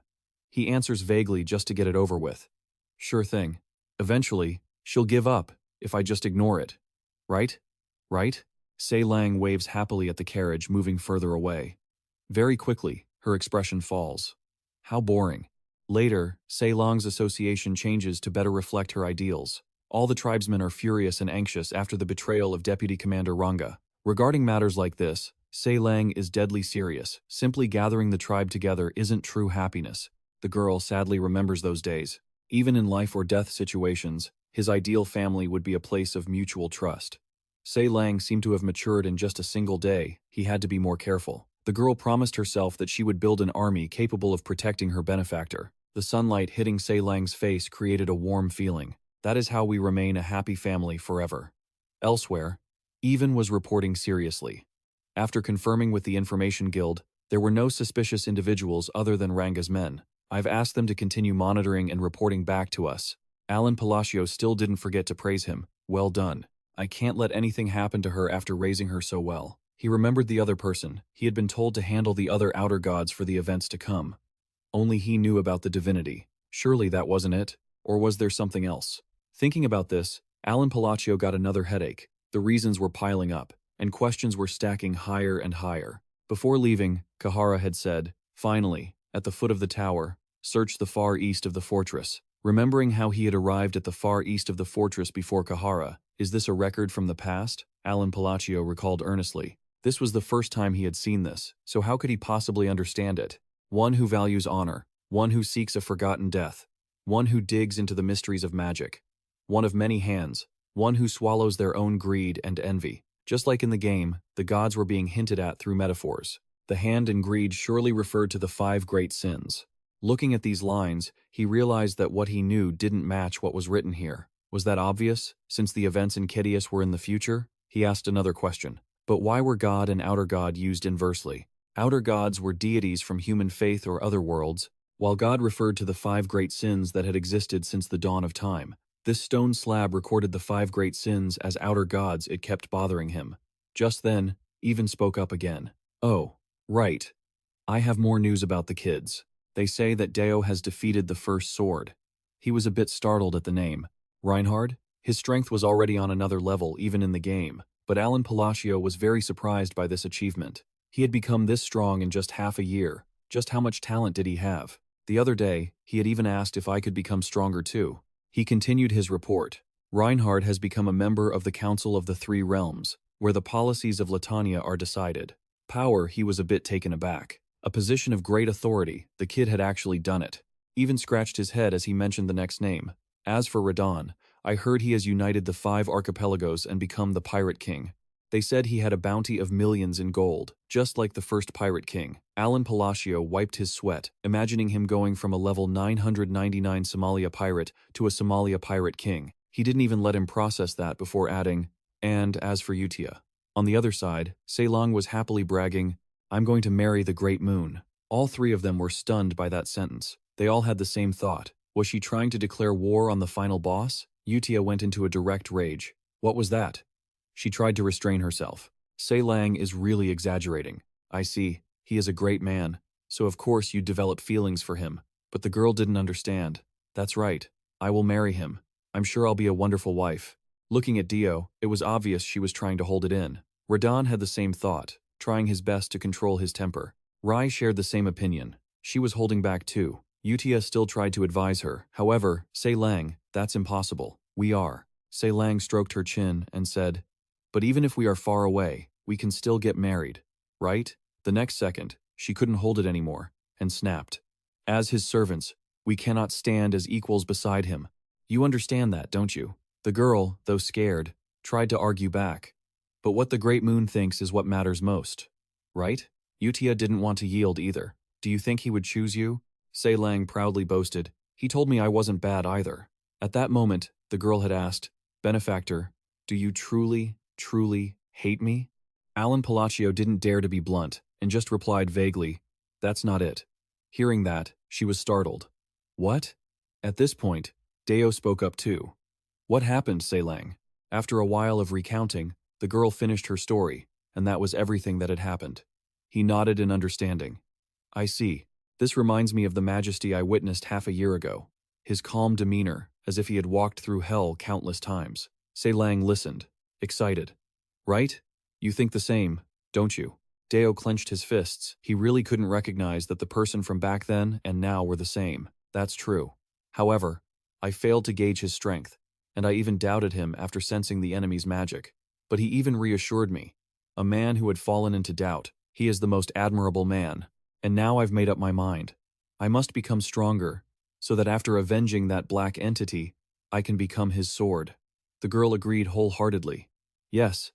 He answers vaguely just to get it over with. "Sure thing. Eventually, she'll give up if I just ignore it. Right? Right?" Se Lang waves happily at the carriage moving further away. Very quickly, her expression falls. How boring. Later, Se Lang's association changes to better reflect her ideals. All the tribesmen are furious and anxious after the betrayal of Deputy Commander Ranga. Regarding matters like this, Se Lang is deadly serious. Simply gathering the tribe together isn't true happiness. The girl sadly remembers those days. Even in life or death situations, his ideal family would be a place of mutual trust. Se Lang seemed to have matured in just a single day. He had to be more careful. The girl promised herself that she would build an army capable of protecting her benefactor. The sunlight hitting Se Lang's face created a warm feeling. That is how we remain a happy family forever. Elsewhere, Even was reporting seriously. After confirming with the Information Guild, there were no suspicious individuals other than Ranga's men. I've asked them to continue monitoring and reporting back to us. Alan Palatio still didn't forget to praise him. Well done. I can't let anything happen to her after raising her so well. He remembered the other person. He had been told to handle the other outer gods for the events to come. Only he knew about the divinity. Surely that wasn't it? Or was there something else? Thinking about this, Alan Palatio got another headache. The reasons were piling up, and questions were stacking higher and higher. Before leaving, Kahara had said, "Finally, at the foot of the tower, search the far east of the fortress." Remembering how he had arrived at the far east of the fortress before Kahara, is this a record from the past? Alan Palatio recalled earnestly. This was the first time he had seen this, so how could he possibly understand it? One who values honor, one who seeks a forgotten death, one who digs into the mysteries of magic, one of many hands, one who swallows their own greed and envy. Just like in the game, the gods were being hinted at through metaphors. The hand and greed surely referred to the 5 great sins. Looking at these lines, he realized that what he knew didn't match what was written here. Was that obvious, since the events in Kidius were in the future? He asked another question. But why were God and outer God used inversely? Outer gods were deities from human faith or other worlds, while God referred to the 5 great sins that had existed since the dawn of time. This stone slab recorded the 5 great sins as outer gods. It kept bothering him. Just then, Even spoke up again. "Oh, right. I have more news about the kids. They say that Deo has defeated the first sword." He was a bit startled at the name. Reinhard? His strength was already on another level even in the game, but Alan Palatio was very surprised by this achievement. He had become this strong in just half a year. Just how much talent did he have? The other day, he had even asked if I could become stronger too. He continued his report. Reinhard has become a member of the Council of the Three Realms, where the policies of Latania are decided. Power, he was a bit taken aback. A position of great authority, the kid had actually done it. Even scratched his head as he mentioned the next name. As for Radon, I heard he has united the 5 archipelagos and become the Pirate King. They said he had a bounty of millions in gold, just like the first Pirate King. Alan Palatio wiped his sweat, imagining him going from a level 999 Somalia pirate to a Somalia Pirate King. He didn't even let him process that before adding, "And as for Utia." On the other side, Seilong was happily bragging, "I'm going to marry the Great Moon." All 3 of them were stunned by that sentence. They all had the same thought. Was she trying to declare war on the final boss? Utia went into a direct rage. What was that? She tried to restrain herself. Seilong is really exaggerating. I see. He is a great man, so of course you'd develop feelings for him. But the girl didn't understand. That's right. I will marry him. I'm sure I'll be a wonderful wife. Looking at Dio, it was obvious she was trying to hold it in. Radon had the same thought, trying his best to control his temper. Rai shared the same opinion. She was holding back too. Utia still tried to advise her. However, Seilong, that's impossible. We are. Seilong stroked her chin and said, "But even if we are far away, we can still get married, right?" The next second, she couldn't hold it anymore, and snapped. "As his servants, we cannot stand as equals beside him. You understand that, don't you?" The girl, though scared, tried to argue back. But what the Great Moon thinks is what matters most, right? Utia didn't want to yield either. "Do you think he would choose you?" Seilong proudly boasted. "He told me I wasn't bad either." At that moment, the girl had asked, "Benefactor, do you truly, truly hate me?" Alan Palatio didn't dare to be blunt, and just replied vaguely, "That's not it." Hearing that, she was startled. "What?" At this point, Deo spoke up too. "What happened, Seilong?" After a while of recounting, the girl finished her story, and that was everything that had happened. He nodded in understanding. "I see. This reminds me of the majesty I witnessed half a year ago." His calm demeanor, as if he had walked through hell countless times. Seilong listened, excited. "Right? You think the same, don't you?" Deo clenched his fists. He really couldn't recognize that the person from back then and now were the same. That's true. However, I failed to gauge his strength, and I even doubted him after sensing the enemy's magic. But he even reassured me. A man who had fallen into doubt. He is the most admirable man. And now I've made up my mind. I must become stronger, so that after avenging that black entity, I can become his sword. The girl agreed wholeheartedly. Yes,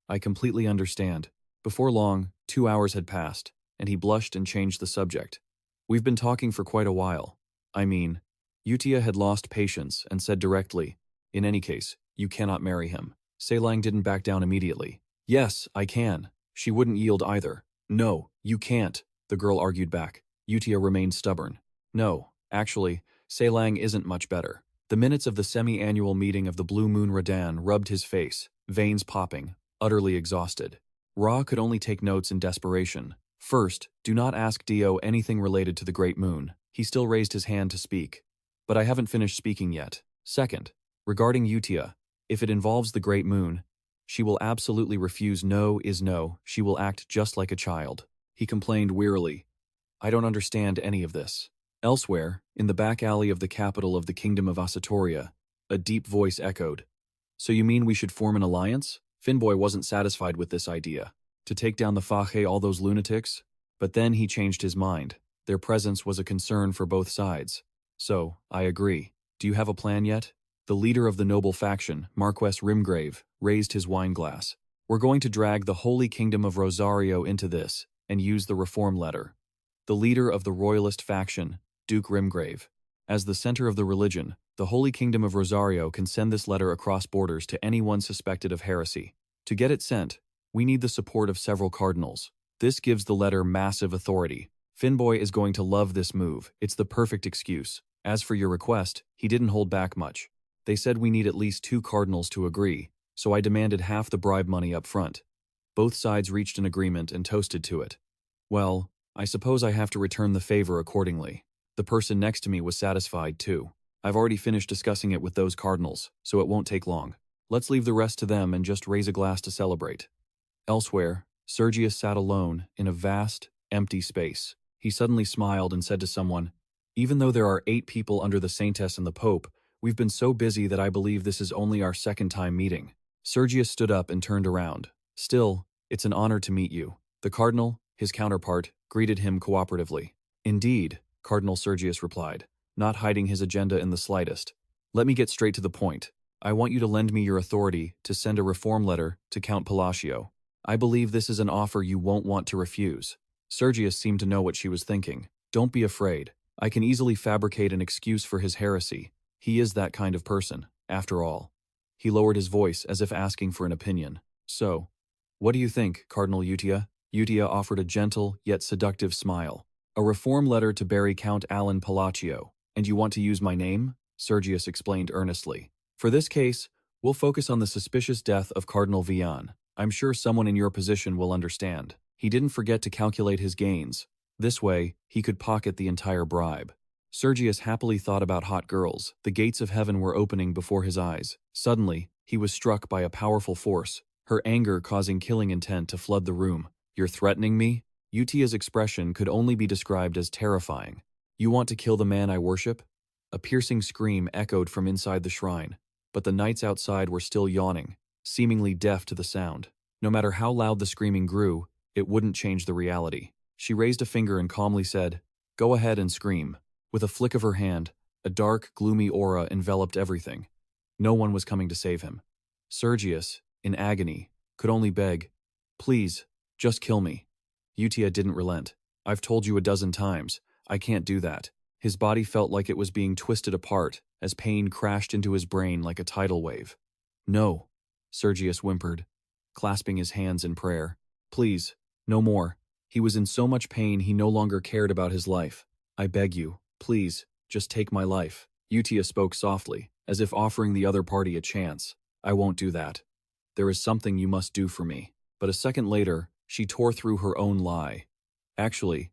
I completely understand." Before long, 2 hours had passed, and he blushed and changed the subject. "We've been talking for quite a while. Utia had lost patience and said directly, in any case, you cannot marry him." Seilong didn't back down immediately. "Yes, I can. She wouldn't yield either. No, you can't, the girl argued back. Utia remained stubborn. No, actually, Saelang isn't much better. The minutes of the semi-annual meeting of the Blue Moon Radan rubbed his face, veins popping, utterly exhausted. Ra could only take notes in desperation. First, do not ask Dio anything related to the Great Moon. He still raised his hand to speak. But I haven't finished speaking yet. Second, regarding Utia, if it involves the Great Moon, she will absolutely refuse. No is no. She will act just like a child. He complained wearily. I don't understand any of this. Elsewhere, in the back alley of the capital of the Kingdom of Saelia, a deep voice echoed. So you mean we should form an alliance? Finboy wasn't satisfied with this idea. To take down the Fache, all those lunatics? But then he changed his mind. Their presence was a concern for both sides. So, I agree. Do you have a plan yet? The leader of the noble faction, Marquess Rimgrave, raised his wineglass. We're going to drag the Holy Kingdom of Rosario into this, and use the reform letter. The leader of the royalist faction, Duke Rimgrave. As the center of the religion, the Holy Kingdom of Rosario can send this letter across borders to anyone suspected of heresy. To get it sent, we need the support of several cardinals. This gives the letter massive authority. Finboy is going to love this move. It's the perfect excuse. As for your request, he didn't hold back much. They said we need at least 2 cardinals to agree, so I demanded half the bribe money up front. Both sides reached an agreement and toasted to it. Well, I suppose I have to return the favor accordingly. The person next to me was satisfied too. I've already finished discussing it with those cardinals, so it won't take long. Let's leave the rest to them and just raise a glass to celebrate. Elsewhere, Sergius sat alone in a vast, empty space. He suddenly smiled and said to someone, even though there are 8 people under the Saintess and the Pope, we've been so busy that I believe this is only our second time meeting. Sergius stood up and turned around. Still, it's an honor to meet you. The cardinal, his counterpart, greeted him cooperatively. Indeed, Cardinal Sergius replied, not hiding his agenda in the slightest. Let me get straight to the point. I want you to lend me your authority to send a reform letter to Count Palatio. I believe this is an offer you won't want to refuse. Sergius seemed to know what she was thinking. Don't be afraid. I can easily fabricate an excuse for his heresy. He is that kind of person, after all. He lowered his voice as if asking for an opinion. So, what do you think, Cardinal Utia? Utia offered a gentle yet seductive smile. A reform letter to bury Count Alan Palatio. And you want to use my name? Sergius explained earnestly. For this case, we'll focus on the suspicious death of Cardinal Vian. I'm sure someone in your position will understand. He didn't forget to calculate his gains. This way, he could pocket the entire bribe. Sergius happily thought about hot girls. The gates of heaven were opening before his eyes. Suddenly, he was struck by a powerful force, her anger causing killing intent to flood the room. You're threatening me? Utia's expression could only be described as terrifying. You want to kill the man I worship? A piercing scream echoed from inside the shrine, but the knights outside were still yawning, seemingly deaf to the sound. No matter how loud the screaming grew, it wouldn't change the reality. She raised a finger and calmly said, "Go ahead and scream." With a flick of her hand, a dark, gloomy aura enveloped everything. No one was coming to save him. Sergius, in agony, could only beg, "Please, just kill me." Utia didn't relent. "I've told you a dozen times, I can't do that." His body felt like it was being twisted apart as pain crashed into his brain like a tidal wave. "No," Sergius whimpered, clasping his hands in prayer. "Please, no more." He was in so much pain he no longer cared about his life. "I beg you, please, just take my life." Utia spoke softly, as if offering the other party a chance. "I won't do that. There is something you must do for me." But a second later, she tore through her own lie. "Actually,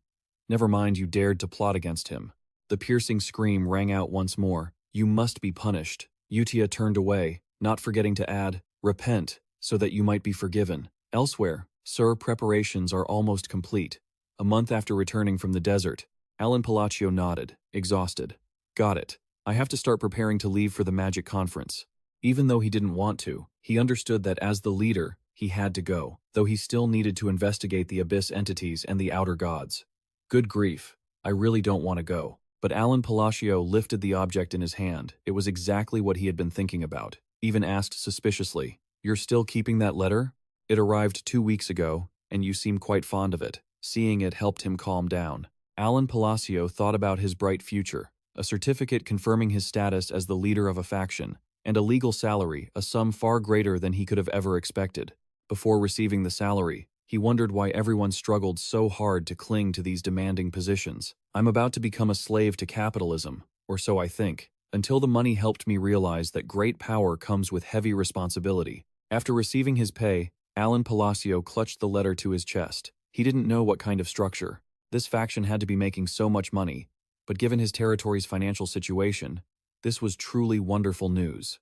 never mind, you dared to plot against him." The piercing scream rang out once more. "You must be punished." Utia turned away, not forgetting to add, "Repent, so that you might be forgiven." Elsewhere, Sir, preparations are almost complete. A month after returning from the desert, Alan Palatio nodded, exhausted. "Got it. I have to start preparing to leave for the magic conference." Even though he didn't want to, he understood that as the leader, he had to go, though he still needed to investigate the abyss entities and the outer gods. Good grief, I really don't want to go. But Alan Palatio lifted the object in his hand. It was exactly what he had been thinking about. Even asked suspiciously, "You're still keeping that letter? It arrived 2 weeks ago, and you seem quite fond of it." Seeing it helped him calm down. Alan Palatio thought about his bright future, a certificate confirming his status as the leader of a faction, and a legal salary, a sum far greater than he could have ever expected. Before receiving the salary, he He wondered why everyone struggled so hard to cling to these demanding positions. I'm about to become a slave to capitalism, or so I think, until the money helped me realize that great power comes with heavy responsibility. After receiving his pay, Count Palatio clutched the letter to his chest. He didn't know what kind of structure this faction had to be making so much money, but given his territory's financial situation, this was truly wonderful news.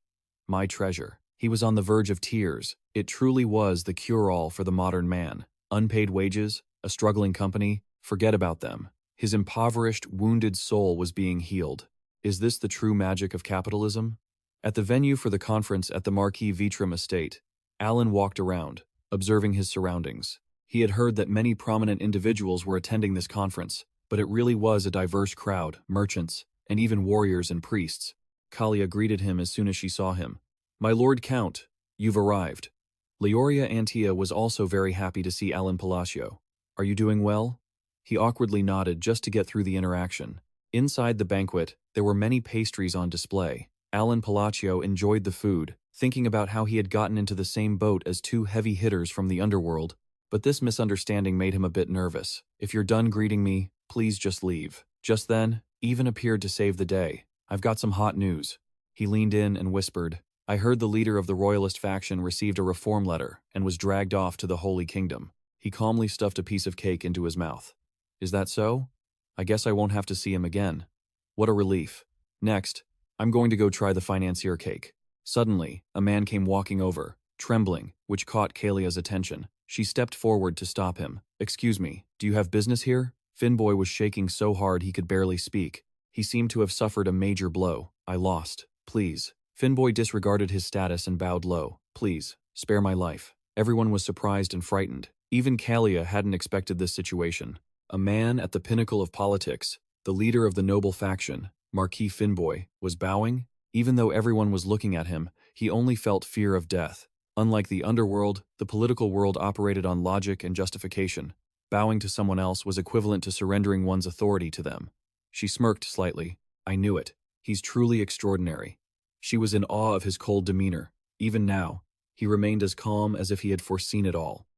My treasure. He was on the verge of tears. It truly was the cure-all for the modern man. Unpaid wages, a struggling company, forget about them. His impoverished, wounded soul was being healed. Is this the true magic of capitalism? At the venue for the conference at the Marquis Vitram estate, Alan walked around, observing his surroundings. He had heard that many prominent individuals were attending this conference, but it really was a diverse crowd, merchants, and even warriors and priests. Kalia greeted him as soon as she saw him. "My Lord Count, you've arrived." Leoria Antia was also very happy to see Count Palatio. "Are you doing well?" He awkwardly nodded just to get through the interaction. Inside the banquet, there were many pastries on display. Count Palatio enjoyed the food, thinking about how he had gotten into the same boat as two heavy hitters from the underworld, but this misunderstanding made him a bit nervous. "If you're done greeting me, please just leave." Just then, Even appeared to save the day. "I've got some hot news." He leaned in and whispered, "I heard the leader of the royalist faction received a reform letter and was dragged off to the Holy Kingdom." He calmly stuffed a piece of cake into his mouth. "Is that so? I guess I won't have to see him again." What a relief. "Next, I'm going to go try the financier cake." Suddenly, a man came walking over, trembling, which caught Kalia's attention. She stepped forward to stop him. "Excuse me, do you have business here?" Finboy was shaking so hard he could barely speak. He seemed to have suffered a major blow. "I lost. Please." Finboy disregarded his status and bowed low. "Please, spare my life." Everyone was surprised and frightened. Even Kalia hadn't expected this situation. A man at the pinnacle of politics, the leader of the noble faction, Marquis Finboy, was bowing. Even though everyone was looking at him, he only felt fear of death. Unlike the underworld, the political world operated on logic and justification. Bowing to someone else was equivalent to surrendering one's authority to them. She smirked slightly. "I knew it. He's truly extraordinary." She was in awe of his cold demeanor. Even now, he remained as calm as if he had foreseen it all.